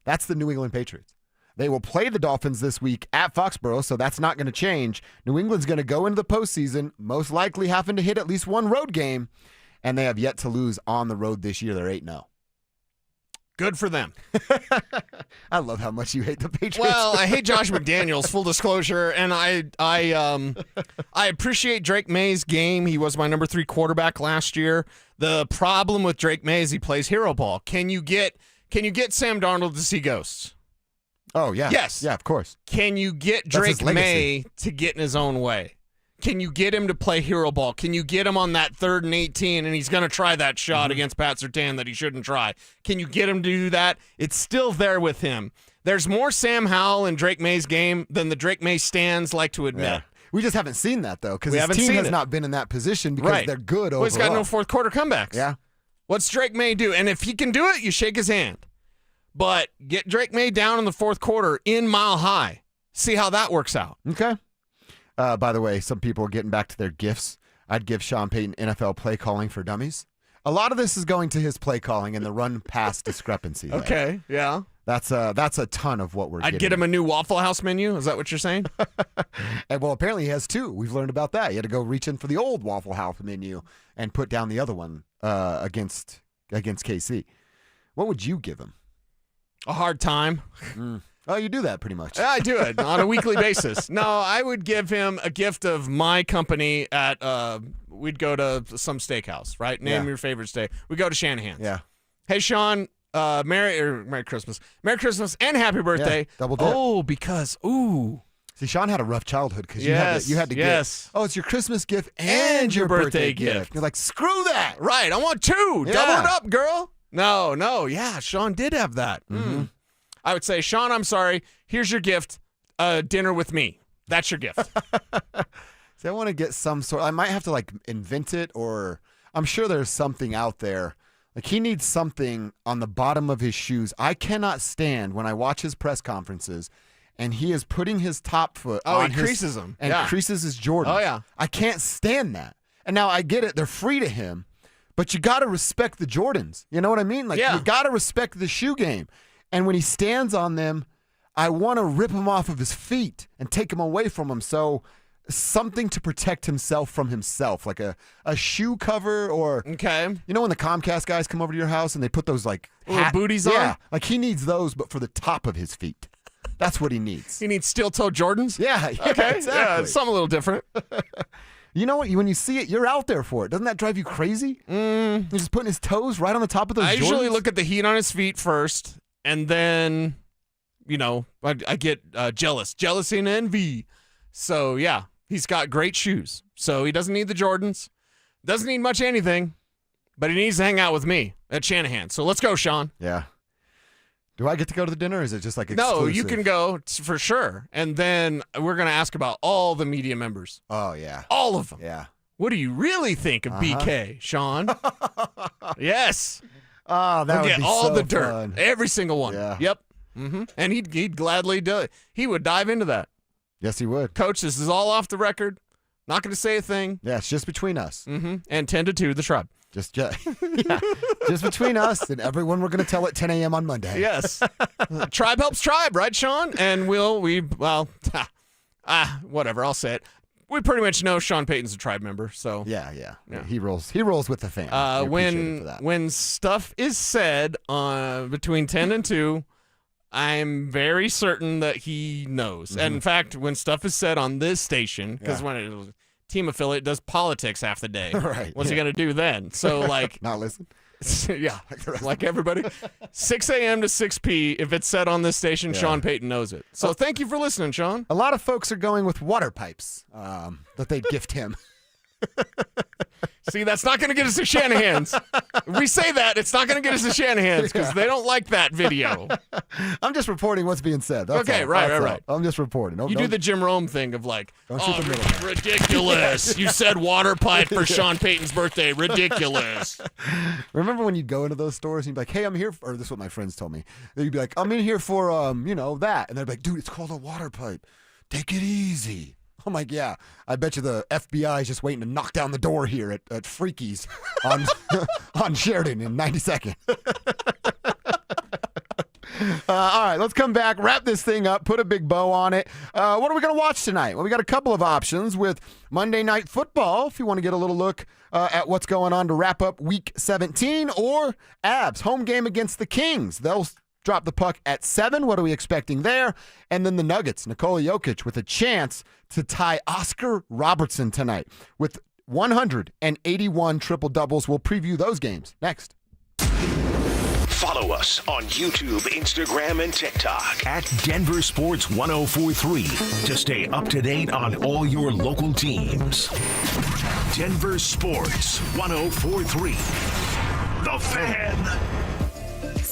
That's the New England Patriots. They will play the Dolphins this week at Foxborough, so that's not going to change. New England's going to go into the postseason, most likely having to hit at least one road game, and they have yet to lose on the road this year. They're 8-0. Good for them. I love how much you hate the Patriots. Well, I hate Josh McDaniels, full disclosure, and I appreciate Drake May's game. He was my number 3 quarterback last year. The problem with Drake May is he plays hero ball. Can you get Sam Darnold to see ghosts? Oh, yeah. Yes. Yeah, of course. Can you get Drake May to get in his own way? Can you get him to play hero ball? Can you get him on that 3rd and 18 and he's going to try that shot against Pat Surtain that he shouldn't try? Can you get him to do that? It's still there with him. There's more Sam Howell in Drake May's game than the Drake May stands like to admit. Yeah. We just haven't seen that, though, because his team has not been in that position because they're good overall. Well, he's got no fourth quarter comebacks. Yeah. What's Drake May do? And if he can do it, you shake his hand. But get Drake May down in the fourth quarter in Mile High. See how that works out. Okay. By the way, some people are getting back to their gifts. I'd give Sean Payton NFL play calling for dummies. A lot of this is going to his play calling and the run-pass discrepancy. There. Okay, yeah. That's a ton of what we're getting. I'd get him a new Waffle House menu. Is that what you're saying? And well, apparently he has 2. We've learned about that. He had to go reach in for the old Waffle House menu and put down the other one against KC. What would you give him? A hard time. Oh, you do that pretty much. I do it on a weekly basis. No, I would give him a gift of my company at, we'd go to some steakhouse, right? Name your favorite steak. We go to Shanahan's. Yeah. Hey, Sean, Merry Christmas. Merry Christmas and happy birthday. Yeah, double dip. Oh, because, See, Sean had a rough childhood because you had to get, it's your Christmas gift and your birthday gift. You're like, screw that. Right, I want 2. Yeah. Double it up, girl. No, yeah, Sean did have that. I would say, Sean, I'm sorry. Here's your gift, dinner with me. That's your gift. See, I want to get some sort. I might have to like invent it, or I'm sure there's something out there. Like he needs something on the bottom of his shoes. I cannot stand when I watch his press conferences, and he is putting his top foot. Oh, he creases them and creases his Jordan. Oh yeah, I can't stand that. And now I get it; they're free to him, but you got to respect the Jordans. You know what I mean? Like you got to respect the shoe game. And when he stands on them, I want to rip him off of his feet and take him away from him. So something to protect himself from himself, like a shoe cover or, you know when the Comcast guys come over to your house and they put those like little booties on? Yeah, like he needs those, but for the top of his feet. That's what he needs. He needs steel-toe Jordans? Yeah, okay. exactly. Yeah, something a little different. You know what? When you see it, you're out there for it. Doesn't that drive you crazy? He's just putting his toes right on the top of those Jordans. I usually look at the heat on his feet first. And then, I get jealousy and envy. So, yeah, he's got great shoes. So he doesn't need the Jordans, doesn't need much anything, but he needs to hang out with me at Shanahan. So let's go, Sean. Yeah. Do I get to go to the dinner, or is it just like exclusive? No, you can go for sure. And then we're going to ask about all the media members. Oh, yeah. All of them. Yeah. What do you really think of BK, Sean? Yes. Oh, that would get be all so the dirt, fun. every single one. Yeah. Yep. And he'd gladly do it. He would dive into that. Yes, he would. Coach, this is all off the record. Not going to say a thing. Yeah, it's just between us. And 10-2, the Tribe. Just between us and everyone. We're going to tell at 10 a.m. on Monday. Yes. Tribe helps tribe, right, Sean? And whatever. I'll say it. We pretty much know Sean Payton's a Tribe member, so yeah. He rolls with the fans. When stuff is said between 10 and 2, I'm very certain that he knows. And in fact, when stuff is said on this station, because when it was team affiliate does politics half the day, right? What's he gonna do then? So like, not listen. Yeah, like everybody. 6 a.m. to 6 p. If it's said on this station, Sean Payton knows it. So thank you for listening, Sean. A lot of folks are going with water pipes that they'd gift him. See, that's not going to get us to Shanahan's. If we say that, it's not going to get us to Shanahan's because they don't like that video. I'm just reporting what's being said. That's all. Right. I'm just reporting. You do the Jim Rome thing of like, don't shoot the middle. Ridiculous. You said water pipe for Sean Payton's birthday. Ridiculous. Remember when you'd go into those stores and you'd be like, hey, I'm here for, or this is what my friends told me. They'd be like, I'm in here for, that. And they'd be like, dude, it's called a water pipe. Take it easy. I'm like, yeah, I bet you the FBI is just waiting to knock down the door here at Freaky's on Sheridan in 92nd. All right, let's come back, wrap this thing up, put a big bow on it. What are we going to watch tonight? Well, we got a couple of options with Monday Night Football, if you want to get a little look at what's going on to wrap up Week 17, or Abs, home game against the Kings. They'll drop the puck at 7. What are we expecting there? And then the Nuggets, Nikola Jokic with a chance to tie Oscar Robertson tonight with 181 triple-doubles. We'll preview those games next. Follow us on YouTube, Instagram, and TikTok at Denver Sports 1043 to stay up to date on all your local teams. Denver Sports 1043. The Fan.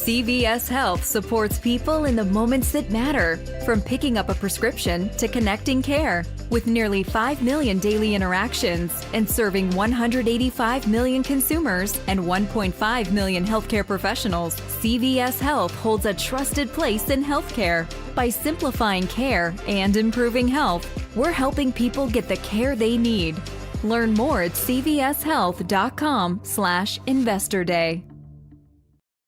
CVS Health supports people in the moments that matter, from picking up a prescription to connecting care. With nearly 5 million daily interactions and serving 185 million consumers and 1.5 million healthcare professionals, CVS Health holds a trusted place in healthcare. By simplifying care and improving health, we're helping people get the care they need. Learn more at cvshealth.com/Investor Day.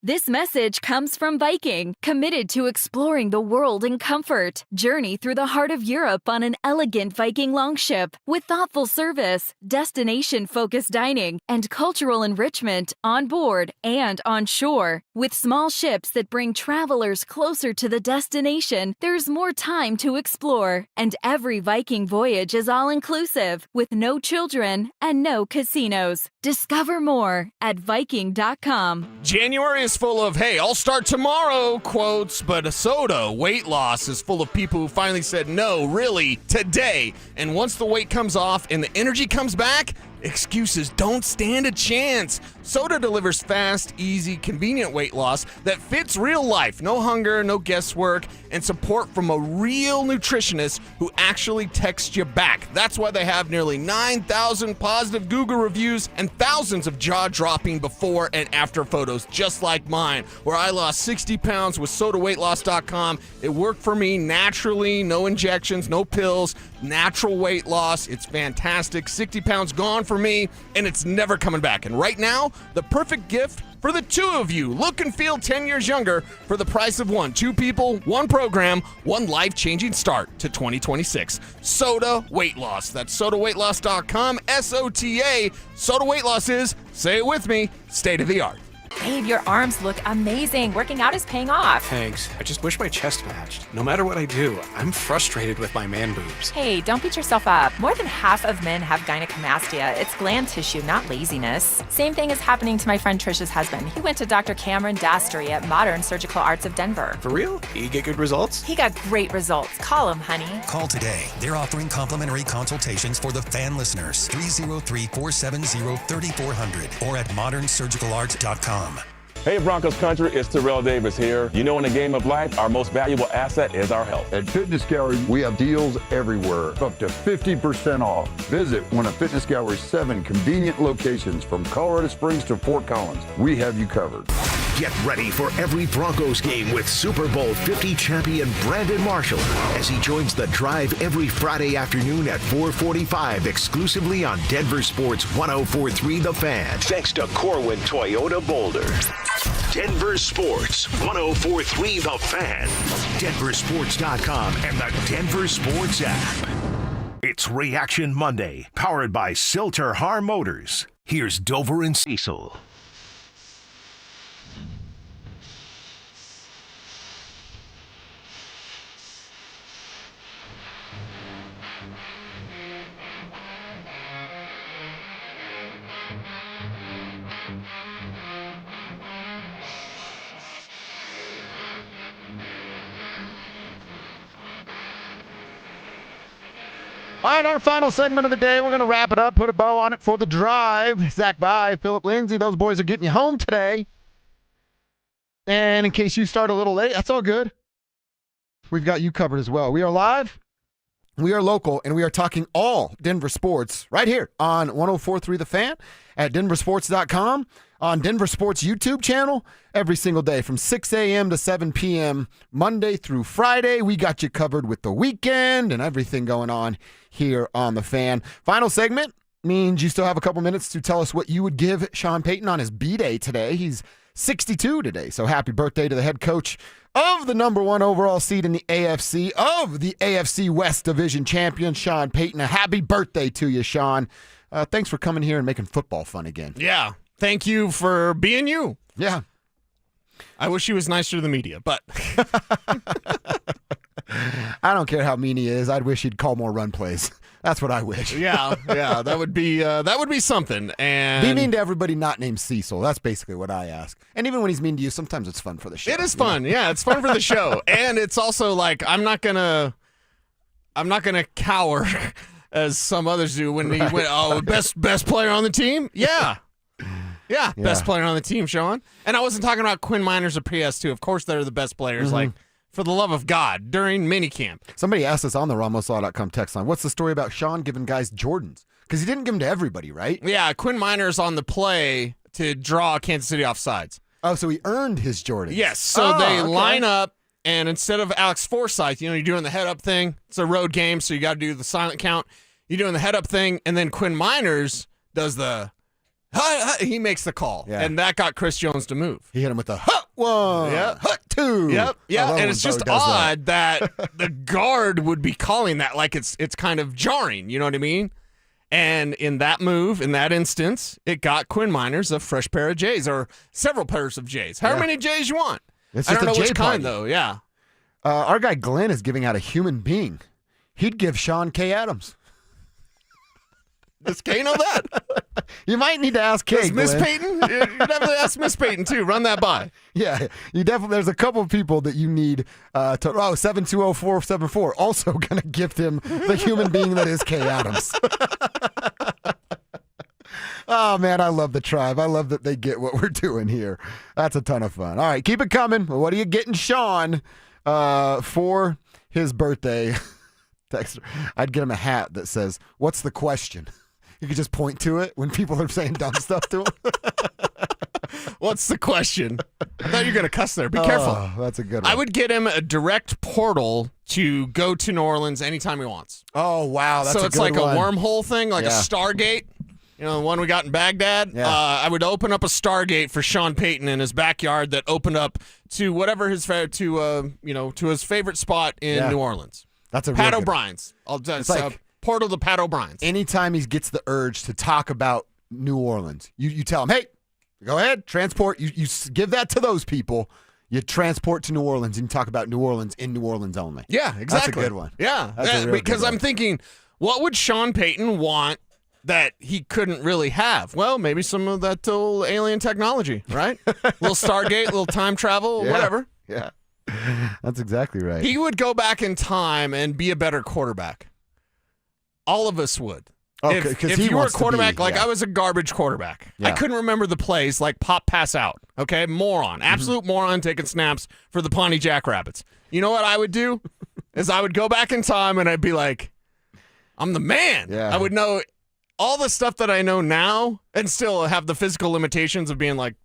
This message comes from Viking, committed to exploring the world in comfort. Journey through the heart of Europe on an elegant Viking longship with thoughtful service, destination-focused dining, and cultural enrichment on board and on shore. With small ships that bring travelers closer to the destination, there's more time to explore. And every Viking voyage is all-inclusive, with no children and no casinos. Discover more at Viking.com. January is full of, hey, I'll start tomorrow quotes, but a soda weight loss is full of people who finally said, no, really, today. And once the weight comes off and the energy comes back, excuses don't stand a chance. Soda delivers fast, easy, convenient weight loss that fits real life. No hunger, no guesswork, and support from a real nutritionist who actually texts you back. That's why they have nearly 9,000 positive Google reviews and thousands of jaw-dropping before and after photos, just like mine, where I lost 60 pounds with sodaweightloss.com. It worked for me naturally, no injections, no pills, natural weight loss. It's fantastic. 60 pounds gone for me, and it's never coming back. And right now, the perfect gift for the two of you. Look and feel 10 years younger for the price of one. 2 people, 1 program, 1 life-changing start to 2026. Soda Weight Loss. That's sodaweightloss.com, SOTA. Soda Weight Loss is, say it with me, state of the art. Babe, your arms look amazing. Working out is paying off. Thanks. I just wish my chest matched. No matter what I do, I'm frustrated with my man boobs. Hey, don't beat yourself up. More than half of men have gynecomastia. It's gland tissue, not laziness. Same thing is happening to my friend Trisha's husband. He went to Dr. Cameron Dastory at Modern Surgical Arts of Denver. For real? You get good results? He got great results. Call him, honey. Call today. They're offering complimentary consultations for the fan listeners. 303-470-3400 or at modernsurgicalarts.com. Hey Broncos country, it's Terrell Davis here. You know, in the game of life, our most valuable asset is our health. At Fitness Gallery, we have deals everywhere, up to 50% off. Visit one of Fitness Gallery's 7 convenient locations from Colorado Springs to Fort Collins. We have you covered. Get ready for every Broncos game with Super Bowl 50 champion Brandon Marshall as he joins the drive every Friday afternoon at 4:45 exclusively on Denver Sports 1043 The Fan. Thanks to Corwin Toyota Boulder. Denver Sports 1043 The Fan. DenverSports.com and the Denver Sports app. It's Reaction Monday, powered by Silter Har Motors. Here's Dover and Cecil. All right, our final segment of the day. We're going to wrap it up, put a bow on it for the drive. Zach Bye, Philip Lindsay, those boys are getting you home today. And in case you start a little late, that's all good. We've got you covered as well. We are live, we are local, and we are talking all Denver sports right here on 1043 The Fan, at DenverSports.com, on Denver Sports YouTube channel every single day from 6 a.m. to 7 p.m. Monday through Friday. We got you covered with the weekend and everything going on here on The Fan. Final segment means you still have a couple minutes to tell us what you would give Sean Payton on his B-Day today. He's 62 today, so happy birthday to the head coach of the #1 overall seed in the AFC, of the AFC West Division champion, Sean Payton. A happy birthday to you, Sean. Thanks for coming here and making football fun again. Yeah. Thank you for being you. Yeah. I wish he was nicer to the media, but I don't care how mean he is. I'd wish he'd call more run plays. That's what I wish. Yeah, that would be something. And be mean to everybody not named Cecil. That's basically what I ask. And even when he's mean to you, sometimes it's fun for the show. It is fun. Yeah, it's fun for the show. And it's also like I'm not gonna cower as some others do when he went, oh, best player on the team? Yeah. Yeah, best player on the team, Sean. And I wasn't talking about Quinn Miners or PS2. Of course they're the best players. Like, for the love of God, during minicamp. Somebody asked us on the RamosLaw.com text line, what's the story about Sean giving guys Jordans? Because he didn't give them to everybody, right? Yeah, Quinn Miners on the play to draw Kansas City offsides. Oh, so he earned his Jordans. Yes, so they line up, and instead of Alex Forsythe, you're doing the head-up thing. It's a road game, so you got to do the silent count. You're doing the head-up thing, and then Quinn Miners does the he makes the call, and that got Chris Jones to move. He hit him with the hut one, hut two. Yep, and it's just odd that the guard would be calling that like it's kind of jarring. You know what I mean? And in that move, in that instance, it got Quinn Miners a fresh pair of J's or several pairs of J's. How many J's you want? It's I don't know just a which J kind party. though. Yeah. Our guy Glenn is giving out a human being. He'd give Sean K. Adams. Does Kay know that? You might need to ask Kay. Does Miss Payton? You definitely ask Miss Payton too. Run that by. Yeah, you definitely. There's a couple of people that you need to. 720-474 also going to gift him the human being that is Kay Adams. Oh man, I love the tribe. I love that they get what we're doing here. That's a ton of fun. All right, keep it coming. What are you getting, Sean, for his birthday? Texter. I'd get him a hat that says, "What's the question?" You could just point to it when people are saying dumb stuff to him. What's the question? I thought you were going to cuss there. Be careful. That's a good one. I would get him a direct portal to go to New Orleans anytime he wants. Oh, wow. That's so a it's good like one. a wormhole thing, like a Stargate. You know, the one we got in Baghdad. Yeah. I would open up a Stargate for Sean Payton in his backyard that opened up to whatever his to his favorite spot in New Orleans. That's a Pat real good- O'Brien's. It's like portal to Pat O'Brien's. Anytime he gets the urge to talk about New Orleans, you tell him, "Hey, go ahead, transport." You give that to those people. You transport to New Orleans and talk about New Orleans in New Orleans only. Yeah, exactly. That's a good one. Yeah, That's a real because good one. I'm thinking, what would Sean Payton want that he couldn't really have? Well, maybe some of that old alien technology, right? Little Stargate, little time travel, whatever. Yeah, that's exactly right. He would go back in time and be a better quarterback. All of us would. Oh, if 'cause he you were a wants to quarterback, be, like yeah. I was a garbage quarterback. I Yeah. couldn't remember the plays, like pop, pass out. Okay, moron, absolute moron, taking snaps for the Pawnee Jackrabbits. You know what I would do? Is I would go back in time and I'd be like, I'm the man. Yeah. I would know all the stuff that I know now and still have the physical limitations of being like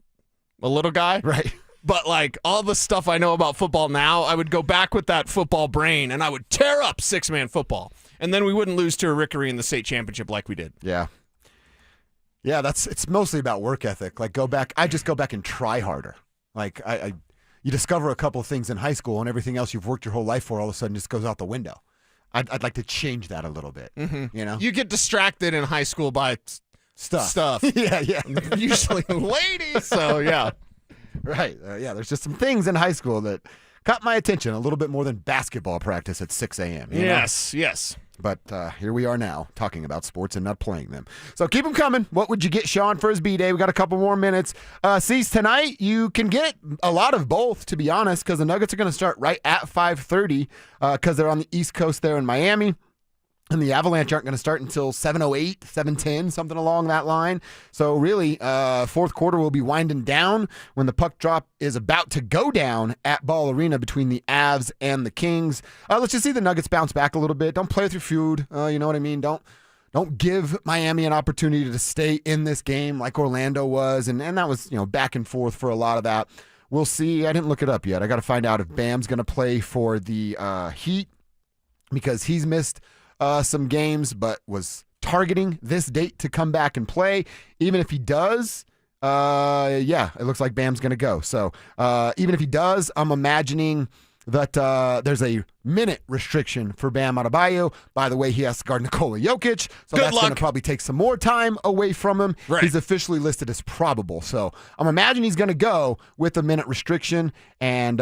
a little guy. Right. But like all the stuff I know about football now, I would go back with that football brain and I would tear up six-man football. And then we wouldn't lose to a Rickery in the state championship like we did. Yeah. Yeah, it's mostly about work ethic. Like I just go back and try harder. Like you discover a couple of things in high school and everything else you've worked your whole life for all of a sudden just goes out the window. I'd like to change that a little bit. Mm-hmm. You know? You get distracted in high school by stuff. yeah. Usually ladies. So, yeah. Right. Yeah, there's just some things in high school that caught my attention a little bit more than basketball practice at 6 a.m. you know? Yes. But here we are now talking about sports and not playing them. So keep them coming. What would you get Sean for his B-Day? We got a couple more minutes. Cease, tonight you can get a lot of both, to be honest, because the Nuggets are going to start right at 5:30 because they're on the East Coast there in Miami. And the Avalanche aren't going to start until 7:08, 7:10, something along that line. So really, fourth quarter will be winding down when the puck drop is about to go down at Ball Arena between the Avs and the Kings. Let's just see the Nuggets bounce back a little bit. Don't play with your food. You know what I mean? Don't give Miami an opportunity to stay in this game like Orlando was. And that was, back and forth for a lot of that. We'll see. I didn't look it up yet. I got to find out if Bam's going to play for the Heat because he's missed some games, but was targeting this date to come back and play. Even if he does, it looks like Bam's going to go. So even if he does, I'm imagining that there's a minute restriction for Bam Adebayo. By the way, he has to guard Nikola Jokic, so that's going to probably take some more time away from him. Right. He's officially listed as probable, so I'm imagining he's going to go with a minute restriction, and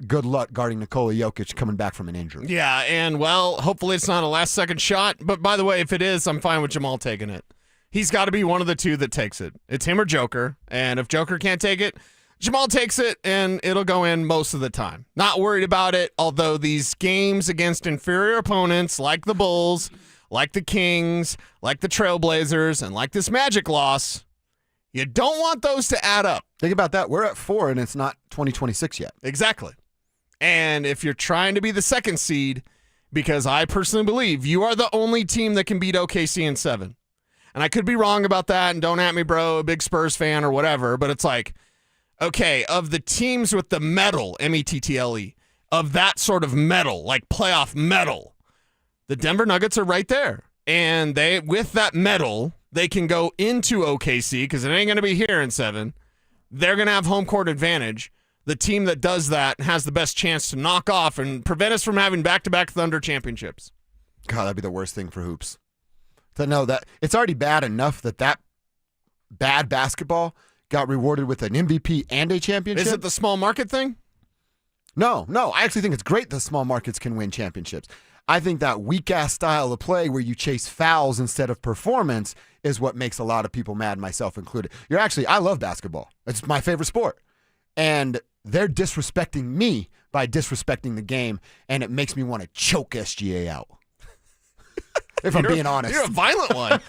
good luck guarding Nikola Jokic coming back from an injury. Yeah, and, well, hopefully it's not a last-second shot, but by the way, if it is, I'm fine with Jamal taking it. He's got to be one of the two that takes it. It's him or Joker, and if Joker can't take it, Jamal takes it, and it'll go in most of the time. Not worried about it, although these games against inferior opponents like the Bulls, like the Kings, like the Trailblazers, and like this Magic loss, you don't want those to add up. Think about that. We're at 4, and it's not 2026 yet. Exactly. And if you're trying to be the second seed, because I personally believe you are the only team that can beat OKC in 7. And I could be wrong about that, and don't at me, bro, a big Spurs fan or whatever, but it's like, okay, of the teams with the metal, M-E-T-T-L-E, of that sort of metal, like playoff metal, the Denver Nuggets are right there. And they, with that metal, they can go into OKC because it ain't going to be here in 7. They're going to have home court advantage. The team that does that has the best chance to knock off and prevent us from having back-to-back Thunder championships. God, that'd be the worst thing for hoops. To know that it's already bad enough that bad basketball got rewarded with an MVP and a championship. Is it the small market thing? No. I actually think it's great that small markets can win championships. I think that weak-ass style of play where you chase fouls instead of performance is what makes a lot of people mad, myself included. I love basketball. It's my favorite sport. And they're disrespecting me by disrespecting the game, and it makes me want to choke SGA out. If I'm being honest. You're a violent one.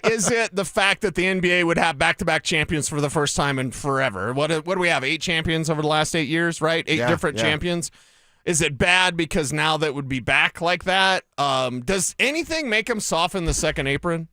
Is it the fact that the NBA would have back-to-back champions for the first time in forever? What do we have, 8 champions over the last 8 years, right? 8 different champions. Is it bad because now that would be back like that? Does anything make them soften the second apron?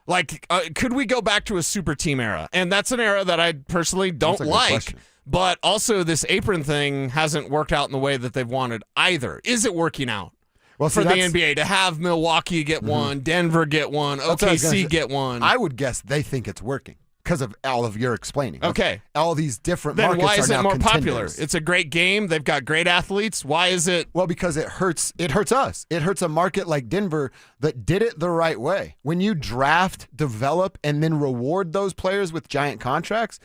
Like, could we go back to a super team era? And that's an era that I personally don't like. But also this apron thing hasn't worked out in the way that they've wanted either. Is it working out? Well, for the NBA to have Milwaukee get one, Denver get one, OKC get one. I would guess they think it's working because of all of your explaining. Okay. All these different then markets why is are it now more contenders. popular? It's a great game. They've got great athletes. Why is it? Well, because it hurts us. It hurts a market like Denver that did it the right way. When you draft, develop, and then reward those players with giant contracts,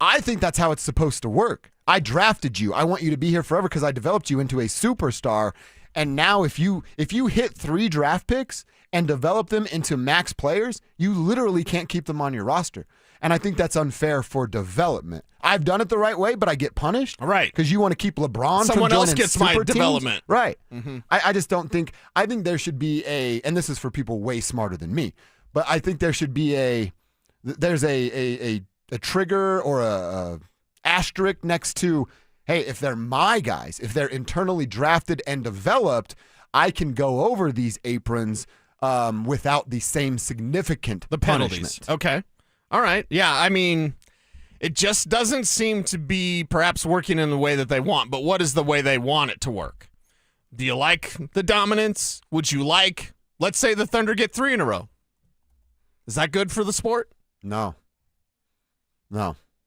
I think that's how it's supposed to work. I drafted you. I want you to be here forever because I developed you into a superstar. And now if you hit 3 draft picks and develop them into max players, you literally can't keep them on your roster. And I think that's unfair for development. I've done it the right way, but I get punished. Right. Because you want to keep LeBron Someone from else joining gets my super teams. development. Right. Mm-hmm. I just don't think – I think there should be and this is for people way smarter than me, but I think there should be there's a trigger or a asterisk next to – hey, if they're my guys, if they're internally drafted and developed, I can go over these aprons without the same significant penalties. punishment. Okay. All right. Yeah, I mean, it just doesn't seem to be perhaps working in the way that they want, but what is the way they want it to work? Do you like the dominance? Would you like, let's say the Thunder get 3 in a row. Is that good for the sport? No.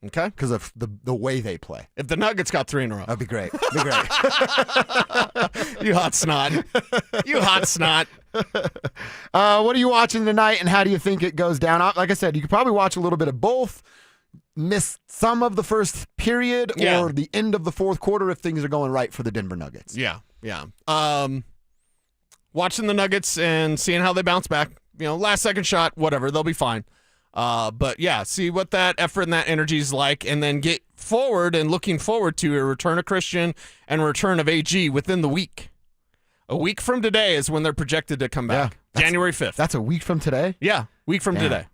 Okay. Because of the way they play. If the Nuggets got 3 in a row. That'd be great. You hot snot. What are you watching tonight, and how do you think it goes down? Like I said, you could probably watch a little bit of both, miss some of the first period or the end of the fourth quarter if things are going right for the Denver Nuggets. Yeah. Watching the Nuggets and seeing how they bounce back. Last second shot, whatever, they'll be fine. But yeah, see what that effort and that energy is like, and then get forward and looking forward to a return of Christian and return of AG within the week. A week from today is when they're projected to come back. January 5th. That's a week from today? Yeah, week from today.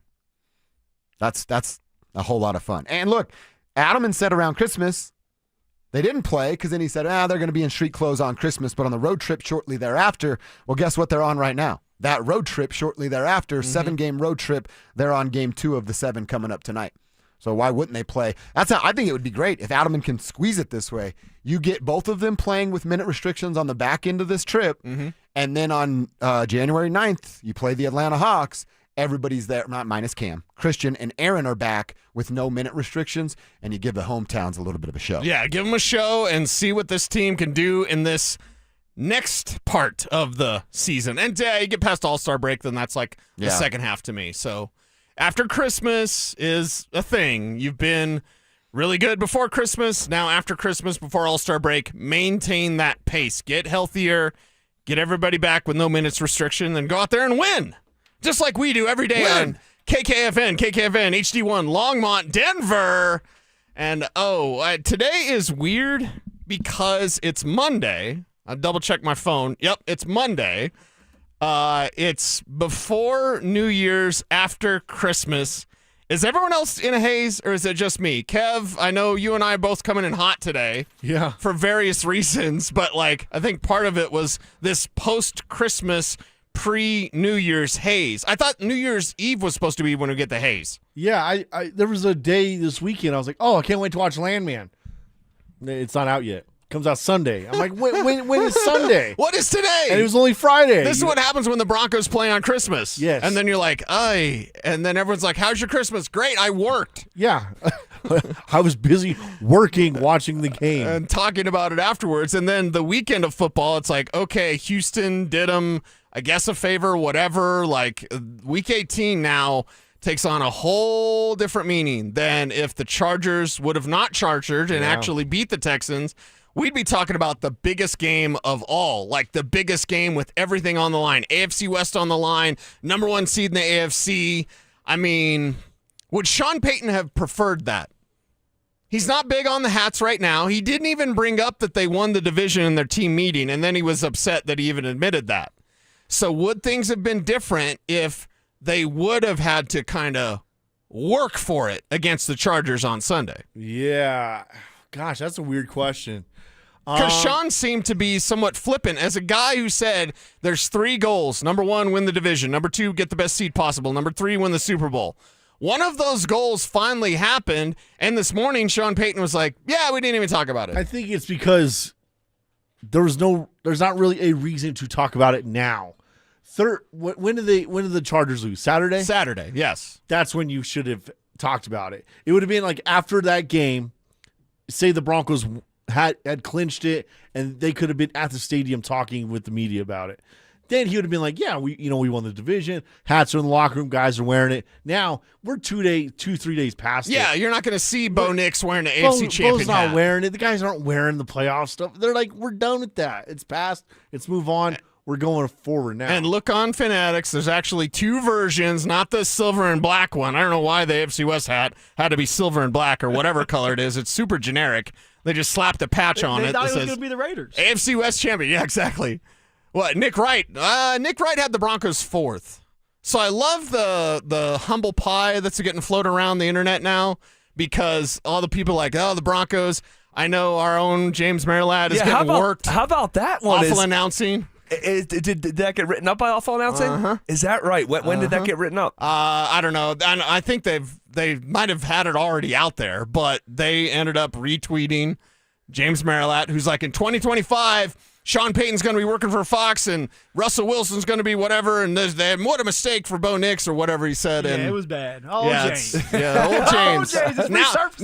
That's a whole lot of fun. And look, Adelman said around Christmas, they didn't play because then he said, they're going to be in street clothes on Christmas, but on the road trip shortly thereafter, well, guess what they're on right now? That road trip shortly thereafter, 7-game road trip, they're on game 2 of the 7 coming up tonight. So why wouldn't they play? I think it would be great if Adelman can squeeze it this way. You get both of them playing with minute restrictions on the back end of this trip, and then on January 9th, you play the Atlanta Hawks, Everybody's there, not minus Cam. Christian and Aaron are back with no minute restrictions, and you give the hometowns a little bit of a show. Yeah, give them a show and see what this team can do in this next part of the season. And you get past All-Star break, then that's like the second half to me. So after Christmas is a thing. You've been really good before Christmas. Now after Christmas, before All-Star break, maintain that pace. Get healthier. Get everybody back with no minutes restriction, then go out there and win. Just like we do every day on KKFN, HD1, Longmont, Denver. And, today is weird because it's Monday. I double-checked my phone. Yep, it's Monday. It's before New Year's, after Christmas. Is everyone else in a haze, or is it just me? Kev, I know you and I are both coming in hot today. Yeah. For various reasons, but, I think part of it was this post-Christmas pre-New Year's haze. I thought New Year's Eve was supposed to be when we get the haze. Yeah, I there was a day this weekend I was like, oh, I can't wait to watch Landman. It's not out yet. Comes out Sunday. I'm like, when is Sunday? What is today? And it was only Friday. This is what happens when the Broncos play on Christmas. Yes. And then you're like, aye. And then everyone's like, how's your Christmas? Great, I worked. Yeah. I was busy working, watching the game. And talking about it afterwards. And then the weekend of football, it's like, okay, Houston did them, I guess, a favor, whatever. Week 18 now takes on a whole different meaning than if the Chargers would have not chargered and actually beat the Texans. We'd be talking about the biggest game of all, the biggest game with everything on the line. AFC West on the line, number 1 seed in the AFC. I mean, would Sean Payton have preferred that? He's not big on the hats right now. He didn't even bring up that they won the division in their team meeting, and then he was upset that he even admitted that. So would things have been different if they would have had to kind of work for it against the Chargers on Sunday? Yeah. Gosh, that's a weird question. Because Sean seemed to be somewhat flippant as a guy who said there's 3 goals. Number 1, win the division. Number 2, get the best seed possible. Number 3, win the Super Bowl. One of those goals finally happened, and this morning Sean Payton was like, yeah, we didn't even talk about it. I think it's because there's not really a reason to talk about it now. When did the Chargers lose? Saturday? Saturday, yes. That's when you should have talked about it. It would have been after that game, say the Broncos had clinched it, and they could have been at the stadium talking with the media about it. Then he would have been like, yeah, we won the division. Hats are in the locker room. Guys are wearing it. Now we're 3 days past it. Yeah, you're not going to see Bo Nix wearing the AFC champion Bo's not wearing it. The guys aren't wearing the playoff stuff. They're like, we're done with that. It's past. Let's move on. We're going forward now. And look on Fanatics. There's actually 2 versions, not the silver and black one. I don't know why the AFC West hat had to be silver and black or whatever color it is. It's super generic. They just slapped a patch on it. They thought that it was says going to be the Raiders. AFC West champion. Yeah, exactly. What, Nick Wright? Nick Wright had the Broncos 4th. So I love the humble pie that's getting floated around the internet now because all the people the Broncos. I know our own James Merrillat is getting worked. How about that one? Awful announcing. Did that get written up by awful announcing? Uh-huh. Is that right? When did that get written up? I don't know. I think they might have had it already out there, but they ended up retweeting James Merrillat, who's like, in 2025, Sean Payton's going to be working for Fox, and Russell Wilson's going to be whatever, and what a mistake for Bo Nix or whatever he said. Yeah, and it was bad. James. Old James. James. It's Now, resurfacing.